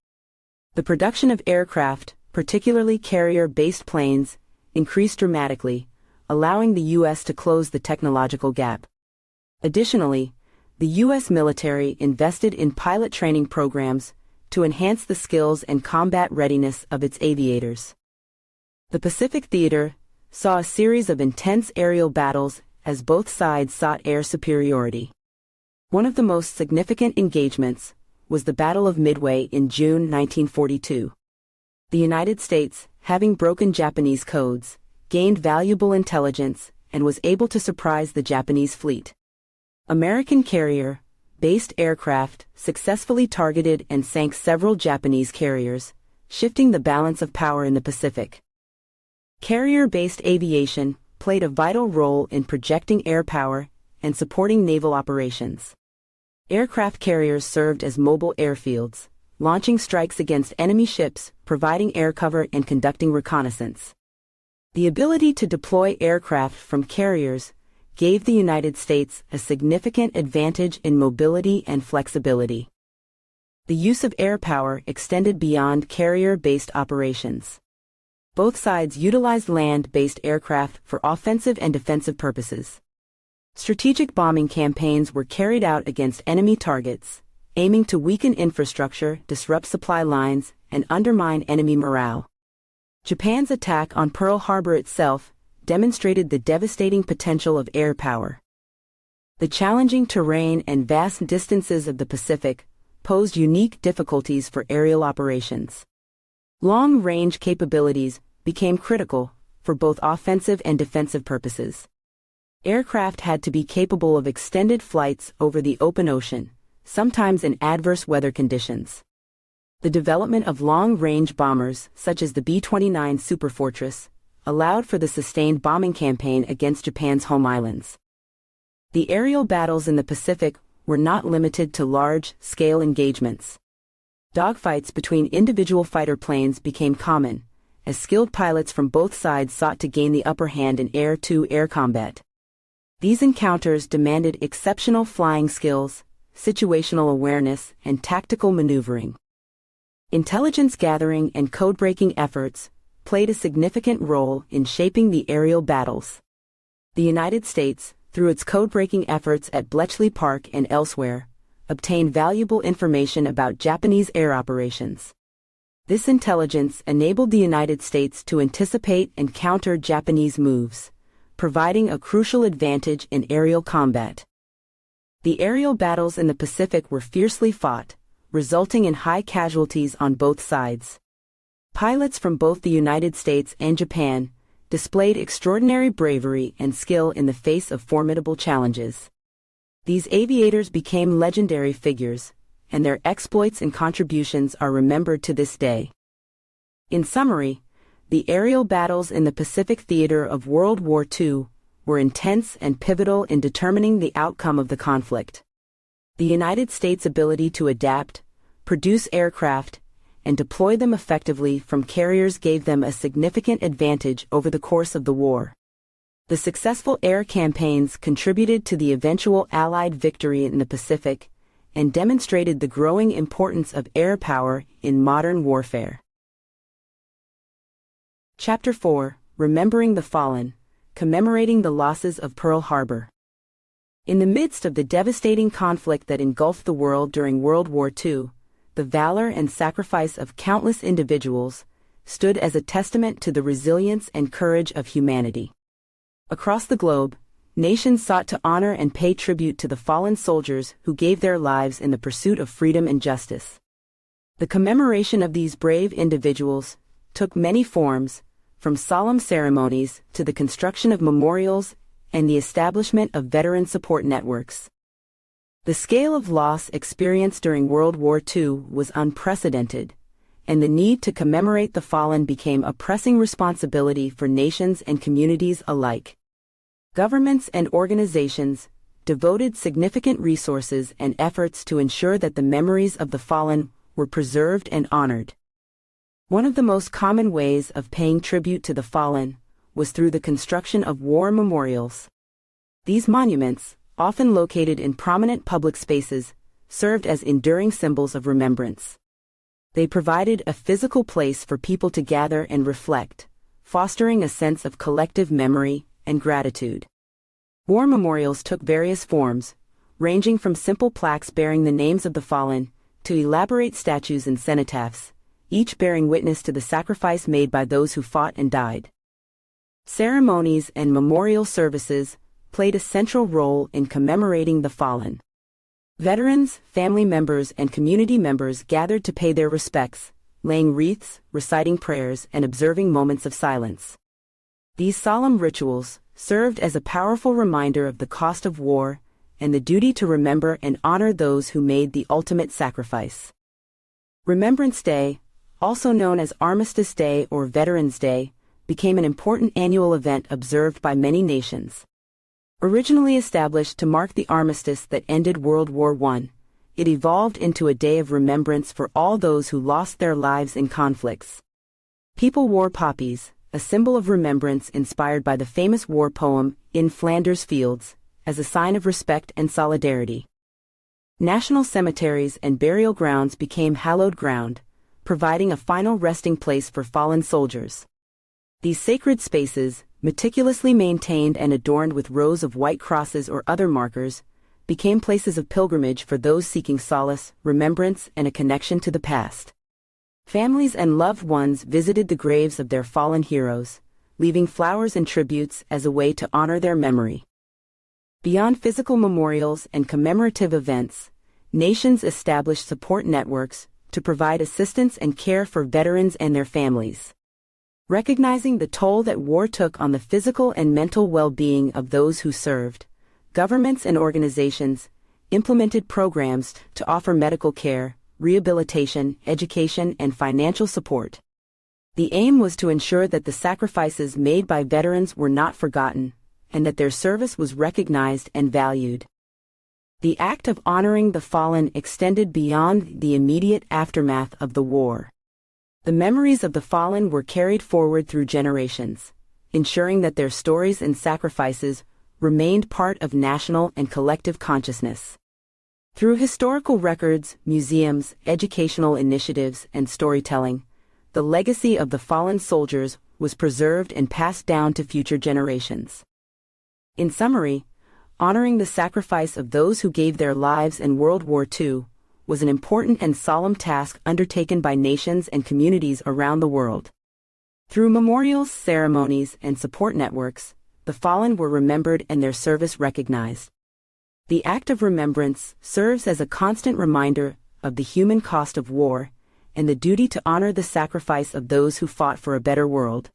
The production of aircraft, particularly carrier-based planes, increased dramatically, allowing the U.S. to close the technological gap. Additionally, the U.S. military invested in pilot training programs to enhance the skills and combat readiness of its aviators. The Pacific theater saw a series of intense aerial battles as both sides sought air superiority. One of the most significant engagements was the Battle of Midway in June 1942. The United States, having broken Japanese codes, gained valuable intelligence and was able to surprise the Japanese fleet. American carrier-based aircraft successfully targeted and sank several Japanese carriers, shifting the balance of power in the Pacific. Carrier-based aviation played a vital role in projecting air power and supporting naval operations. Aircraft carriers served as mobile airfields, launching strikes against enemy ships, providing air cover and conducting reconnaissance. The ability to deploy aircraft from carriers gave the United States a significant advantage in mobility and flexibility. The use of air power extended beyond carrier-based operations. Both sides utilized land-based aircraft for offensive and defensive purposes. Strategic bombing campaigns were carried out against enemy targets, aiming to weaken infrastructure, disrupt supply lines, and undermine enemy morale. Japan's attack on Pearl Harbor itself demonstrated the devastating potential of air power. The challenging terrain and vast distances of the Pacific posed unique difficulties for aerial operations. Long-range capabilities became critical for both offensive and defensive purposes. Aircraft had to be capable of extended flights over the open ocean, sometimes in adverse weather conditions. The development of long-range bombers, such as the B-29 Superfortress, allowed for the sustained bombing campaign against Japan's home islands. The aerial battles in the Pacific were not limited to large-scale engagements. Dogfights between individual fighter planes became common, as skilled pilots from both sides sought to gain the upper hand in air-to-air combat. These encounters demanded exceptional flying skills, situational awareness, and tactical maneuvering. Intelligence gathering and code-breaking efforts played a significant role in shaping the aerial battles. The United States, through its code-breaking efforts at Bletchley Park and elsewhere, obtained valuable information about Japanese air operations. This intelligence enabled the United States to anticipate and counter Japanese moves, providing a crucial advantage in aerial combat. The aerial battles in the Pacific were fiercely fought, resulting in high casualties on both sides. Pilots from both the United States and Japan displayed extraordinary bravery and skill in the face of formidable challenges. These aviators became legendary figures, and their exploits and contributions are remembered to this day. In summary, the aerial battles in the Pacific theater of World War II were intense and pivotal in determining the outcome of the conflict. The United States' ability to adapt, produce aircraft, and deploy them effectively from carriers gave them a significant advantage over the course of the war. The successful air campaigns contributed to the eventual Allied victory in the Pacific and demonstrated the growing importance of air power in modern warfare. Chapter 4: Remembering the Fallen, Commemorating the Losses of Pearl Harbor. In the midst of the devastating conflict that engulfed the world during World War II, the valor and sacrifice of countless individuals stood as a testament to the resilience and courage of humanity. Across the globe, nations sought to honor and pay tribute to the fallen soldiers who gave their lives in the pursuit of freedom and justice. The commemoration of these brave individuals took many forms, from solemn ceremonies to the construction of memorials and the establishment of veteran support networks. The scale of loss experienced during World War II was unprecedented, and the need to commemorate the fallen became a pressing responsibility for nations and communities alike. Governments and organizations devoted significant resources and efforts to ensure that the memories of the fallen were preserved and honored. One of the most common ways of paying tribute to the fallen was through the construction of war memorials. These monuments, often located in prominent public spaces, served as enduring symbols of remembrance. They provided a physical place for people to gather and reflect, fostering a sense of collective memory and gratitude. War memorials took various forms, ranging from simple plaques bearing the names of the fallen to elaborate statues and cenotaphs, each bearing witness to the sacrifice made by those who fought and died. Ceremonies and memorial services played a central role in commemorating the fallen. Veterans, family members, and community members gathered to pay their respects, laying wreaths, reciting prayers, and observing moments of silence. These solemn rituals served as a powerful reminder of the cost of war and the duty to remember and honor those who made the ultimate sacrifice. Remembrance Day, also known as Armistice Day or Veterans Day, became an important annual event observed by many nations. Originally established to mark the armistice that ended World War I, it evolved into a day of remembrance for all those who lost their lives in conflicts. People wore poppies, a symbol of remembrance inspired by the famous war poem In Flanders Fields, as a sign of respect and solidarity. National cemeteries and burial grounds became hallowed ground, providing a final resting place for fallen soldiers. These sacred spaces, meticulously maintained and adorned with rows of white crosses or other markers, became places of pilgrimage for those seeking solace, remembrance, and a connection to the past. Families and loved ones visited the graves of their fallen heroes, leaving flowers and tributes as a way to honor their memory. Beyond physical memorials and commemorative events, nations established support networks to provide assistance and care for veterans and their families. Recognizing the toll that war took on the physical and mental well-being of those who served, governments and organizations implemented programs to offer medical care, rehabilitation, education, and financial support. The aim was to ensure that the sacrifices made by veterans were not forgotten, and that their service was recognized and valued. The act of honoring the fallen extended beyond the immediate aftermath of the war. The memories of the fallen were carried forward through generations, ensuring that their stories and sacrifices remained part of national and collective consciousness. Through historical records, museums, educational initiatives, and storytelling, the legacy of the fallen soldiers was preserved and passed down to future generations. In summary, honoring the sacrifice of those who gave their lives in World War II, was an important and solemn task undertaken by nations and communities around the world. Through memorials, ceremonies, and support networks, the fallen were remembered and their service recognized. The act of remembrance serves as a constant reminder of the human cost of war and the duty to honor the sacrifice of those who fought for a better world.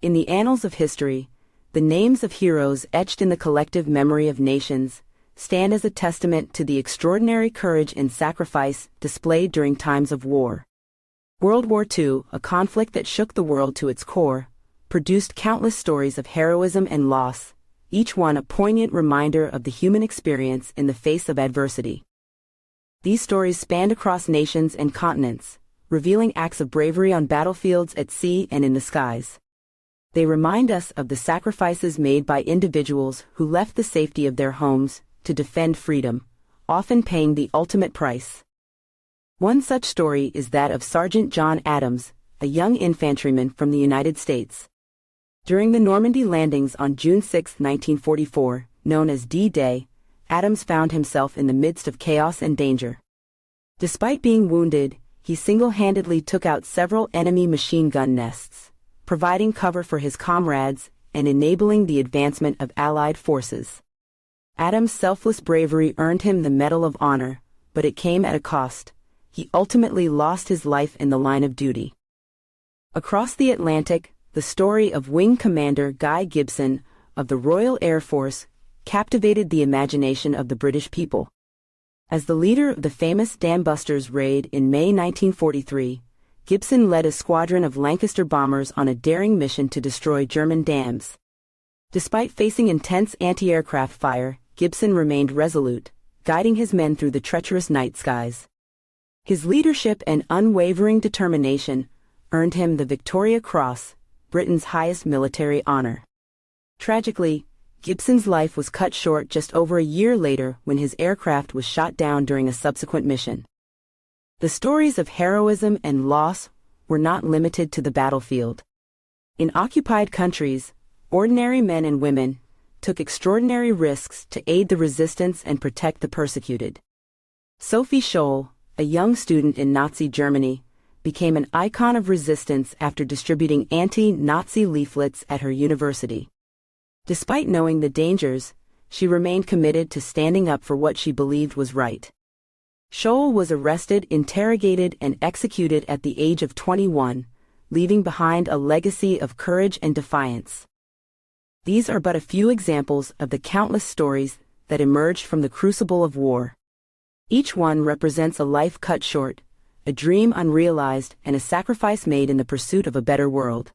In the annals of history, the names of heroes etched in the collective memory of nations stand as a testament to the extraordinary courage and sacrifice displayed during times of war. World War II, a conflict that shook the world to its core, produced countless stories of heroism and loss, each one a poignant reminder of the human experience in the face of adversity. These stories spanned across nations and continents, revealing acts of bravery on battlefields at sea and in the skies. They remind us of the sacrifices made by individuals who left the safety of their homes to defend freedom, often paying the ultimate price. One such story is that of Sergeant John Adams, a young infantryman from the United States. During the Normandy landings on June 6, 1944, known as D-Day, Adams found himself in the midst of chaos and danger. Despite being wounded, he single-handedly took out several enemy machine gun nests, providing cover for his comrades and enabling the advancement of Allied forces. Adams' selfless bravery earned him the Medal of Honor, but it came at a cost. He ultimately lost his life in the line of duty. Across the Atlantic, the story of Wing Commander Guy Gibson of the Royal Air Force captivated the imagination of the British people. As the leader of the famous Dam Busters raid in May 1943, Gibson led a squadron of Lancaster bombers on a daring mission to destroy German dams. Despite facing intense anti-aircraft fire, Gibson remained resolute, guiding his men through the treacherous night skies. His leadership and unwavering determination earned him the Victoria Cross, Britain's highest military honor. Tragically, Gibson's life was cut short just over a year later when his aircraft was shot down during a subsequent mission. The stories of heroism and loss were not limited to the battlefield. In occupied countries, ordinary men and women took extraordinary risks to aid the resistance and protect the persecuted. Sophie Scholl, a young student in Nazi Germany, became an icon of resistance after distributing anti-Nazi leaflets at her university. Despite knowing the dangers, she remained committed to standing up for what she believed was right. Scholl was arrested, interrogated, and executed at the age of 21, leaving behind a legacy of courage and defiance. These are but a few examples of the countless stories that emerged from the crucible of war. Each one represents a life cut short, a dream unrealized, and a sacrifice made in the pursuit of a better world.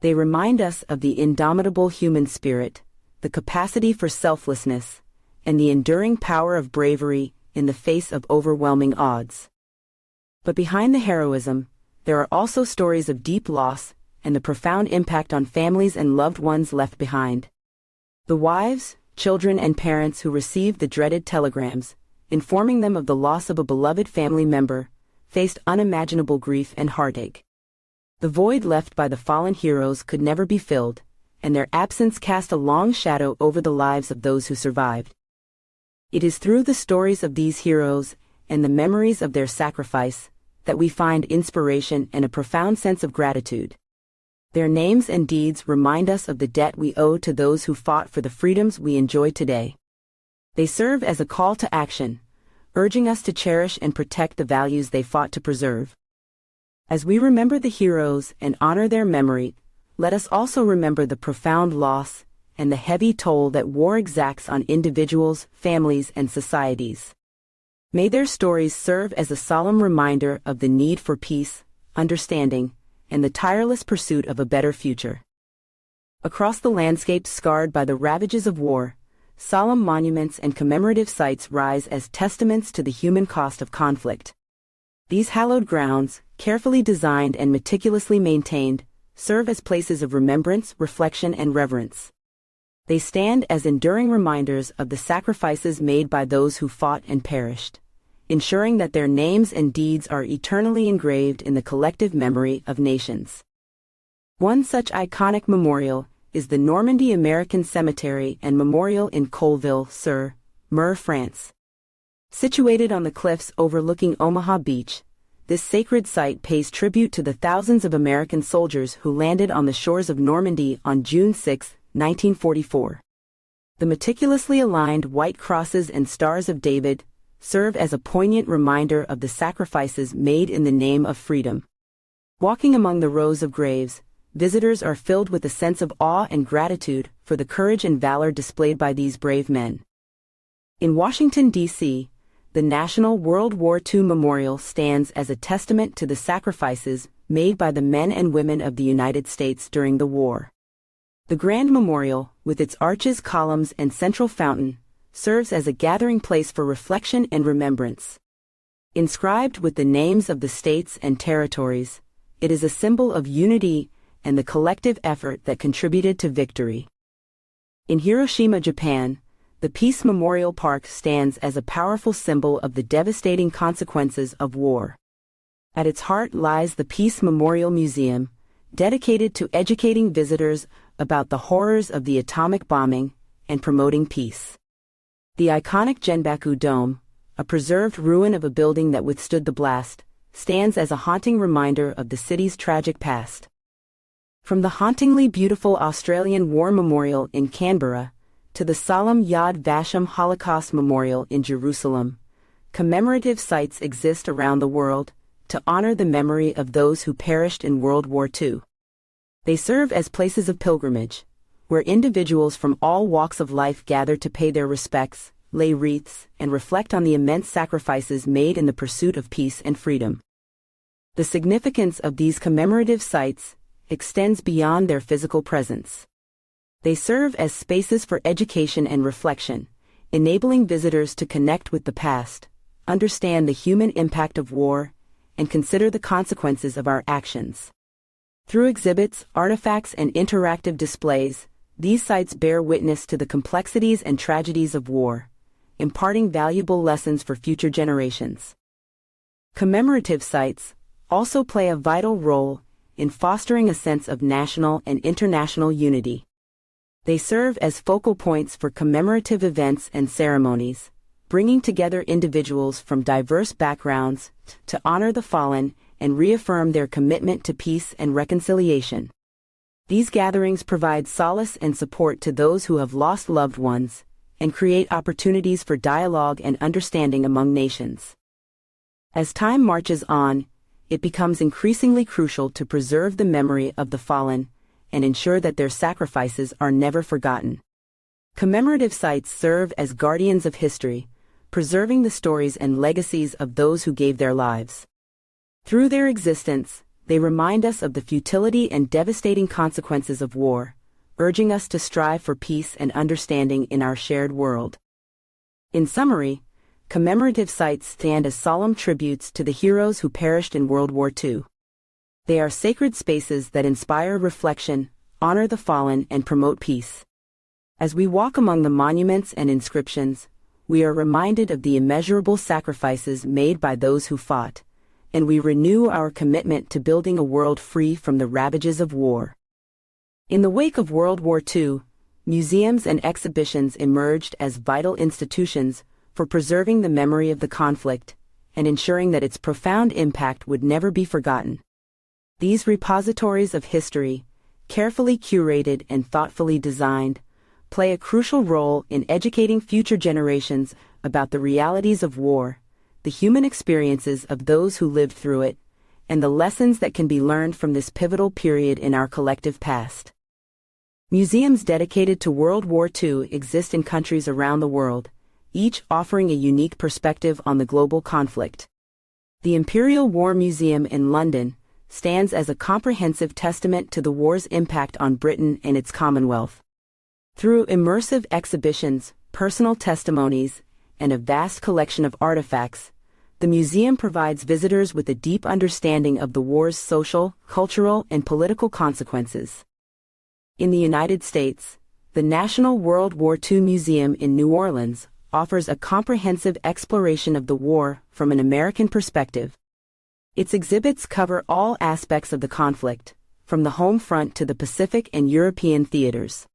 They remind us of the indomitable human spirit, the capacity for selflessness, and the enduring power of bravery in the face of overwhelming odds. But behind the heroism, there are also stories of deep loss and the profound impact on families and loved ones left behind. The wives, children, and parents who received the dreaded telegrams, informing them of the loss of a beloved family member, faced unimaginable grief and heartache. The void left by the fallen heroes could never be filled, and their absence cast a long shadow over the lives of those who survived. It is through the stories of these heroes and the memories of their sacrifice that we find inspiration and a profound sense of gratitude. Their names and deeds remind us of the debt we owe to those who fought for the freedoms we enjoy today. They serve as a call to action, urging us to cherish and protect the values they fought to preserve. As we remember the heroes and honor their memory, let us also remember the profound loss and the heavy toll that war exacts on individuals, families, and societies. May their stories serve as a solemn reminder of the need for peace, understanding, and the tireless pursuit of a better future. Across the landscapes scarred by the ravages of war, solemn monuments and commemorative sites rise as testaments to the human cost of conflict. These hallowed grounds, carefully designed and meticulously maintained, serve as places of remembrance, reflection, and reverence. They stand as enduring reminders of the sacrifices made by those who fought and perished, ensuring that their names and deeds are eternally engraved in the collective memory of nations. One such iconic memorial is the Normandy American Cemetery and Memorial in Colleville-sur-Mer, France. Situated on the cliffs overlooking Omaha Beach, this sacred site pays tribute to the thousands of American soldiers who landed on the shores of Normandy on June 6, 1944. The meticulously aligned white crosses and stars of David serve as a poignant reminder of the sacrifices made in the name of freedom. Walking among the rows of graves, visitors are filled with a sense of awe and gratitude for the courage and valor displayed by these brave men. In Washington, D.C., the National World War II Memorial stands as a testament to the sacrifices made by the men and women of the United States during the war. The Grand Memorial, with its arches, columns, and central fountain, serves as a gathering place for reflection and remembrance. Inscribed with the names of the states and territories, it is a symbol of unity and the collective effort that contributed to victory. In Hiroshima, Japan, the Peace Memorial Park stands as a powerful symbol of the devastating consequences of war. At its heart lies the Peace Memorial Museum, dedicated to educating visitors about the horrors of the atomic bombing and promoting peace. The iconic Genbaku Dome, a preserved ruin of a building that withstood the blast, stands as a haunting reminder of the city's tragic past. From the hauntingly beautiful Australian War Memorial in Canberra to the solemn Yad Vashem Holocaust Memorial in Jerusalem, commemorative sites exist around the world to honor the memory of those who perished in World War II. They serve as places of pilgrimage, where individuals from all walks of life gather to pay their respects, lay wreaths, and reflect on the immense sacrifices made in the pursuit of peace and freedom. The significance of these commemorative sites extends beyond their physical presence. They serve as spaces for education and reflection, enabling visitors to connect with the past, understand the human impact of war, and consider the consequences of our actions. Through exhibits, artifacts, and interactive displays, these sites bear witness to the complexities and tragedies of war, imparting valuable lessons for future generations. Commemorative sites also play a vital role in fostering a sense of national and international unity. They serve as focal points for commemorative events and ceremonies, bringing together individuals from diverse backgrounds to honor the fallen and reaffirm their commitment to peace and reconciliation. These gatherings provide solace and support to those who have lost loved ones and create opportunities for dialogue and understanding among nations. As time marches on, it becomes increasingly crucial to preserve the memory of the fallen and ensure that their sacrifices are never forgotten. Commemorative sites serve as guardians of history, preserving the stories and legacies of those who gave their lives. Through their existence, they remind us of the futility and devastating consequences of war, urging us to strive for peace and understanding in our shared world. In summary, commemorative sites stand as solemn tributes to the heroes who perished in World War II. They are sacred spaces that inspire reflection, honor the fallen, and promote peace. As we walk among the monuments and inscriptions, we are reminded of the immeasurable sacrifices made by those who fought, and we renew our commitment to building a world free from the ravages of war. In the wake of World War II, museums and exhibitions emerged as vital institutions for preserving the memory of the conflict and ensuring that its profound impact would never be forgotten. These repositories of history, carefully curated and thoughtfully designed, play a crucial role in educating future generations about the realities of war, the human experiences of those who lived through it, and the lessons that can be learned from this pivotal period in our collective past. Museums dedicated to World War II exist in countries around the world, each offering a unique perspective on the global conflict. The Imperial War Museum in London stands as a comprehensive testament to the war's impact on Britain and its Commonwealth. Through immersive exhibitions, personal testimonies, and a vast collection of artifacts, the museum provides visitors with a deep understanding of the war's social, cultural, and political consequences. In the United States, the National World War II Museum in New Orleans offers a comprehensive exploration of the war from an American perspective. Its exhibits cover all aspects of the conflict, from the home front to the Pacific and European theaters.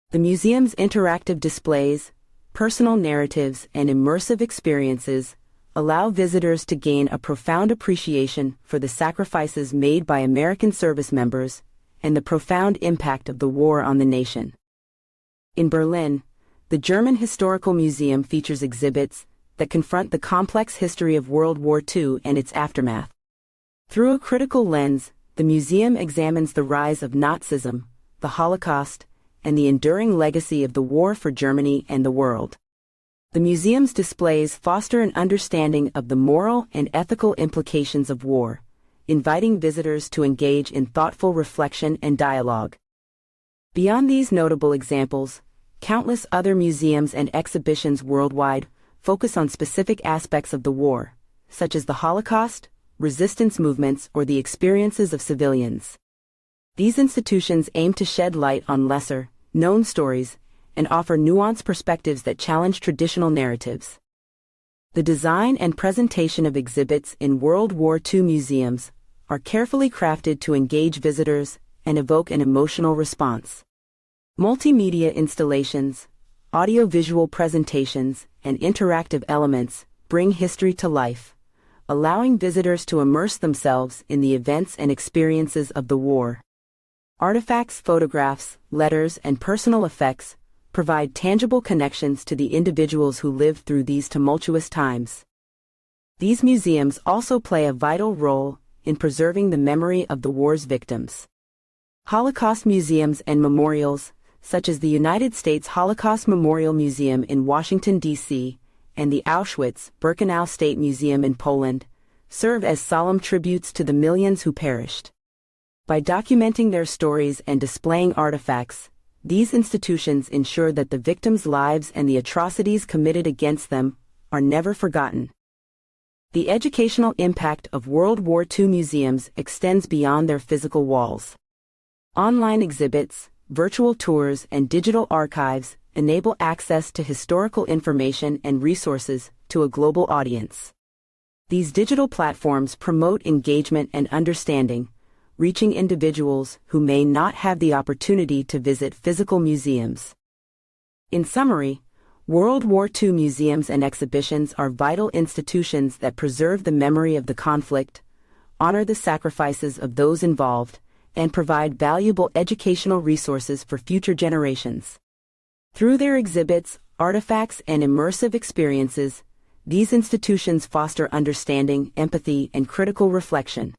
The museum's interactive displays, personal narratives, and immersive experiences allow visitors to gain a profound appreciation for the sacrifices made by American service members and the profound impact of the war on the nation. In Berlin, the German Historical Museum features exhibits that confront the complex history of World War II and its aftermath. Through a critical lens, the museum examines the rise of Nazism, the Holocaust, and the enduring legacy of the war for Germany and the world. The museum's displays foster an understanding of the moral and ethical implications of war, inviting visitors to engage in thoughtful reflection and dialogue. Beyond these notable examples, countless other museums and exhibitions worldwide focus on specific aspects of the war, such as the Holocaust, resistance movements, or the experiences of civilians. These institutions aim to shed light on lesser-known stories and offer nuanced perspectives that challenge traditional narratives. The design and presentation of exhibits in World War II museums are carefully crafted to engage visitors and evoke an emotional response. Multimedia installations, audio-visual presentations, and interactive elements bring history to life, allowing visitors to immerse themselves in the events and experiences of the war. Artifacts, photographs, letters, and personal effects provide tangible connections to the individuals who lived through these tumultuous times. These museums also play a vital role in preserving the memory of the war's victims. Holocaust museums and memorials, such as the United States Holocaust Memorial Museum in Washington, D.C., and the Auschwitz-Birkenau State Museum in Poland, serve as solemn tributes to the millions who perished. By documenting their stories and displaying artifacts, these institutions ensure that the victims' lives and the atrocities committed against them are never forgotten. The educational impact of World War II museums extends beyond their physical walls. Online exhibits, virtual tours, and digital archives enable access to historical information and resources to a global audience. These digital platforms promote engagement and understanding, reaching individuals who may not have the opportunity to visit physical museums. In summary, World War II museums and exhibitions are vital institutions that preserve the memory of the conflict, honor the sacrifices of those involved, and provide valuable educational resources for future generations. Through their exhibits, artifacts, and immersive experiences, these institutions foster understanding, empathy, and critical reflection.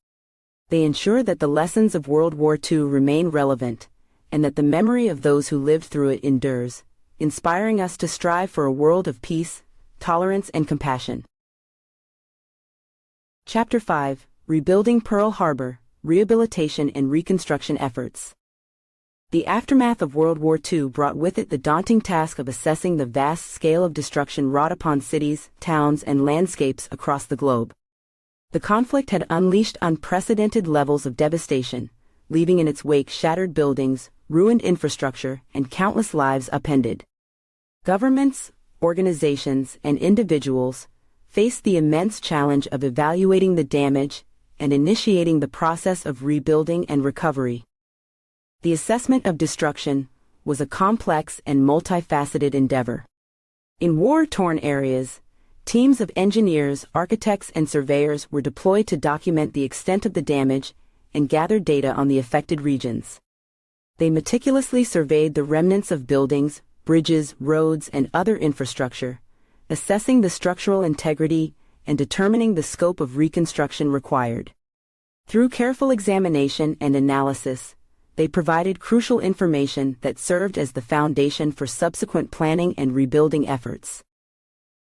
They ensure that the lessons of World War II remain relevant, and that the memory of those who lived through it endures, inspiring us to strive for a world of peace, tolerance, and compassion. Chapter 5: Rebuilding Pearl Harbor, Rehabilitation and Reconstruction Efforts. The aftermath of World War II brought with it the daunting task of assessing the vast scale of destruction wrought upon cities, towns, and landscapes across the globe. The conflict had unleashed unprecedented levels of devastation, leaving in its wake shattered buildings, ruined infrastructure, and countless lives upended. Governments, organizations, and individuals faced the immense challenge of evaluating the damage and initiating the process of rebuilding and recovery. The assessment of destruction was a complex and multifaceted endeavor. In war-torn areas, teams of engineers, architects, and surveyors were deployed to document the extent of the damage and gather data on the affected regions. They meticulously surveyed the remnants of buildings, bridges, roads, and other infrastructure, assessing the structural integrity and determining the scope of reconstruction required. Through careful examination and analysis, they provided crucial information that served as the foundation for subsequent planning and rebuilding efforts.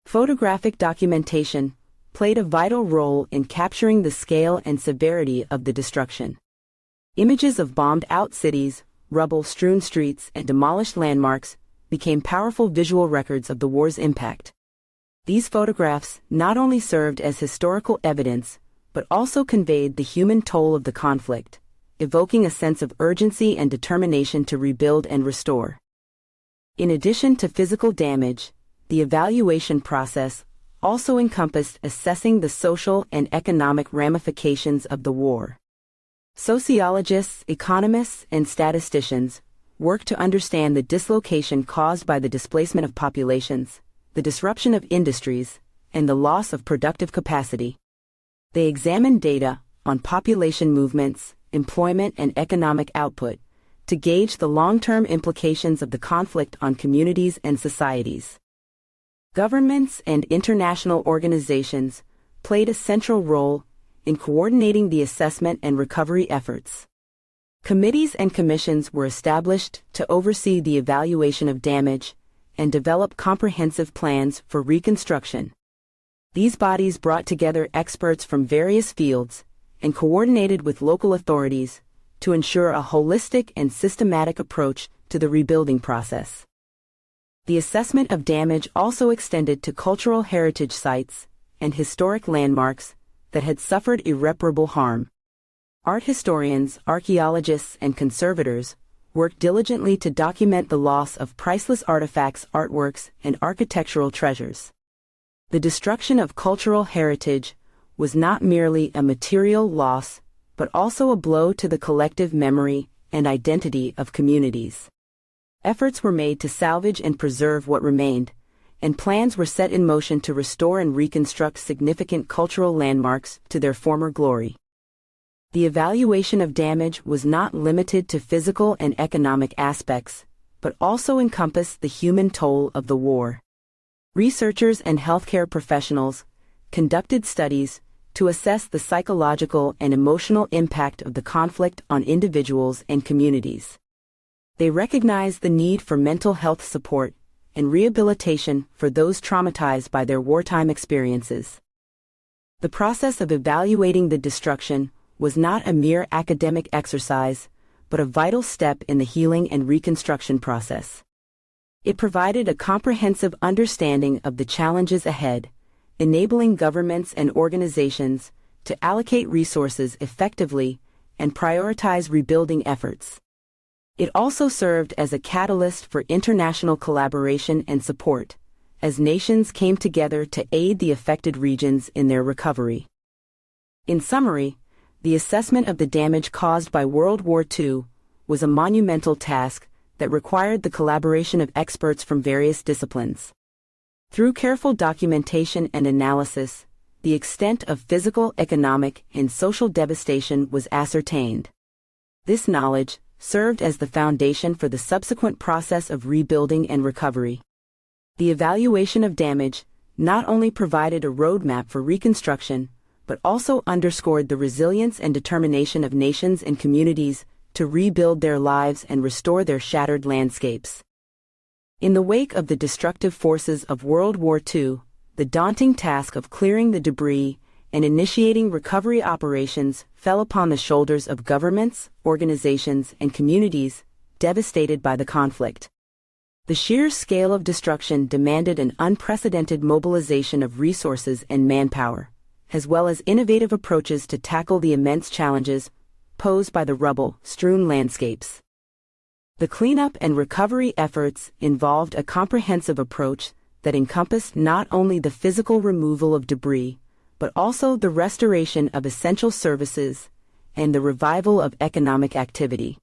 Photographic documentation played a vital role in capturing the scale and severity of the destruction. Images of bombed-out cities, rubble-strewn streets, and demolished landmarks became powerful visual records of the war's impact. These photographs not only served as historical evidence, but also conveyed the human toll of the conflict, evoking a sense of urgency and determination to rebuild and restore. In addition to physical damage, the evaluation process also encompassed assessing the social and economic ramifications of the war. Sociologists, economists, and statisticians work to understand the dislocation caused by the displacement of populations, the disruption of industries, and the loss of productive capacity. They examine data on population movements, employment, and economic output to gauge the long-term implications of the conflict on communities and societies. Governments and international organizations played a central role in coordinating the assessment and recovery efforts. Committees and commissions were established to oversee the evaluation of damage and develop comprehensive plans for reconstruction. These bodies brought together experts from various fields and coordinated with local authorities to ensure a holistic and systematic approach to the rebuilding process. The assessment of damage also extended to cultural heritage sites and historic landmarks that had suffered irreparable harm. Art historians, archaeologists, and conservators worked diligently to document the loss of priceless artifacts, artworks, and architectural treasures. The destruction of cultural heritage was not merely a material loss, but also a blow to the collective memory and identity of communities. Efforts were made to salvage and preserve what remained, and plans were set in motion to restore and reconstruct significant cultural landmarks to their former glory. The evaluation of damage was not limited to physical and economic aspects, but also encompassed the human toll of the war. Researchers and healthcare professionals conducted studies to assess the psychological and emotional impact of the conflict on individuals and communities. They recognized the need for mental health support and rehabilitation for those traumatized by their wartime experiences. The process of evaluating the destruction was not a mere academic exercise, but a vital step in the healing and reconstruction process. It provided a comprehensive understanding of the challenges ahead, enabling governments and organizations to allocate resources effectively and prioritize rebuilding efforts. It also served as a catalyst for international collaboration and support, as nations came together to aid the affected regions in their recovery. In summary, the assessment of the damage caused by World War II was a monumental task that required the collaboration of experts from various disciplines. Through careful documentation and analysis, the extent of physical, economic, and social devastation was ascertained. This knowledge served as the foundation for the subsequent process of rebuilding and recovery. The evaluation of damage not only provided a roadmap for reconstruction, but also underscored the resilience and determination of nations and communities to rebuild their lives and restore their shattered landscapes. In the wake of the destructive forces of World War II, the daunting task of clearing the debris and initiating recovery operations fell upon the shoulders of governments, organizations, and communities devastated by the conflict. The sheer scale of destruction demanded an unprecedented mobilization of resources and manpower, as well as innovative approaches to tackle the immense challenges posed by the rubble-strewn landscapes. The cleanup and recovery efforts involved a comprehensive approach that encompassed not only the physical removal of debris, but also the restoration of essential services and the revival of economic activity.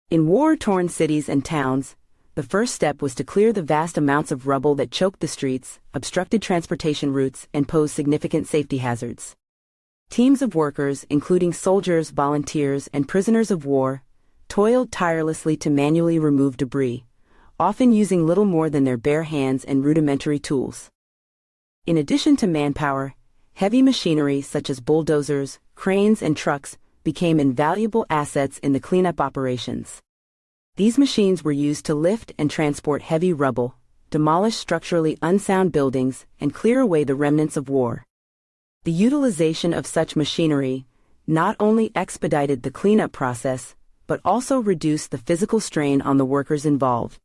In war-torn cities and towns, the first step was to clear the vast amounts of rubble that choked the streets, obstructed transportation routes, and posed significant safety hazards. Teams of workers, including soldiers, volunteers, and prisoners of war, toiled tirelessly to manually remove debris, often using little more than their bare hands and rudimentary tools. In addition to manpower, heavy machinery such as bulldozers, cranes, and trucks became invaluable assets in the cleanup operations. These machines were used to lift and transport heavy rubble, demolish structurally unsound buildings, and clear away the remnants of war. The utilization of such machinery not only expedited the cleanup process, but also reduced the physical strain on the workers involved.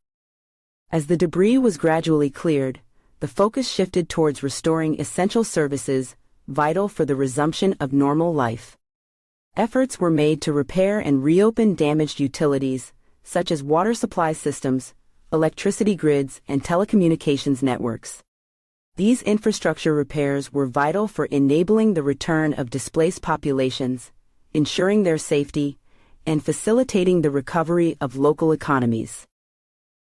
As the debris was gradually cleared, the focus shifted towards restoring essential services vital for the resumption of normal life. Efforts were made to repair and reopen damaged utilities, such as water supply systems, electricity grids, and telecommunications networks. These infrastructure repairs were vital for enabling the return of displaced populations ensuring their safety, and facilitating the recovery of local economies.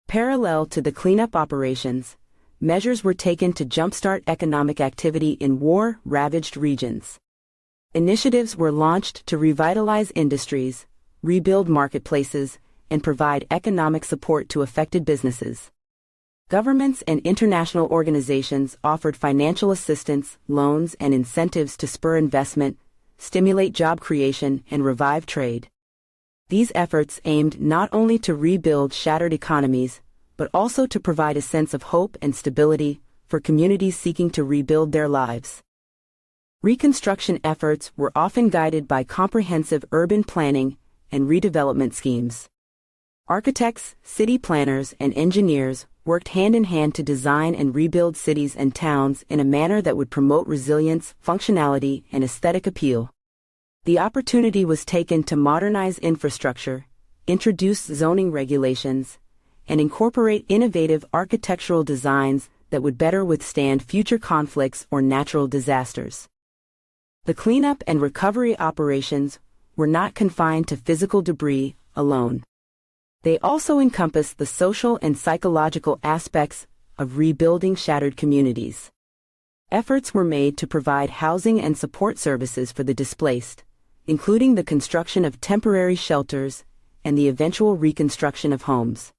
Parallel to the cleanup operations, measures were taken to jumpstart economic activity in war-ravaged regions. Initiatives were launched to revitalize industries, rebuild marketplaces, and provide economic support to affected businesses. Governments and international organizations offered financial assistance, loans, and incentives to spur investment, stimulate job creation, and revive trade. These efforts aimed not only to rebuild shattered economies, but also to provide a sense of hope and stability for communities seeking to rebuild their lives. Reconstruction efforts were often guided by comprehensive urban planning and redevelopment schemes. Architects, city planners, and engineers worked hand in hand to design and rebuild cities and towns in a manner that would promote resilience, functionality, and aesthetic appeal. The opportunity was taken to modernize infrastructure, introduce zoning regulations, and incorporate innovative architectural designs that would better withstand future conflicts or natural disasters. The cleanup and recovery operations were not confined to physical debris alone. They also encompassed the social and psychological aspects of rebuilding shattered communities. Efforts were made to provide housing and support services for the displaced, including the construction of temporary shelters and the eventual reconstruction of homes.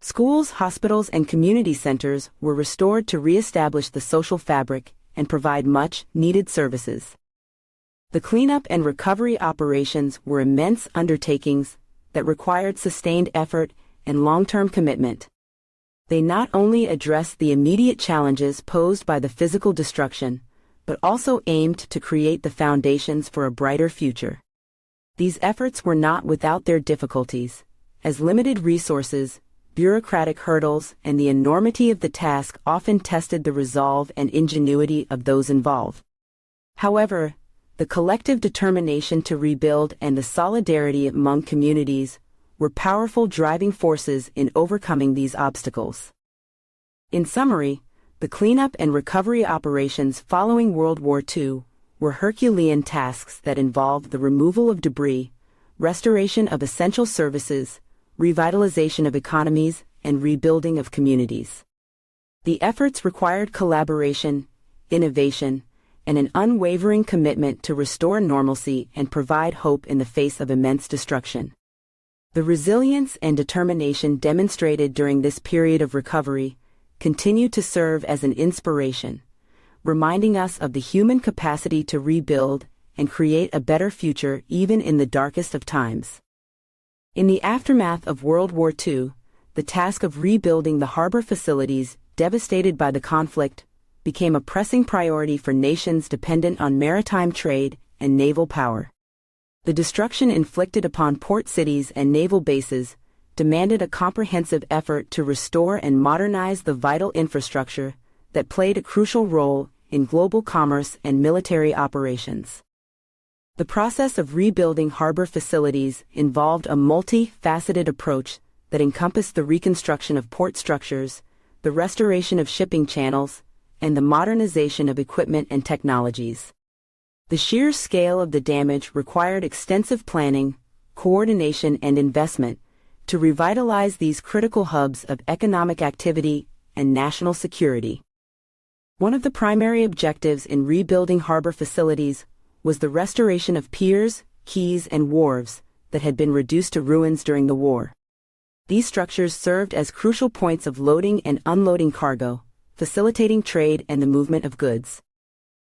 Schools, hospitals, and community centers were restored to reestablish the social fabric and provide much-needed services. The cleanup and recovery operations were immense undertakings that required sustained effort and long-term commitment. They not only addressed the immediate challenges posed by the physical destruction, but also aimed to create the foundations for a brighter future. These efforts were not without their difficulties, as limited resources, bureaucratic hurdles, and the enormity of the task often tested the resolve and ingenuity of those involved. However, the collective determination to rebuild and the solidarity among communities were powerful driving forces in overcoming these obstacles. In summary, the cleanup and recovery operations following World War II were Herculean tasks that involved the removal of debris, restoration of essential services, revitalization of economies, and rebuilding of communities. The efforts required collaboration, innovation, and an unwavering commitment to restore normalcy and provide hope in the face of immense destruction. The resilience and determination demonstrated during this period of recovery continue to serve as an inspiration, reminding us of the human capacity to rebuild and create a better future even in the darkest of times. In the aftermath of World War II, the task of rebuilding the harbor facilities devastated by the conflict became a pressing priority for nations dependent on maritime trade and naval power. The destruction inflicted upon port cities and naval bases demanded a comprehensive effort to restore and modernize the vital infrastructure that played a crucial role in global commerce and military operations. The process of rebuilding harbor facilities involved a multi-faceted approach that encompassed the reconstruction of port structures, the restoration of shipping channels, and the modernization of equipment and technologies. The sheer scale of the damage required extensive planning, coordination, and investment to revitalize these critical hubs of economic activity and national security. One of the primary objectives in rebuilding harbor facilities was the restoration of piers, quays, and wharves that had been reduced to ruins during the war. These structures served as crucial points of loading and unloading cargo, facilitating trade and the movement of goods.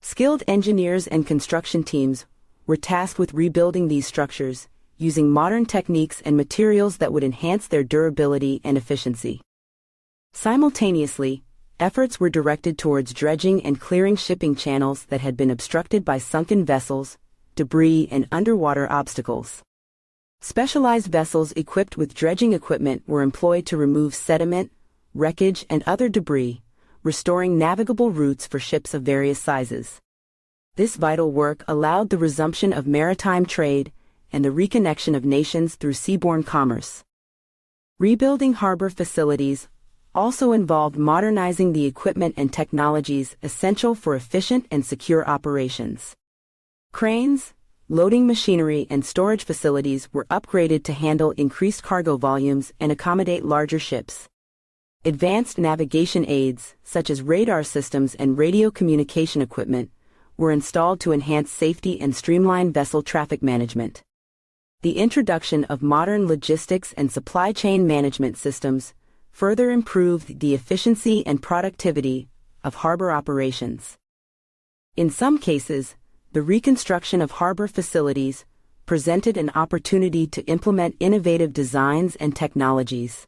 Skilled engineers and construction teams were tasked with rebuilding these structures, using modern techniques and materials that would enhance their durability and efficiency. Simultaneously, efforts were directed towards dredging and clearing shipping channels that had been obstructed by sunken vessels, debris, and underwater obstacles. Specialized vessels equipped with dredging equipment were employed to remove sediment, wreckage, and other debris, restoring navigable routes for ships of various sizes. This vital work allowed the resumption of maritime trade and the reconnection of nations through seaborne commerce. Rebuilding harbor facilities also involved modernizing the equipment and technologies essential for efficient and secure operations. Cranes, loading machinery and storage facilities were upgraded to handle increased cargo volumes and accommodate larger ships. Advanced navigation aids, such as radar systems and radio communication equipment, were installed to enhance safety and streamline vessel traffic management. The introduction of modern logistics and supply chain management systems further improved the efficiency and productivity of harbor operations. In some cases, the reconstruction of harbor facilities presented an opportunity to implement innovative designs and technologies.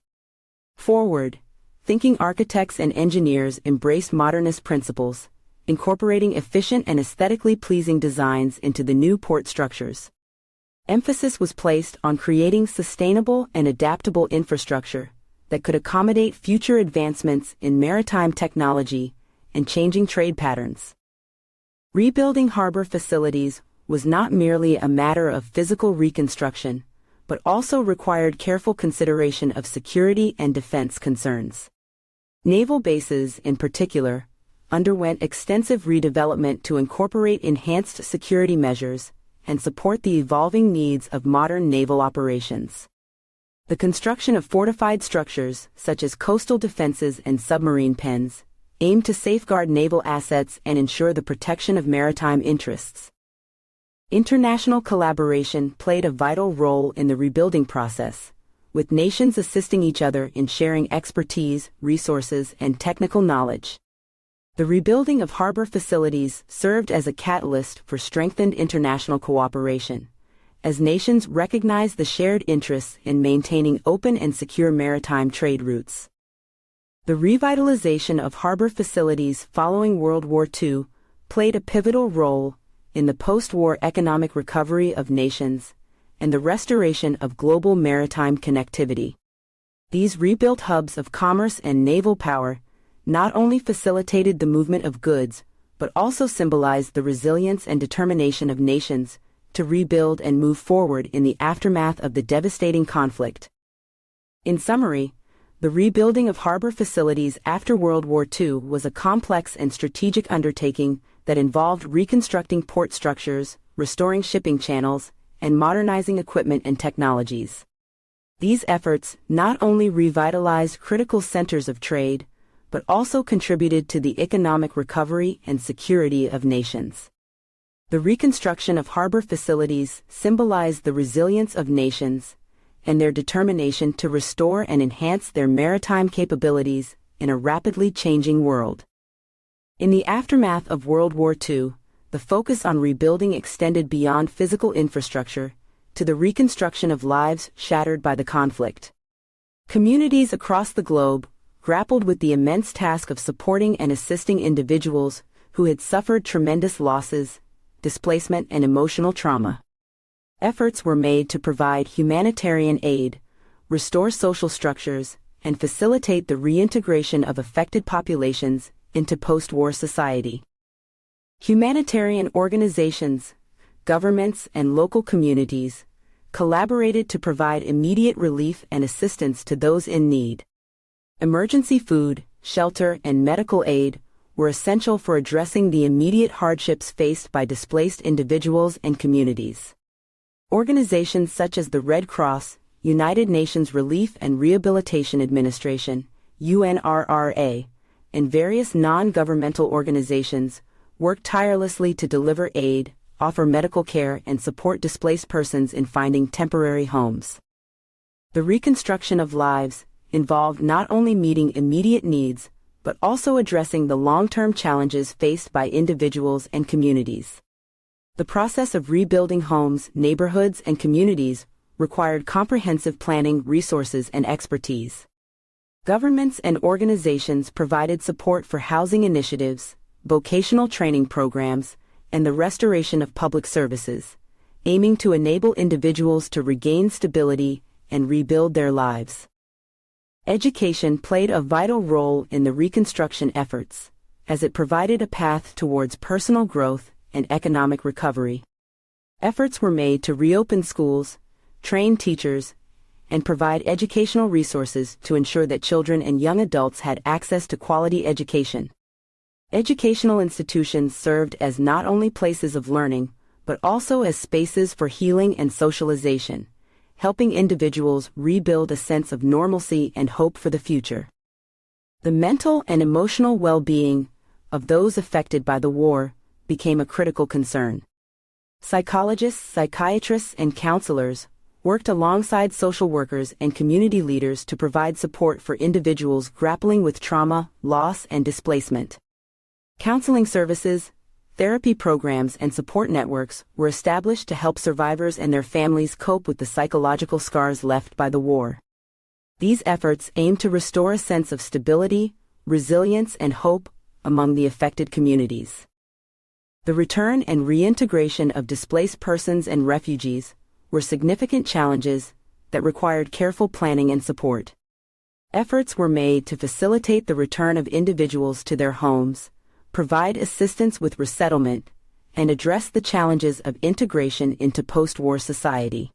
Forward-thinking architects and engineers embraced modernist principles, incorporating efficient and aesthetically pleasing designs into the new port structures. Emphasis was placed on creating sustainable and adaptable infrastructure that could accommodate future advancements in maritime technology and changing trade patterns. Rebuilding harbor facilities was not merely a matter of physical reconstruction, but also required careful consideration of security and defense concerns. Naval bases, in particular, underwent extensive redevelopment to incorporate enhanced security measures and support the evolving needs of modern naval operations. The construction of fortified structures, such as coastal defenses and submarine pens, aimed to safeguard naval assets and ensure the protection of maritime interests. International collaboration played a vital role in the rebuilding process, with nations assisting each other in sharing expertise, resources, and technical knowledge. The rebuilding of harbor facilities served as a catalyst for strengthened international cooperation, as nations recognized the shared interests in maintaining open and secure maritime trade routes. The revitalization of harbor facilities following World War II played a pivotal role in the post-war economic recovery of nations and the restoration of global maritime connectivity. These rebuilt hubs of commerce and naval power not only facilitated the movement of goods, but also symbolized the resilience and determination of nations to rebuild and move forward in the aftermath of the devastating conflict. In summary, the rebuilding of harbor facilities after World War II was a complex and strategic undertaking that involved reconstructing port structures, restoring shipping channels, and modernizing equipment and technologies. These efforts not only revitalized critical centers of trade, but also contributed to the economic recovery and security of nations. The reconstruction of harbor facilities symbolized the resilience of nations and their determination to restore and enhance their maritime capabilities in a rapidly changing world. In the aftermath of World War II, the focus on rebuilding extended beyond physical infrastructure to the reconstruction of lives shattered by the conflict. Communities across the globe grappled with the immense task of supporting and assisting individuals who had suffered tremendous losses, displacement, and emotional trauma. Efforts were made to provide humanitarian aid, restore social structures, and facilitate the reintegration of affected populations into post-war society. Humanitarian organizations, governments, and local communities collaborated to provide immediate relief and assistance to those in need. Emergency food, shelter, and medical aid were essential for addressing the immediate hardships faced by displaced individuals and communities. Organizations such as the Red Cross, United Nations Relief and Rehabilitation Administration, UNRRA, and various non-governmental organizations worked tirelessly to deliver aid, offer medical care, and support displaced persons in finding temporary homes. The reconstruction of lives involved not only meeting immediate needs, but also addressing the long-term challenges faced by individuals and communities. The process of rebuilding homes, neighborhoods, and communities required comprehensive planning, resources, and expertise. Governments and organizations provided support for housing initiatives, vocational training programs, and the restoration of public services, aiming to enable individuals to regain stability and rebuild their lives. Education played a vital role in the reconstruction efforts, as it provided a path towards personal growth and economic recovery. Efforts were made to reopen schools, train teachers, and provide educational resources to ensure that children and young adults had access to quality education. Educational institutions served as not only places of learning, but also as spaces for healing and socialization, helping individuals rebuild a sense of normalcy and hope for the future. The mental and emotional well-being of those affected by the war became a critical concern. Psychologists, psychiatrists, and counselors worked alongside social workers and community leaders to provide support for individuals grappling with trauma, loss, and displacement. Counseling services, therapy programs, and support networks were established to help survivors and their families cope with the psychological scars left by the war. These efforts aim to restore a sense of stability, resilience, and hope among the affected communities. The return and reintegration of displaced persons and refugees were significant challenges that required careful planning and support. Efforts were made to facilitate the return of individuals to their homes, provide assistance with resettlement, and address the challenges of integration into post-war society.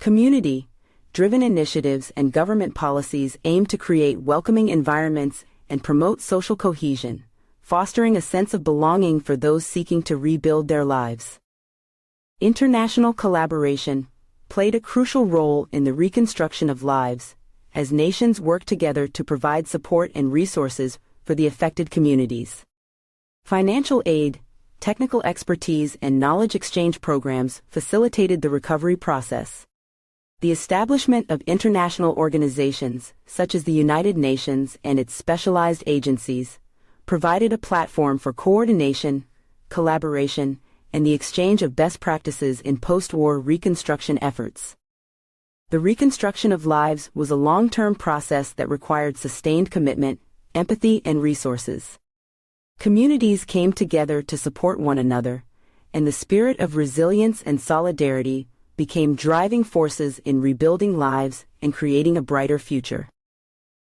Community-driven initiatives and government policies aim to create welcoming environments and promote social cohesion, fostering a sense of belonging for those seeking to rebuild their lives. International collaboration played a crucial role in the reconstruction of lives, as nations worked together to provide support and resources for the affected communities. Financial aid, technical expertise, and knowledge exchange programs facilitated the recovery process. The establishment of international organizations, such as the United Nations and its specialized agencies, provided a platform for coordination, collaboration, and the exchange of best practices in post-war reconstruction efforts. The reconstruction of lives was a long-term process that required sustained commitment, empathy, and resources. Communities came together to support one another, and the spirit of resilience and solidarity became driving forces in rebuilding lives and creating a brighter future.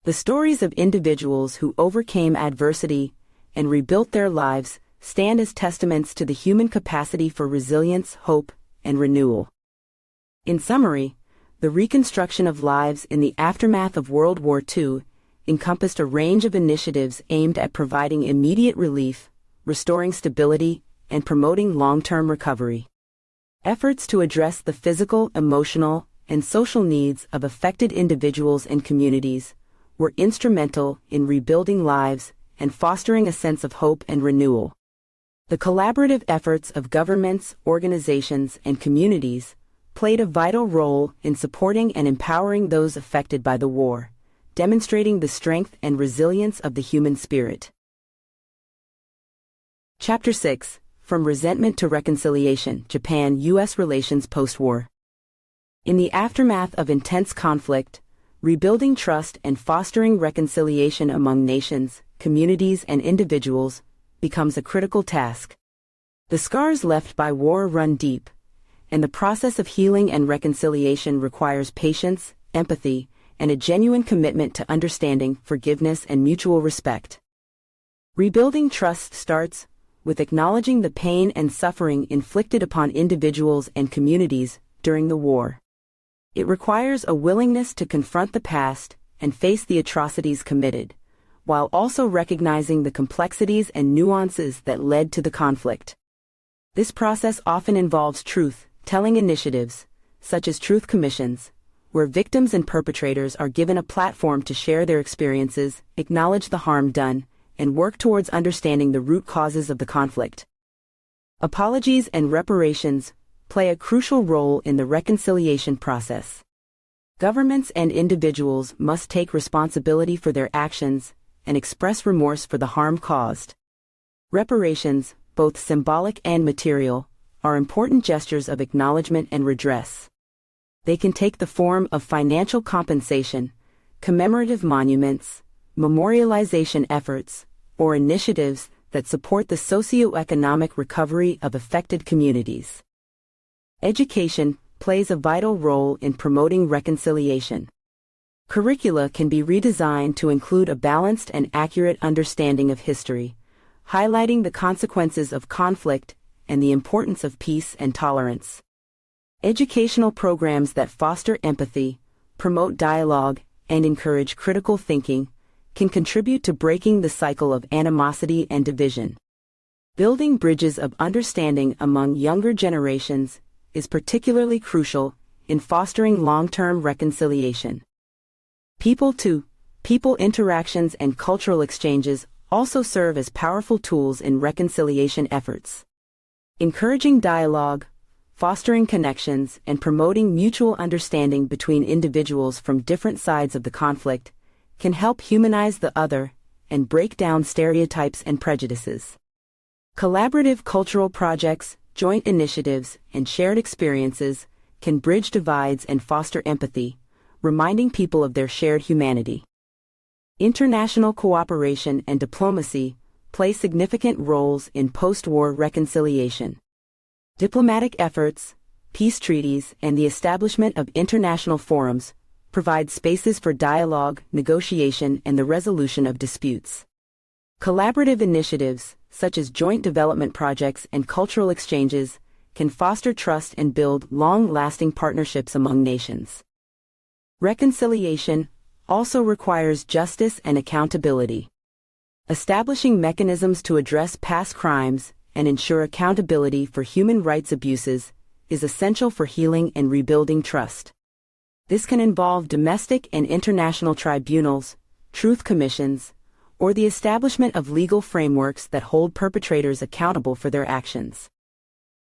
The stories of individuals who overcame adversity and rebuilt their lives stand as testaments to the human capacity for resilience, hope, and renewal. In summary, the reconstruction of lives in the aftermath of World War II encompassed a range of initiatives aimed at providing immediate relief, restoring stability, and promoting long-term recovery. Efforts to address the physical, emotional, and social needs of affected individuals and communities were instrumental in rebuilding lives and fostering a sense of hope and renewal. The collaborative efforts of governments, organizations, and communities played a vital role in supporting and empowering those affected by the war, demonstrating the strength and resilience of the human spirit. Chapter 6: From Resentment to Reconciliation, Japan-U.S. Relations Post-War. In the aftermath of intense conflict, rebuilding trust and fostering reconciliation among nations, communities, and individuals becomes a critical task. The scars left by war run deep, and the process of healing and reconciliation requires patience, empathy, and a genuine commitment to understanding, forgiveness, and mutual respect. Rebuilding trust starts with acknowledging the pain and suffering inflicted upon individuals and communities during the war. It requires a willingness to confront the past and face the atrocities committed, while also recognizing the complexities and nuances that led to the conflict. This process often involves truth-telling initiatives, such as truth commissions, where victims and perpetrators are given a platform to share their experiences, acknowledge the harm done, and work towards understanding the root causes of the conflict. Apologies and reparations play a crucial role in the reconciliation process. Governments and individuals must take responsibility for their actions and express remorse for the harm caused. Reparations, both symbolic and material, are important gestures of acknowledgement and redress. They can take the form of financial compensation, commemorative monuments, memorialization efforts, or initiatives that support the socio-economic recovery of affected communities. Education plays a vital role in promoting reconciliation. Curricula can be redesigned to include a balanced and accurate understanding of history, highlighting the consequences of conflict and the importance of peace and tolerance. Educational programs that foster empathy, promote dialogue, and encourage critical thinking can contribute to breaking the cycle of animosity and division. Building bridges of understanding among younger generations is particularly crucial in fostering long-term reconciliation. People-to-people interactions and cultural exchanges also serve as powerful tools in reconciliation efforts. Encouraging dialogue, fostering connections, and promoting mutual understanding between individuals from different sides of the conflict can help humanize the other and break down stereotypes and prejudices. Collaborative cultural projects, joint initiatives, and shared experiences can bridge divides and foster empathy, reminding people of their shared humanity. International cooperation and diplomacy play significant roles in post-war reconciliation. Diplomatic efforts, peace treaties, and the establishment of international forums provide spaces for dialogue, negotiation, and the resolution of disputes. Collaborative initiatives, such as joint development projects and cultural exchanges, can foster trust and build long-lasting partnerships among nations. Reconciliation also requires justice and accountability. Establishing mechanisms to address past crimes and ensure accountability for human rights abuses is essential for healing and rebuilding trust. This can involve domestic and international tribunals, truth commissions, or the establishment of legal frameworks that hold perpetrators accountable for their actions.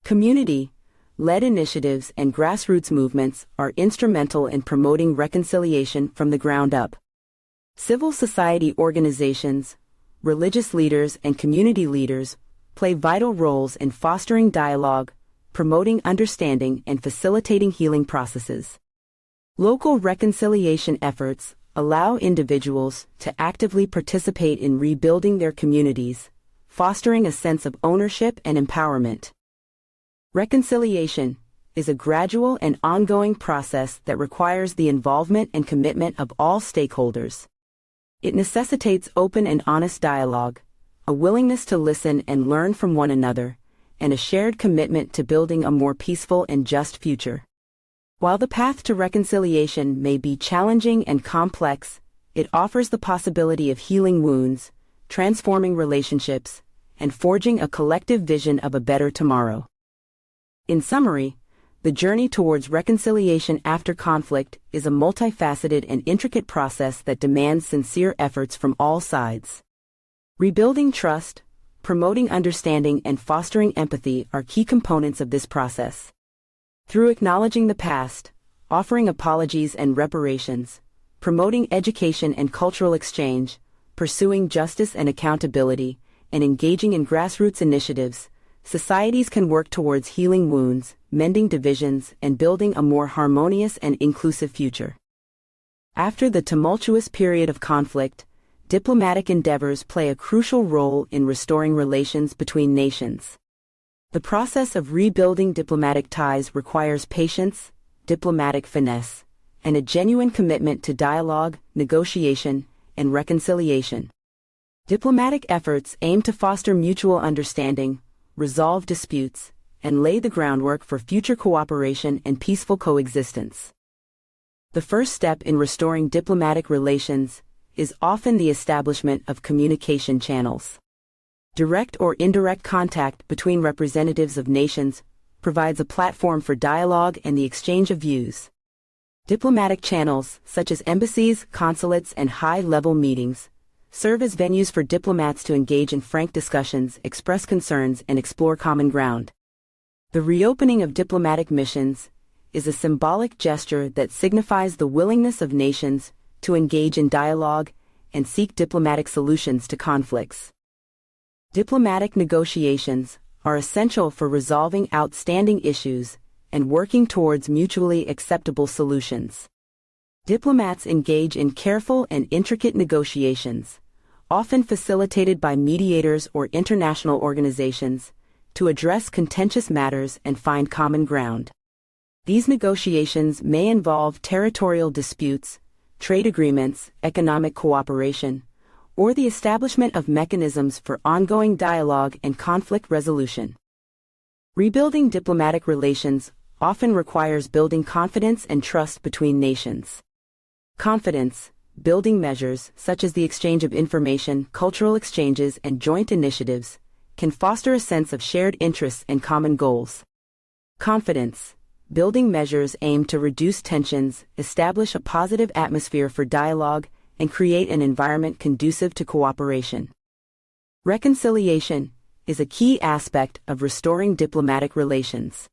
Community-led initiatives and grassroots movements are instrumental in promoting reconciliation from the ground up. Civil society organizations, religious leaders, and community leaders play vital roles in fostering dialogue, promoting understanding, and facilitating healing processes. Local reconciliation efforts allow individuals to actively participate in rebuilding their communities, fostering a sense of ownership and empowerment. Reconciliation is a gradual and ongoing process that requires the involvement and commitment of all stakeholders. It necessitates open and honest dialogue, a willingness to listen and learn from one another, and a shared commitment to building a more peaceful and just future. While the path to reconciliation may be challenging and complex, it offers the possibility of healing wounds, transforming relationships, and forging a collective vision of a better tomorrow. In summary, the journey towards reconciliation after conflict is a multifaceted and intricate process that demands sincere efforts from all sides. Rebuilding trust, promoting understanding, and fostering empathy are key components of this process. Through acknowledging the past, offering apologies and reparations, promoting education and cultural exchange, pursuing justice and accountability, and engaging in grassroots initiatives, societies can work towards healing wounds, mending divisions, and building a more harmonious and inclusive future. After the tumultuous period of conflict, diplomatic endeavors play a crucial role in restoring relations between nations. The process of rebuilding diplomatic ties requires patience, diplomatic finesse, and a genuine commitment to dialogue, negotiation, and reconciliation. Diplomatic efforts aim to foster mutual understanding, resolve disputes, and lay the groundwork for future cooperation and peaceful coexistence. The first step in restoring diplomatic relations is often the establishment of communication channels. Direct or indirect contact between representatives of nations provides a platform for dialogue and the exchange of views. Diplomatic channels, such as embassies, consulates, and high-level meetings, serve as venues for diplomats to engage in frank discussions, express concerns, and explore common ground. The reopening of diplomatic missions is a symbolic gesture that signifies the willingness of nations to engage in dialogue and seek diplomatic solutions to conflicts. Diplomatic negotiations are essential for resolving outstanding issues and working towards mutually acceptable solutions. Diplomats engage in careful and intricate negotiations, often facilitated by mediators or international organizations, to address contentious matters and find common ground. These negotiations may involve territorial disputes, trade agreements, economic cooperation, or the establishment of mechanisms for ongoing dialogue and conflict resolution. Rebuilding diplomatic relations often requires building confidence and trust between nations. Confidence-building measures, such as the exchange of information, cultural exchanges, and joint initiatives, can foster a sense of shared interests and common goals. Confidence. Building measures aim to reduce tensions, establish a positive atmosphere for dialogue, and create an environment conducive to cooperation. Reconciliation is a key aspect of restoring diplomatic relations.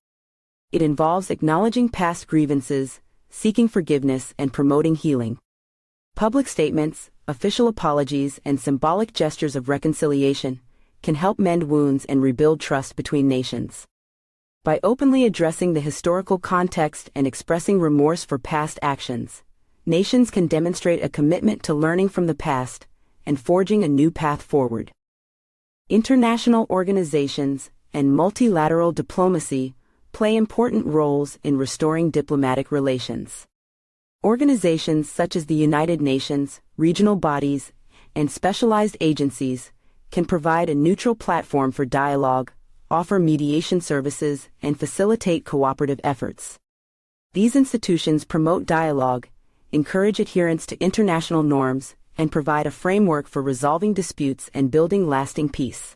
It involves acknowledging past grievances, seeking forgiveness, and promoting healing. Public statements, official apologies, and symbolic gestures of reconciliation can help mend wounds and rebuild trust between nations. By openly addressing the historical context and expressing remorse for past actions, nations can demonstrate a commitment to learning from the past and forging a new path forward. International organizations and multilateral diplomacy play important roles in restoring diplomatic relations. Organizations such as the United Nations, regional bodies, and specialized agencies can provide a neutral platform for dialogue, offer mediation services, and facilitate cooperative efforts. These institutions promote dialogue, encourage adherence to international norms, and provide a framework for resolving disputes and building lasting peace.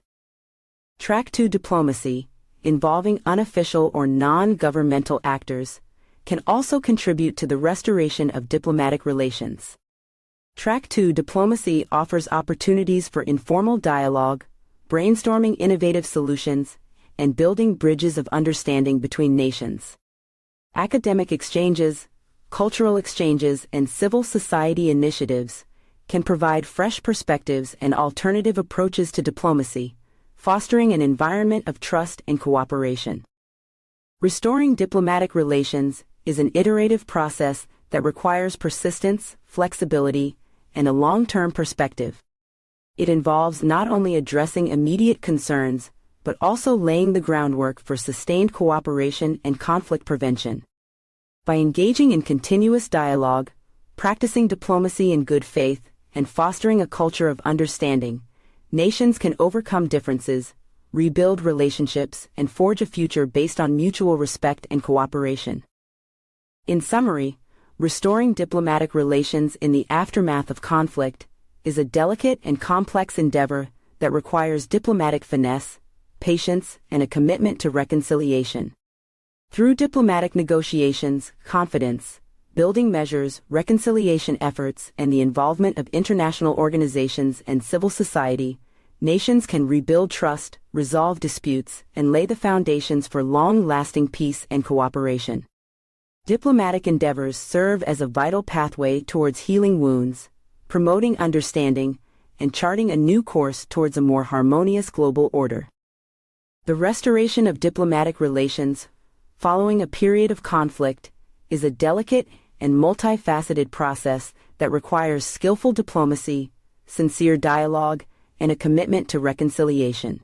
Track 2 diplomacy, involving unofficial or non-governmental actors, can also contribute to the restoration of diplomatic relations. Track 2 diplomacy offers opportunities for informal dialogue, brainstorming innovative solutions, and building bridges of understanding between nations. Academic exchanges, cultural exchanges, and civil society initiatives can provide fresh perspectives and alternative approaches to diplomacy, fostering an environment of trust and cooperation. Restoring diplomatic relations is an iterative process that requires persistence, flexibility, and a long-term perspective. It involves not only addressing immediate concerns, but also laying the groundwork for sustained cooperation and conflict prevention. By engaging in continuous dialogue, practicing diplomacy in good faith, and fostering a culture of understanding, nations can overcome differences, rebuild relationships, and forge a future based on mutual respect and cooperation. In summary, restoring diplomatic relations in the aftermath of conflict is a delicate and complex endeavor that requires diplomatic finesse, patience, and a commitment to reconciliation. Through diplomatic negotiations, confidence, building measures, reconciliation efforts, and the involvement of international organizations and civil society, nations can rebuild trust, resolve disputes, and lay the foundations for long-lasting peace and cooperation. Diplomatic endeavors serve as a vital pathway towards healing wounds, promoting understanding, and charting a new course towards a more harmonious global order. The restoration of diplomatic relations, following a period of conflict, is a delicate and multifaceted process that requires skillful diplomacy, sincere dialogue, and a commitment to reconciliation.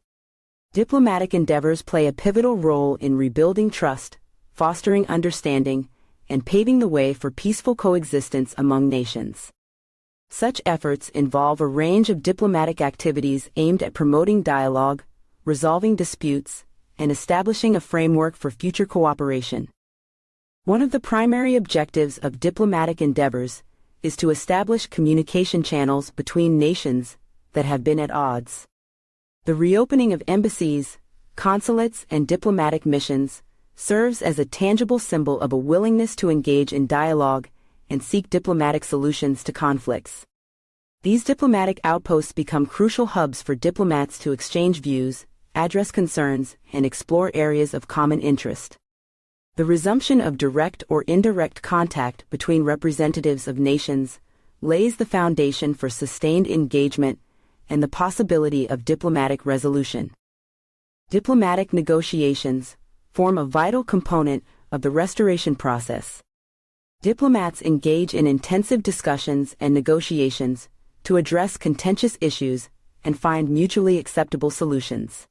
Diplomatic endeavors play a pivotal role in rebuilding trust, fostering understanding, and paving the way for peaceful coexistence among nations. Such efforts involve a range of diplomatic activities aimed at promoting dialogue, resolving disputes, and establishing a framework for future cooperation. One of the primary objectives of diplomatic endeavors is to establish communication channels between nations that have been at odds. The reopening of embassies, consulates, and diplomatic missions serves as a tangible symbol of a willingness to engage in dialogue and seek diplomatic solutions to conflicts. These diplomatic outposts become crucial hubs for diplomats to exchange views, address concerns, and explore areas of common interest. The resumption of direct or indirect contact between representatives of nations lays the foundation for sustained engagement and the possibility of diplomatic resolution. Diplomatic negotiations form a vital component of the restoration process. Diplomats engage in intensive discussions and negotiations to address contentious issues and find mutually acceptable solutions.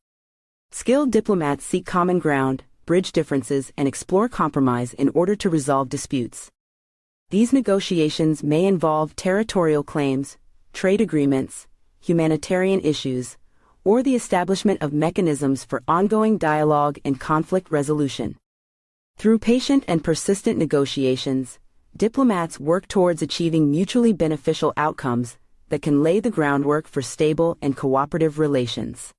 Skilled diplomats seek common ground, bridge differences, and explore compromise in order to resolve disputes. These negotiations may involve territorial claims, trade agreements, humanitarian issues, or the establishment of mechanisms for ongoing dialogue and conflict resolution. Through patient and persistent negotiations, diplomats work towards achieving mutually beneficial outcomes that can lay the groundwork for stable and cooperative relations.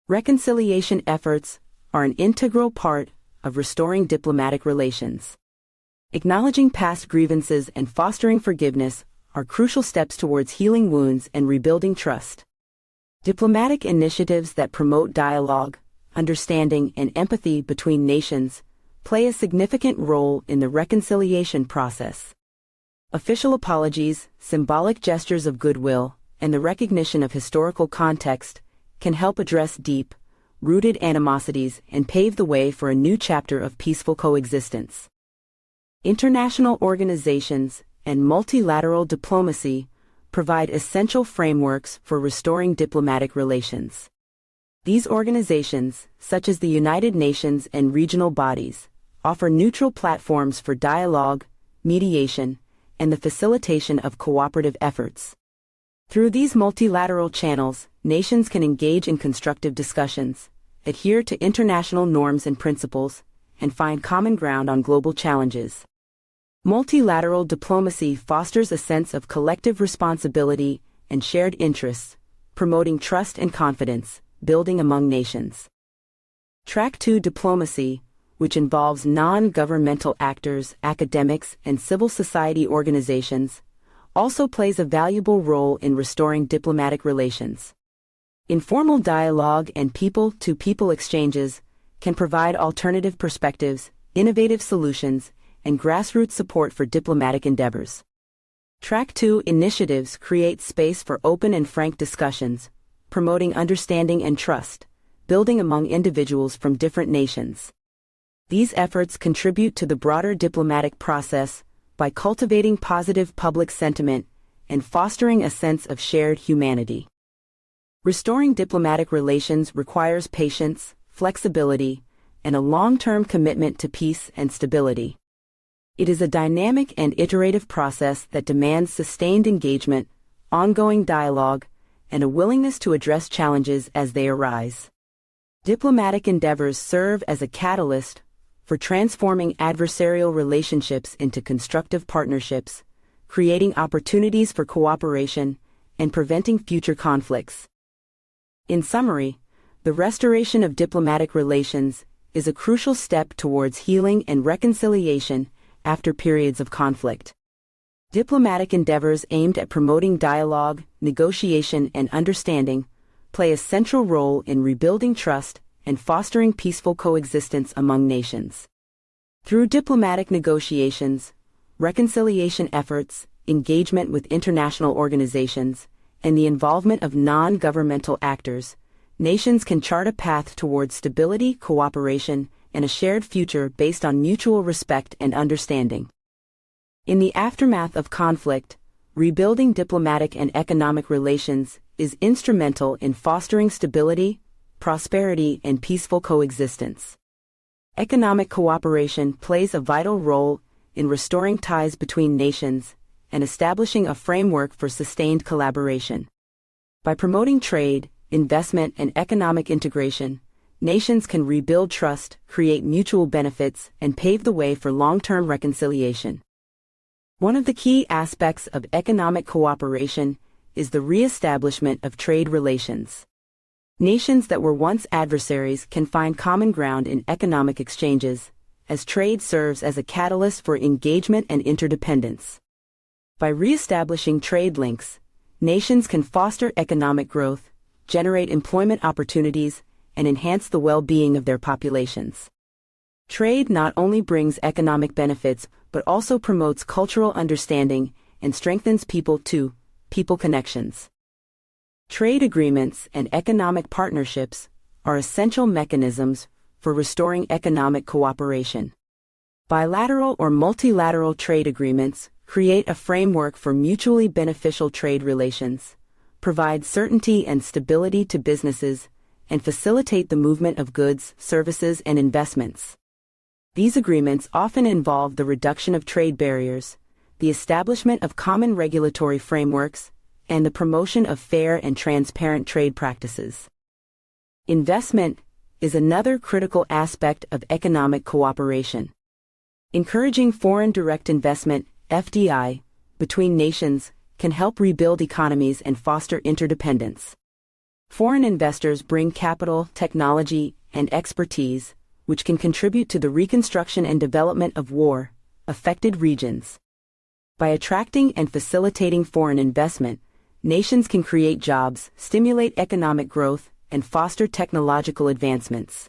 Reconciliation efforts are an integral part of restoring diplomatic relations. Acknowledging past grievances and fostering forgiveness are crucial steps towards healing wounds and rebuilding trust. Diplomatic initiatives that promote dialogue, understanding, and empathy between nations play a significant role in the reconciliation process. Official apologies, symbolic gestures of goodwill, and the recognition of historical context can help address deep-rooted animosities and pave the way for a new chapter of peaceful coexistence. International organizations and multilateral diplomacy provide essential frameworks for restoring diplomatic relations. These organizations, such as the United Nations and regional bodies, offer neutral platforms for dialogue, mediation, and the facilitation of cooperative efforts. Through these multilateral channels, nations can engage in constructive discussions, adhere to international norms and principles, and find common ground on global challenges. Multilateral diplomacy fosters a sense of collective responsibility and shared interests, promoting trust and confidence, building among nations. Track 2 diplomacy, which involves non-governmental actors, academics, and civil society organizations, also plays a valuable role in restoring diplomatic relations. Informal dialogue and people-to-people exchanges can provide alternative perspectives, innovative solutions, and grassroots support for diplomatic endeavors. Track 2 initiatives create space for open and frank discussions, promoting understanding and trust, building among individuals from different nations. These efforts contribute to the broader diplomatic process by cultivating positive public sentiment and fostering a sense of shared humanity. Restoring diplomatic relations requires patience, flexibility, and a long-term commitment to peace and stability. It is a dynamic and iterative process that demands sustained engagement, ongoing dialogue, and a willingness to address challenges as they arise. Diplomatic endeavors serve as a catalyst for transforming adversarial relationships into constructive partnerships, creating opportunities for cooperation, and preventing future conflicts. In summary, the restoration of diplomatic relations is a crucial step towards healing and reconciliation after periods of conflict. Diplomatic endeavors aimed at promoting dialogue, negotiation, and understanding play a central role in rebuilding trust and fostering peaceful coexistence among nations. Through diplomatic negotiations, reconciliation efforts, engagement with international organizations, and the involvement of non-governmental actors, nations can chart a path towards stability, cooperation, and a shared future based on mutual respect and understanding. In the aftermath of conflict, rebuilding diplomatic and economic relations is instrumental in fostering stability, prosperity, and peaceful coexistence. Economic cooperation plays a vital role in restoring ties between nations and establishing a framework for sustained collaboration. By promoting trade, investment, and economic integration, nations can rebuild trust, create mutual benefits, and pave the way for long-term reconciliation. One of the key aspects of economic cooperation is the re-establishment of trade relations. Nations that were once adversaries can find common ground in economic exchanges, as trade serves as a catalyst for engagement and interdependence. By re-establishing trade links, nations can foster economic growth, generate employment opportunities, and enhance the well-being of their populations. Trade not only brings economic benefits but also promotes cultural understanding and strengthens people-to-people connections. Trade agreements and economic partnerships are essential mechanisms for restoring economic cooperation. Bilateral or multilateral trade agreements create a framework for mutually beneficial trade relations, provide certainty and stability to businesses, and facilitate the movement of goods, services, and investments. These agreements often involve the reduction of trade barriers, the establishment of common regulatory frameworks, and the promotion of fair and transparent trade practices. Investment is another critical aspect of economic cooperation. Encouraging foreign direct investment, FDI, between nations can help rebuild economies and foster interdependence. Foreign investors bring capital, technology, and expertise, which can contribute to the reconstruction and development of war-affected regions. By attracting and facilitating foreign investment, nations can create jobs, stimulate economic growth, and foster technological advancements.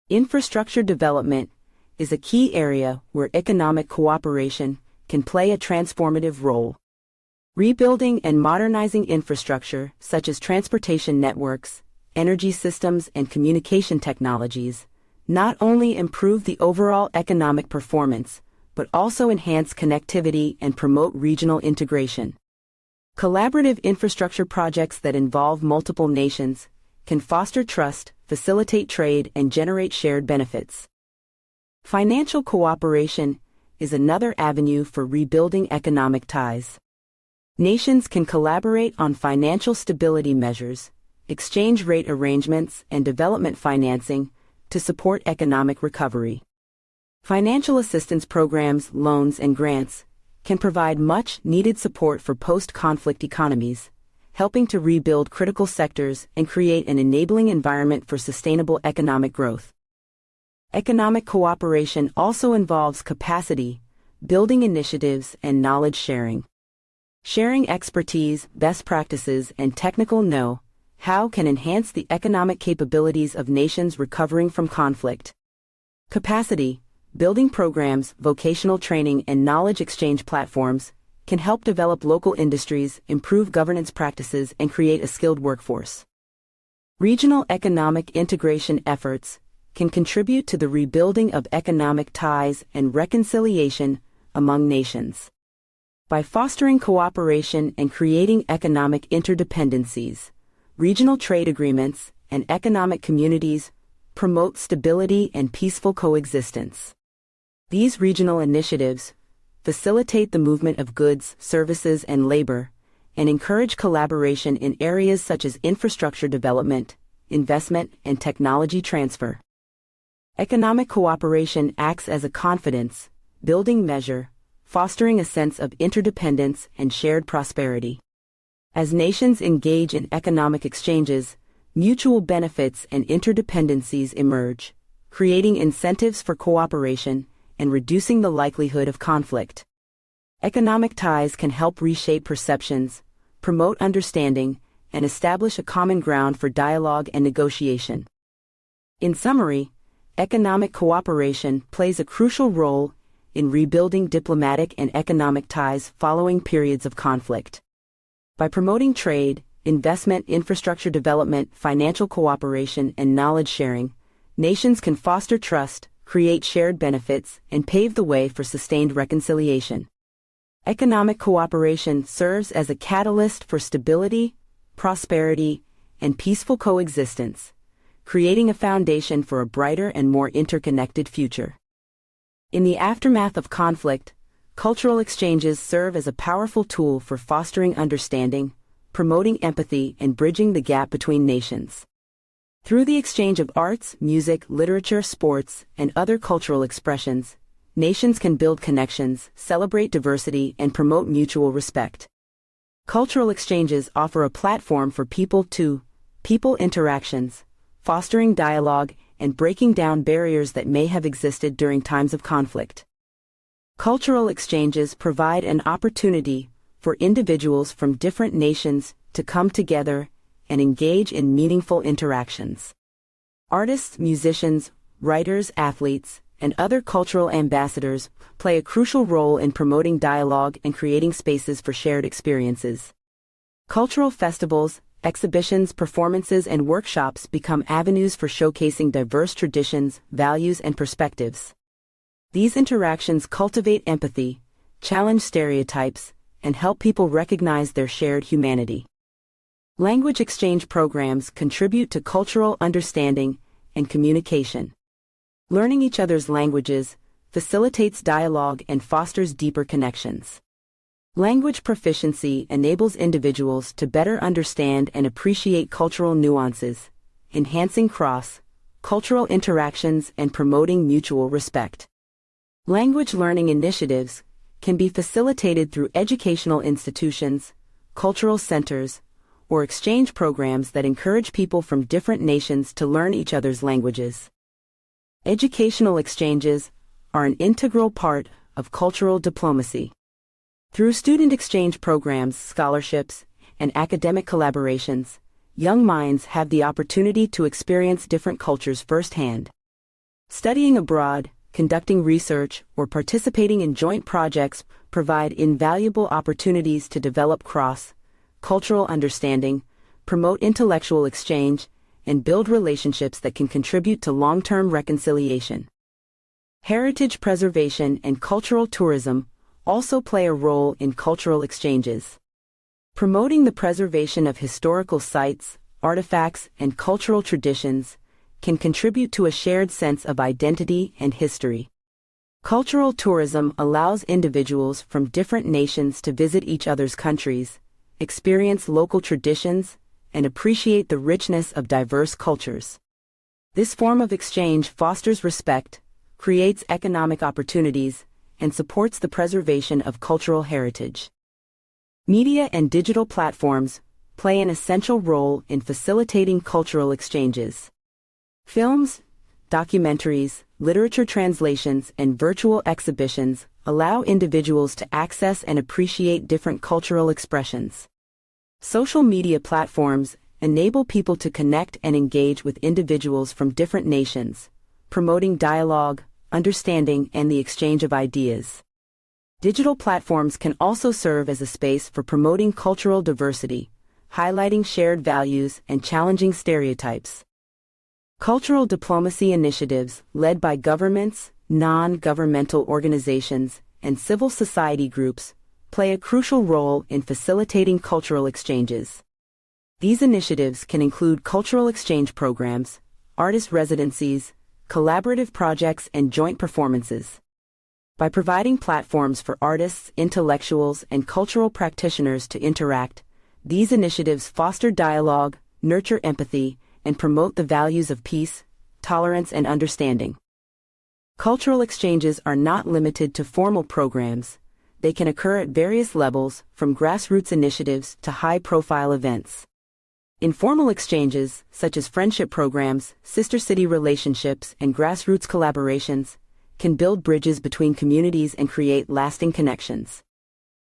Infrastructure development is a key area where economic cooperation can play a transformative role. Rebuilding and modernizing infrastructure, such as transportation networks, energy systems, and communication technologies, not only improve the overall economic performance, but also enhance connectivity and promote regional integration. Collaborative infrastructure projects that involve multiple nations can foster trust, facilitate trade, and generate shared benefits. Financial cooperation is another avenue for rebuilding economic ties. Nations can collaborate on financial stability measures, exchange rate arrangements, and development financing to support economic recovery. Financial assistance programs, loans, and grants can provide much-needed support for post-conflict economies, helping to rebuild critical sectors and create an enabling environment for sustainable economic growth. Economic cooperation also involves capacity building initiatives and knowledge sharing. Sharing expertise, best practices, and technical know-how can enhance the economic capabilities of nations recovering from conflict. Capacity building programs, vocational training, and knowledge exchange platforms can help develop local industries, improve governance practices, and create a skilled workforce. Regional economic integration efforts can contribute to the rebuilding of economic ties and reconciliation among nations. By fostering cooperation and creating economic interdependencies, regional trade agreements and economic communities promote stability and peaceful coexistence. These regional initiatives facilitate the movement of goods, services, and labor, and encourage collaboration in areas such as infrastructure development, investment, and technology transfer. Economic cooperation acts as a confidence-building measure, fostering a sense of interdependence and shared prosperity. As nations engage in economic exchanges, mutual benefits and interdependencies emerge, creating incentives for cooperation and reducing the likelihood of conflict. Economic ties can help reshape perceptions, promote understanding, and establish a common ground for dialogue and negotiation. In summary, economic cooperation plays a crucial role in rebuilding diplomatic and economic ties following periods of conflict. By promoting trade, investment, infrastructure development, financial cooperation, and knowledge sharing, nations can foster trust, create shared benefits, and pave the way for sustained reconciliation. Economic cooperation serves as a catalyst for stability, prosperity, and peaceful coexistence, creating a foundation for a brighter and more interconnected future. In the aftermath of conflict, cultural exchanges serve as a powerful tool for fostering understanding, promoting empathy, and bridging the gap between nations. Through the exchange of arts, music, literature, sports, and other cultural expressions, nations can build connections, celebrate diversity, and promote mutual respect. Cultural exchanges offer a platform for people-to-people interactions, fostering dialogue and breaking down barriers that may have existed during times of conflict. Cultural exchanges provide an opportunity for individuals from different nations to come together and engage in meaningful interactions. Artists, musicians, writers, athletes, and other cultural ambassadors play a crucial role in promoting dialogue and creating spaces for shared experiences. Cultural festivals, exhibitions, performances, and workshops become avenues for showcasing diverse traditions, values, and perspectives. These interactions cultivate empathy, challenge stereotypes, and help people recognize their shared humanity. Language exchange programs contribute to cultural understanding and communication. Learning each other's languages facilitates dialogue and fosters deeper connections. Language proficiency enables individuals to better understand and appreciate cultural nuances, enhancing cross-cultural interactions and promoting mutual respect. Language learning initiatives can be facilitated through educational institutions, cultural centers, or exchange programs that encourage people from different nations to learn each other's languages. Educational exchanges are an integral part of cultural diplomacy. Through student exchange programs, scholarships, and academic collaborations, young minds have the opportunity to experience different cultures firsthand. Studying abroad, conducting research, or participating in joint projects provide invaluable opportunities to develop cross-cultural understanding, promote intellectual exchange, and build relationships that can contribute to long-term reconciliation. Heritage preservation and cultural tourism also play a role in cultural exchanges. Promoting the preservation of historical sites, artifacts, and cultural traditions can contribute to a shared sense of identity and history. Cultural tourism allows individuals from different nations to visit each other's countries, experience local traditions, and appreciate the richness of diverse cultures. This form of exchange fosters respect, creates economic opportunities, and supports the preservation of cultural heritage. Media and digital platforms play an essential role in facilitating cultural exchanges. Films, documentaries, literature translations, and virtual exhibitions allow individuals to access and appreciate different cultural expressions. Social media platforms enable people to connect and engage with individuals from different nations, promoting dialogue, understanding, and the exchange of ideas. Digital platforms can also serve as a space for promoting cultural diversity, highlighting shared values and challenging stereotypes. Cultural diplomacy initiatives led by governments, non-governmental organizations, and civil society groups play a crucial role in facilitating cultural exchanges. These initiatives can include cultural exchange programs, artist residencies, collaborative projects, and joint performances. By providing platforms for artists, intellectuals, and cultural practitioners to interact, these initiatives foster dialogue, nurture empathy, and promote the values of peace, tolerance, and understanding. Cultural exchanges are not limited to formal programs. They can occur at various levels, from grassroots initiatives to high-profile events. Informal exchanges, such as friendship programs, sister city relationships, and grassroots collaborations, can build bridges between communities and create lasting connections.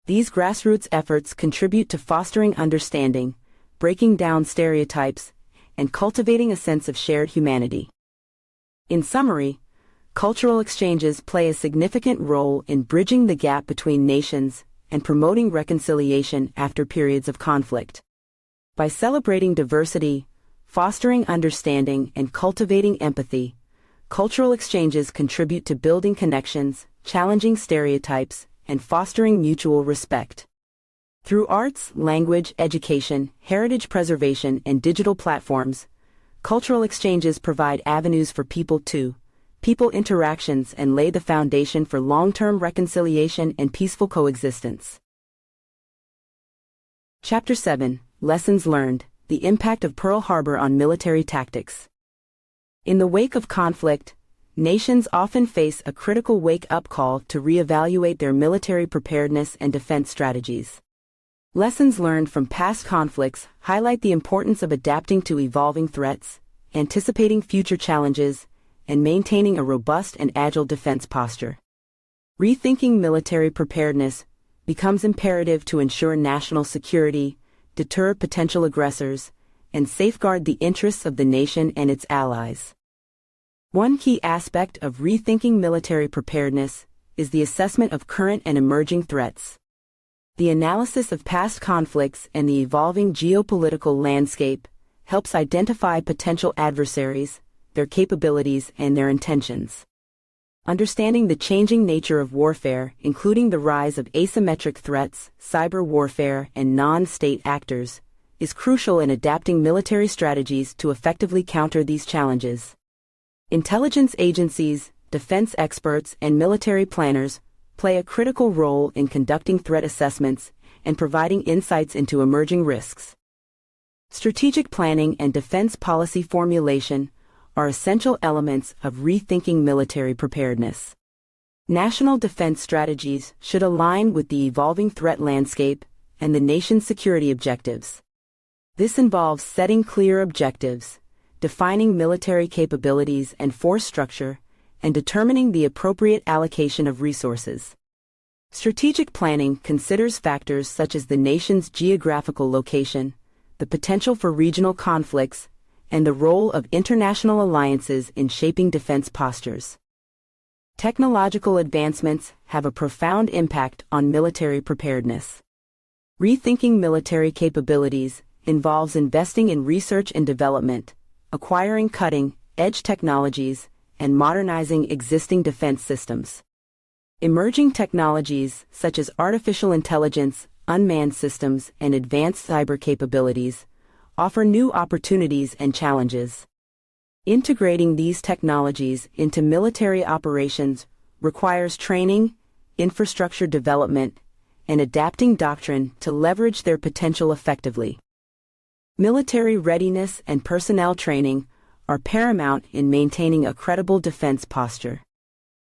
These grassroots efforts contribute to fostering understanding, breaking down stereotypes, and cultivating a sense of shared humanity. In summary, cultural exchanges play a significant role in bridging the gap between nations and promoting reconciliation after periods of conflict. By celebrating diversity, fostering understanding, and cultivating empathy, cultural exchanges contribute to building connections, challenging stereotypes, and fostering mutual respect. Through arts, language, education, heritage preservation, and digital platforms, cultural exchanges provide avenues for people-to-people interactions and lay the foundation for long-term reconciliation and peaceful coexistence. Chapter 7: Lessons Learned: The Impact of Pearl Harbor on Military Tactics. In the wake of conflict, nations often face a critical wake-up call to reevaluate their military preparedness and defense strategies. Lessons learned from past conflicts highlight the importance of adapting to evolving threats, anticipating future challenges, and maintaining a robust and agile defense posture. Rethinking military preparedness becomes imperative to ensure national security, deter potential aggressors, and safeguard the interests of the nation and its allies. One key aspect of rethinking military preparedness is the assessment of current and emerging threats. The analysis of past conflicts and the evolving geopolitical landscape helps identify potential adversaries, their capabilities, and their intentions. Understanding the changing nature of warfare, including the rise of asymmetric threats, cyber warfare, and non-state actors, is crucial in adapting military strategies to effectively counter these challenges. Intelligence agencies, defense experts, and military planners play a critical role in conducting threat assessments and providing insights into emerging risks. Strategic planning and defense policy formulation are essential elements of rethinking military preparedness. National defense strategies should align with the evolving threat landscape and the nation's security objectives. This involves setting clear objectives, defining military capabilities and force structure, and determining the appropriate allocation of resources. Strategic planning considers factors such as the nation's geographical location, the potential for regional conflicts, and the role of international alliances in shaping defense postures. Technological advancements have a profound impact on military preparedness. Rethinking military capabilities involves investing in research and development, acquiring cutting-edge technologies, and modernizing existing defense systems. Emerging technologies such as artificial intelligence, unmanned systems, and advanced cyber capabilities offer new opportunities and challenges. Integrating these technologies into military operations requires training, infrastructure development, and adapting doctrine to leverage their potential effectively. Military readiness and personnel training are paramount in maintaining a credible defense posture.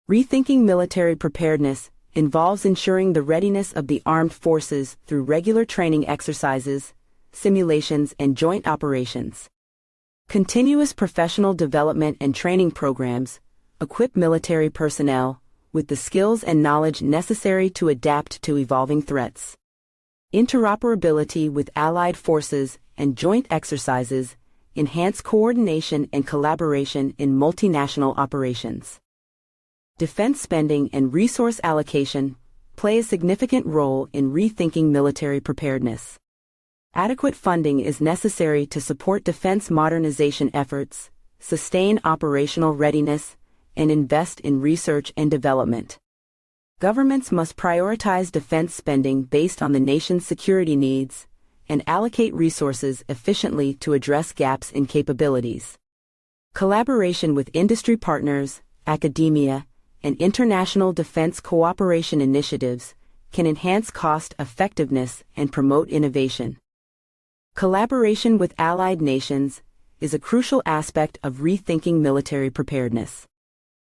Rethinking military preparedness involves ensuring the readiness of the armed forces through regular training exercises, simulations, and joint operations. Continuous professional development and training programs equip military personnel with the skills and knowledge necessary to adapt to evolving threats. Interoperability with allied forces and joint exercises enhance coordination and collaboration in multinational operations. Defense spending and resource allocation play a significant role in rethinking military preparedness. Adequate funding is necessary to support defense modernization efforts, sustain operational readiness, and invest in research and development. Governments must prioritize defense spending based on the nation's security needs and allocate resources efficiently to address gaps in capabilities. Collaboration with industry partners, academia, and international defense cooperation initiatives can enhance cost effectiveness and promote innovation. Collaboration with allied nations is a crucial aspect of rethinking military preparedness.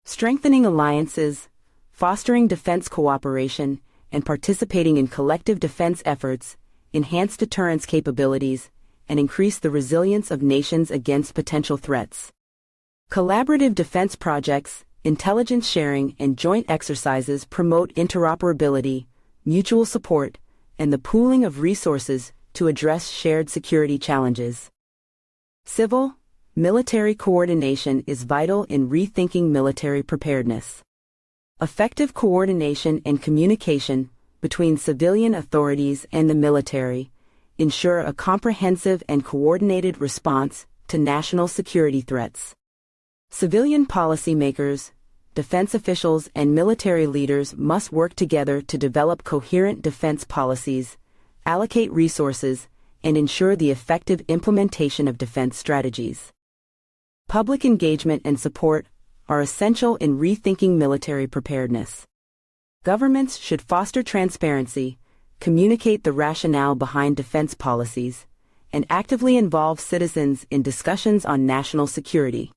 Strengthening alliances, fostering defense cooperation, and participating in collective defense efforts enhance deterrence capabilities and increase the resilience of nations against potential threats. Collaborative defense projects, intelligence sharing, and joint exercises promote interoperability, mutual support, and the pooling of resources to address shared security challenges. Civil, military coordination is vital in rethinking military preparedness. Effective coordination and communication between civilian authorities and the military ensure a comprehensive and coordinated response to national security threats. Civilian policymakers, defense officials, and military leaders must work together to develop coherent defense policies, allocate resources, and ensure the effective implementation of defense strategies. Public engagement and support are essential in rethinking military preparedness. Governments should foster transparency, communicate the rationale behind defense policies, and actively involve citizens in discussions on national security.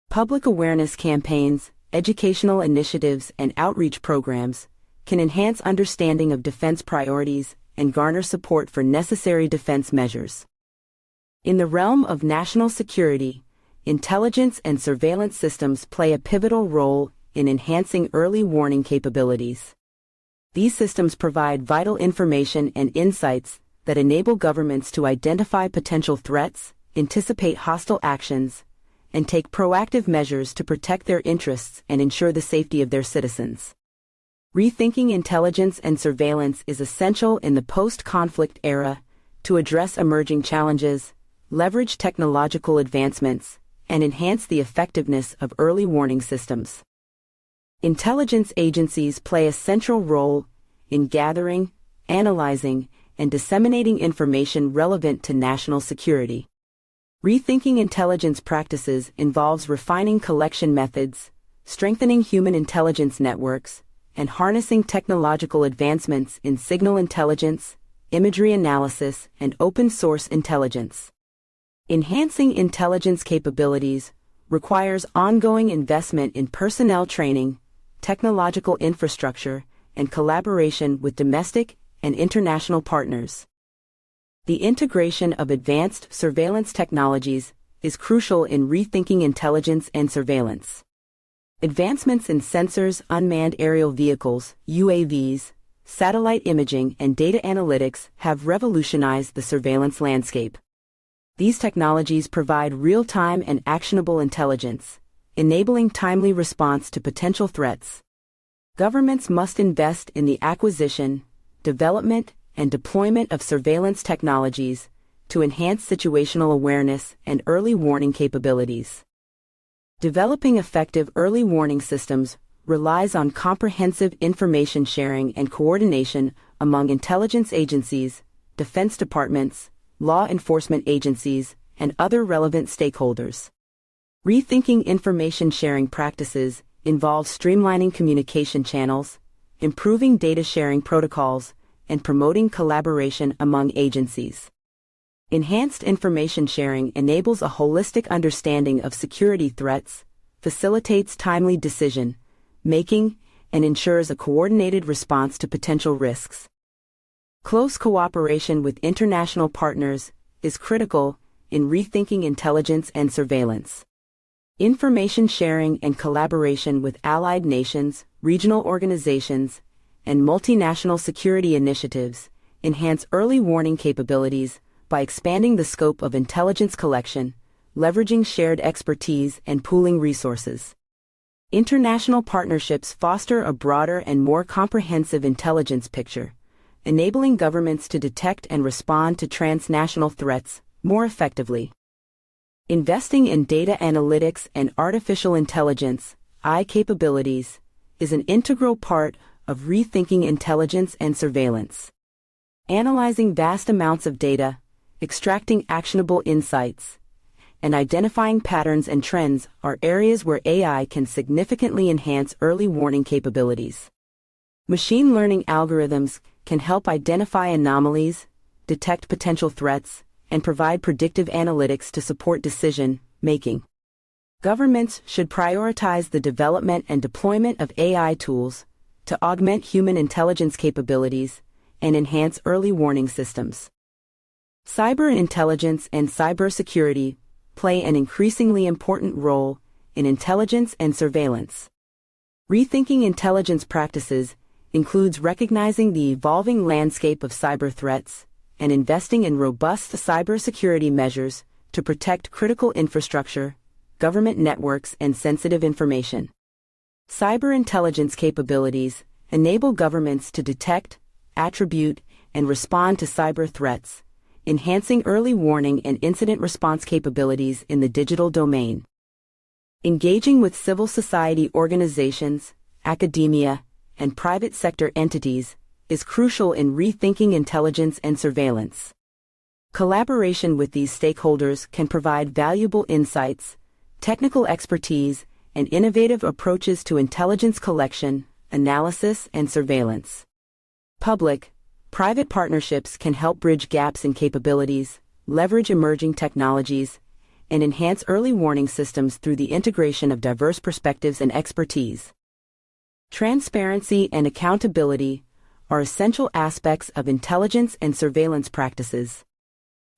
Public awareness campaigns, educational initiatives, and outreach programs can enhance understanding of defense priorities and garner support for necessary defense measures. In the realm of national security, intelligence and surveillance systems play a pivotal role in enhancing early warning capabilities. These systems provide vital information and insights that enable governments to identify potential threats, anticipate hostile actions, and take proactive measures to protect their interests and ensure the safety of their citizens. Rethinking intelligence and surveillance is essential in the post-conflict era to address emerging challenges, leverage technological advancements, and enhance the effectiveness of early warning systems. Intelligence agencies play a central role in gathering, analyzing, and disseminating information relevant to national security. Rethinking intelligence practices involves refining collection methods, strengthening human intelligence networks, and harnessing technological advancements in signal intelligence, imagery analysis, and open-source intelligence. Enhancing intelligence capabilities requires ongoing investment in personnel training, technological infrastructure, and collaboration with domestic and international partners. The integration of advanced surveillance technologies is crucial in rethinking intelligence and surveillance. Advancements in sensors, unmanned aerial vehicles, UAVs, satellite imaging, and data analytics have revolutionized the surveillance landscape. These technologies provide real-time and actionable intelligence, enabling timely response to potential threats. Governments must invest in the acquisition, development, and deployment of surveillance technologies to enhance situational awareness and early warning capabilities. Developing effective early warning systems relies on comprehensive information sharing and coordination among intelligence agencies, defense departments, law enforcement agencies, and other relevant stakeholders. Rethinking information sharing practices involves streamlining communication channels, improving data sharing protocols, and promoting collaboration among agencies. Enhanced information sharing enables a holistic understanding of security threats, facilitates timely decision-making, and ensures a coordinated response to potential risks. Close cooperation with international partners is critical in rethinking intelligence and surveillance. Information sharing and collaboration with allied nations, regional organizations, and multinational security initiatives enhance early warning capabilities by expanding the scope of intelligence collection, leveraging shared expertise, and pooling resources. International partnerships foster a broader and more comprehensive intelligence picture, enabling governments to detect and respond to transnational threats more effectively. Investing in data analytics and artificial intelligence, AI capabilities, is an integral part of rethinking intelligence and surveillance. Analyzing vast amounts of data, extracting actionable insights, and identifying patterns and trends are areas where AI can significantly enhance early warning capabilities. Machine learning algorithms can help identify anomalies, detect potential threats, and provide predictive analytics to support decision-making. Governments should prioritize the development and deployment of AI tools to augment human intelligence capabilities and enhance early warning systems. Cyber intelligence and cybersecurity play an increasingly important role in intelligence and surveillance. Rethinking intelligence practices includes recognizing the evolving landscape of cyber threats and investing in robust cybersecurity measures to protect critical infrastructure, government networks, and sensitive information. Cyber intelligence capabilities enable governments to detect, attribute, and respond to cyber threats, enhancing early warning and incident response capabilities in the digital domain. Engaging with civil society organizations, academia, and private sector entities is crucial in rethinking intelligence and surveillance. Collaboration with these stakeholders can provide valuable insights, technical expertise, and innovative approaches to intelligence collection, analysis, and surveillance. Public-private partnerships can help bridge gaps in capabilities, leverage emerging technologies, and enhance early warning systems through the integration of diverse perspectives and expertise. Transparency and accountability are essential aspects of intelligence and surveillance practices.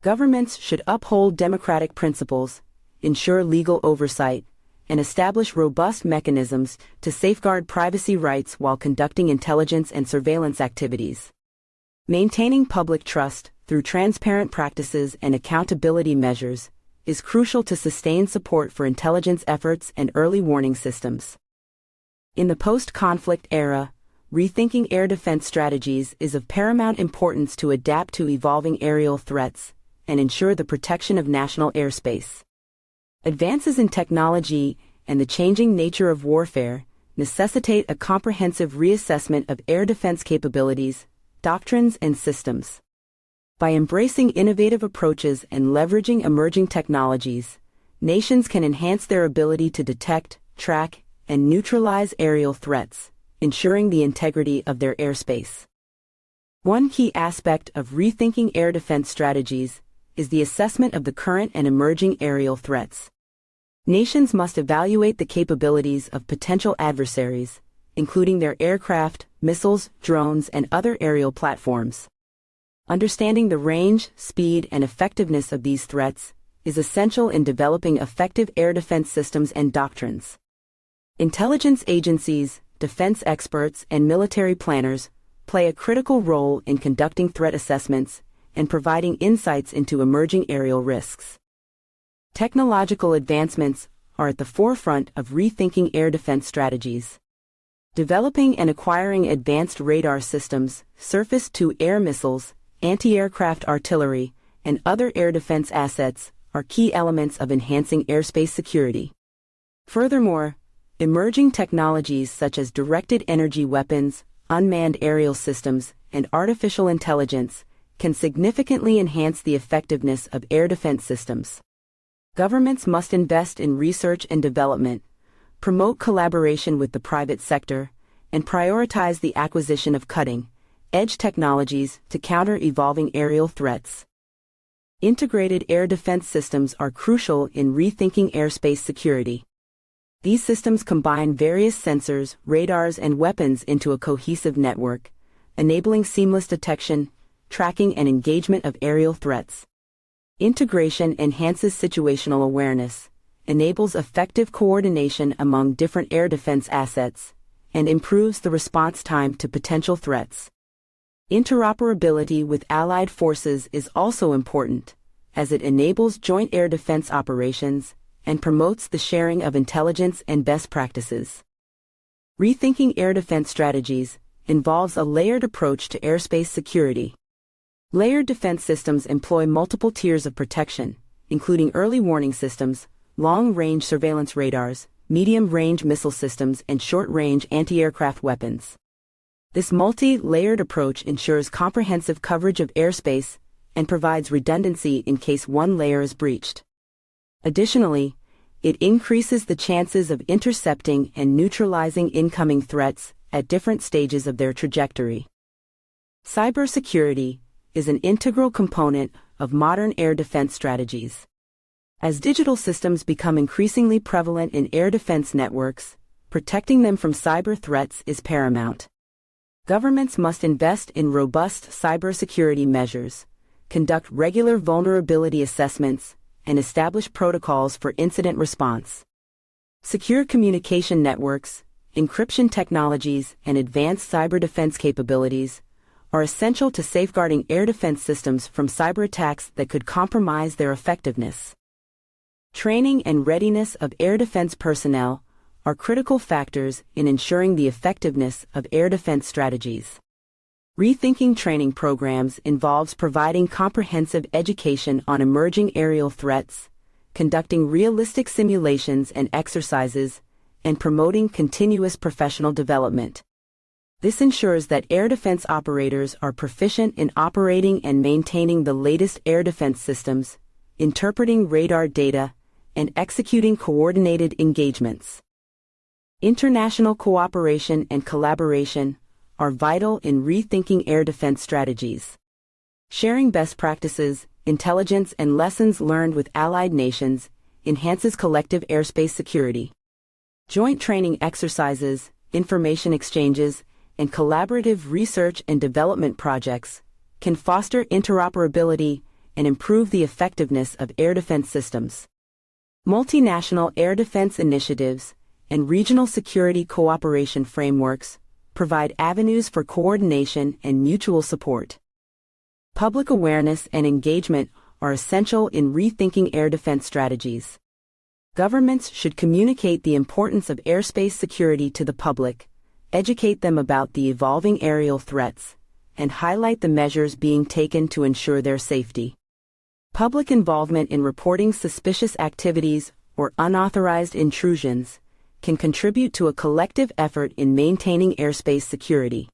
Governments should uphold democratic principles, ensure legal oversight, and establish robust mechanisms to safeguard privacy rights while conducting intelligence and surveillance activities. Maintaining public trust through transparent practices and accountability measures is crucial to sustain support for intelligence efforts and early warning systems. In the post-conflict era, rethinking air defense strategies is of paramount importance to adapt to evolving aerial threats and ensure the protection of national airspace. Advances in technology and the changing nature of warfare necessitate a comprehensive reassessment of air defense capabilities, doctrines, and systems. By embracing innovative approaches and leveraging emerging technologies, nations can enhance their ability to detect, track, and neutralize aerial threats, ensuring the integrity of their airspace. One key aspect of rethinking air defense strategies is the assessment of the current and emerging aerial threats. Nations must evaluate the capabilities of potential adversaries, including their aircraft, missiles, drones, and other aerial platforms. Understanding the range, speed, and effectiveness of these threats is essential in developing effective air defense systems and doctrines. Intelligence agencies, defense experts, and military planners play a critical role in conducting threat assessments and providing insights into emerging aerial risks. Technological advancements are at the forefront of rethinking air defense strategies. Developing and acquiring advanced radar systems, surface-to-air missiles, anti-aircraft artillery, and other air defense assets are key elements of enhancing airspace security. Furthermore, emerging technologies such as directed energy weapons, unmanned aerial systems, and artificial intelligence can significantly enhance the effectiveness of air defense systems. Governments must invest in research and development, promote collaboration with the private sector, and prioritize the acquisition of cutting-edge technologies to counter evolving aerial threats. Integrated air defense systems are crucial in rethinking airspace security. These systems combine various sensors, radars, and weapons into a cohesive network, enabling seamless detection, tracking, and engagement of aerial threats. Integration enhances situational awareness, enables effective coordination among different air defense assets, and improves the response time to potential threats. Interoperability with allied forces is also important, as it enables joint air defense operations and promotes the sharing of intelligence and best practices. Rethinking air defense strategies involves a layered approach to airspace security. Layered defense systems employ multiple tiers of protection, including early warning systems, long-range surveillance radars, medium-range missile systems, and short-range anti-aircraft weapons. This multi-layered approach ensures comprehensive coverage of airspace and provides redundancy in case one layer is breached. Additionally, it increases the chances of intercepting and neutralizing incoming threats at different stages of their trajectory. Cybersecurity is an integral component of modern air defense strategies. As digital systems become increasingly prevalent in air defense networks, protecting them from cyber threats is paramount. Governments must invest in robust cybersecurity measures, conduct regular vulnerability assessments, and establish protocols for incident response. Secure communication networks, encryption technologies, and advanced cyber defense capabilities are essential to safeguarding air defense systems from cyber attacks that could compromise their effectiveness. Training and readiness of air defense personnel are critical factors in ensuring the effectiveness of air defense strategies. Rethinking training programs involves providing comprehensive education on emerging aerial threats, conducting realistic simulations and exercises, and promoting continuous professional development. This ensures that air defense operators are proficient in operating and maintaining the latest air defense systems, interpreting radar data, and executing coordinated engagements. International cooperation and collaboration are vital in rethinking air defense strategies. Sharing best practices, intelligence, and lessons learned with allied nations enhances collective airspace security. Joint training exercises, information exchanges, and collaborative research and development projects can foster interoperability and improve the effectiveness of air defense systems. Multinational air defense initiatives and regional security cooperation frameworks provide avenues for coordination and mutual support. Public awareness and engagement are essential in rethinking air defense strategies. Governments should communicate the importance of airspace security to the public, educate them about the evolving aerial threats, and highlight the measures being taken to ensure their safety. Public involvement in reporting suspicious activities or unauthorized intrusions can contribute to a collective effort in maintaining airspace security.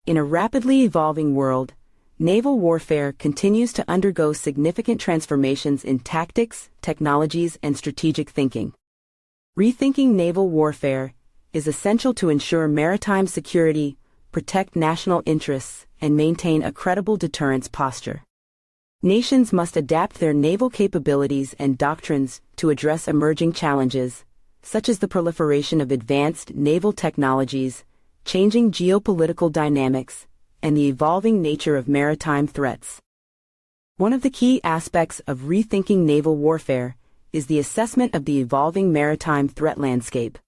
In a rapidly evolving world, naval warfare continues to undergo significant transformations in tactics, technologies, and strategic thinking. Rethinking naval warfare is essential to ensure maritime security, protect national interests, and maintain a credible deterrence posture. Nations must adapt their naval capabilities and doctrines to address emerging challenges, such as the proliferation of advanced naval technologies, changing geopolitical dynamics, and the evolving nature of maritime threats. One of the key aspects of rethinking naval warfare is the assessment of the evolving maritime threat landscape.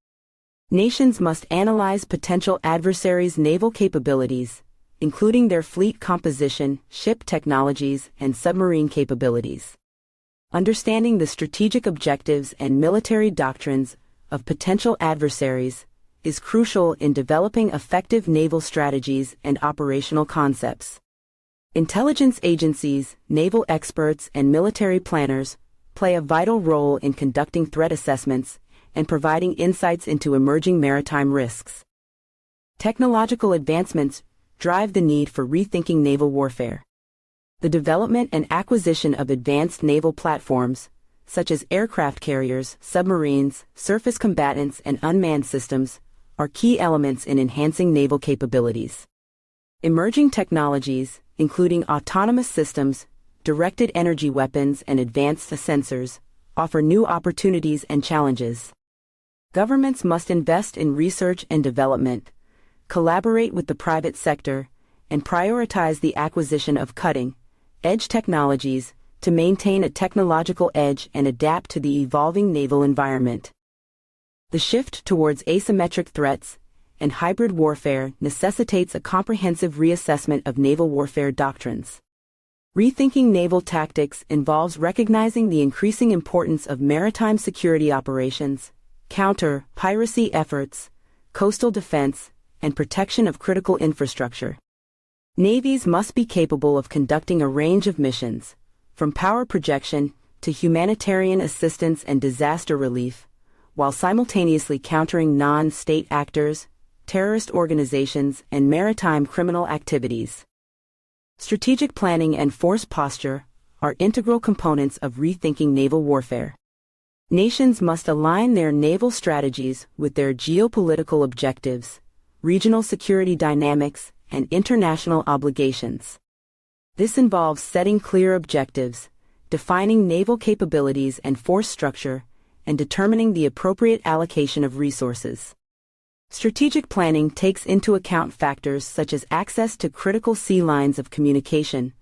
Nations must analyze potential adversaries' naval capabilities, including their fleet composition, ship technologies, and submarine capabilities. Understanding the strategic objectives and military doctrines of potential adversaries is crucial in developing effective naval strategies and operational concepts. Intelligence agencies, naval experts, and military planners play a vital role in conducting threat assessments and providing insights into emerging maritime risks. Technological advancements drive the need for rethinking naval warfare. The development and acquisition of advanced naval platforms, such as aircraft carriers, submarines, surface combatants, and unmanned systems, are key elements in enhancing naval capabilities. Emerging technologies, including autonomous systems, directed energy weapons, and advanced sensors, offer new opportunities and challenges. Governments must invest in research and development, collaborate with the private sector, and prioritize the acquisition of cutting-edge technologies to maintain a technological edge and adapt to the evolving naval environment. The shift towards asymmetric threats and hybrid warfare necessitates a comprehensive reassessment of naval warfare doctrines. Rethinking naval tactics involves recognizing the increasing importance of maritime security operations, counter-piracy efforts, coastal defense, and protection of critical infrastructure. Navies must be capable of conducting a range of missions, from power projection to humanitarian assistance and disaster relief, while simultaneously countering non-state actors, terrorist organizations, and maritime criminal activities. Strategic planning and force posture are integral components of rethinking naval warfare. Nations must align their naval strategies with their geopolitical objectives, regional security dynamics, and international obligations. This involves setting clear objectives, defining naval capabilities and force structure, and determining the appropriate allocation of resources. Strategic planning takes into account factors such as access to critical sea lines of communication,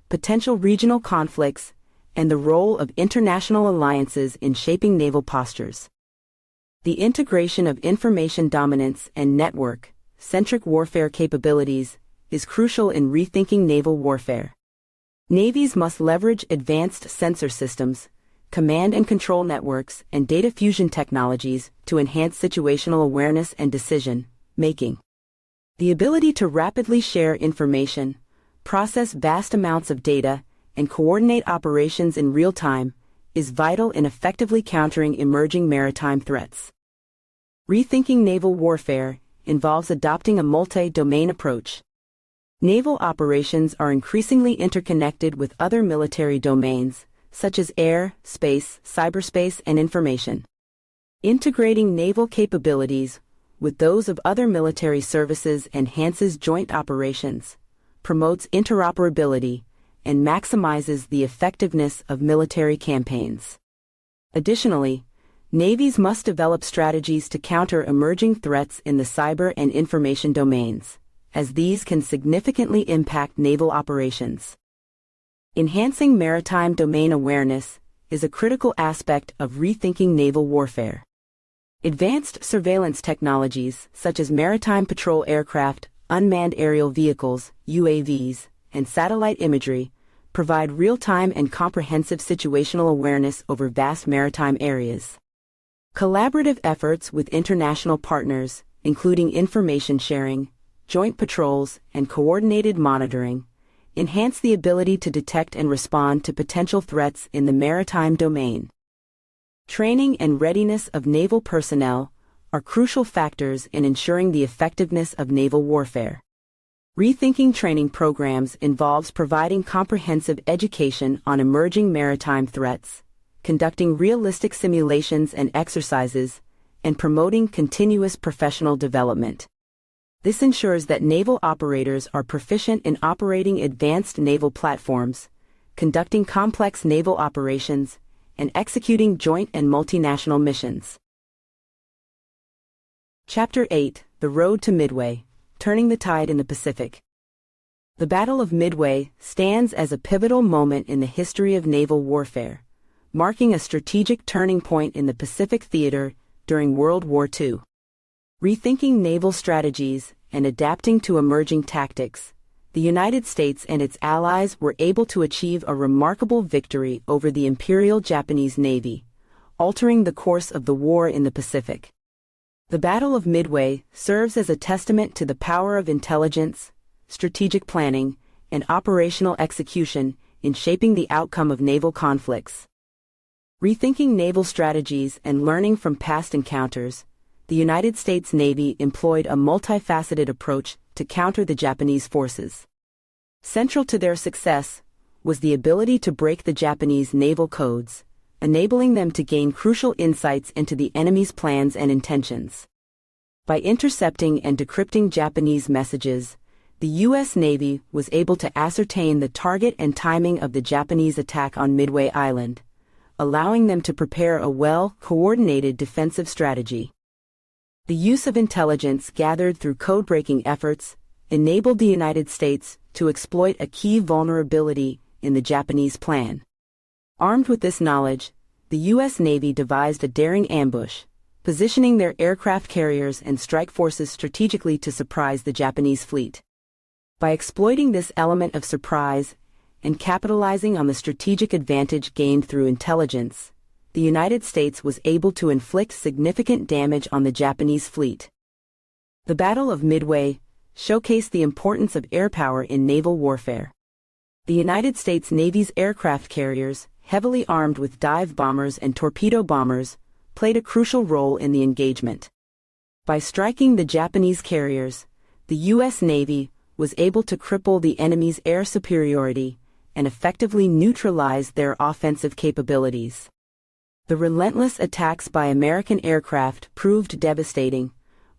potential regional conflicts, and the role of international alliances in shaping naval postures. The integration of information dominance and network-centric warfare capabilities is crucial in rethinking naval warfare. Navies must leverage advanced sensor systems, command and control networks, and data fusion technologies to enhance situational awareness and decision-making. The ability to rapidly share information, process vast amounts of data, and coordinate operations in real time is vital in effectively countering emerging maritime threats. Rethinking naval warfare involves adopting a multi-domain approach. Naval operations are increasingly interconnected with other military domains, such as air, space, cyberspace, and information. Integrating naval capabilities with those of other military services enhances joint operations, promotes interoperability, and maximizes the effectiveness of military campaigns. Additionally, navies must develop strategies to counter emerging threats in the cyber and information domains, as these can significantly impact naval operations. Enhancing maritime domain awareness is a critical aspect of rethinking naval warfare. Advanced surveillance technologies such as maritime patrol aircraft, unmanned aerial vehicles, UAVs, and satellite imagery provide real-time and comprehensive situational awareness over vast maritime areas. Collaborative efforts with international partners, including information sharing, joint patrols, and coordinated monitoring, enhance the ability to detect and respond to potential threats in the maritime domain. Training and readiness of naval personnel are crucial factors in ensuring the effectiveness of naval warfare. Rethinking training programs involves providing comprehensive education on emerging maritime threats, conducting realistic simulations and exercises, and promoting continuous professional development. This ensures that naval operators are proficient in operating advanced naval platforms, conducting complex naval operations, and executing joint and multinational missions. Chapter 8: The Road to Midway, Turning the Tide in the Pacific. The Battle of Midway stands as a pivotal moment in the history of naval warfare, marking a strategic turning point in the Pacific theater during World War II. Rethinking naval strategies and adapting to emerging tactics, the United States and its allies were able to achieve a remarkable victory over the Imperial Japanese Navy, altering the course of the war in the Pacific. The Battle of Midway serves as a testament to the power of intelligence, strategic planning, and operational execution in shaping the outcome of naval conflicts. Rethinking naval strategies and learning from past encounters, the United States Navy employed a multifaceted approach to counter the Japanese forces. Central to their success was the ability to break the Japanese naval codes, enabling them to gain crucial insights into the enemy's plans and intentions. By intercepting and decrypting Japanese messages, the U.S. Navy was able to ascertain the target and timing of the Japanese attack on Midway Island, allowing them to prepare a well-coordinated defensive strategy. The use of intelligence gathered through code-breaking efforts enabled the United States to exploit a key vulnerability in the Japanese plan. Armed with this knowledge, the U.S. Navy devised a daring ambush, positioning their aircraft carriers and strike forces strategically to surprise the Japanese fleet. By exploiting this element of surprise and capitalizing on the strategic advantage gained through intelligence, the United States was able to inflict significant damage on the Japanese fleet. The Battle of Midway showcased the importance of air power in naval warfare. The United States Navy's aircraft carriers, heavily armed with dive bombers and torpedo bombers, played a crucial role in the engagement. By striking the Japanese carriers, the U.S. Navy was able to cripple the enemy's air superiority and effectively neutralize their offensive capabilities. The relentless attacks by American aircraft proved devastating,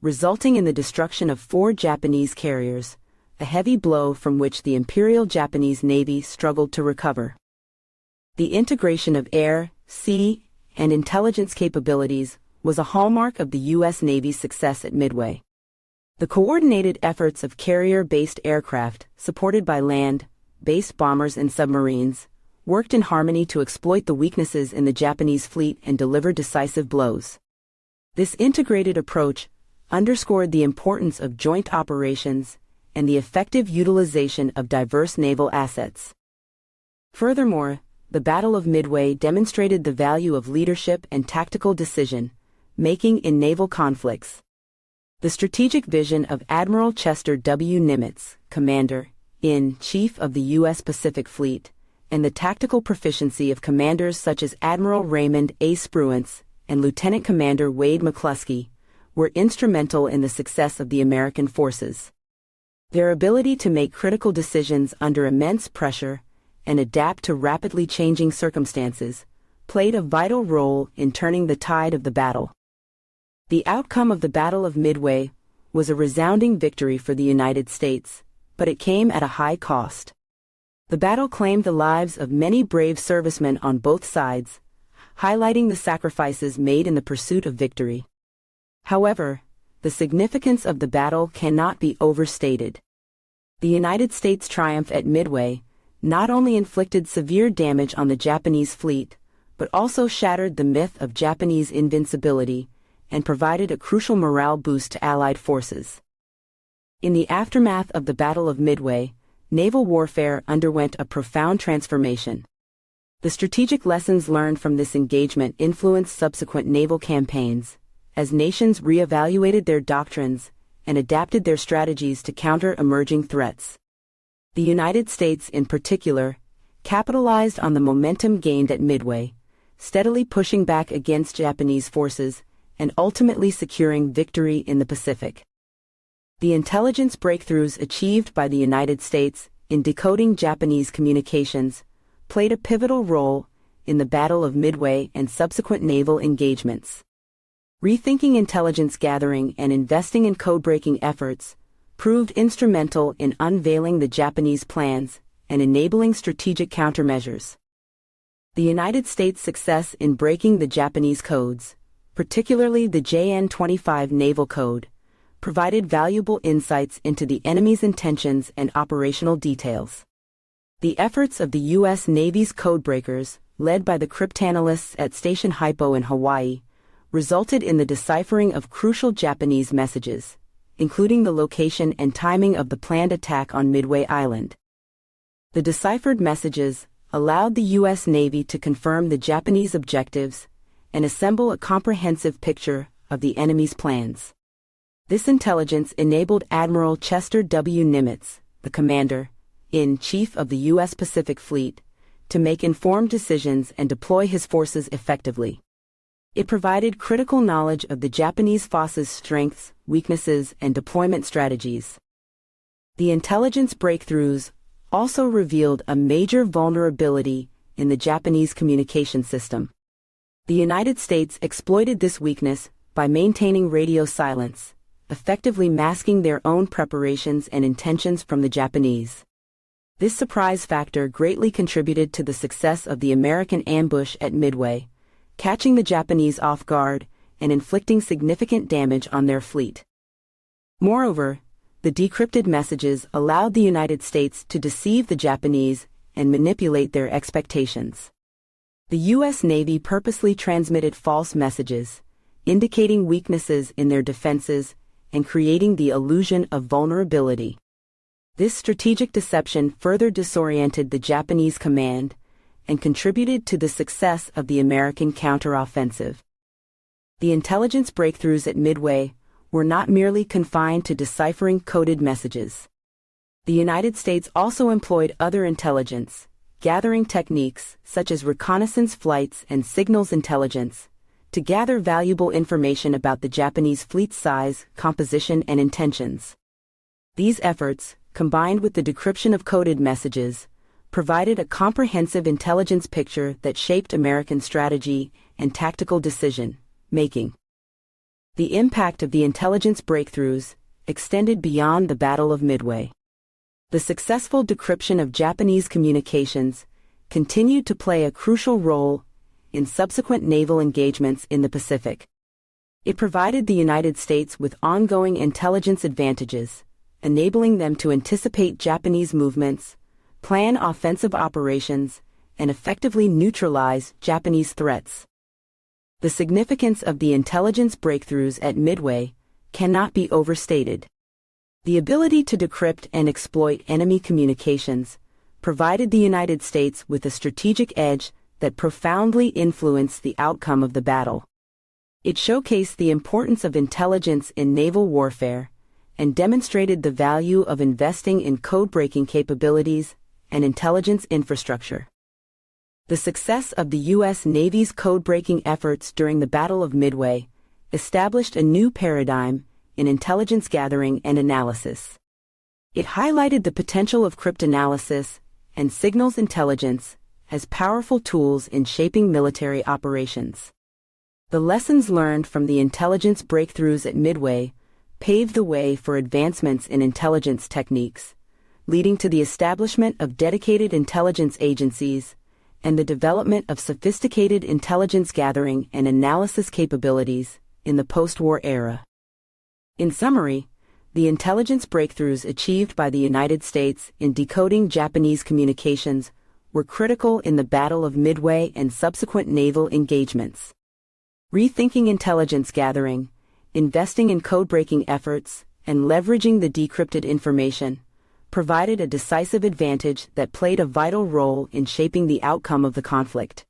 resulting in the destruction of 4 Japanese carriers, a heavy blow from which the Imperial Japanese Navy struggled to recover. The integration of air, sea, and intelligence capabilities was a hallmark of the U.S. Navy's success at Midway. The coordinated efforts of carrier-based aircraft, supported by land-based bombers and submarines, worked in harmony to exploit the weaknesses in the Japanese fleet and deliver decisive blows. This integrated approach underscored the importance of joint operations and the effective utilization of diverse naval assets. Furthermore, the Battle of Midway demonstrated the value of leadership and tactical decision-making in naval conflicts. The strategic vision of Admiral Chester W. Nimitz, Commander-in-Chief of the U.S. Pacific Fleet, and the tactical proficiency of commanders such as Admiral Raymond A. Spruance and Lieutenant Commander Wade McCluskey were instrumental in the success of the American forces. Their ability to make critical decisions under immense pressure and adapt to rapidly changing circumstances played a vital role in turning the tide of the battle. The outcome of the Battle of Midway was a resounding victory for the United States, but it came at a high cost. The battle claimed the lives of many brave servicemen on both sides, highlighting the sacrifices made in the pursuit of victory. However, the significance of the battle cannot be overstated. The United States' triumph at Midway not only inflicted severe damage on the Japanese fleet, but also shattered the myth of Japanese invincibility and provided a crucial morale boost to Allied forces. In the aftermath of the Battle of Midway, naval warfare underwent a profound transformation. The strategic lessons learned from this engagement influenced subsequent naval campaigns, as nations re-evaluated their doctrines and adapted their strategies to counter emerging threats. The United States, in particular, capitalized on the momentum gained at Midway, steadily pushing back against Japanese forces and ultimately securing victory in the Pacific. The intelligence breakthroughs achieved by the United States in decoding Japanese communications played a pivotal role in the Battle of Midway and subsequent naval engagements. Rethinking intelligence gathering and investing in code-breaking efforts proved instrumental in unveiling the Japanese plans and enabling strategic countermeasures. The United States' success in breaking the Japanese codes, particularly the JN-25 Naval Code, provided valuable insights into the enemy's intentions and operational details. The efforts of the U.S. Navy's codebreakers, led by the cryptanalysts at Station Hypo in Hawaii, resulted in the deciphering of crucial Japanese messages, including the location and timing of the planned attack on Midway Island. The deciphered messages allowed the U.S. Navy to confirm the Japanese objectives and assemble a comprehensive picture of the enemy's plans. This intelligence enabled Admiral Chester W. Nimitz, the commander-in-chief of the U.S. Pacific Fleet, to make informed decisions and deploy his forces effectively. It provided critical knowledge of the Japanese forces' strengths, weaknesses, and deployment strategies. The intelligence breakthroughs also revealed a major vulnerability in the Japanese communication system. The United States exploited this weakness by maintaining radio silence, effectively masking their own preparations and intentions from the Japanese. This surprise factor greatly contributed to the success of the American ambush at Midway, catching the Japanese off guard and inflicting significant damage on their fleet. Moreover, the decrypted messages allowed the United States to deceive the Japanese and manipulate their expectations. The U.S. Navy purposely transmitted false messages, indicating weaknesses in their defenses and creating the illusion of vulnerability. This strategic deception further disoriented the Japanese command and contributed to the success of the American counteroffensive. The intelligence breakthroughs at Midway were not merely confined to deciphering coded messages. The United States also employed other intelligence gathering techniques such as reconnaissance flights and signals intelligence to gather valuable information about the Japanese fleet's size, composition, and intentions. These efforts, combined with the decryption of coded messages, provided a comprehensive intelligence picture that shaped American strategy and tactical decision-making. The impact of the intelligence breakthroughs extended beyond the Battle of Midway. The successful decryption of Japanese communications continued to play a crucial role in subsequent naval engagements in the Pacific. It provided the United States with ongoing intelligence advantages, enabling them to anticipate Japanese movements, plan offensive operations, and effectively neutralize Japanese threats. The significance of the intelligence breakthroughs at Midway cannot be overstated. The ability to decrypt and exploit enemy communications provided the United States with a strategic edge that profoundly influenced the outcome of the battle. It showcased the importance of intelligence in naval warfare and demonstrated the value of investing in code-breaking capabilities and intelligence infrastructure. The success of the U.S. Navy's code-breaking efforts during the Battle of Midway established a new paradigm in intelligence gathering and analysis. It highlighted the potential of cryptanalysis and signals intelligence as powerful tools in shaping military operations. The lessons learned from the intelligence breakthroughs at Midway paved the way for advancements in intelligence techniques, leading to the establishment of dedicated intelligence agencies and the development of sophisticated intelligence gathering and analysis capabilities in the post-war era. In summary, the intelligence breakthroughs achieved by the United States in decoding Japanese communications were critical in the Battle of Midway and subsequent naval engagements. Rethinking intelligence gathering, investing in code-breaking efforts, and leveraging the decrypted information provided a decisive advantage that played a vital role in shaping the outcome of the conflict.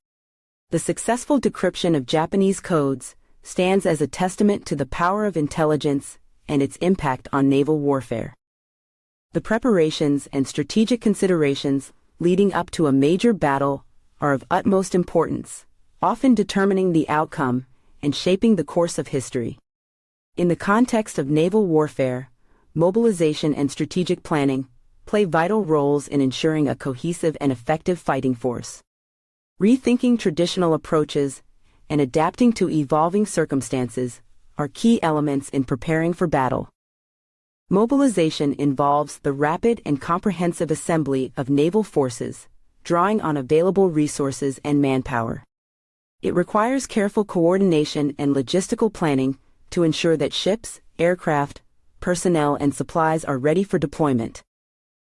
The successful decryption of Japanese codes stands as a testament to the power of intelligence and its impact on naval warfare. The preparations and strategic considerations leading up to a major battle are of utmost importance, often determining the outcome and shaping the course of history. In the context of naval warfare, mobilization and strategic planning play vital roles in ensuring a cohesive and effective fighting force. Rethinking traditional approaches and adapting to evolving circumstances are key elements in preparing for battle. Mobilization involves the rapid and comprehensive assembly of naval forces, drawing on available resources and manpower. It requires careful coordination and logistical planning to ensure that ships, aircraft, personnel and supplies are ready for deployment.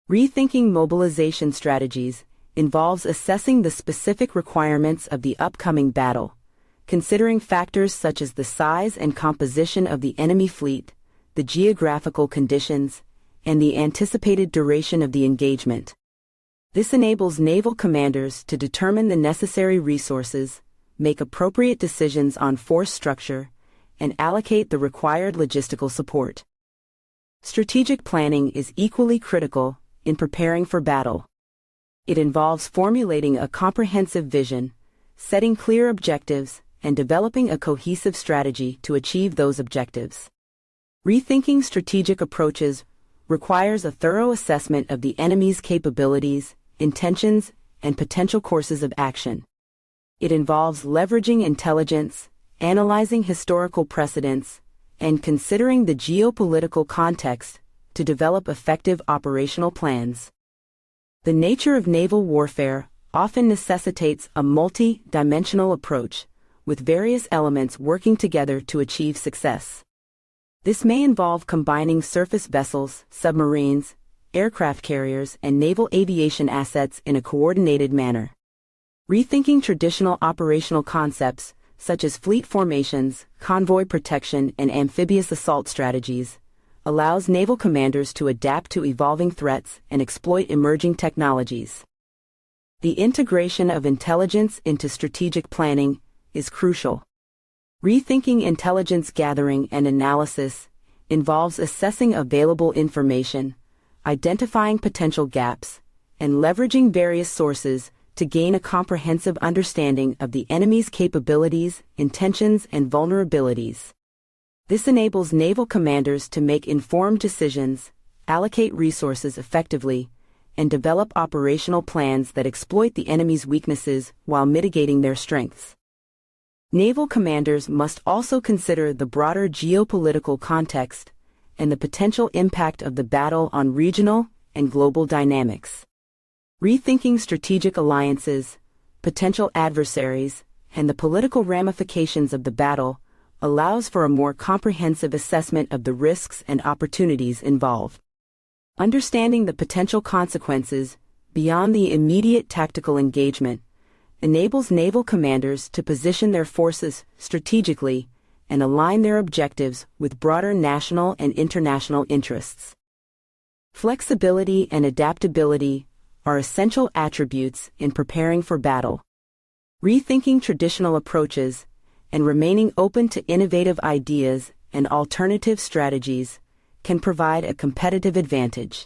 Rethinking mobilization strategies involves assessing the specific requirements of the upcoming battle, considering factors such as the size and composition of the enemy fleet, the geographical conditions, and the anticipated duration of the engagement. This enables naval commanders to determine the necessary resources, make appropriate decisions on force structure, and allocate the required logistical support. Strategic planning is equally critical in preparing for battle. It involves formulating a comprehensive vision, setting clear objectives, and developing a cohesive strategy to achieve those objectives. Rethinking strategic approaches requires a thorough assessment of the enemy's capabilities, intentions, and potential courses of action. It involves leveraging intelligence, analyzing historical precedents, and considering the geopolitical context to develop effective operational plans. The nature of naval warfare often necessitates a multi-dimensional approach, with various elements working together to achieve success. This may involve combining surface vessels, submarines, aircraft carriers, and naval aviation assets in a coordinated manner. Rethinking traditional operational concepts, such as fleet formations, convoy protection, and amphibious assault strategies, allows naval commanders to adapt to evolving threats and exploit emerging technologies. The integration of intelligence into strategic planning is crucial. Rethinking intelligence gathering and analysis involves assessing available information, identifying potential gaps, and leveraging various sources to gain a comprehensive understanding of the enemy's capabilities, intentions, and vulnerabilities. This enables naval commanders to make informed decisions, allocate resources effectively, and develop operational plans that exploit the enemy's weaknesses while mitigating their strengths. Naval commanders must also consider the broader geopolitical context and the potential impact of the battle on regional and global dynamics. Rethinking strategic alliances, potential adversaries, and the political ramifications of the battle allows for a more comprehensive assessment of the risks and opportunities involved. Understanding the potential consequences beyond the immediate tactical engagement enables naval commanders to position their forces strategically and align their objectives with broader national and international interests. Flexibility and adaptability are essential attributes in preparing for battle. Rethinking traditional approaches and remaining open to innovative ideas and alternative strategies can provide a competitive advantage.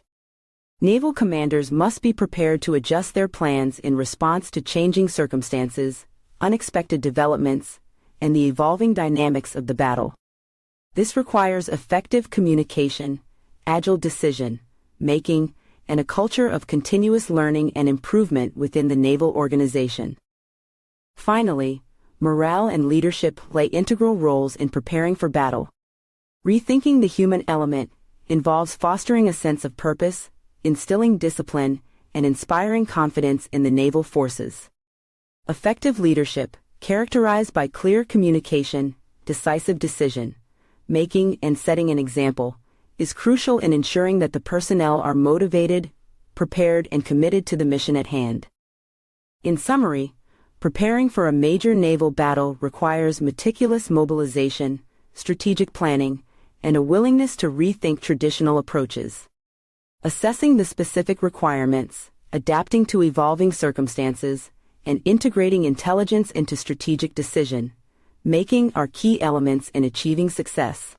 Naval commanders must be prepared to adjust their plans in response to changing circumstances, unexpected developments, and the evolving dynamics of the battle. This requires effective communication, agile decision-making, and a culture of continuous learning and improvement within the naval organization. Finally, morale and leadership play integral roles in preparing for battle. Rethinking the human element involves fostering a sense of purpose, instilling discipline, and inspiring confidence in the naval forces. Effective leadership, characterized by clear communication, decisive decision-making, and setting an example, is crucial in ensuring that the personnel are motivated, prepared, and committed to the mission at hand. In summary, preparing for a major naval battle requires meticulous mobilization, strategic planning, and a willingness to rethink traditional approaches. Assessing the specific requirements, adapting to evolving circumstances, and integrating intelligence into strategic decision-making are key elements in achieving success.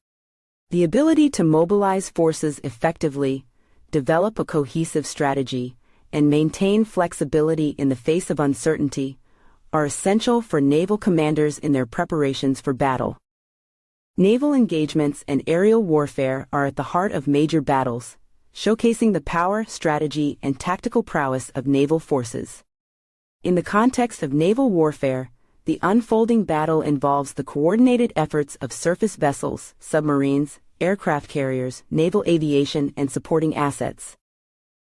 The ability to mobilize forces effectively, develop a cohesive strategy, and maintain flexibility in the face of uncertainty are essential for naval commanders in their preparations for battle. Naval engagements and aerial warfare are at the heart of major battles, showcasing the power, strategy, and tactical prowess of naval forces. In the context of naval warfare, the unfolding battle involves the coordinated efforts of surface vessels, submarines, aircraft carriers, naval aviation, and supporting assets.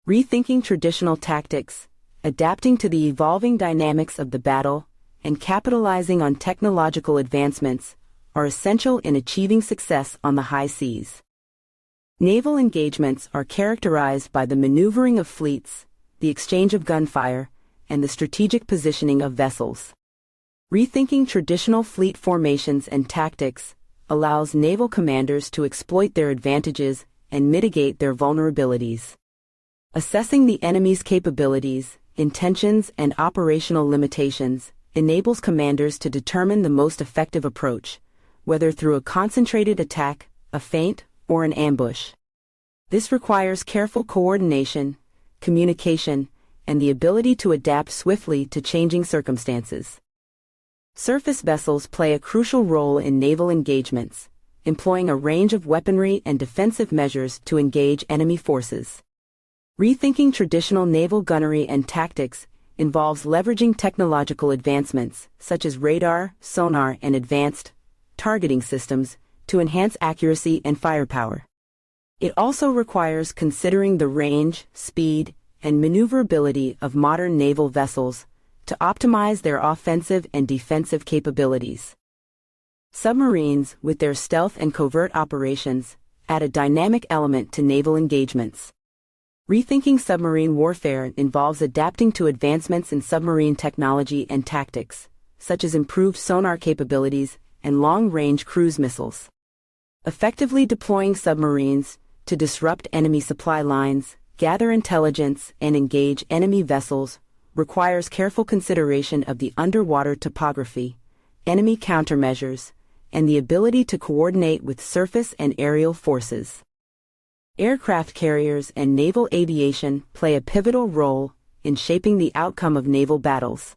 Rethinking traditional tactics, adapting to the evolving dynamics of the battle, and capitalizing on technological advancements are essential in achieving success on the high seas. Naval engagements are characterized by the maneuvering of fleets, the exchange of gunfire, and the strategic positioning of vessels. Rethinking traditional fleet formations and tactics allows naval commanders to exploit their advantages and mitigate their vulnerabilities. Assessing the enemy's capabilities, intentions, and operational limitations enables commanders to determine the most effective approach, whether through a concentrated attack, a feint, or an ambush. This requires careful coordination, communication, and the ability to adapt swiftly to changing circumstances. Surface vessels play a crucial role in naval engagements, employing a range of weaponry and defensive measures to engage enemy forces. Rethinking traditional naval gunnery and tactics involves leveraging technological advancements such as radar, sonar, and advanced targeting systems to enhance accuracy and firepower. It also requires considering the range, speed, and maneuverability of modern naval vessels to optimize their offensive and defensive capabilities. Submarines, with their stealth and covert operations, add a dynamic element to naval engagements. Rethinking submarine warfare involves adapting to advancements in submarine technology and tactics, such as improved sonar capabilities and long-range cruise missiles. Effectively deploying submarines to disrupt enemy supply lines, gather intelligence, and engage enemy vessels requires careful consideration of the underwater topography, enemy countermeasures, and the ability to coordinate with surface and aerial forces. Aircraft carriers and naval aviation play a pivotal role in shaping the outcome of naval battles.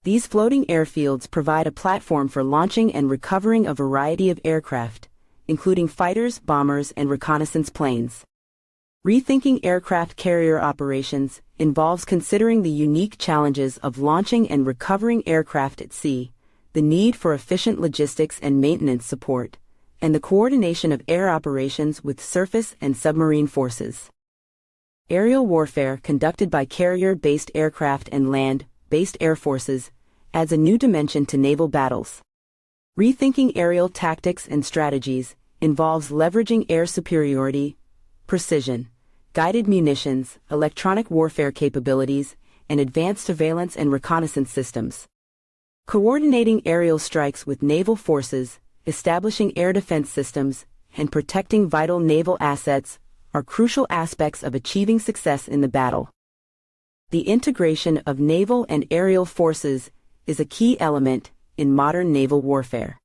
These floating airfields provide a platform for launching and recovering a variety of aircraft, including fighters, bombers, and reconnaissance planes. Rethinking aircraft carrier operations involves considering the unique challenges of launching and recovering aircraft at sea, the need for efficient logistics and maintenance support, and the coordination of air operations with surface and submarine forces. Aerial warfare conducted by carrier-based aircraft and land-based air forces adds a new dimension to naval battles. Rethinking aerial tactics and strategies involves leveraging air superiority, precision, guided munitions, electronic warfare capabilities, and advanced surveillance and reconnaissance systems. Coordinating aerial strikes with naval forces, establishing air defense systems, and protecting vital naval assets are crucial aspects of achieving success in the battle. The integration of naval and aerial forces is a key element in modern naval warfare.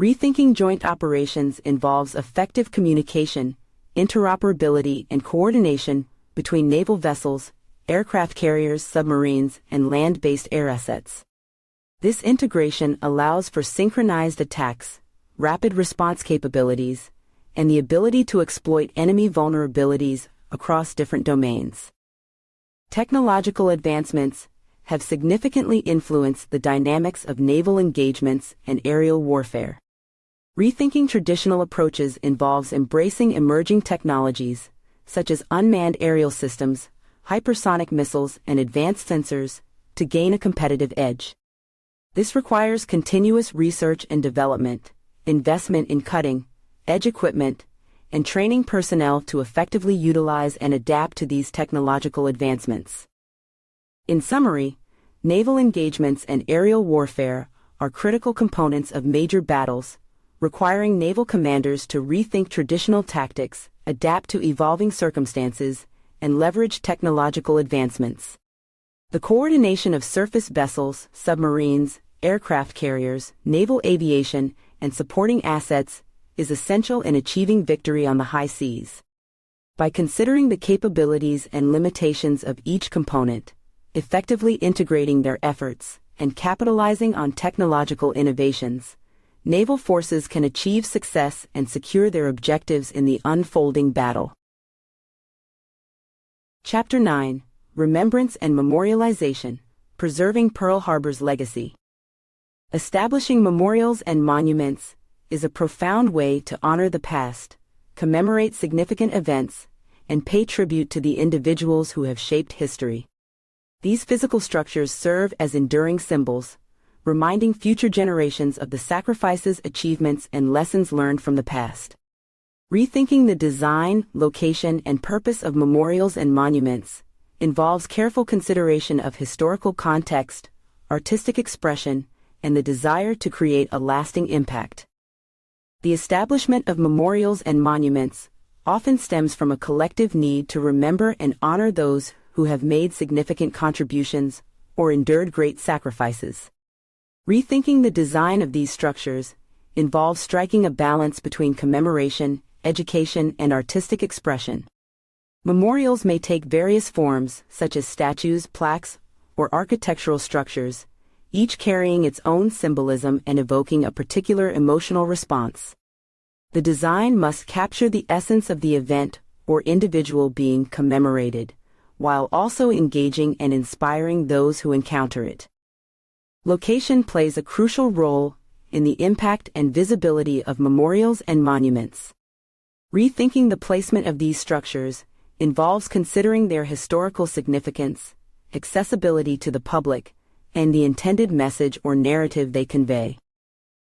Rethinking joint operations involves effective communication, interoperability, and coordination between naval vessels, aircraft carriers, submarines, and land-based air assets. This integration allows for synchronized attacks, rapid response capabilities, and the ability to exploit enemy vulnerabilities across different domains. Technological advancements have significantly influenced the dynamics of naval engagements and aerial warfare. Rethinking traditional approaches involves embracing emerging technologies, such as unmanned aerial systems, hypersonic missiles, and advanced sensors, to gain a competitive edge. This requires continuous research and development, investment in cutting-edge equipment, and training personnel to effectively utilize and adapt to these technological advancements. In summary, naval engagements and aerial warfare are critical components of major battles, requiring naval commanders to rethink traditional tactics, adapt to evolving circumstances, and leverage technological advancements. The coordination of surface vessels, submarines, aircraft carriers, naval aviation, and supporting assets is essential in achieving victory on the high seas. By considering the capabilities and limitations of each component, effectively integrating their efforts, and capitalizing on technological innovations, naval forces can achieve success and secure their objectives in the unfolding battle. Chapter 9: Remembrance and Memorialization, Preserving Pearl Harbor's Legacy. Establishing memorials and monuments is a profound way to honor the past, commemorate significant events, and pay tribute to the individuals who have shaped history. These physical structures serve as enduring symbols, reminding future generations of the sacrifices, achievements, and lessons learned from the past. Rethinking the design, location, and purpose of memorials and monuments involves careful consideration of historical context, artistic expression, and the desire to create a lasting impact. The establishment of memorials and monuments often stems from a collective need to remember and honor those who have made significant contributions or endured great sacrifices. Rethinking the design of these structures involves striking a balance between commemoration, education, and artistic expression. Memorials may take various forms, such as statues, plaques, or architectural structures, each carrying its own symbolism and evoking a particular emotional response. The design must capture the essence of the event or individual being commemorated, while also engaging and inspiring those who encounter it. Location plays a crucial role in the impact and visibility of memorials and monuments. Rethinking the placement of these structures involves considering their historical significance, accessibility to the public, and the intended message or narrative they convey.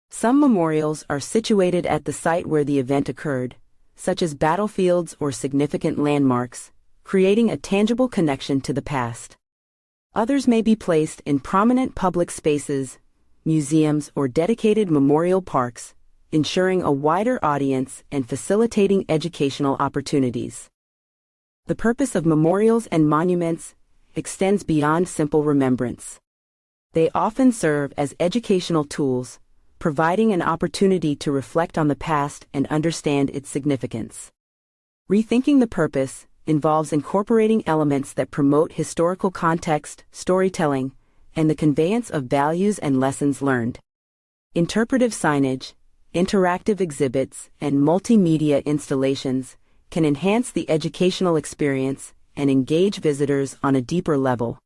Some memorials are situated at the site where the event occurred, such as battlefields or significant landmarks, creating a tangible connection to the past. Others may be placed in prominent public spaces, museums, or dedicated memorial parks, ensuring a wider audience and facilitating educational opportunities. The purpose of memorials and monuments extends beyond simple remembrance. They often serve as educational tools, providing an opportunity to reflect on the past and understand its significance. Rethinking the purpose involves incorporating elements that promote historical context, storytelling, and the conveyance of values and lessons learned. Interpretive signage, interactive exhibits, and multimedia installations can enhance the educational experience and engage visitors on a deeper level.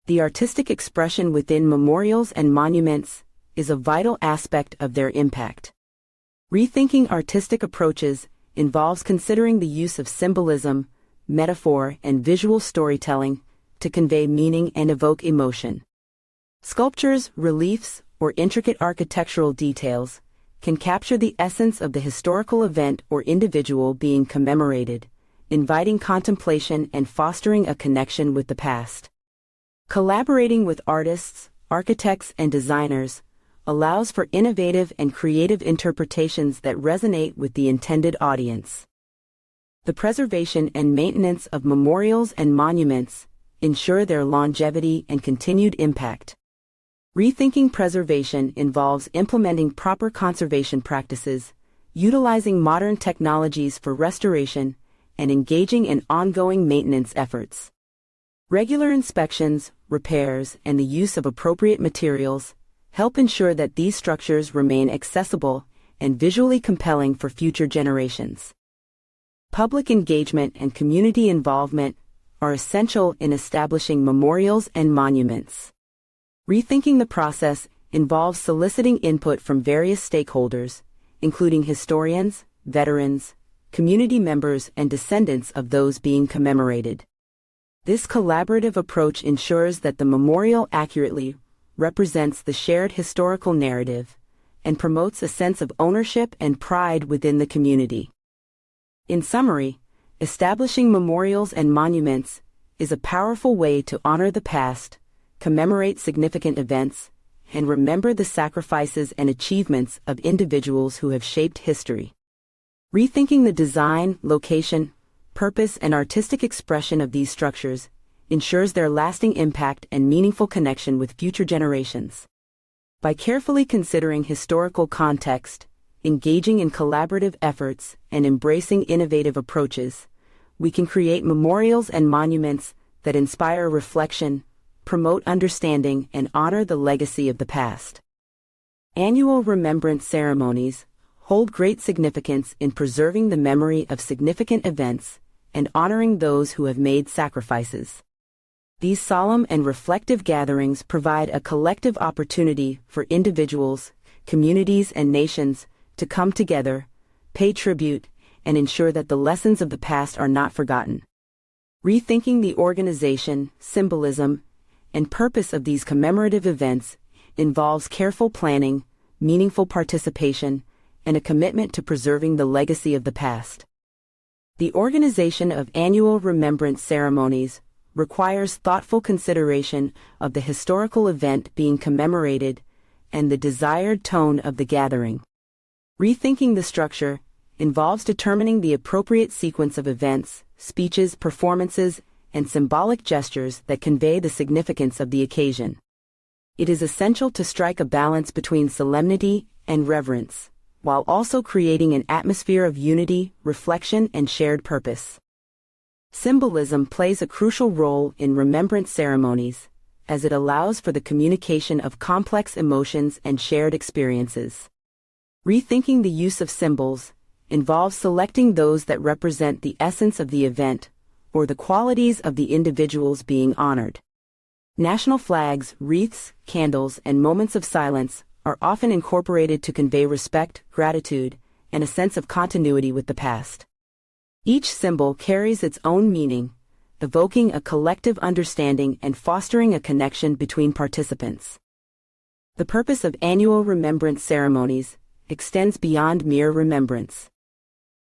The artistic expression within memorials and monuments is a vital aspect of their impact. Rethinking artistic approaches involves considering the use of symbolism, metaphor, and visual storytelling to convey meaning and evoke emotion. Sculptures, reliefs, or intricate architectural details can capture the essence of the historical event or individual being commemorated, inviting contemplation and fostering a connection with the past. Collaborating with artists, architects, and designers allows for innovative and creative interpretations that resonate with the intended audience. The preservation and maintenance of memorials and monuments ensure their longevity and continued impact. Rethinking preservation involves implementing proper conservation practices, utilizing modern technologies for restoration, and engaging in ongoing maintenance efforts. Regular inspections, repairs, and the use of appropriate materials help ensure that these structures remain accessible and visually compelling for future generations. Public engagement and community involvement are essential in establishing memorials and monuments. Rethinking the process involves soliciting input from various stakeholders, including historians, veterans, community members, and descendants of those being commemorated. This collaborative approach ensures that the memorial accurately represents the shared historical narrative and promotes a sense of ownership and pride within the community. In summary, establishing memorials and monuments is a powerful way to honor the past, commemorate significant events, and remember the sacrifices and achievements of individuals who have shaped history. Rethinking the design, location, purpose, and artistic expression of these structures ensures their lasting impact and meaningful connection with future generations. By carefully considering historical context, engaging in collaborative efforts, and embracing innovative approaches, we can create memorials and monuments that inspire reflection, promote understanding, and honor the legacy of the past. Annual remembrance ceremonies hold great significance in preserving the memory of significant events and honoring those who have made sacrifices. These solemn and reflective gatherings provide a collective opportunity for individuals, communities, and nations to come together, pay tribute, and ensure that the lessons of the past are not forgotten. Rethinking the organization, symbolism, and purpose of these commemorative events involves careful planning, meaningful participation, and a commitment to preserving the legacy of the past. The organization of annual remembrance ceremonies requires thoughtful consideration of the historical event being commemorated and the desired tone of the gathering. Rethinking the structure involves determining the appropriate sequence of events, speeches, performances, and symbolic gestures that convey the significance of the occasion. It is essential to strike a balance between solemnity and reverence, while also creating an atmosphere of unity, reflection, and shared purpose. Symbolism plays a crucial role in remembrance ceremonies, as it allows for the communication of complex emotions and shared experiences. Rethinking the use of symbols involves selecting those that represent the essence of the event or the qualities of the individuals being honored. National flags, wreaths, candles, and moments of silence are often incorporated to convey respect, gratitude, and a sense of continuity with the past. Each symbol carries its own meaning, evoking a collective understanding and fostering a connection between participants. The purpose of annual remembrance ceremonies extends beyond mere remembrance.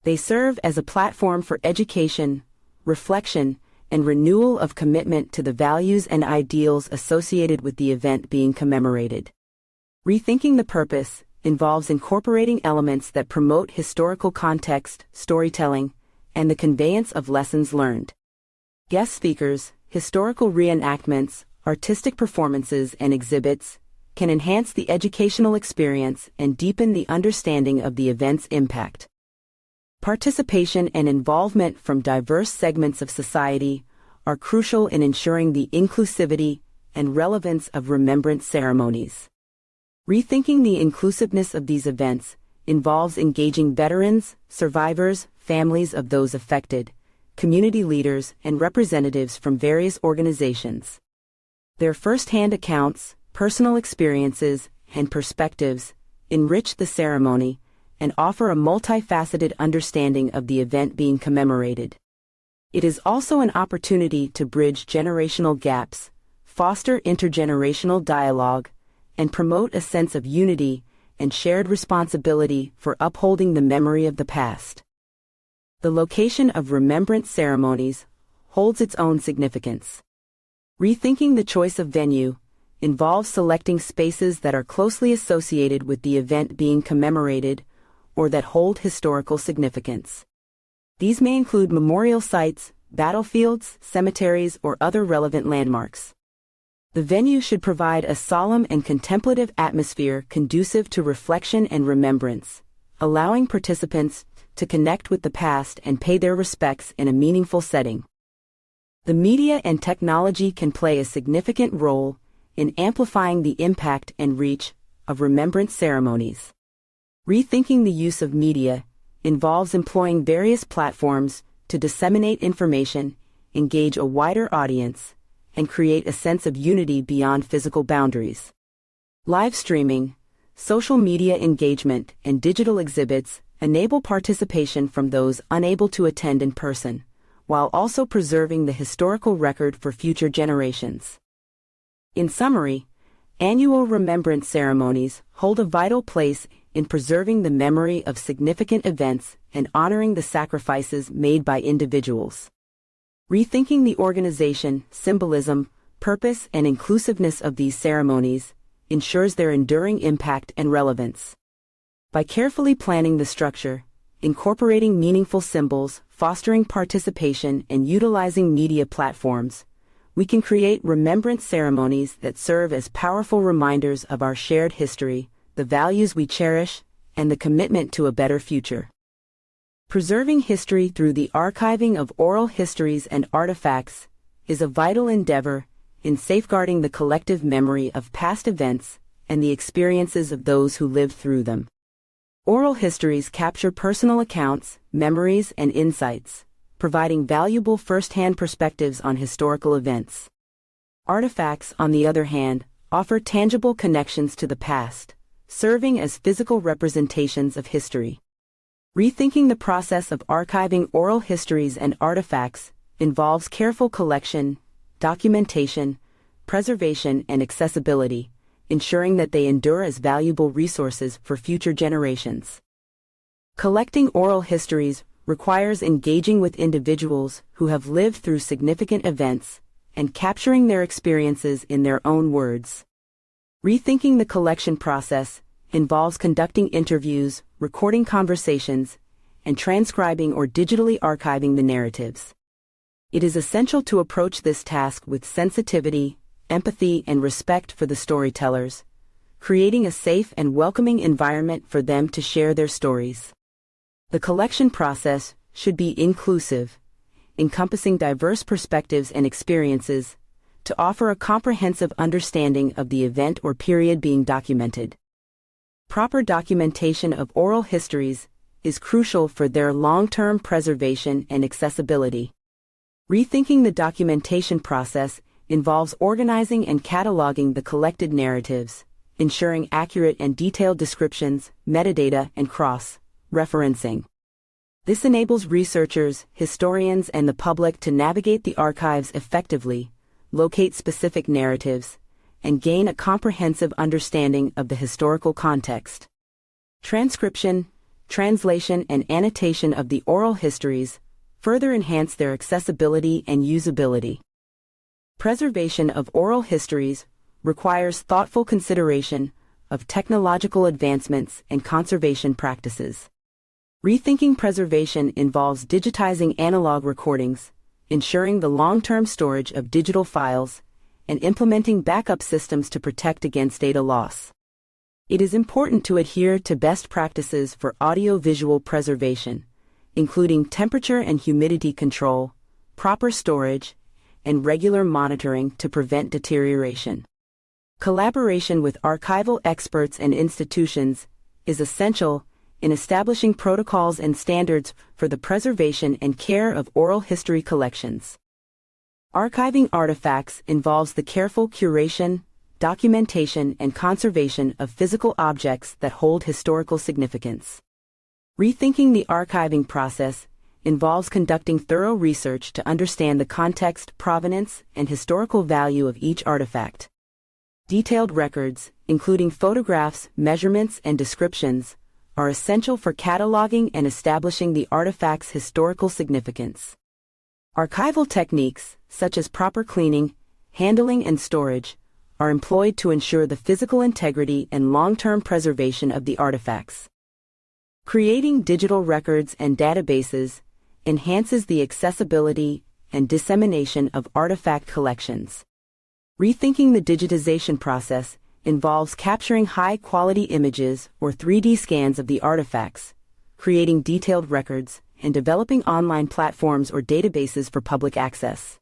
They serve as a platform for education, reflection, and renewal of commitment to the values and ideals associated with the event being commemorated. Rethinking the purpose involves incorporating elements that promote historical context, storytelling, and the conveyance of lessons learned. Guest speakers, historical reenactments, artistic performances, and exhibits can enhance the educational experience and deepen the understanding of the event's impact. Participation and involvement from diverse segments of society are crucial in ensuring the inclusivity and relevance of remembrance ceremonies. Rethinking the inclusiveness of these events involves engaging veterans, survivors, families of those affected, community leaders, and representatives from various organizations. Their first-hand accounts, personal experiences, and perspectives enrich the ceremony and offer a multifaceted understanding of the event being commemorated. It is also an opportunity to bridge generational gaps, foster intergenerational dialogue, and promote a sense of unity and shared responsibility for upholding the memory of the past. The location of remembrance ceremonies holds its own significance. Rethinking the choice of venue involves selecting spaces that are closely associated with the event being commemorated or that hold historical significance. These may include memorial sites, battlefields, cemeteries, or other relevant landmarks. The venue should provide a solemn and contemplative atmosphere conducive to reflection and remembrance, allowing participants to connect with the past and pay their respects in a meaningful setting. The media and technology can play a significant role in amplifying the impact and reach of remembrance ceremonies. Rethinking the use of media involves employing various platforms to disseminate information, engage a wider audience, and create a sense of unity beyond physical boundaries. Live streaming, social media engagement, and digital exhibits enable participation from those unable to attend in person, while also preserving the historical record for future generations. In summary, annual remembrance ceremonies hold a vital place in preserving the memory of significant events and honoring the sacrifices made by individuals. Rethinking the organization, symbolism, purpose, and inclusiveness of these ceremonies ensures their enduring impact and relevance. By carefully planning the structure, incorporating meaningful symbols, fostering participation, and utilizing media platforms, we can create remembrance ceremonies that serve as powerful reminders of our shared history, the values we cherish, and the commitment to a better future. Preserving history through the archiving of oral histories and artifacts is a vital endeavor in safeguarding the collective memory of past events and the experiences of those who lived through them. Oral histories capture personal accounts, memories, and insights, providing valuable first-hand perspectives on historical events. Artifacts, on the other hand, offer tangible connections to the past, serving as physical representations of history. Rethinking the process of archiving oral histories and artifacts involves careful collection, documentation, preservation, and accessibility, ensuring that they endure as valuable resources for future generations. Collecting oral histories requires engaging with individuals who have lived through significant events and capturing their experiences in their own words. Rethinking the collection process involves conducting interviews, recording conversations, and transcribing or digitally archiving the narratives. It is essential to approach this task with sensitivity, empathy, and respect for the storytellers, creating a safe and welcoming environment for them to share their stories. The collection process should be inclusive, encompassing diverse perspectives and experiences, to offer a comprehensive understanding of the event or period being documented. Proper documentation of oral histories is crucial for their long-term preservation and accessibility. Rethinking the documentation process involves organizing and cataloging the collected narratives, ensuring accurate and detailed descriptions, metadata, and cross-referencing. This enables researchers, historians, and the public to navigate the archives effectively, locate specific narratives, and gain a comprehensive understanding of the historical context. Transcription, translation, and annotation of the oral histories further enhance their accessibility and usability. Preservation of oral histories requires thoughtful consideration of technological advancements and conservation practices. Rethinking preservation involves digitizing analog recordings, ensuring the long-term storage of digital files, and implementing backup systems to protect against data loss. It is important to adhere to best practices for audio-visual preservation, including temperature and humidity control, proper storage, and regular monitoring to prevent deterioration. Collaboration with archival experts and institutions is essential in establishing protocols and standards for the preservation and care of oral history collections. Archiving artifacts involves the careful curation, documentation, and conservation of physical objects that hold historical significance. Rethinking the archiving process involves conducting thorough research to understand the context, provenance, and historical value of each artifact. Detailed records, including photographs, measurements, and descriptions, are essential for cataloging and establishing the artifact's historical significance. Archival techniques, such as proper cleaning, handling, and storage, are employed to ensure the physical integrity and long-term preservation of the artifacts. Creating digital records and databases enhances the accessibility and dissemination of artifact collections. Rethinking the digitization process involves capturing high-quality images or 3D scans of the artifacts, creating detailed records, and developing online platforms or databases for public access.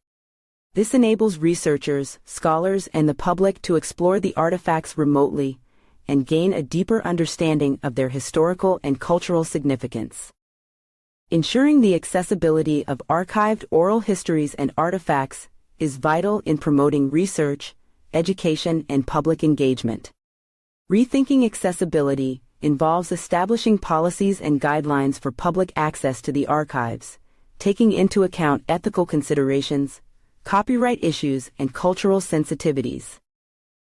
This enables researchers, scholars, and the public to explore the artifacts remotely and gain a deeper understanding of their historical and cultural significance. Ensuring the accessibility of archived oral histories and artifacts is vital in promoting research, education, and public engagement. Rethinking accessibility involves establishing policies and guidelines for public access to the archives, taking into account ethical considerations, copyright issues, and cultural sensitivities.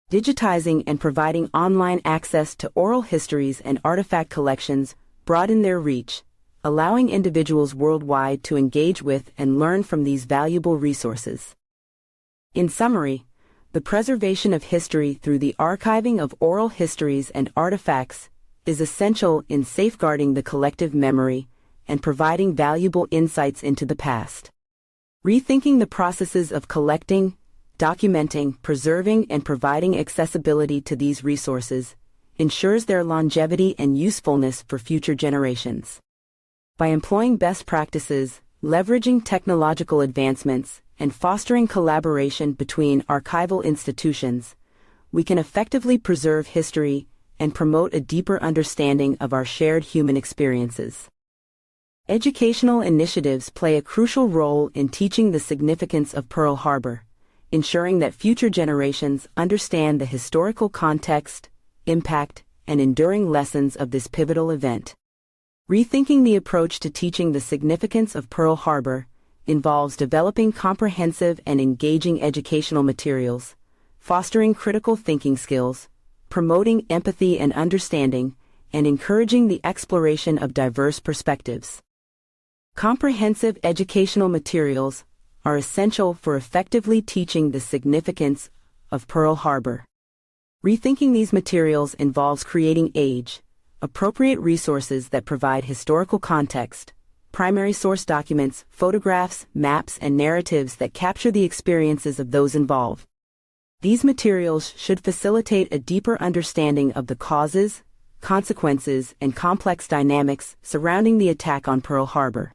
Digitizing and providing online access to oral histories and artifact collections broaden their reach, allowing individuals worldwide to engage with and learn from these valuable resources. In summary, the preservation of history through the archiving of oral histories and artifacts is essential in safeguarding the collective memory and providing valuable insights into the past. Rethinking the processes of collecting, documenting, preserving, and providing accessibility to these resources ensures their longevity and usefulness for future generations. By employing best practices, leveraging technological advancements, and fostering collaboration between archival institutions, we can effectively preserve history and promote a deeper understanding of our shared human experiences. Educational initiatives play a crucial role in teaching the significance of Pearl Harbor, ensuring that future generations understand the historical context, impact, and enduring lessons of this pivotal event. Rethinking the approach to teaching the significance of Pearl Harbor involves developing comprehensive and engaging educational materials, fostering critical thinking skills, promoting empathy and understanding, and encouraging the exploration of diverse perspectives. Comprehensive educational materials are essential for effectively teaching the significance of Pearl Harbor. Rethinking these materials involves creating age-appropriate resources that provide historical context, primary source documents, photographs, maps, and narratives that capture the experiences of those involved. These materials should facilitate a deeper understanding of the causes, consequences, and complex dynamics surrounding the attack on Pearl Harbor.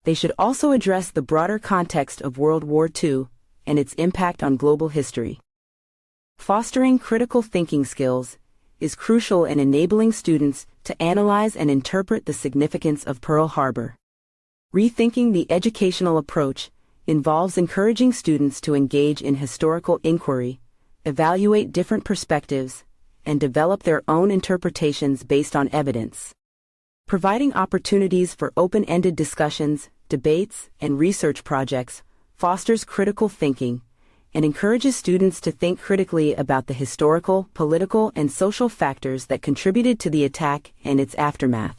They should also address the broader context of World War II and its impact on global history. Fostering critical thinking skills is crucial in enabling students to analyze and interpret the significance of Pearl Harbor. Rethinking the educational approach involves encouraging students to engage in historical inquiry, evaluate different perspectives, and develop their own interpretations based on evidence. Providing opportunities for open-ended discussions, debates, and research projects fosters critical thinking and encourages students to think critically about the historical, political, and social factors that contributed to the attack and its aftermath.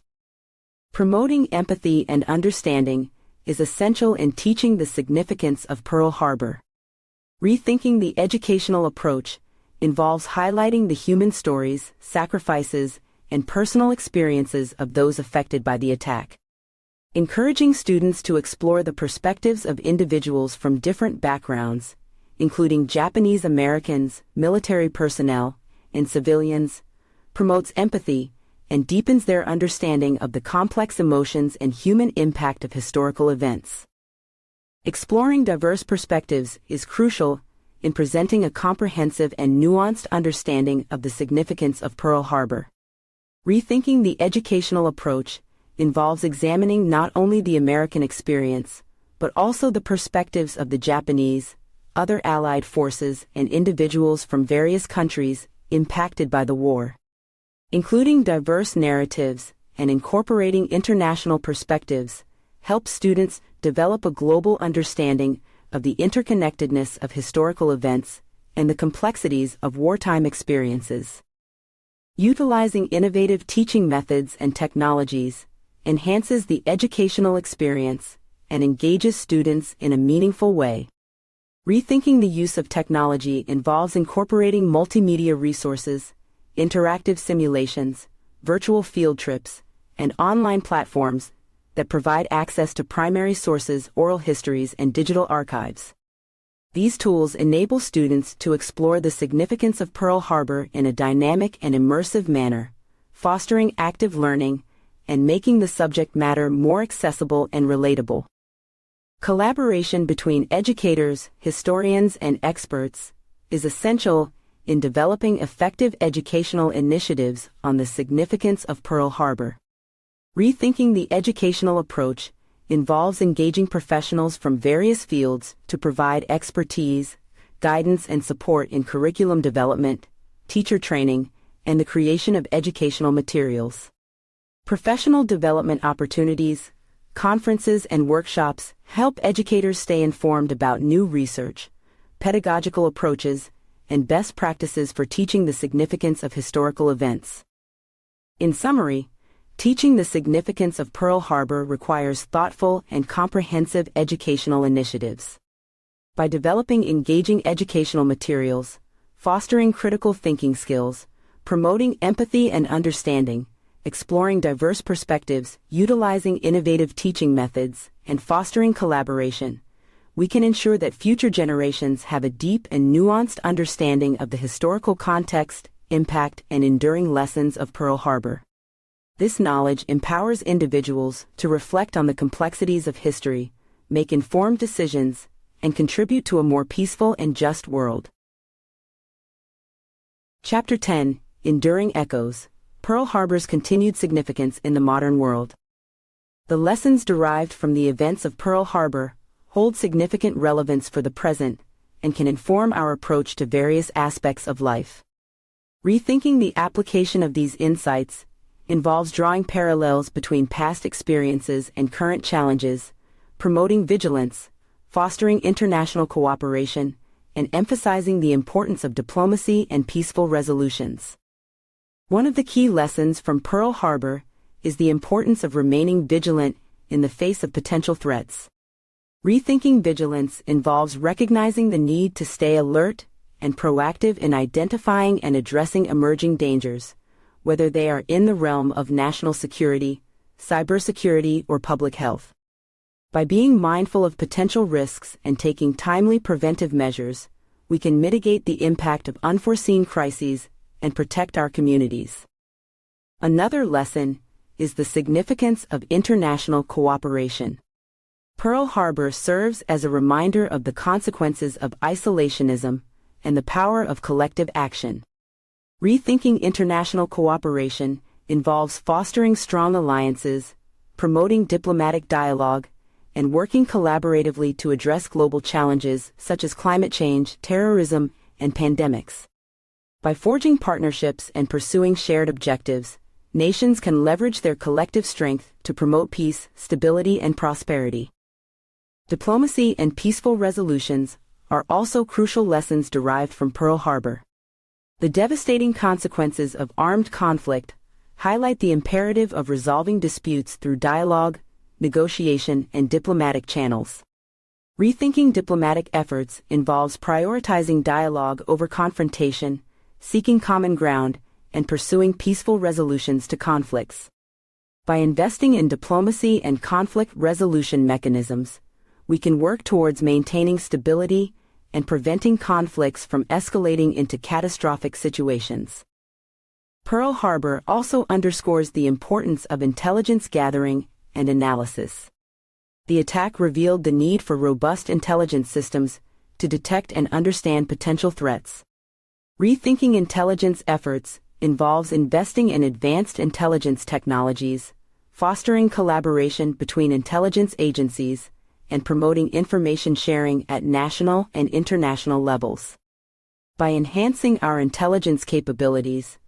Promoting empathy and understanding is essential in teaching the significance of Pearl Harbor. Rethinking the educational approach involves highlighting the human stories, sacrifices, and personal experiences of those affected by the attack. Encouraging students to explore the perspectives of individuals from different backgrounds, including Japanese Americans, military personnel, and civilians, promotes empathy and deepens their understanding of the complex emotions and human impact of historical events. Exploring diverse perspectives is crucial in presenting a comprehensive and nuanced understanding of the significance of Pearl Harbor. Rethinking the educational approach involves examining not only the American experience, but also the perspectives of the Japanese, other allied forces, and individuals from various countries impacted by the war. Including diverse narratives and incorporating international perspectives helps students develop a global understanding of the interconnectedness of historical events and the complexities of wartime experiences. Utilizing innovative teaching methods and technologies enhances the educational experience and engages students in a meaningful way. Rethinking the use of technology involves incorporating multimedia resources, interactive simulations, virtual field trips, and online platforms that provide access to primary sources, oral histories, and digital archives. These tools enable students to explore the significance of Pearl Harbor in a dynamic and immersive manner, fostering active learning and making the subject matter more accessible and relatable. Collaboration between educators, historians, and experts is essential in developing effective educational initiatives on the significance of Pearl Harbor. Rethinking the educational approach involves engaging professionals from various fields to provide expertise, guidance, and support in curriculum development, teacher training, and the creation of educational materials. Professional development opportunities, conferences, and workshops help educators stay informed about new research, pedagogical approaches, and best practices for teaching the significance of historical events. In summary, teaching the significance of Pearl Harbor requires thoughtful and comprehensive educational initiatives. By developing engaging educational materials, fostering critical thinking skills, promoting empathy and understanding, exploring diverse perspectives, utilizing innovative teaching methods, and fostering collaboration, we can ensure that future generations have a deep and nuanced understanding of the historical context, impact, and enduring lessons of Pearl Harbor. This knowledge empowers individuals to reflect on the complexities of history, make informed decisions, and contribute to a more peaceful and just world. Chapter 10: Enduring Echoes: Pearl Harbor's Continued Significance in the Modern World. The lessons derived from the events of Pearl Harbor hold significant relevance for the present and can inform our approach to various aspects of life. Rethinking the application of these insights involves drawing parallels between past experiences and current challenges, promoting vigilance, fostering international cooperation, and emphasizing the importance of diplomacy and peaceful resolutions. One of the key lessons from Pearl Harbor is the importance of remaining vigilant in the face of potential threats. Rethinking vigilance involves recognizing the need to stay alert and proactive in identifying and addressing emerging dangers, whether they are in the realm of national security, cybersecurity, or public health. By being mindful of potential risks and taking timely preventive measures, we can mitigate the impact of unforeseen crises and protect our communities. Another lesson is the significance of international cooperation. Pearl Harbor serves as a reminder of the consequences of isolationism and the power of collective action. Rethinking international cooperation involves fostering strong alliances, promoting diplomatic dialogue, and working collaboratively to address global challenges such as climate change, terrorism, and pandemics. By forging partnerships and pursuing shared objectives, nations can leverage their collective strength to promote peace, stability, and prosperity. Diplomacy and peaceful resolutions are also crucial lessons derived from Pearl Harbor. The devastating consequences of armed conflict highlight the imperative of resolving disputes through dialogue, negotiation, and diplomatic channels. Rethinking diplomatic efforts involves prioritizing dialogue over confrontation, seeking common ground, and pursuing peaceful resolutions to conflicts. By investing in diplomacy and conflict resolution mechanisms, we can work towards maintaining stability and preventing conflicts from escalating into catastrophic situations. Pearl Harbor also underscores the importance of intelligence gathering and analysis. The attack revealed the need for robust intelligence systems to detect and understand potential threats. Rethinking intelligence efforts involves investing in advanced intelligence technologies, fostering collaboration between intelligence agencies, and promoting information sharing at national and international levels. By enhancing our intelligence capabilities,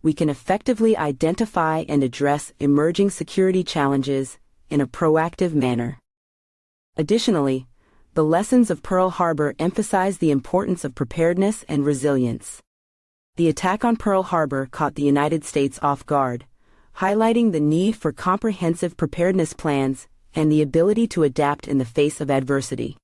we can effectively identify and address emerging security challenges in a proactive manner. Additionally, the lessons of Pearl Harbor emphasize the importance of preparedness and resilience. The attack on Pearl Harbor caught the United States off guard, highlighting the need for comprehensive preparedness plans and the ability to adapt in the face of adversity.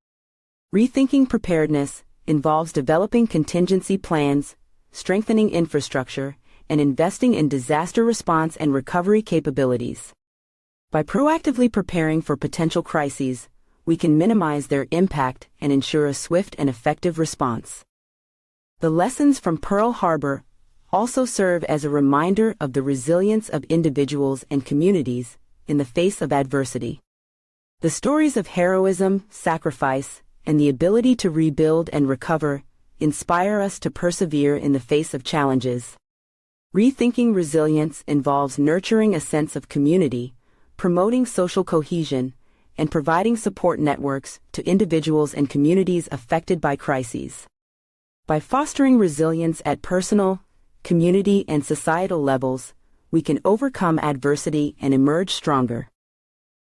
Rethinking preparedness involves developing contingency plans, strengthening infrastructure, and investing in disaster response and recovery capabilities. By proactively preparing for potential crises, we can minimize their impact and ensure a swift and effective response. The lessons from Pearl Harbor also serve as a reminder of the resilience of individuals and communities in the face of adversity. The stories of heroism, sacrifice, and the ability to rebuild and recover inspire us to persevere in the face of challenges. Rethinking resilience involves nurturing a sense of community, promoting social cohesion, and providing support networks to individuals and communities affected by crises. By fostering resilience at personal, community, and societal levels, we can overcome adversity and emerge stronger.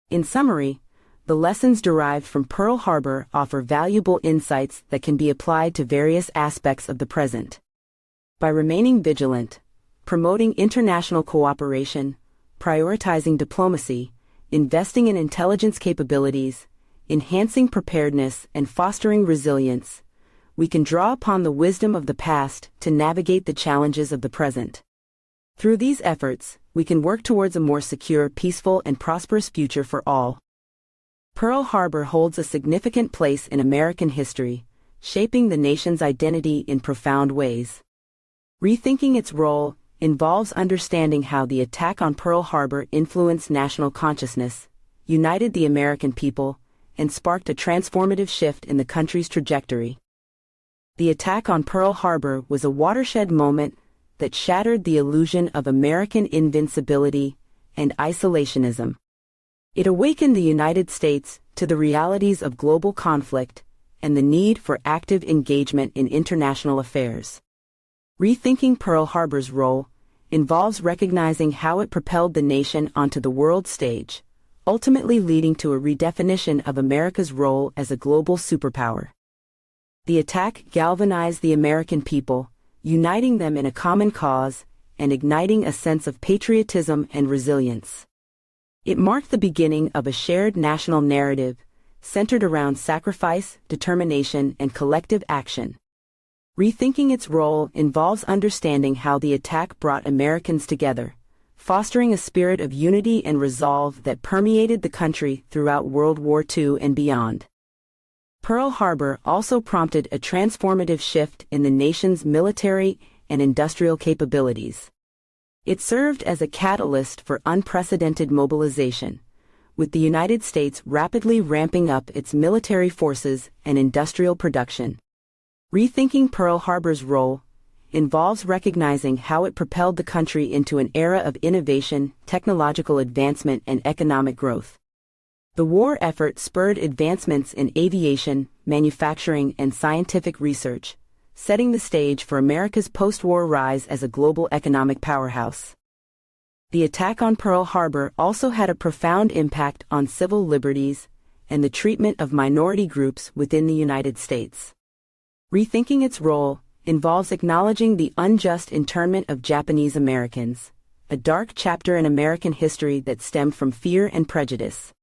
In summary, the lessons derived from Pearl Harbor offer valuable insights that can be applied to various aspects of the present. By remaining vigilant, promoting international cooperation, prioritizing diplomacy, investing in intelligence capabilities, enhancing preparedness, and fostering resilience, we can draw upon the wisdom of the past to navigate the challenges of the present. Through these efforts, we can work towards a more secure, peaceful, and prosperous future for all. Pearl Harbor holds a significant place in American history, shaping the nation's identity in profound ways. Rethinking its role involves understanding how the attack on Pearl Harbor influenced national consciousness, united the American people, and sparked a transformative shift in the country's trajectory. The attack on Pearl Harbor was a watershed moment that shattered the illusion of American invincibility and isolationism. It awakened the United States to the realities of global conflict and the need for active engagement in international affairs. Rethinking Pearl Harbor's role involves recognizing how it propelled the nation onto the world stage, ultimately leading to a redefinition of America's role as a global superpower. The attack galvanized the American people, uniting them in a common cause and igniting a sense of patriotism and resilience. It marked the beginning of a shared national narrative, centered around sacrifice, determination, and collective action. Rethinking its role involves understanding how the attack brought Americans together, fostering a spirit of unity and resolve that permeated the country throughout World War II and beyond. Pearl Harbor also prompted a transformative shift in the nation's military and industrial capabilities. It served as a catalyst for unprecedented mobilization, with the United States rapidly ramping up its military forces and industrial production. Rethinking Pearl Harbor's role involves recognizing how it propelled the country into an era of innovation, technological advancement, and economic growth. The war effort spurred advancements in aviation, manufacturing, and scientific research, setting the stage for America's post-war rise as a global economic powerhouse. The attack on Pearl Harbor also had a profound impact on civil liberties and the treatment of minority groups within the United States. Rethinking its role involves acknowledging the unjust internment of Japanese Americans, a dark chapter in American history that stemmed from fear and prejudice.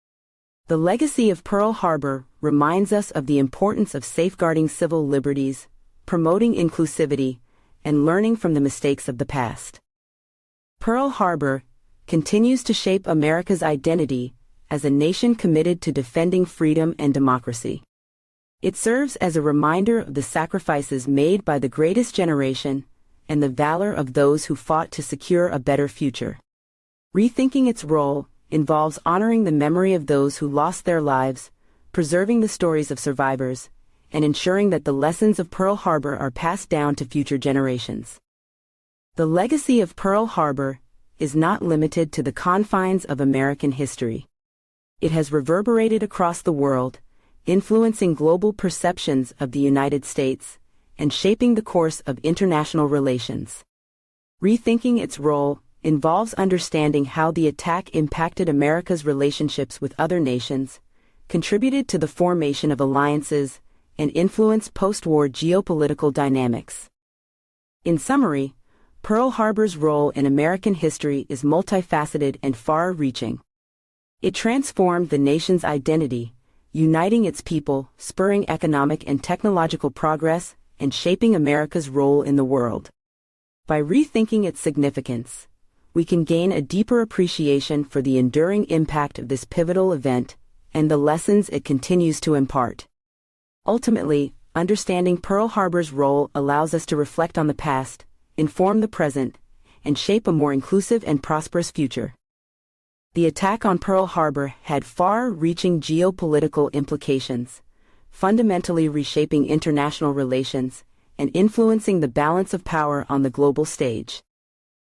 The legacy of Pearl Harbor reminds us of the importance of safeguarding civil liberties, promoting inclusivity, and learning from the mistakes of the past. Pearl Harbor continues to shape America's identity as a nation committed to defending freedom and democracy. It serves as a reminder of the sacrifices made by the greatest generation and the valor of those who fought to secure a better future. Rethinking its role involves honoring the memory of those who lost their lives, preserving the stories of survivors, and ensuring that the lessons of Pearl Harbor are passed down to future generations. The legacy of Pearl Harbor is not limited to the confines of American history. It has reverberated across the world, influencing global perceptions of the United States and shaping the course of international relations. Rethinking its role involves understanding how the attack impacted America's relationships with other nations, contributed to the formation of alliances, and influenced post-war geopolitical dynamics. In summary, Pearl Harbor's role in American history is multifaceted and far-reaching. It transformed the nation's identity, uniting its people, spurring economic and technological progress, and shaping America's role in the world. By rethinking its significance, we can gain a deeper appreciation for the enduring impact of this pivotal event and the lessons it continues to impart. Ultimately, understanding Pearl Harbor's role allows us to reflect on the past, inform the present, and shape a more inclusive and prosperous future. The attack on Pearl Harbor had far-reaching geopolitical implications, fundamentally reshaping international relations and influencing the balance of power on the global stage.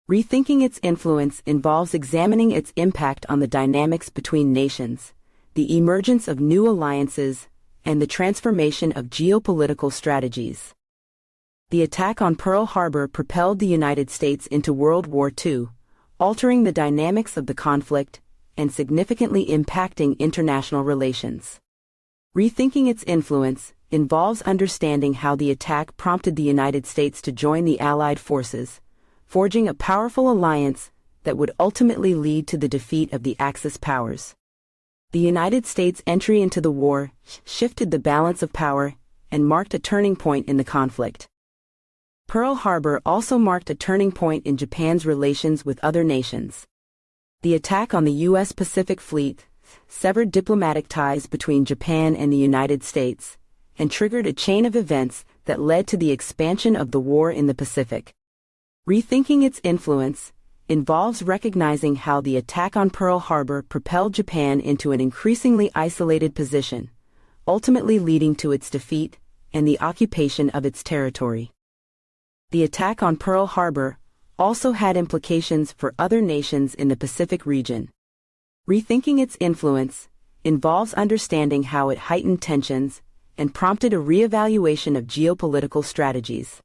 Rethinking its influence involves examining its impact on the dynamics between nations, the emergence of new alliances, and the transformation of geopolitical strategies. The attack on Pearl Harbor propelled the United States into World War II, altering the dynamics of the conflict and significantly impacting international relations. Rethinking its influence involves understanding how the attack prompted the United States to join the Allied forces, forging a powerful alliance that would ultimately lead to the defeat of the Axis powers. The United States' entry into the war shifted the balance of power and marked a turning point in the conflict. Pearl Harbor also marked a turning point in Japan's relations with other nations. The attack on the U.S. Pacific Fleet severed diplomatic ties between Japan and the United States and triggered a chain of events that led to the expansion of the war in the Pacific. Rethinking its influence involves recognizing how the attack on Pearl Harbor propelled Japan into an increasingly isolated position, ultimately leading to its defeat and the occupation of its territory. The attack on Pearl Harbor also had implications for other nations in the Pacific region. Rethinking its influence involves understanding how it heightened tensions and prompted a reevaluation of geopolitical strategies.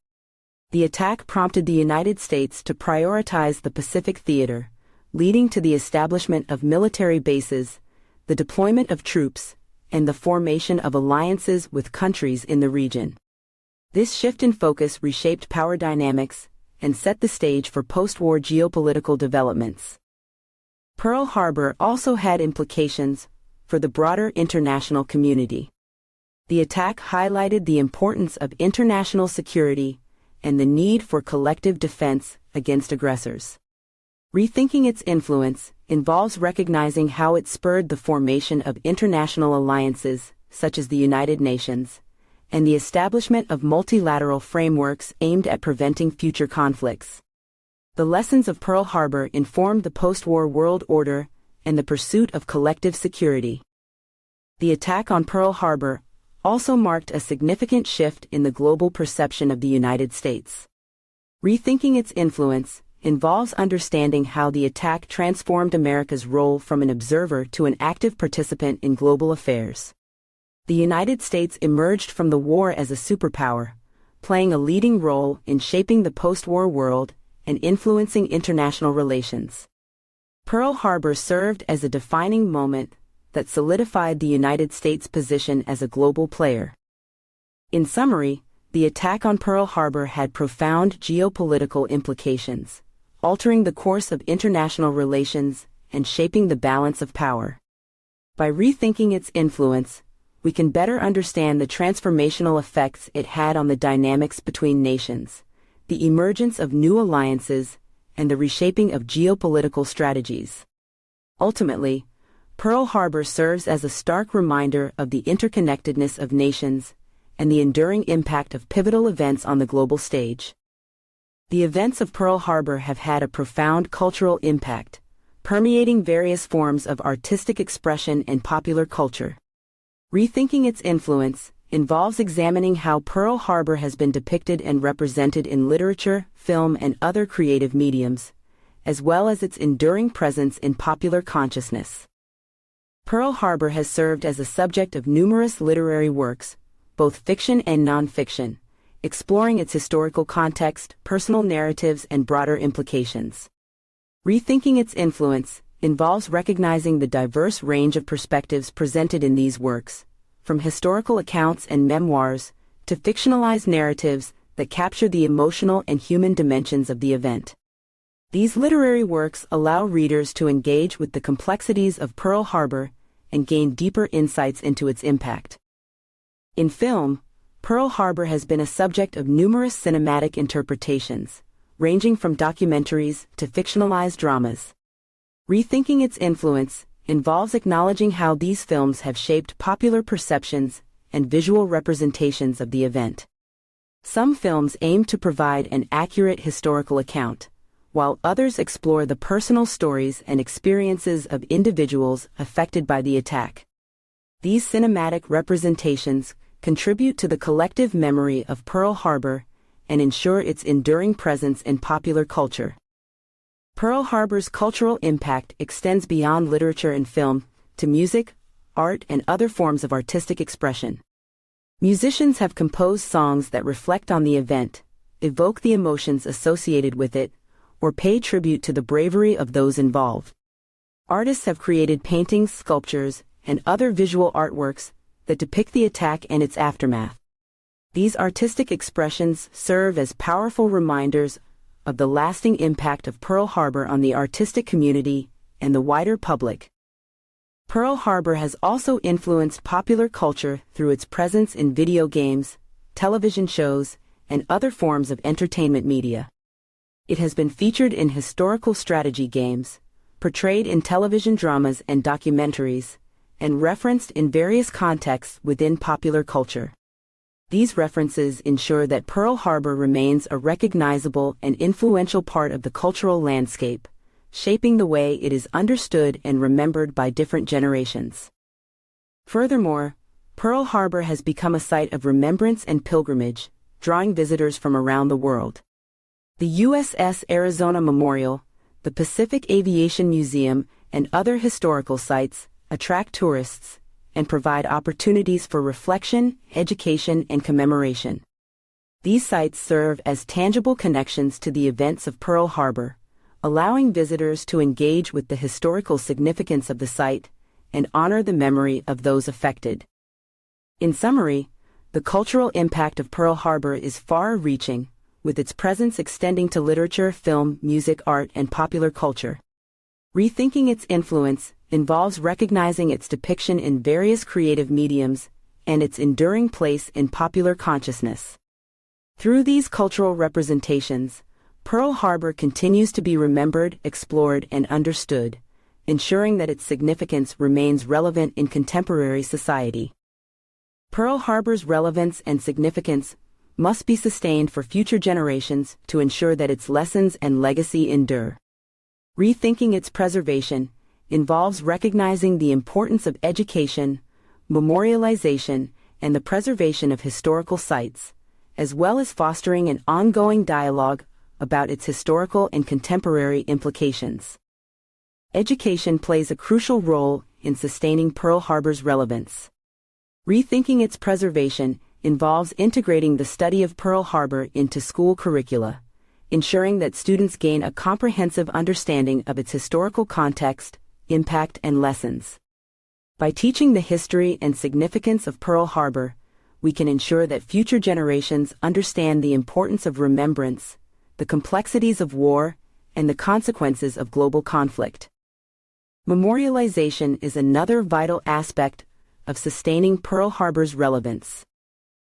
The attack prompted the United States to prioritize the Pacific theater, leading to the establishment of military bases, the deployment of troops, and the formation of alliances with countries in the region. This shift in focus reshaped power dynamics and set the stage for post-war geopolitical developments. Pearl Harbor also had implications for the broader international community. The attack highlighted the importance of international security and the need for collective defense against aggressors. Rethinking its influence involves recognizing how it spurred the formation of international alliances, such as the United Nations, and the establishment of multilateral frameworks aimed at preventing future conflicts. The lessons of Pearl Harbor informed the post-war world order and the pursuit of collective security. The attack on Pearl Harbor also marked a significant shift in the global perception of the United States. Rethinking its influence involves understanding how the attack transformed America's role from an observer to an active participant in global affairs. The United States emerged from the war as a superpower, playing a leading role in shaping the post-war world and influencing international relations. Pearl Harbor served as a defining moment that solidified the United States' position as a global player. In summary, the attack on Pearl Harbor had profound geopolitical implications, altering the course of international relations and shaping the balance of power. By rethinking its influence, we can better understand the transformational effects it had on the dynamics between nations, the emergence of new alliances, and the reshaping of geopolitical strategies. Ultimately, Pearl Harbor serves as a stark reminder of the interconnectedness of nations and the enduring impact of pivotal events on the global stage. The events of Pearl Harbor have had a profound cultural impact, permeating various forms of artistic expression and popular culture. Rethinking its influence involves examining how Pearl Harbor has been depicted and represented in literature, film, and other creative mediums, as well as its enduring presence in popular consciousness. Pearl Harbor has served as a subject of numerous literary works, both fiction and non-fiction, exploring its historical context, personal narratives, and broader implications. Rethinking its influence involves recognizing the diverse range of perspectives presented in these works, from historical accounts and memoirs to fictionalized narratives that capture the emotional and human dimensions of the event. These literary works allow readers to engage with the complexities of Pearl Harbor and gain deeper insights into its impact. In film, Pearl Harbor has been a subject of numerous cinematic interpretations, ranging from documentaries to fictionalized dramas. Rethinking its influence involves acknowledging how these films have shaped popular perceptions and visual representations of the event. Some films aim to provide an accurate historical account, while others explore the personal stories and experiences of individuals affected by the attack. These cinematic representations contribute to the collective memory of Pearl Harbor and ensure its enduring presence in popular culture. Pearl Harbor's cultural impact extends beyond literature and film to music, art, and other forms of artistic expression. Musicians have composed songs that reflect on the event, evoke the emotions associated with it, or pay tribute to the bravery of those involved. Artists have created paintings, sculptures, and other visual artworks that depict the attack and its aftermath. These artistic expressions serve as powerful reminders of the lasting impact of Pearl Harbor on the artistic community and the wider public. Pearl Harbor has also influenced popular culture through its presence in video games, television shows, and other forms of entertainment media. It has been featured in historical strategy games, portrayed in television dramas and documentaries, and referenced in various contexts within popular culture. These references ensure that Pearl Harbor remains a recognizable and influential part of the cultural landscape, shaping the way it is understood and remembered by different generations. Furthermore, Pearl Harbor has become a site of remembrance and pilgrimage, drawing visitors from around the world. The USS Arizona Memorial, the Pacific Aviation Museum, and other historical sites attract tourists and provide opportunities for reflection, education, and commemoration. These sites serve as tangible connections to the events of Pearl Harbor, allowing visitors to engage with the historical significance of the site and honor the memory of those affected. In summary, the cultural impact of Pearl Harbor is far-reaching, with its presence extending to literature, film, music, art, and popular culture. Rethinking its influence involves recognizing its depiction in various creative mediums and its enduring place in popular consciousness. Through these cultural representations, Pearl Harbor continues to be remembered, explored, and understood, ensuring that its significance remains relevant in contemporary society. Pearl Harbor's relevance and significance must be sustained for future generations to ensure that its lessons and legacy endure. Rethinking its preservation involves recognizing the importance of education, memorialization, and the preservation of historical sites, as well as fostering an ongoing dialogue about its historical and contemporary implications. Education plays a crucial role in sustaining Pearl Harbor's relevance. Rethinking its preservation involves integrating the study of Pearl Harbor into school curricula, ensuring that students gain a comprehensive understanding of its historical context, impact, and lessons. By teaching the history and significance of Pearl Harbor, we can ensure that future generations understand the importance of remembrance, the complexities of war, and the consequences of global conflict. Memorialization is another vital aspect of sustaining Pearl Harbor's relevance.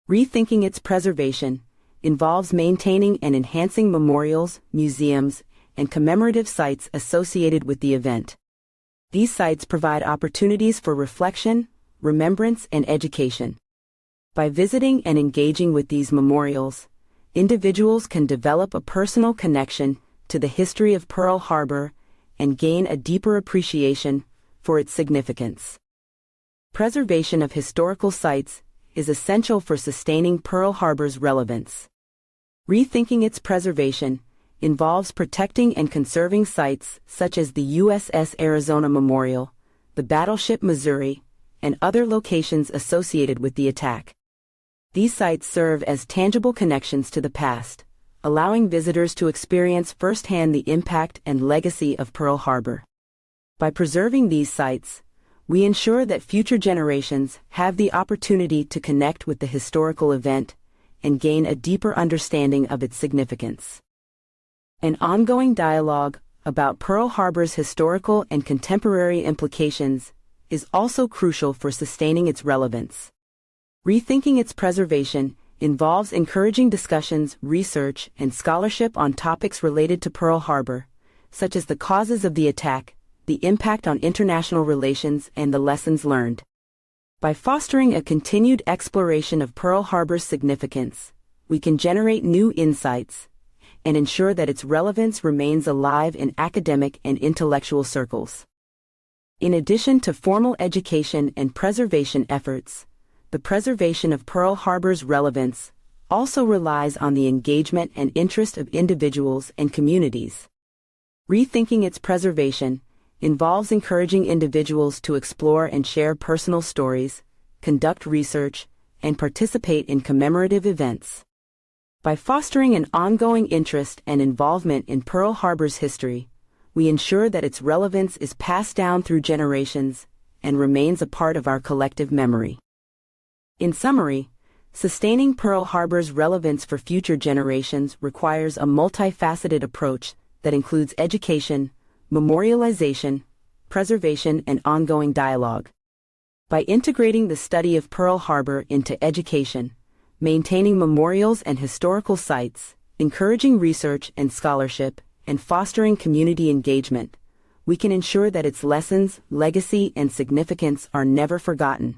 Rethinking its preservation involves maintaining and enhancing memorials, museums, and commemorative sites associated with the event. These sites provide opportunities for reflection, remembrance, and education. By visiting and engaging with these memorials, individuals can develop a personal connection to the history of Pearl Harbor and gain a deeper appreciation for its significance. Preservation of historical sites is essential for sustaining Pearl Harbor's relevance. Rethinking its preservation involves protecting and conserving sites such as the USS Arizona Memorial, the battleship Missouri, and other locations associated with the attack. These sites serve as tangible connections to the past, allowing visitors to experience firsthand the impact and legacy of Pearl Harbor. By preserving these sites, we ensure that future generations have the opportunity to connect with the historical event and gain a deeper understanding of its significance. An ongoing dialogue about Pearl Harbor's historical and contemporary implications is also crucial for sustaining its relevance. Rethinking its preservation involves encouraging discussions, research, and scholarship on topics related to Pearl Harbor, such as the causes of the attack, the impact on international relations, and the lessons learned. By fostering a continued exploration of Pearl Harbor's significance, we can generate new insights and ensure that its relevance remains alive in academic and intellectual circles. In addition to formal education and preservation efforts, the preservation of Pearl Harbor's relevance also relies on the engagement and interest of individuals and communities. Rethinking its preservation involves encouraging individuals to explore and share personal stories, conduct research, and participate in commemorative events. By fostering an ongoing interest and involvement in Pearl Harbor's history, we ensure that its relevance is passed down through generations and remains a part of our collective memory. In summary, sustaining Pearl Harbor's relevance for future generations requires a multifaceted approach that includes education, memorialization, preservation, and ongoing dialogue. By integrating the study of Pearl Harbor into education, maintaining memorials and historical sites, encouraging research and scholarship, and fostering community engagement, we can ensure that its lessons, legacy, and significance are never forgotten.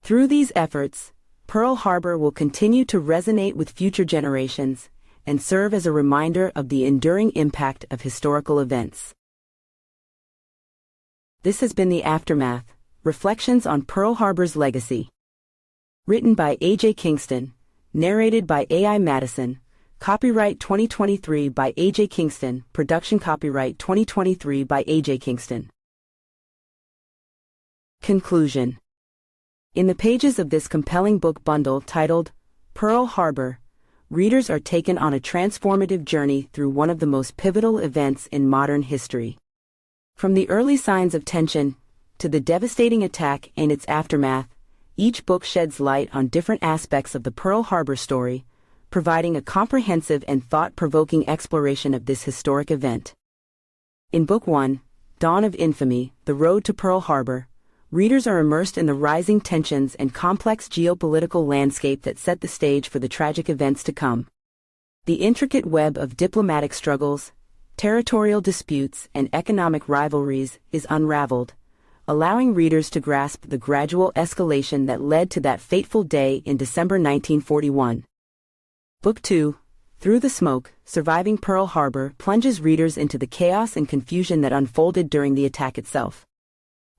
Through these efforts, Pearl Harbor will continue to resonate with future generations and serve as a reminder of the enduring impact of historical events. This has been The Aftermath, Reflections on Pearl Harbor's Legacy. Written by A.J. Kingston, narrated by A.I. Madison, copyright 2023 by A.J. Kingston, production copyright 2023 by A.J. Kingston. Conclusion. In the pages of this compelling book bundle titled Pearl Harbor, readers are taken on a transformative journey through one of the most pivotal events in modern history. From the early signs of tension to the devastating attack and its aftermath, each book sheds light on different aspects of the Pearl Harbor story, providing a comprehensive and thought-provoking exploration of this historic event. In Book 1, Dawn of Infamy, The Road to Pearl Harbor, readers are immersed in the rising tensions and complex geopolitical landscape that set the stage for the tragic events to come. The intricate web of diplomatic struggles, territorial disputes, and economic rivalries is unraveled, allowing readers to grasp the gradual escalation that led to that fateful day in December 1941. Book 2, Through the Smoke, Surviving Pearl Harbor, plunges readers into the chaos and confusion that unfolded during the attack itself.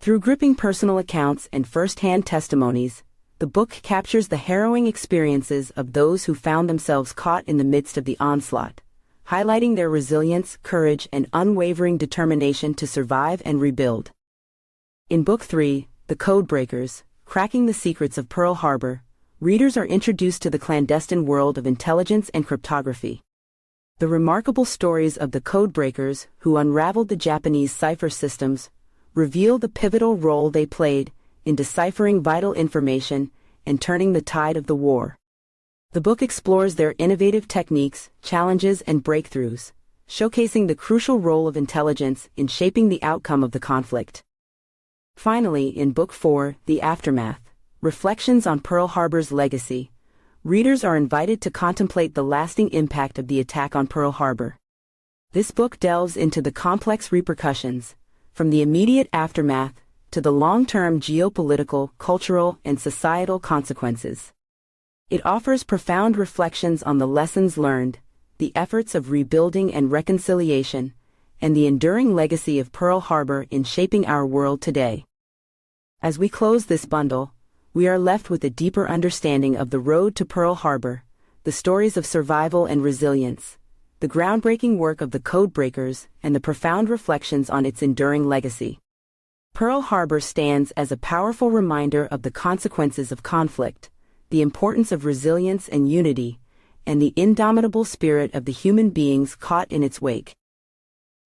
Through gripping personal accounts and first-hand testimonies, the book captures the harrowing experiences of those who found themselves caught in the midst of the onslaught, highlighting their resilience, courage, and unwavering determination to survive and rebuild. In Book 3, The Codebreakers, Cracking the Secrets of Pearl Harbor, readers are introduced to the clandestine world of intelligence and cryptography. The remarkable stories of the codebreakers who unraveled the Japanese cipher systems reveal the pivotal role they played in deciphering vital information and turning the tide of the war. The book explores their innovative techniques, challenges, and breakthroughs, showcasing the crucial role of intelligence in shaping the outcome of the conflict. Finally, in Book 4, The Aftermath, Reflections on Pearl Harbor's Legacy, readers are invited to contemplate the lasting impact of the attack on Pearl Harbor. This book delves into the complex repercussions, from the immediate aftermath to the long-term geopolitical, cultural, and societal consequences. It offers profound reflections on the lessons learned, the efforts of rebuilding and reconciliation, and the enduring legacy of Pearl Harbor in shaping our world today. As we close this bundle, we are left with a deeper understanding of the road to Pearl Harbor, the stories of survival and resilience, the groundbreaking work of the codebreakers, and the profound reflections on its enduring legacy. Pearl Harbor stands as a powerful reminder of the consequences of conflict, the importance of resilience and unity, and the indomitable spirit of the human beings caught in its wake.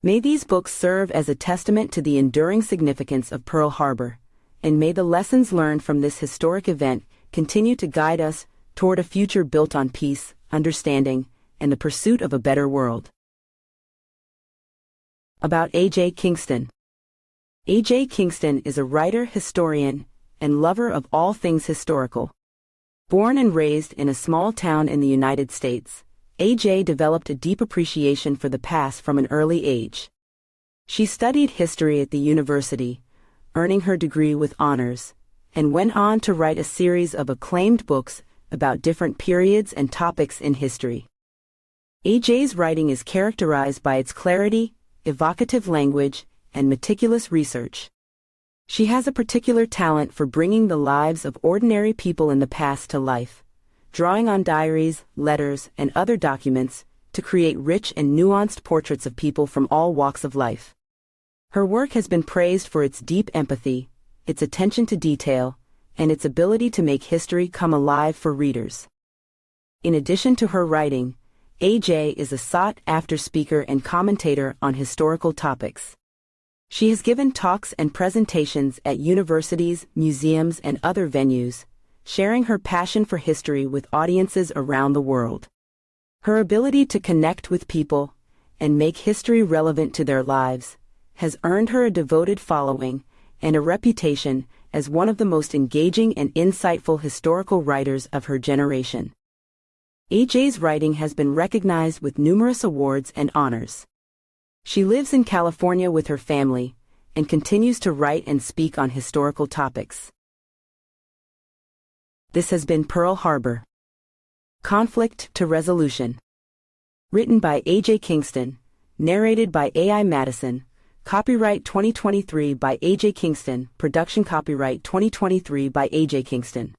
May these books serve as a testament to the enduring significance of Pearl Harbor, and may the lessons learned from this historic event continue to guide us toward a future built on peace, understanding, and the pursuit of a better world. About A.J. Kingston. A.J. Kingston is a writer, historian, and lover of all things historical. Born and raised in a small town in the United States, A.J. developed a deep appreciation for the past from an early age. She studied history at the university, earning her degree with honors, and went on to write a series of acclaimed books about different periods and topics in history. A.J.'s writing is characterized by its clarity, evocative language, and meticulous research. She has a particular talent for bringing the lives of ordinary people in the past to life, drawing on diaries, letters, and other documents to create rich and nuanced portraits of people from all walks of life. Her work has been praised for its deep empathy, its attention to detail, and its ability to make history come alive for readers. In addition to her writing, A.J. is a sought-after speaker and commentator on historical topics. She has given talks and presentations at universities, museums, and other venues, sharing her passion for history with audiences around the world. Her ability to connect with people and make history relevant to their lives has earned her a devoted following and a reputation as one of the most engaging and insightful historical writers of her generation. A.J.'s writing has been recognized with numerous awards and honors. She lives in California with her family and continues to write and speak on historical topics. This has been Pearl Harbor: Conflict to Resolution. Written by A.J. Kingston, narrated by A.I. Madison, copyright 2023 by A.J. Kingston, production copyright 2023 by A.J. Kingston.